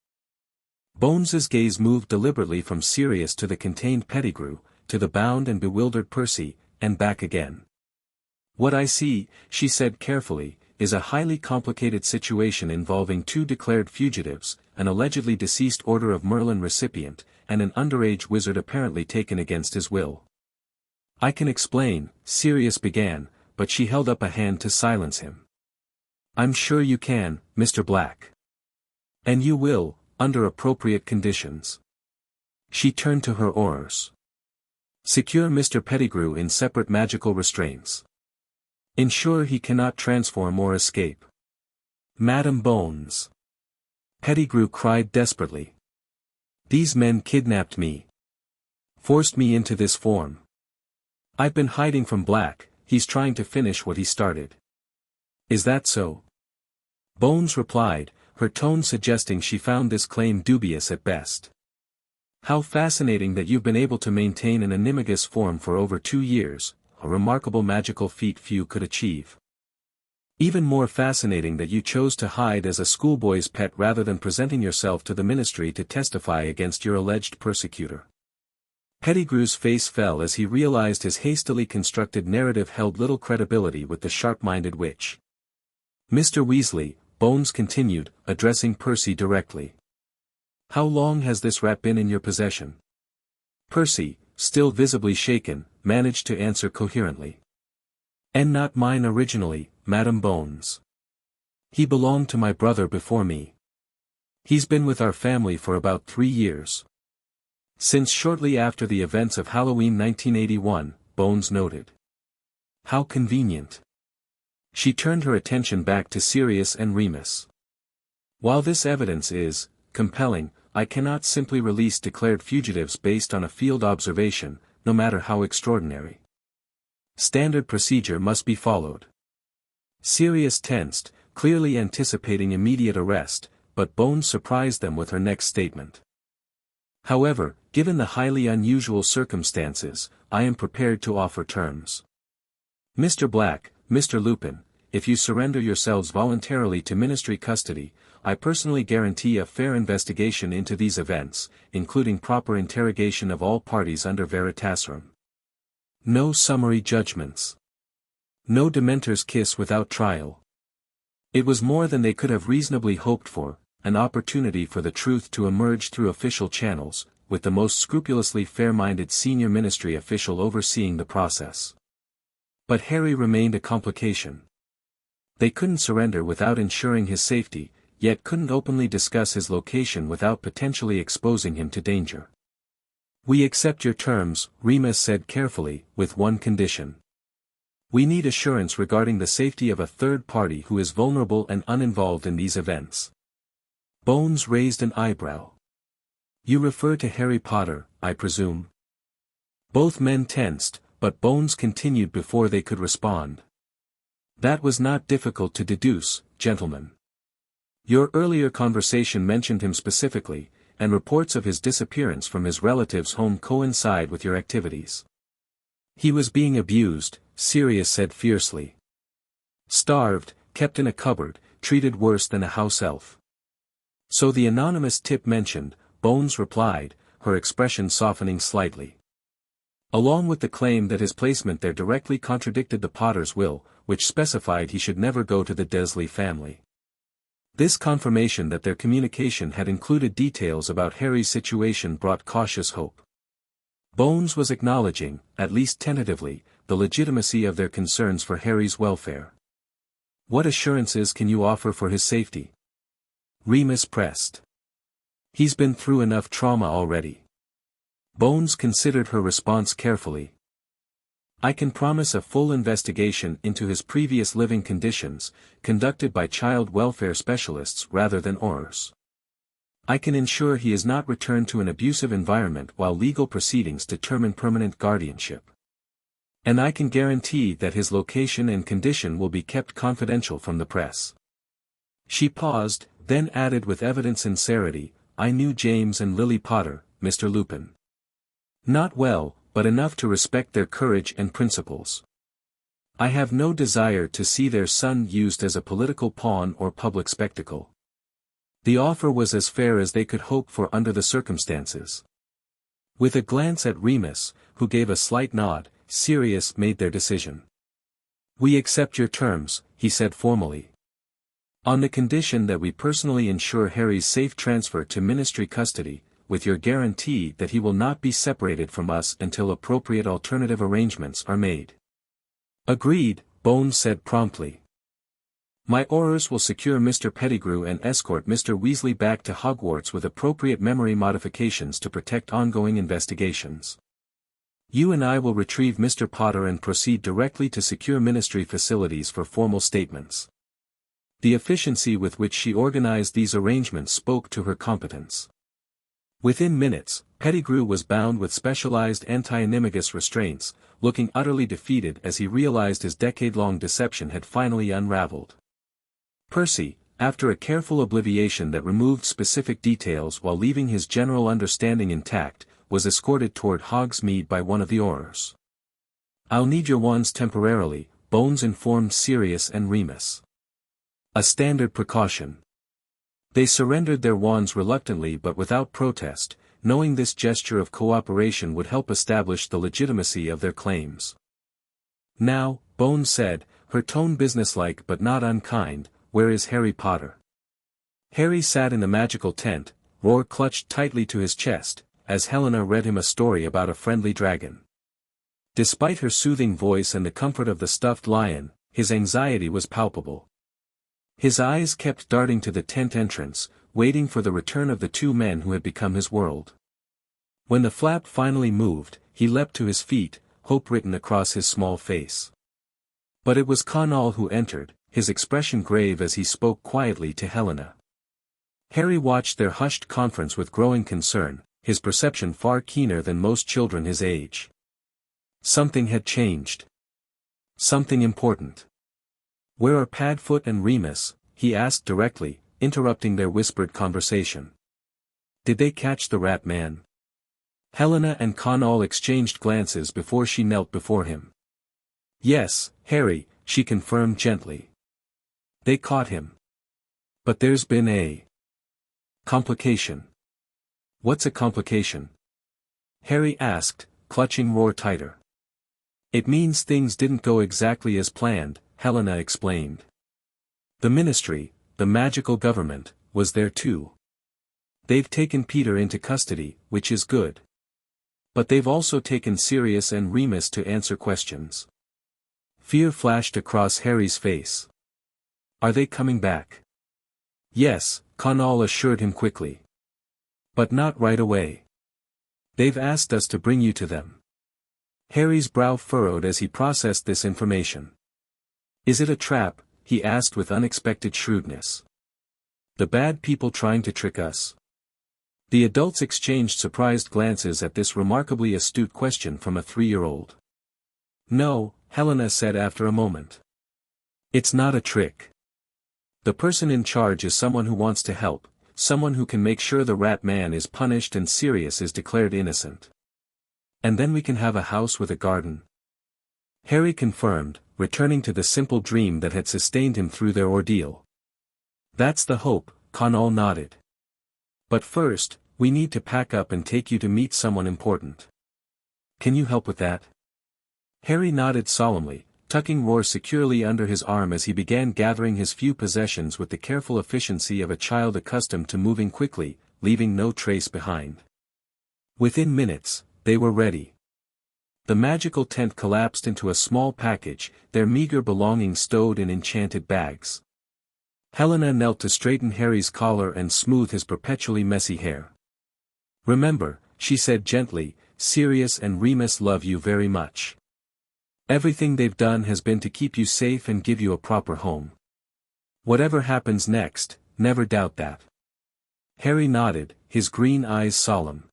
Bones's gaze moved deliberately from Sirius to the contained Pettigrew, to the bound and bewildered Percy, and back again. "What I see," she said carefully, "is a highly complicated situation involving two declared fugitives, an allegedly deceased Order of Merlin recipient, and an underage wizard apparently taken against his will." "I can explain," Sirius began, but she held up a hand to silence him. "I'm sure you can, Mr. Black. And you will, under appropriate conditions." She turned to her aurors. "Secure Mr. Pettigrew in separate magical restraints. Ensure he cannot transform or escape." "Madam Bones!" Pettigrew cried desperately. "These men kidnapped me. Forced me into this form. I've been hiding from Black, he's trying to finish what he started." "Is that so?" Bones replied, her tone suggesting she found this claim dubious at best. "How fascinating that you've been able to maintain an Animagus form for over 2 years, a remarkable magical feat few could achieve. Even more fascinating that you chose to hide as a schoolboy's pet rather than presenting yourself to the Ministry to testify against your alleged persecutor." Pettigrew's face fell as he realized his hastily constructed narrative held little credibility with the sharp-minded witch. "Mr. Weasley," Bones continued, addressing Percy directly. "How long has this rat been in your possession?" Percy, still visibly shaken, managed to answer coherently. "And not mine originally, Madam Bones. He belonged to my brother before me. He's been with our family for about 3 years. Since shortly after the events of Halloween 1981, Bones noted. How convenient." She turned her attention back to Sirius and Remus. "While this evidence is compelling, I cannot simply release declared fugitives based on a field observation, no matter how extraordinary. Standard procedure must be followed." Sirius tensed, clearly anticipating immediate arrest, but Bones surprised them with her next statement. "However, given the highly unusual circumstances, I am prepared to offer terms. Mr. Black, Mr. Lupin, if you surrender yourselves voluntarily to Ministry custody, I personally guarantee a fair investigation into these events, including proper interrogation of all parties under Veritaserum. No summary judgments. No Dementor's kiss without trial." It was more than they could have reasonably hoped for, an opportunity for the truth to emerge through official channels, with the most scrupulously fair-minded senior Ministry official overseeing the process. But Harry remained a complication. They couldn't surrender without ensuring his safety, yet couldn't openly discuss his location without potentially exposing him to danger. "We accept your terms," Remus said carefully, "with one condition. We need assurance regarding the safety of a third party who is vulnerable and uninvolved in these events." Bones raised an eyebrow. "You refer to Harry Potter, I presume?" Both men tensed, but Bones continued before they could respond. "That was not difficult to deduce, gentlemen. Your earlier conversation mentioned him specifically, and reports of his disappearance from his relative's home coincide with your activities." "He was being abused," Sirius said fiercely. "Starved, kept in a cupboard, treated worse than a house elf." "So the anonymous tip mentioned," Bones replied, her expression softening slightly. "Along with the claim that his placement there directly contradicted the Potter's will, which specified he should never go to the Dursley family. This confirmation that their communication had included details about Harry's situation brought cautious hope. Bones was acknowledging, at least tentatively, the legitimacy of their concerns for Harry's welfare. What assurances can you offer for his safety? Remus pressed. He's been through enough trauma already. Bones considered her response carefully. I can promise a full investigation into his previous living conditions, conducted by child welfare specialists rather than Aurors. I can ensure he is not returned to an abusive environment while legal proceedings determine permanent guardianship. And I can guarantee that his location and condition will be kept confidential from the press. She paused, then added with evident sincerity, I knew James and Lily Potter, Mr. Lupin. Not well, but enough to respect their courage and principles. I have no desire to see their son used as a political pawn or public spectacle. The offer was as fair as they could hope for under the circumstances. With a glance at Remus, who gave a slight nod, Sirius made their decision. We accept your terms, he said formally. On the condition that we personally ensure Harry's safe transfer to ministry custody, with your guarantee that he will not be separated from us until appropriate alternative arrangements are made. Agreed, Bones said promptly. My Aurors will secure Mr. Pettigrew and escort Mr. Weasley back to Hogwarts with appropriate memory modifications to protect ongoing investigations. You and I will retrieve Mr. Potter and proceed directly to secure ministry facilities for formal statements. The efficiency with which she organized these arrangements spoke to her competence. Within minutes, Pettigrew was bound with specialized anti-Animagus restraints, looking utterly defeated as he realized his decade-long deception had finally unraveled. Percy, after a careful obliviation that removed specific details while leaving his general understanding intact, was escorted toward Hogsmeade by one of the Aurors. I'll need your wands temporarily, Bones informed Sirius and Remus. A standard precaution. They surrendered their wands reluctantly but without protest, knowing this gesture of cooperation would help establish the legitimacy of their claims. Now, Bones said, her tone businesslike but not unkind, where is Harry Potter? Harry sat in the magical tent, Roar clutched tightly to his chest, as Helena read him a story about a friendly dragon. Despite her soothing voice and the comfort of the stuffed lion, his anxiety was palpable. His eyes kept darting to the tent entrance, waiting for the return of the two men who had become his world. When the flap finally moved, he leapt to his feet, hope written across his small face. But it was Conall who entered, his expression grave as he spoke quietly to Helena. Harry watched their hushed conference with growing concern, his perception far keener than most children his age. Something had changed. Something important. Where are Padfoot and Remus? He asked directly, interrupting their whispered conversation. Did they catch the rat man? Helena and Conall exchanged glances before she knelt before him. Yes, Harry, she confirmed gently. They caught him. But there's been a complication. What's a complication? Harry asked, clutching Roar tighter. It means things didn't go exactly as planned, Helena explained. The ministry, the magical government, was there too. They've taken Peter into custody, which is good. But they've also taken Sirius and Remus to answer questions. Fear flashed across Harry's face. Are they coming back? Yes, Conall assured him quickly. But not right away. They've asked us to bring you to them. Harry's brow furrowed as he processed this information. Is it a trap? He asked with unexpected shrewdness. The bad people trying to trick us? The adults exchanged surprised glances at this remarkably astute question from a 3-year-old. No, Helena said after a moment. It's not a trick. The person in charge is someone who wants to help, someone who can make sure the rat man is punished and Sirius is declared innocent. And then we can have a house with a garden. Harry confirmed, returning to the simple dream that had sustained him through their ordeal. That's the hope, Conall nodded. But first, we need to pack up and take you to meet someone important. Can you help with that? Harry nodded solemnly, tucking Roar securely under his arm as he began gathering his few possessions with the careful efficiency of a child accustomed to moving quickly, leaving no trace behind. Within minutes, they were ready. The magical tent collapsed into a small package, their meager belongings stowed in enchanted bags. Helena knelt to straighten Harry's collar and smooth his perpetually messy hair. "Remember," she said gently, "Sirius and Remus love you very much. Everything they've done has been to keep you safe and give you a proper home. Whatever happens next, never doubt that." Harry nodded, his green eyes solemn.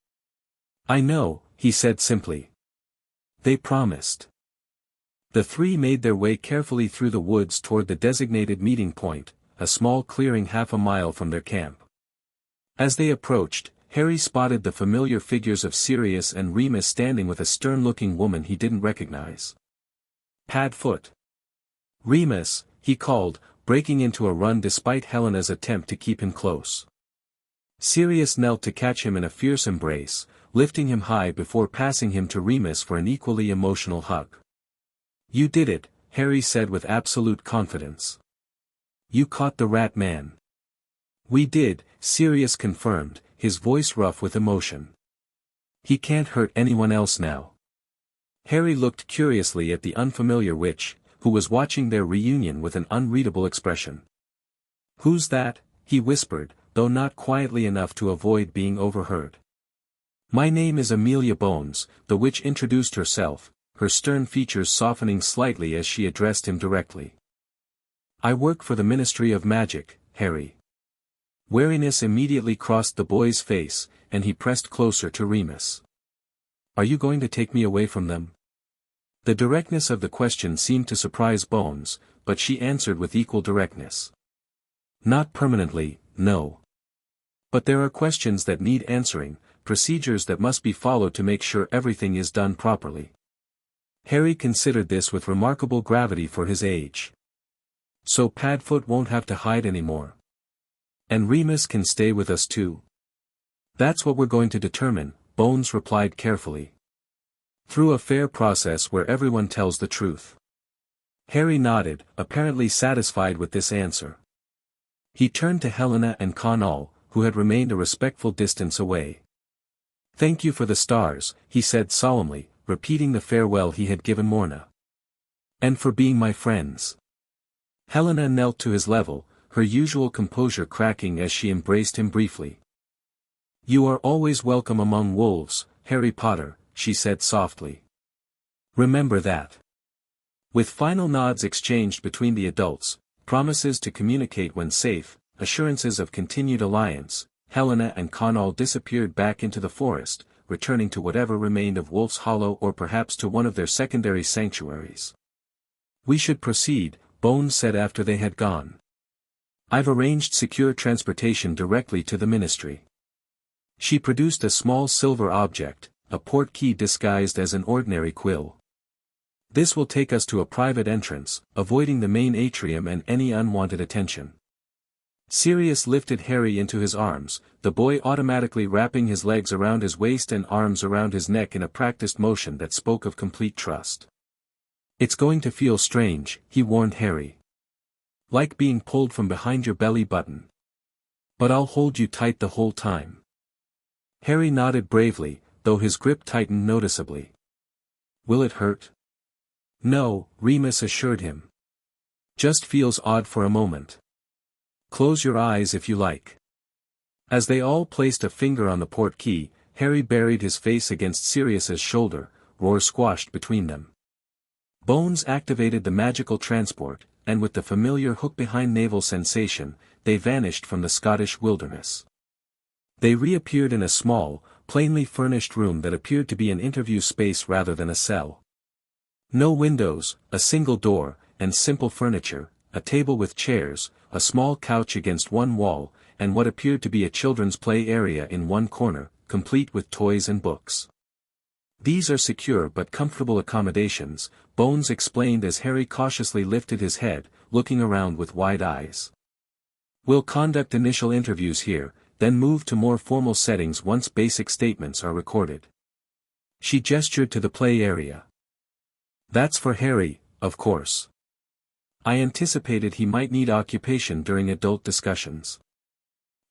"I know," he said simply. They promised. The three made their way carefully through the woods toward the designated meeting point, a small clearing half a mile from their camp. As they approached, Harry spotted the familiar figures of Sirius and Remus standing with a stern-looking woman he didn't recognize. "Padfoot." "Remus," he called, breaking into a run despite Helena's attempt to keep him close. Sirius knelt to catch him in a fierce embrace, lifting him high before passing him to Remus for an equally emotional hug. "You did it," Harry said with absolute confidence. "You caught the rat man." "We did," Sirius confirmed, his voice rough with emotion. "He can't hurt anyone else now." Harry looked curiously at the unfamiliar witch, who was watching their reunion with an unreadable expression. "Who's that?" he whispered, though not quietly enough to avoid being overheard. "My name is Amelia Bones," the witch introduced herself, her stern features softening slightly as she addressed him directly. "I work for the Ministry of Magic, Harry." Wariness immediately crossed the boy's face, and he pressed closer to Remus. "Are you going to take me away from them?" The directness of the question seemed to surprise Bones, but she answered with equal directness. "Not permanently, no. But there are questions that need answering, procedures that must be followed to make sure everything is done properly." Harry considered this with remarkable gravity for his age. "So Padfoot won't have to hide anymore. And Remus can stay with us too?" "That's what we're going to determine," Bones replied carefully. "Through a fair process where everyone tells the truth." Harry nodded, apparently satisfied with this answer. He turned to Helena and Connell, who had remained a respectful distance away. "Thank you for the stars," he said solemnly, repeating the farewell he had given Morna. "And for being my friends." Helena knelt to his level, her usual composure cracking as she embraced him briefly. "You are always welcome among wolves, Harry Potter," she said softly. "Remember that." With final nods exchanged between the adults, promises to communicate when safe, assurances of continued alliance, Helena and Connell disappeared back into the forest, returning to whatever remained of Wolf's Hollow or perhaps to one of their secondary sanctuaries. "We should proceed," Bones said after they had gone. "I've arranged secure transportation directly to the ministry." She produced a small silver object, a portkey disguised as an ordinary quill. "This will take us to a private entrance, avoiding the main atrium and any unwanted attention." Sirius lifted Harry into his arms, the boy automatically wrapping his legs around his waist and arms around his neck in a practiced motion that spoke of complete trust. "It's going to feel strange," he warned Harry. "Like being pulled from behind your belly button. But I'll hold you tight the whole time." Harry nodded bravely, though his grip tightened noticeably. "Will it hurt?" "No," Remus assured him. "Just feels odd for a moment. Close your eyes if you like." As they all placed a finger on the portkey, Harry buried his face against Sirius's shoulder, roar squashed between them. Bones activated the magical transport, and with the familiar hook-behind navel sensation, they vanished from the Scottish wilderness. They reappeared in a small, plainly furnished room that appeared to be an interview space rather than a cell. No windows, a single door, and simple furniture, a table with chairs, a small couch against one wall, and what appeared to be a children's play area in one corner, complete with toys and books. "These are secure but comfortable accommodations," Bones explained as Harry cautiously lifted his head, looking around with wide eyes. "We'll conduct initial interviews here, then move to more formal settings once basic statements are recorded." She gestured to the play area. "That's for Harry, of course. I anticipated he might need occupation during adult discussions."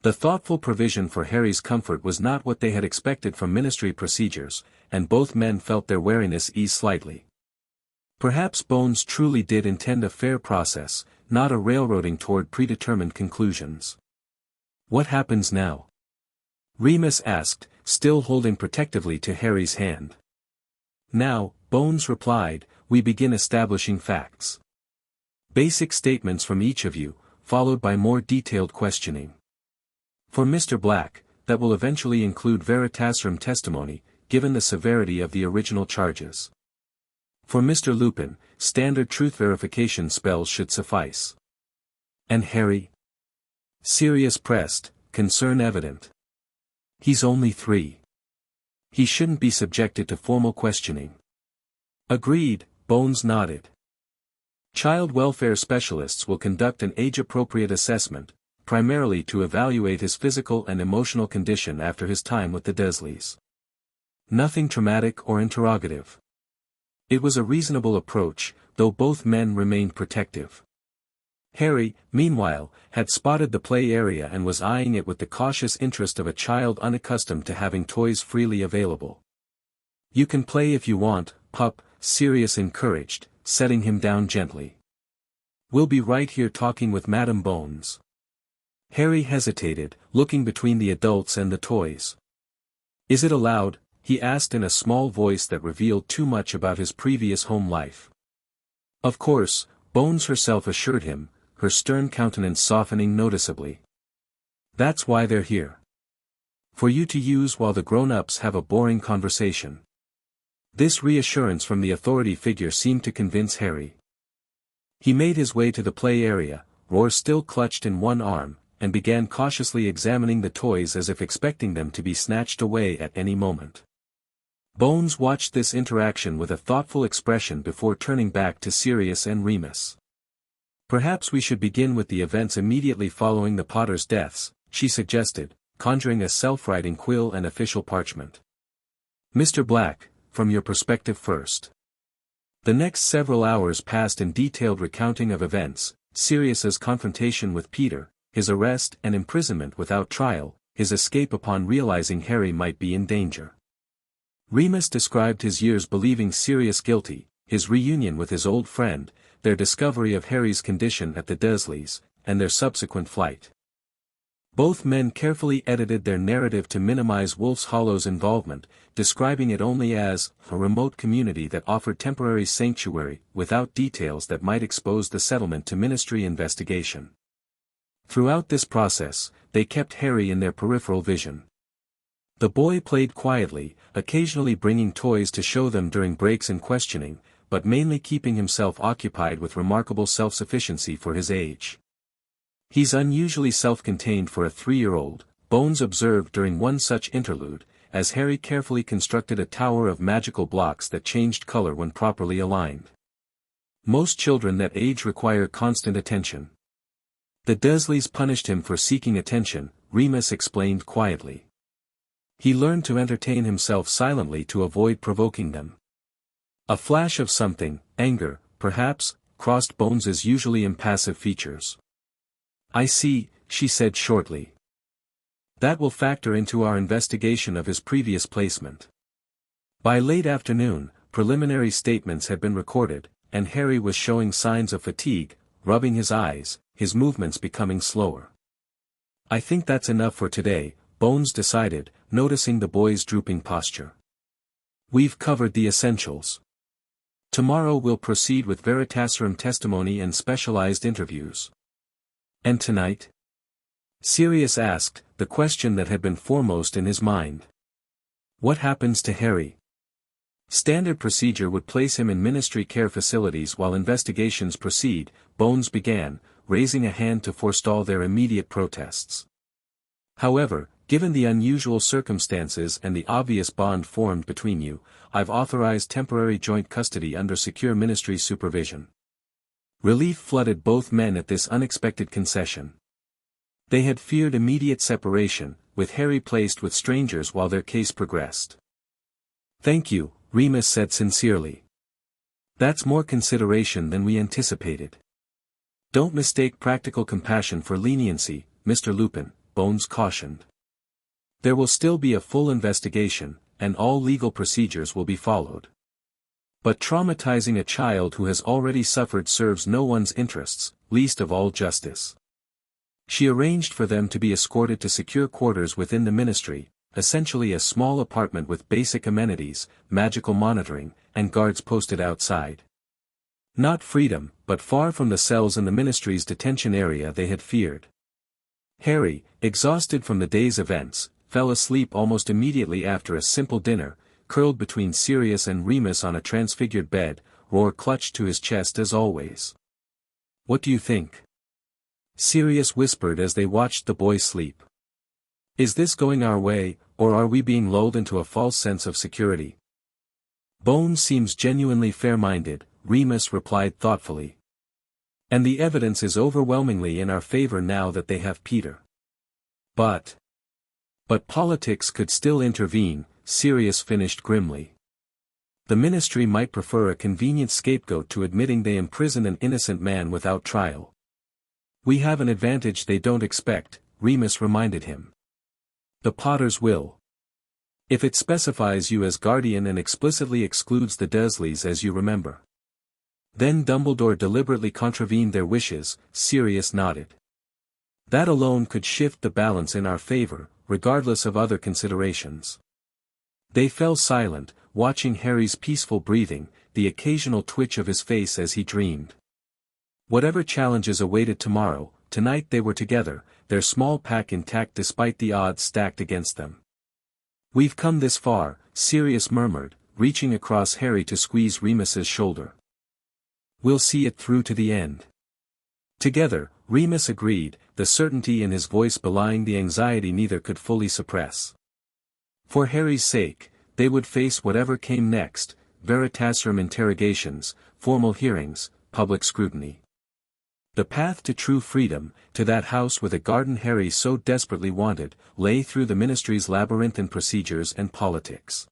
The thoughtful provision for Harry's comfort was not what they had expected from ministry procedures, and both men felt their wariness ease slightly. Perhaps Bones truly did intend a fair process, not a railroading toward predetermined conclusions. What happens now? Remus asked, still holding protectively to Harry's hand. Now, Bones replied, we begin establishing facts. Basic statements from each of you, followed by more detailed questioning. For Mr. Black, that will eventually include veritaserum testimony, given the severity of the original charges. For Mr. Lupin, standard truth verification spells should suffice. And Harry? Sirius pressed, concern evident. He's only 3. He shouldn't be subjected to formal questioning. Agreed, Bones nodded. Child welfare specialists will conduct an age-appropriate assessment, primarily to evaluate his physical and emotional condition after his time with the Dursleys. Nothing traumatic or interrogative. It was a reasonable approach, though both men remained protective. Harry, meanwhile, had spotted the play area and was eyeing it with the cautious interest of a child unaccustomed to having toys freely available. You can play if you want, pup, Sirius encouraged, setting him down gently. We'll be right here talking with Madam Bones. Harry hesitated, looking between the adults and the toys. Is it allowed? He asked in a small voice that revealed too much about his previous home life. Of course, Bones herself assured him, her stern countenance softening noticeably. That's why they're here. For you to use while the grown-ups have a boring conversation. This reassurance from the authority figure seemed to convince Harry. He made his way to the play area, Roar still clutched in one arm, and began cautiously examining the toys as if expecting them to be snatched away at any moment. Bones watched this interaction with a thoughtful expression before turning back to Sirius and Remus. Perhaps we should begin with the events immediately following the Potters' deaths, she suggested, conjuring a self-writing quill and official parchment. Mr. Black, from your perspective first. The next several hours passed in detailed recounting of events, Sirius's confrontation with Peter, his arrest and imprisonment without trial, his escape upon realizing Harry might be in danger. Remus described his years believing Sirius guilty, his reunion with his old friend, their discovery of Harry's condition at the Dursleys, and their subsequent flight. Both men carefully edited their narrative to minimize Wolf's Hollow's involvement, describing it only as a remote community that offered temporary sanctuary, without details that might expose the settlement to ministry investigation. Throughout this process, they kept Harry in their peripheral vision. The boy played quietly, occasionally bringing toys to show them during breaks and questioning, but mainly keeping himself occupied with remarkable self-sufficiency for his age. He's unusually self-contained for a 3-year-old, Bones observed during one such interlude, as Harry carefully constructed a tower of magical blocks that changed color when properly aligned. Most children that age require constant attention. The Dursleys punished him for seeking attention, Remus explained quietly. He learned to entertain himself silently to avoid provoking them. A flash of something, anger, perhaps, crossed Bones's usually impassive features. I see, she said shortly. That will factor into our investigation of his previous placement. By late afternoon, preliminary statements had been recorded, and Harry was showing signs of fatigue, rubbing his eyes, his movements becoming slower. I think that's enough for today, Bones decided, noticing the boy's drooping posture. We've covered the essentials. Tomorrow we'll proceed with veritaserum testimony and specialized interviews. And tonight? Sirius asked, the question that had been foremost in his mind. What happens to Harry? Standard procedure would place him in ministry care facilities while investigations proceed, Bones began, raising a hand to forestall their immediate protests. However, given the unusual circumstances and the obvious bond formed between you, I've authorized temporary joint custody under secure ministry supervision. Relief flooded both men at this unexpected concession. They had feared immediate separation, with Harry placed with strangers while their case progressed. Thank you, Remus said sincerely. That's more consideration than we anticipated. Don't mistake practical compassion for leniency, Mr. Lupin, Bones cautioned. There will still be a full investigation, and all legal procedures will be followed. But traumatizing a child who has already suffered serves no one's interests, least of all justice. She arranged for them to be escorted to secure quarters within the ministry, essentially a small apartment with basic amenities, magical monitoring, and guards posted outside. Not freedom, but far from the cells in the ministry's detention area they had feared. Harry, exhausted from the day's events, fell asleep almost immediately after a simple dinner, curled between Sirius and Remus on a transfigured bed, Roar clutched to his chest as always. "What do you think?" Sirius whispered as they watched the boy sleep. "Is this going our way, or are we being lulled into a false sense of security?" "Bones seems genuinely fair-minded," Remus replied thoughtfully. "And the evidence is overwhelmingly in our favor now that they have Peter. But politics could still intervene," Sirius finished grimly. "The ministry might prefer a convenient scapegoat to admitting they imprisoned an innocent man without trial." "We have an advantage they don't expect," Remus reminded him. "The Potters will. If it specifies you as guardian and explicitly excludes the Dursleys as you remember." "Then Dumbledore deliberately contravened their wishes," Sirius nodded. "That alone could shift the balance in our favor, regardless of other considerations." They fell silent, watching Harry's peaceful breathing, the occasional twitch of his face as he dreamed. Whatever challenges awaited tomorrow, tonight they were together, their small pack intact despite the odds stacked against them. "We've come this far," Sirius murmured, reaching across Harry to squeeze Remus's shoulder. "We'll see it through to the end." Together, Remus agreed, the certainty in his voice belying the anxiety neither could fully suppress. For Harry's sake, they would face whatever came next, Veritaserum interrogations, formal hearings, public scrutiny. The path to true freedom, to that house with a garden Harry so desperately wanted, lay through the ministry's labyrinthine procedures and politics.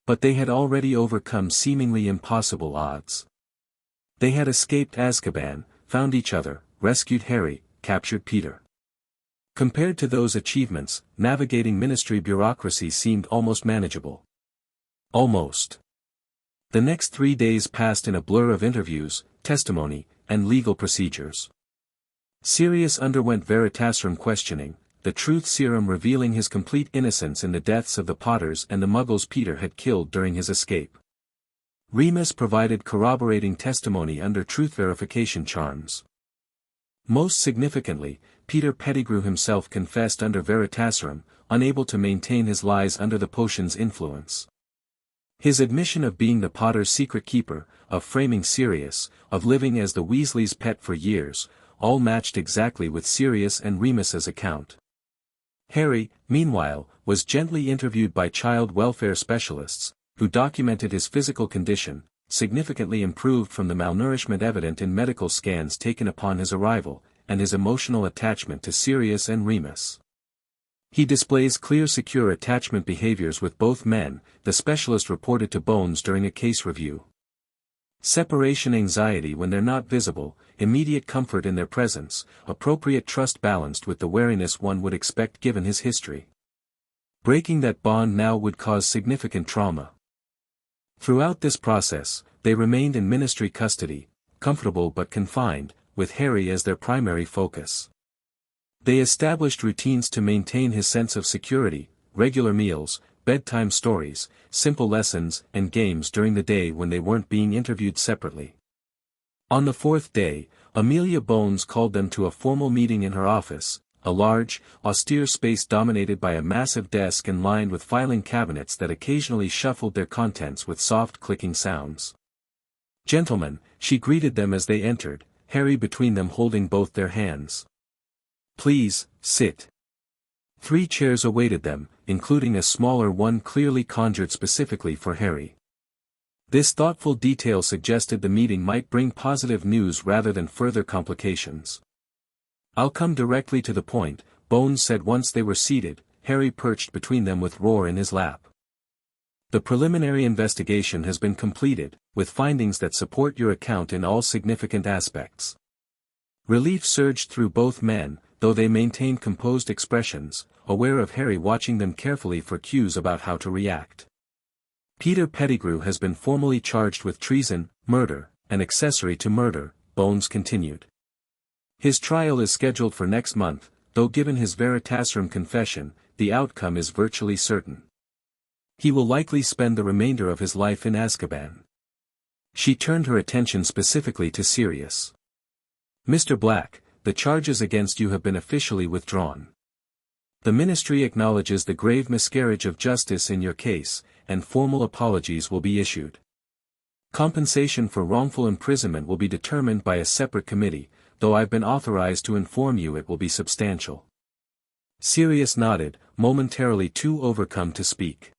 But they had already overcome seemingly impossible odds. They had escaped Azkaban, found each other, rescued Harry, captured Peter. Compared to those achievements, navigating ministry bureaucracy seemed almost manageable. Almost. The next 3 days passed in a blur of interviews, testimony, and legal procedures. Sirius underwent Veritaserum questioning, the truth serum revealing his complete innocence in the deaths of the Potters and the Muggles Peter had killed during his escape. Remus provided corroborating testimony under truth verification charms. Most significantly, Peter Pettigrew himself confessed under Veritaserum, unable to maintain his lies under the potion's influence. His admission of being the Potter's secret keeper, of framing Sirius, of living as the Weasleys' pet for years, all matched exactly with Sirius and Remus's account. Harry, meanwhile, was gently interviewed by child welfare specialists, who documented his physical condition, significantly improved from the malnourishment evident in medical scans taken upon his arrival, and his emotional attachment to Sirius and Remus. He displays clear secure attachment behaviors with both men, the specialist reported to Bones during a case review. Separation anxiety when they're not visible, immediate comfort in their presence, appropriate trust balanced with the wariness one would expect given his history. Breaking that bond now would cause significant trauma. Throughout this process, they remained in ministry custody, comfortable but confined, with Harry as their primary focus. They established routines to maintain his sense of security, regular meals, bedtime stories, simple lessons and games during the day when they weren't being interviewed separately. On the 4th day, Amelia Bones called them to a formal meeting in her office, a large, austere space dominated by a massive desk and lined with filing cabinets that occasionally shuffled their contents with soft clicking sounds. "Gentlemen," she greeted them as they entered, Harry between them holding both their hands. "Please, sit." 3 chairs awaited them, including a smaller one clearly conjured specifically for Harry. This thoughtful detail suggested the meeting might bring positive news rather than further complications. "I'll come directly to the point," Bones said once they were seated, Harry perched between them with Roar in his lap. "The preliminary investigation has been completed, with findings that support your account in all significant aspects." Relief surged through both men, though they maintained composed expressions, aware of Harry watching them carefully for cues about how to react. Peter Pettigrew has been formally charged with treason, murder, and accessory to murder, Bones continued. His trial is scheduled for next month, though given his Veritaserum confession, the outcome is virtually certain. He will likely spend the remainder of his life in Azkaban. She turned her attention specifically to Sirius. Mr. Black, the charges against you have been officially withdrawn. The Ministry acknowledges the grave miscarriage of justice in your case, and formal apologies will be issued. Compensation for wrongful imprisonment will be determined by a separate committee, though I've been authorized to inform you it will be substantial. Sirius nodded, momentarily too overcome to speak.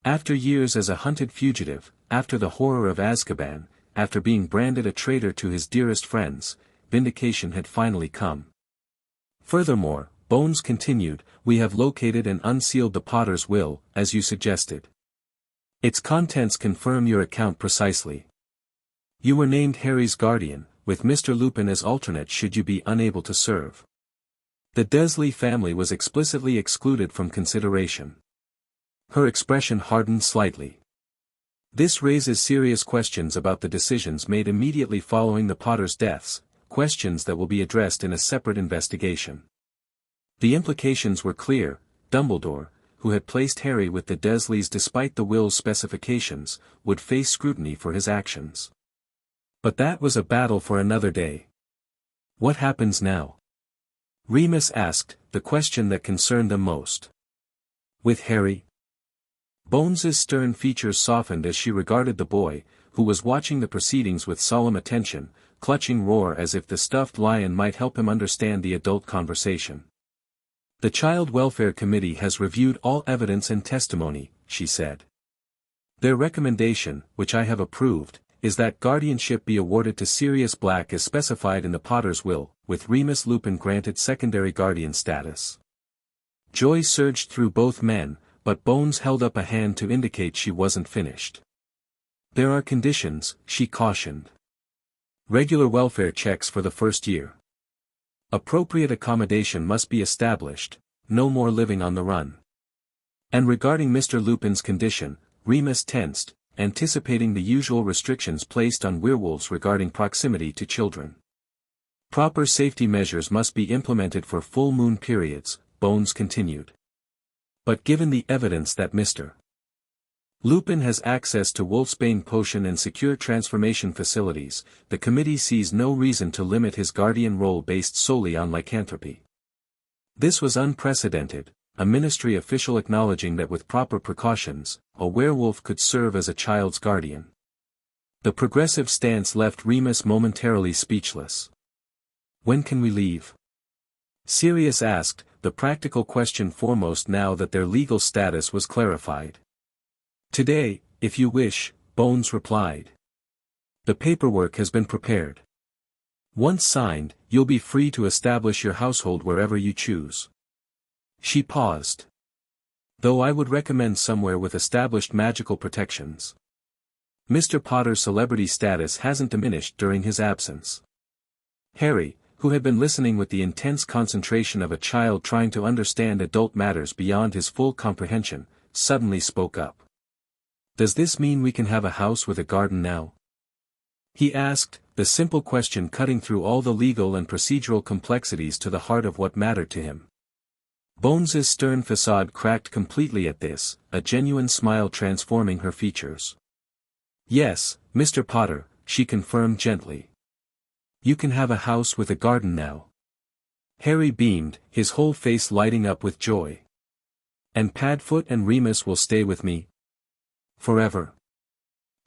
After years as a hunted fugitive, after the horror of Azkaban, after being branded a traitor to his dearest friends, vindication had finally come. Furthermore, Bones continued, we have located and unsealed the Potter's will, as you suggested. Its contents confirm your account precisely. You were named Harry's guardian, with Mr. Lupin as alternate should you be unable to serve. The Dursley family was explicitly excluded from consideration. Her expression hardened slightly. This raises serious questions about the decisions made immediately following the Potters' deaths, questions that will be addressed in a separate investigation. The implications were clear. Dumbledore, who had placed Harry with the Dursleys despite the will's specifications, would face scrutiny for his actions. But that was a battle for another day. What happens now? Remus asked, the question that concerned them most. With Harry? Bones's stern features softened as she regarded the boy, who was watching the proceedings with solemn attention, clutching Roar as if the stuffed lion might help him understand the adult conversation. The Child Welfare Committee has reviewed all evidence and testimony, she said. Their recommendation, which I have approved, is that guardianship be awarded to Sirius Black as specified in the Potter's will, with Remus Lupin granted secondary guardian status. Joy surged through both men, but Bones held up a hand to indicate she wasn't finished. There are conditions, she cautioned. Regular welfare checks for the first year. Appropriate accommodation must be established, no more living on the run. And regarding Mr. Lupin's condition, Remus tensed, anticipating the usual restrictions placed on werewolves regarding proximity to children. Proper safety measures must be implemented for full moon periods, Bones continued. But given the evidence that Mr. Lupin has access to Wolfsbane potion and secure transformation facilities, the committee sees no reason to limit his guardian role based solely on lycanthropy. This was unprecedented, a ministry official acknowledging that with proper precautions, a werewolf could serve as a child's guardian. The progressive stance left Remus momentarily speechless. When can we leave? Sirius asked, the practical question foremost now that their legal status was clarified. Today, if you wish, Bones replied. The paperwork has been prepared. Once signed, you'll be free to establish your household wherever you choose. She paused. Though I would recommend somewhere with established magical protections. Mr. Potter's celebrity status hasn't diminished during his absence. Harry, who had been listening with the intense concentration of a child trying to understand adult matters beyond his full comprehension, suddenly spoke up. Does this mean we can have a house with a garden now? He asked, the simple question cutting through all the legal and procedural complexities to the heart of what mattered to him. Bones's stern facade cracked completely at this, a genuine smile transforming her features. Yes, Mr. Potter, she confirmed gently. You can have a house with a garden now. Harry beamed, his whole face lighting up with joy. And Padfoot and Remus will stay with me? Forever.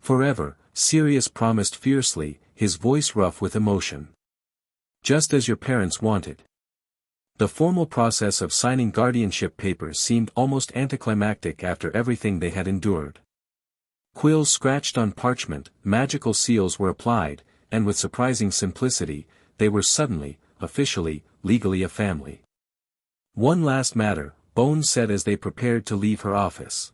Forever, Sirius promised fiercely, his voice rough with emotion. Just as your parents wanted. The formal process of signing guardianship papers seemed almost anticlimactic after everything they had endured. Quills scratched on parchment, magical seals were applied, and with surprising simplicity, they were suddenly, officially, legally a family. One last matter, Bones said as they prepared to leave her office.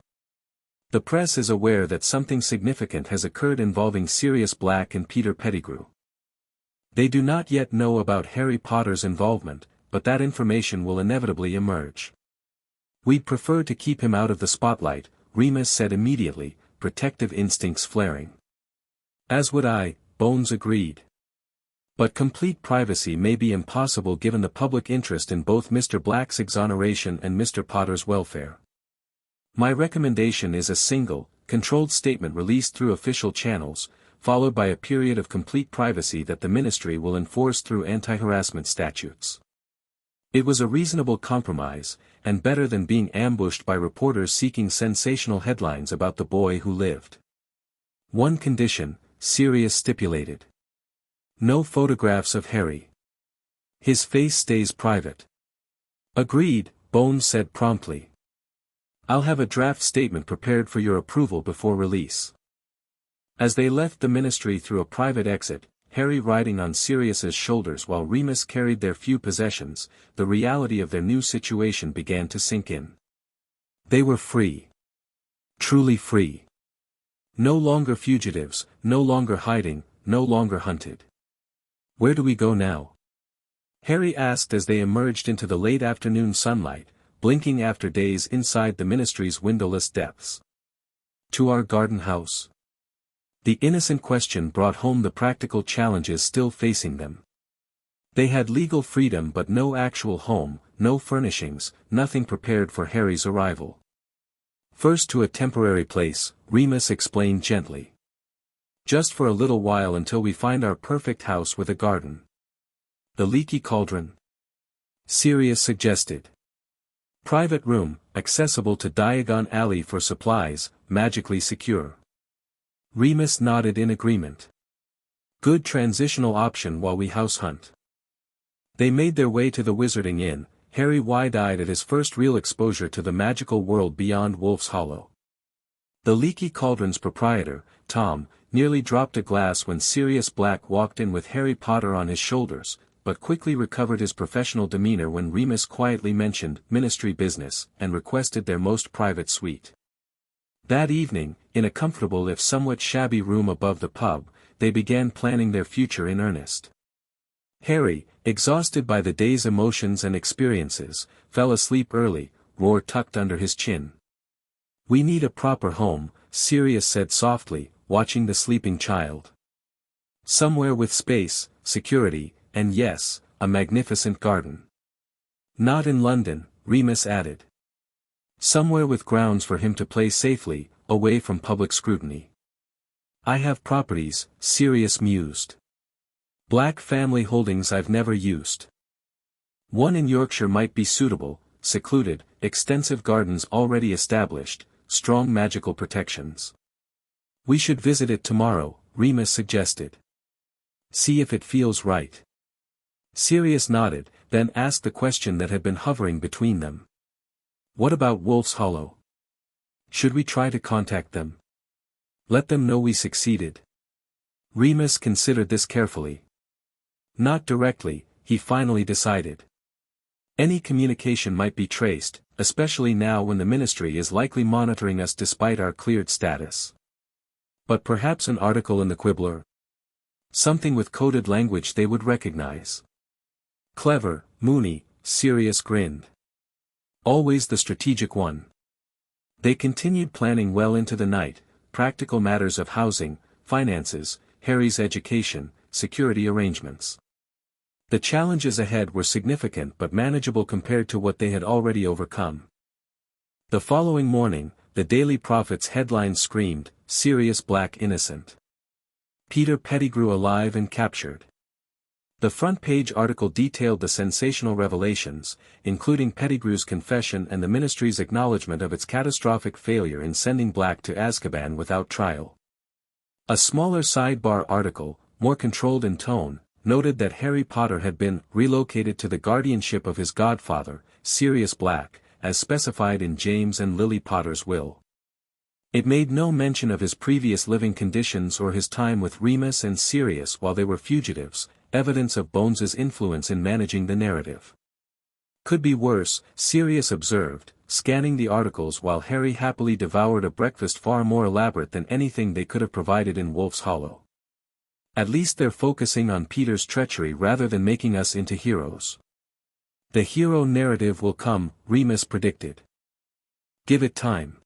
The press is aware that something significant has occurred involving Sirius Black and Peter Pettigrew. They do not yet know about Harry Potter's involvement, but that information will inevitably emerge. We'd prefer to keep him out of the spotlight, Remus said immediately, protective instincts flaring. As would I, Bones agreed. But complete privacy may be impossible given the public interest in both Mr. Black's exoneration and Mr. Potter's welfare. My recommendation is a single, controlled statement released through official channels, followed by a period of complete privacy that the ministry will enforce through anti-harassment statutes. It was a reasonable compromise, and better than being ambushed by reporters seeking sensational headlines about the boy who lived. One condition, Sirius stipulated. No photographs of Harry. His face stays private. Agreed, Bones said promptly. I'll have a draft statement prepared for your approval before release. As they left the ministry through a private exit, Harry riding on Sirius's shoulders while Remus carried their few possessions, the reality of their new situation began to sink in. They were free. Truly free. No longer fugitives, no longer hiding, no longer hunted. Where do we go now? Harry asked as they emerged into the late afternoon sunlight, blinking after days inside the ministry's windowless depths. To our garden house. The innocent question brought home the practical challenges still facing them. They had legal freedom but no actual home, no furnishings, nothing prepared for Harry's arrival. First to a temporary place, Remus explained gently. Just for a little while until we find our perfect house with a garden. The leaky cauldron? Sirius suggested. Private room, accessible to Diagon Alley for supplies, magically secure. Remus nodded in agreement. Good transitional option while we house hunt. They made their way to the Wizarding Inn, Harry wide-eyed at his first real exposure to the magical world beyond Wolf's Hollow. The leaky cauldron's proprietor, Tom, nearly dropped a glass when Sirius Black walked in with Harry Potter on his shoulders, but quickly recovered his professional demeanor when Remus quietly mentioned ministry business and requested their most private suite. That evening, in a comfortable if somewhat shabby room above the pub, they began planning their future in earnest. Harry, exhausted by the day's emotions and experiences, fell asleep early, roar tucked under his chin. We need a proper home, Sirius said softly, watching the sleeping child. Somewhere with space, security, and yes, a magnificent garden. Not in London, Remus added. Somewhere with grounds for him to play safely, away from public scrutiny. I have properties, Sirius mused. Black family holdings I've never used. One in Yorkshire might be suitable, secluded, extensive gardens already established, strong magical protections. We should visit it tomorrow, Remus suggested. See if it feels right. Sirius nodded, then asked the question that had been hovering between them. What about Wolf's Hollow? Should we try to contact them? Let them know we succeeded. Remus considered this carefully. Not directly, he finally decided. Any communication might be traced, especially now when the ministry is likely monitoring us despite our cleared status. But perhaps an article in the Quibbler? Something with coded language they would recognize. Clever, Mooney, Sirius grinned. Always the strategic one. They continued planning well into the night, practical matters of housing, finances, Harry's education, security arrangements. The challenges ahead were significant but manageable compared to what they had already overcome. The following morning, the Daily Prophet's headline screamed, Sirius Black innocent. Peter Pettigrew alive and captured. The front-page article detailed the sensational revelations, including Pettigrew's confession and the ministry's acknowledgement of its catastrophic failure in sending Black to Azkaban without trial. A smaller sidebar article, more controlled in tone, noted that Harry Potter had been relocated to the guardianship of his godfather, Sirius Black, as specified in James and Lily Potter's will. It made no mention of his previous living conditions or his time with Remus and Sirius while they were fugitives, evidence of Bones's influence in managing the narrative. Could be worse, Sirius observed, scanning the articles while Harry happily devoured a breakfast far more elaborate than anything they could have provided in Wolf's Hollow. At least they're focusing on Peter's treachery rather than making us into heroes. The hero narrative will come, Remus predicted. Give it time.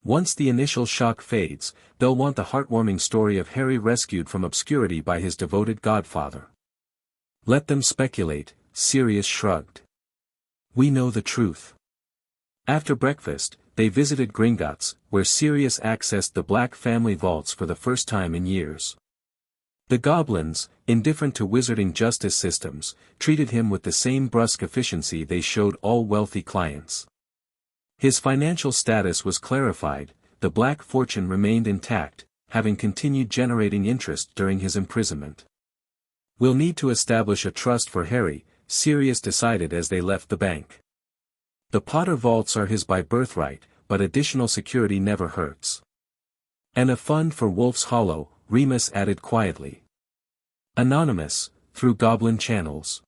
Once the initial shock fades, they'll want the heartwarming story of Harry rescued from obscurity by his devoted godfather. Let them speculate, Sirius shrugged. We know the truth. After breakfast, they visited Gringotts, where Sirius accessed the Black family vaults for the first time in years. The goblins, indifferent to wizarding justice systems, treated him with the same brusque efficiency they showed all wealthy clients. His financial status was clarified, the Black fortune remained intact, having continued generating interest during his imprisonment. We'll need to establish a trust for Harry, Sirius decided as they left the bank. The Potter vaults are his by birthright, but additional security never hurts. And a fund for Wolf's Hollow, Remus added quietly. Anonymous, through goblin channels.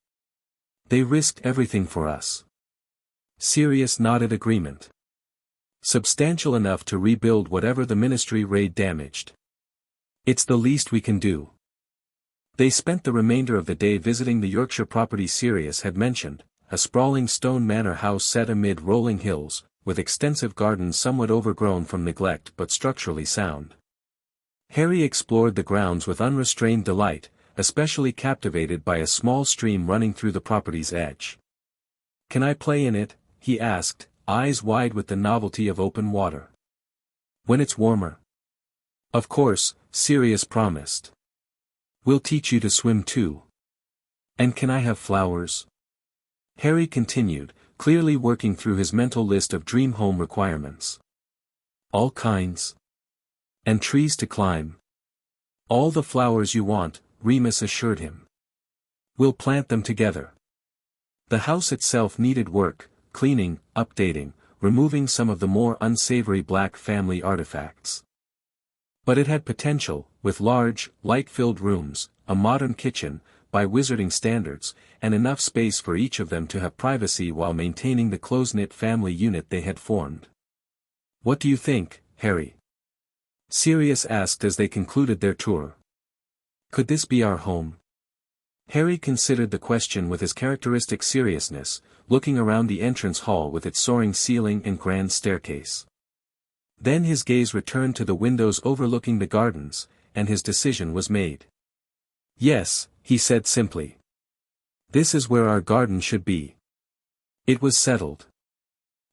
They risked everything for us. Sirius nodded agreement. Substantial enough to rebuild whatever the Ministry raid damaged. It's the least we can do. They spent the remainder of the day visiting the Yorkshire property Sirius had mentioned, a sprawling stone manor house set amid rolling hills, with extensive gardens somewhat overgrown from neglect but structurally sound. Harry explored the grounds with unrestrained delight, especially captivated by a small stream running through the property's edge. "Can I play in it?" he asked, eyes wide with the novelty of open water. "When it's warmer." "Of course," Sirius promised. "We'll teach you to swim too." "And can I have flowers?" Harry continued, clearly working through his mental list of dream home requirements. "All kinds. And trees to climb." "All the flowers you want," Remus assured him. "We'll plant them together." The house itself needed work, cleaning, updating, removing some of the more unsavory Black family artifacts. But it had potential, with large, light-filled rooms, a modern kitchen, by wizarding standards, and enough space for each of them to have privacy while maintaining the close-knit family unit they had formed. "What do you think, Harry?" Sirius asked as they concluded their tour. "Could this be our home?" Harry considered the question with his characteristic seriousness, looking around the entrance hall with its soaring ceiling and grand staircase. Then his gaze returned to the windows overlooking the gardens, and his decision was made. "Yes," he said simply. "This is where our garden should be." It was settled.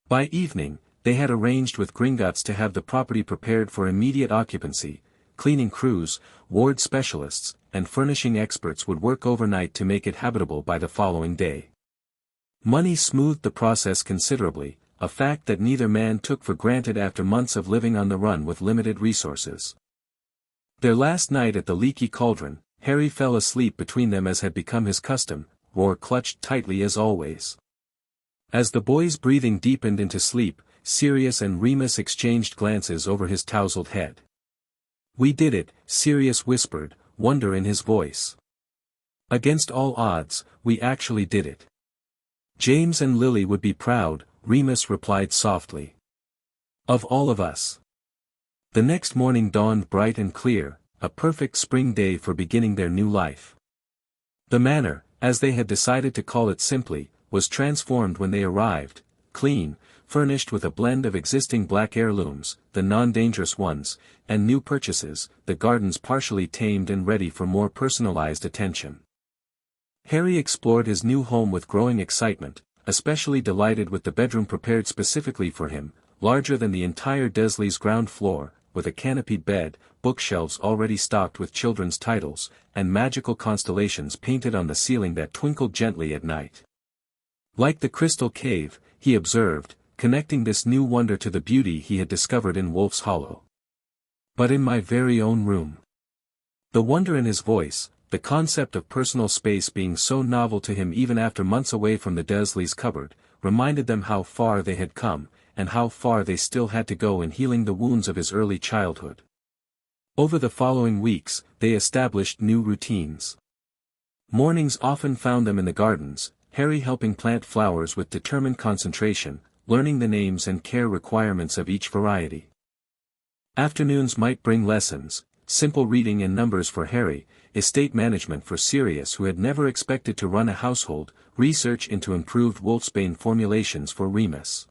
By evening, they had arranged with Gringotts to have the property prepared for immediate occupancy. Cleaning crews, ward specialists, and furnishing experts would work overnight to make it habitable by the following day. Money smoothed the process considerably, a fact that neither man took for granted after months of living on the run with limited resources. Their last night at the Leaky Cauldron, Harry fell asleep between them as had become his custom, Roar clutched tightly as always. As the boy's breathing deepened into sleep, Sirius and Remus exchanged glances over his tousled head. "We did it," Sirius whispered, wonder in his voice. "Against all odds, we actually did it." "James and Lily would be proud," Remus replied softly. "Of all of us." The next morning dawned bright and clear, a perfect spring day for beginning their new life. The manor, as they had decided to call it simply, was transformed when they arrived, clean, furnished with a blend of existing Black heirlooms, the non-dangerous ones, and new purchases, the gardens partially tamed and ready for more personalized attention. Harry explored his new home with growing excitement, especially delighted with the bedroom prepared specifically for him, larger than the entire Dursleys' ground floor, with a canopied bed, bookshelves already stocked with children's titles, and magical constellations painted on the ceiling that twinkled gently at night. Like the crystal cave, he observed, connecting this new wonder to the beauty he had discovered in Wolf's Hollow. "But in my very own room." The wonder in his voice, the concept of personal space being so novel to him even after months away from the Dursleys' cupboard, reminded them how far they had come, and how far they still had to go in healing the wounds of his early childhood. Over the following weeks, they established new routines. Mornings often found them in the gardens, Harry helping plant flowers with determined concentration, learning the names and care requirements of each variety. Afternoons might bring lessons, simple reading and numbers for Harry, estate management for Sirius, who had never expected to run a household, research into improved wolfsbane formulations for Remus.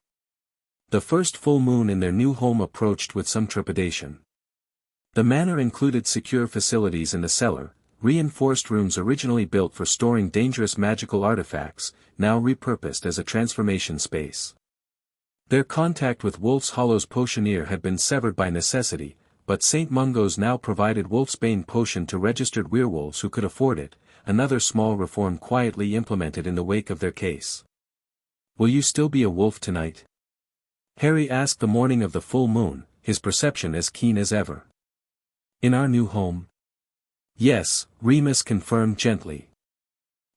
The first full moon in their new home approached with some trepidation. The manor included secure facilities in the cellar, reinforced rooms originally built for storing dangerous magical artifacts, now repurposed as a transformation space. Their contact with Wolf's Hollow's potioneer had been severed by necessity, but St. Mungo's now provided wolfsbane potion to registered werewolves who could afford it, another small reform quietly implemented in the wake of their case. "Will you still be a wolf tonight?" Harry asked the morning of the full moon, his perception as keen as ever. "In our new home?" "Yes," Remus confirmed gently.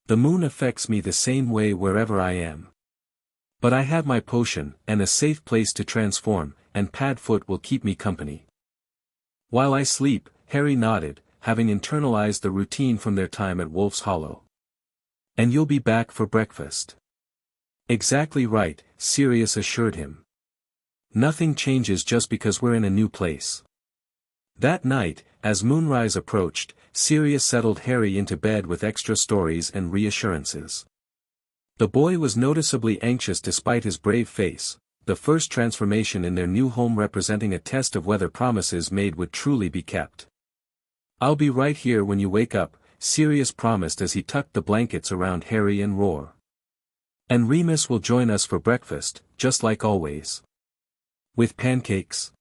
"The moon affects me the same way wherever I am. But I have my potion, and a safe place to transform, and Padfoot will keep me company." "While I sleep," Harry nodded, having internalized the routine from their time at Wolf's Hollow. "And you'll be back for breakfast." "Exactly right," Sirius assured him. "Nothing changes just because we're in a new place." That night, as moonrise approached, Sirius settled Harry into bed with extra stories and reassurances. The boy was noticeably anxious despite his brave face, the first transformation in their new home representing a test of whether promises made would truly be kept. "I'll be right here when you wake up," Sirius promised as he tucked the blankets around Harry and Roar. "And Remus will join us for breakfast, just like always." "With pancakes?"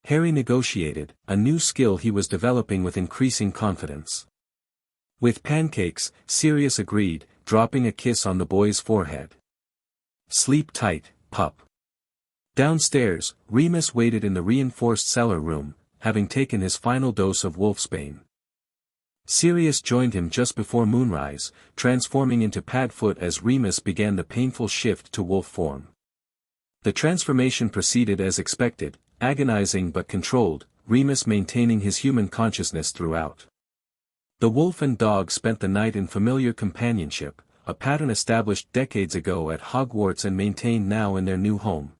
Harry negotiated, a new skill he was developing with increasing confidence. "With pancakes," Sirius agreed, dropping a kiss on the boy's forehead. "Sleep tight, pup." Downstairs, Remus waited in the reinforced cellar room, having taken his final dose of wolfsbane. Sirius joined him just before moonrise, transforming into Padfoot as Remus began the painful shift to wolf form. The transformation proceeded as expected, agonizing but controlled, Remus maintaining his human consciousness throughout. The wolf and dog spent the night in familiar companionship, a pattern established decades ago at Hogwarts and maintained now in their new home.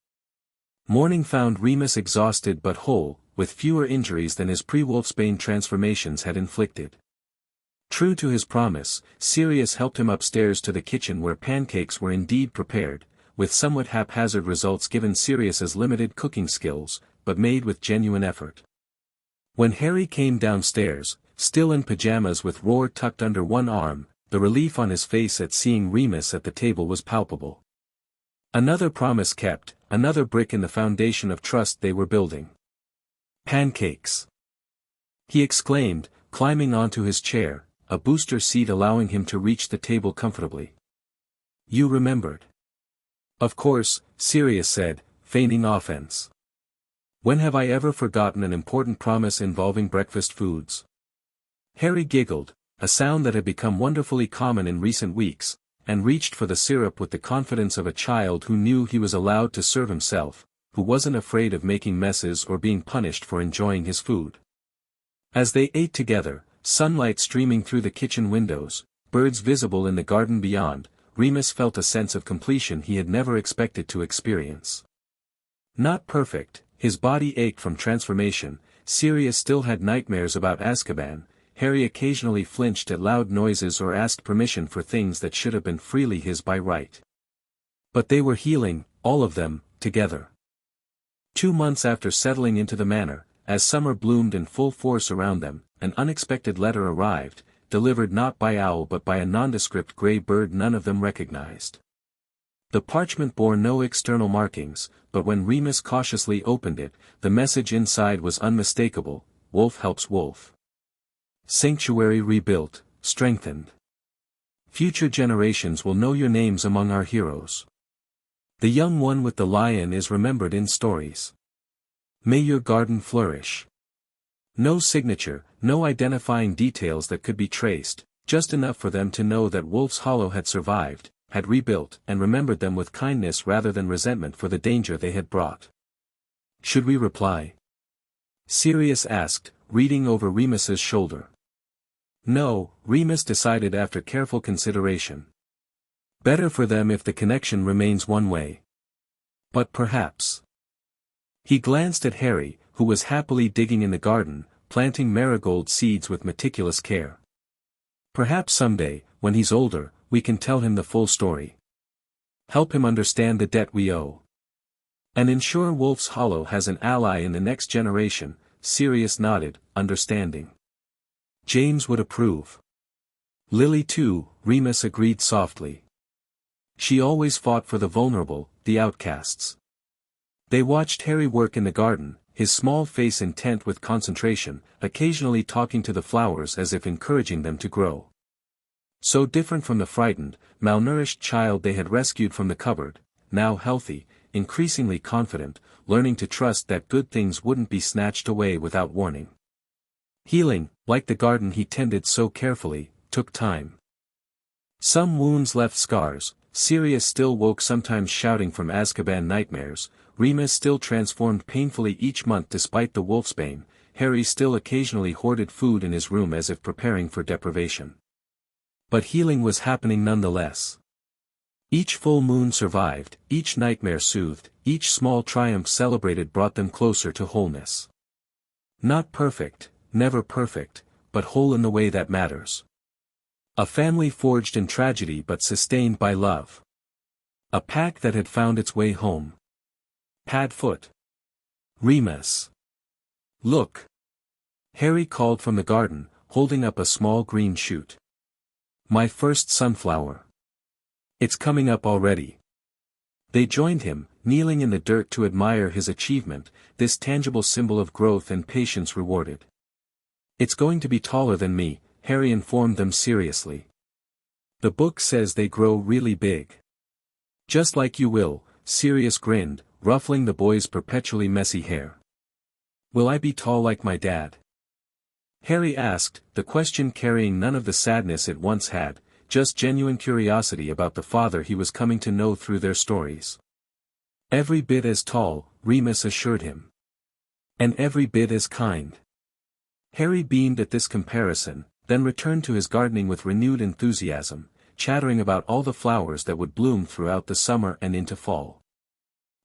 Morning found Remus exhausted but whole, with fewer injuries than his pre-wolfsbane transformations had inflicted. True to his promise, Sirius helped him upstairs to the kitchen where pancakes were indeed prepared, with somewhat haphazard results given Sirius's limited cooking skills, but made with genuine effort. When Harry came downstairs, still in pajamas with Roar tucked under one arm, the relief on his face at seeing Remus at the table was palpable. Another promise kept, another brick in the foundation of trust they were building. "Pancakes!" he exclaimed, climbing onto his chair, a booster seat allowing him to reach the table comfortably. "You remembered." "Of course," Sirius said, feigning offense. "When have I ever forgotten an important promise involving breakfast foods?" Harry giggled, a sound that had become wonderfully common in recent weeks, and reached for the syrup with the confidence of a child who knew he was allowed to serve himself, who wasn't afraid of making messes or being punished for enjoying his food. As they ate together, sunlight streaming through the kitchen windows, birds visible in the garden beyond, Remus felt a sense of completion he had never expected to experience. Not perfect, his body ached from transformation, Sirius still had nightmares about Azkaban, Harry occasionally flinched at loud noises or asked permission for things that should have been freely his by right. But they were healing, all of them, together. 2 months after settling into the manor, as summer bloomed in full force around them, an unexpected letter arrived, delivered not by owl but by a nondescript grey bird none of them recognized. The parchment bore no external markings, but when Remus cautiously opened it, the message inside was unmistakable: "Wolf helps wolf. Sanctuary rebuilt, strengthened. Future generations will know your names among our heroes. The young one with the lion is remembered in stories. May your garden flourish." No signature, no identifying details that could be traced, just enough for them to know that Wolf's Hollow had survived, had rebuilt and remembered them with kindness rather than resentment for the danger they had brought. "Should we reply?" Sirius asked, reading over Remus's shoulder. "No," Remus decided after careful consideration. "Better for them if the connection remains one way. But perhaps." He glanced at Harry, who was happily digging in the garden, planting marigold seeds with meticulous care. Perhaps someday, when he's older, we can tell him the full story. Help him understand the debt we owe. And ensure Wolf's Hollow has an ally in the next generation. Sirius nodded, understanding. James would approve. Lily too, Remus agreed softly. She always fought for the vulnerable, the outcasts. They watched Harry work in the garden, his small face intent with concentration, occasionally talking to the flowers as if encouraging them to grow. So different from the frightened, malnourished child they had rescued from the cupboard, now healthy, increasingly confident, learning to trust that good things wouldn't be snatched away without warning. Healing, like the garden he tended so carefully, took time. Some wounds left scars. Sirius still woke sometimes shouting from Azkaban nightmares, Remus still transformed painfully each month despite the wolfsbane, Harry still occasionally hoarded food in his room as if preparing for deprivation. But healing was happening nonetheless. Each full moon survived, each nightmare soothed, each small triumph celebrated brought them closer to wholeness. Not perfect, never perfect, but whole in the way that matters. A family forged in tragedy but sustained by love. A pack that had found its way home. Padfoot. Remus. Look. Harry called from the garden, holding up a small green shoot. My first sunflower. It's coming up already. They joined him, kneeling in the dirt to admire his achievement, this tangible symbol of growth and patience rewarded. It's going to be taller than me, Harry informed them seriously. The book says they grow really big. Just like you will, Sirius grinned, ruffling the boy's perpetually messy hair. Will I be tall like my dad? Harry asked, the question carrying none of the sadness it once had, just genuine curiosity about the father he was coming to know through their stories. Every bit as tall, Remus assured him. And every bit as kind. Harry beamed at this comparison, then returned to his gardening with renewed enthusiasm, chattering about all the flowers that would bloom throughout the summer and into fall.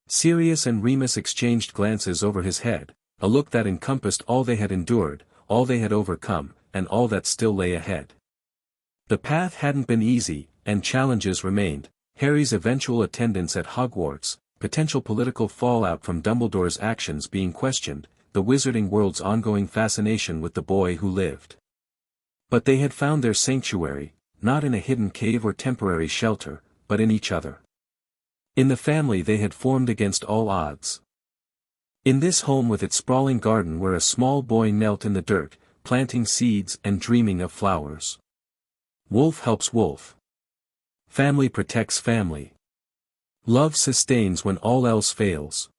Sirius and Remus exchanged glances over his head, a look that encompassed all they had endured, all they had overcome, and all that still lay ahead. The path hadn't been easy, and challenges remained, Harry's eventual attendance at Hogwarts, potential political fallout from Dumbledore's actions being questioned, the wizarding world's ongoing fascination with the boy who lived. But they had found their sanctuary, not in a hidden cave or temporary shelter, but in each other. In the family they had formed against all odds. In this home with its sprawling garden where a small boy knelt in the dirt, planting seeds and dreaming of flowers. Wolf helps wolf. Family protects family. Love sustains when all else fails.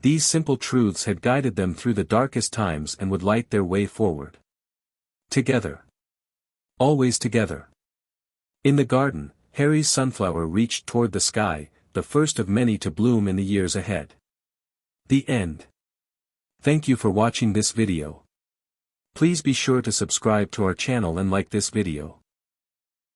These simple truths had guided them through the darkest times and would light their way forward. Together. Always together. In the garden, Harry's sunflower reached toward the sky, the first of many to bloom in the years ahead. The end. Thank you for watching this video. Please be sure to subscribe to our channel and like this video.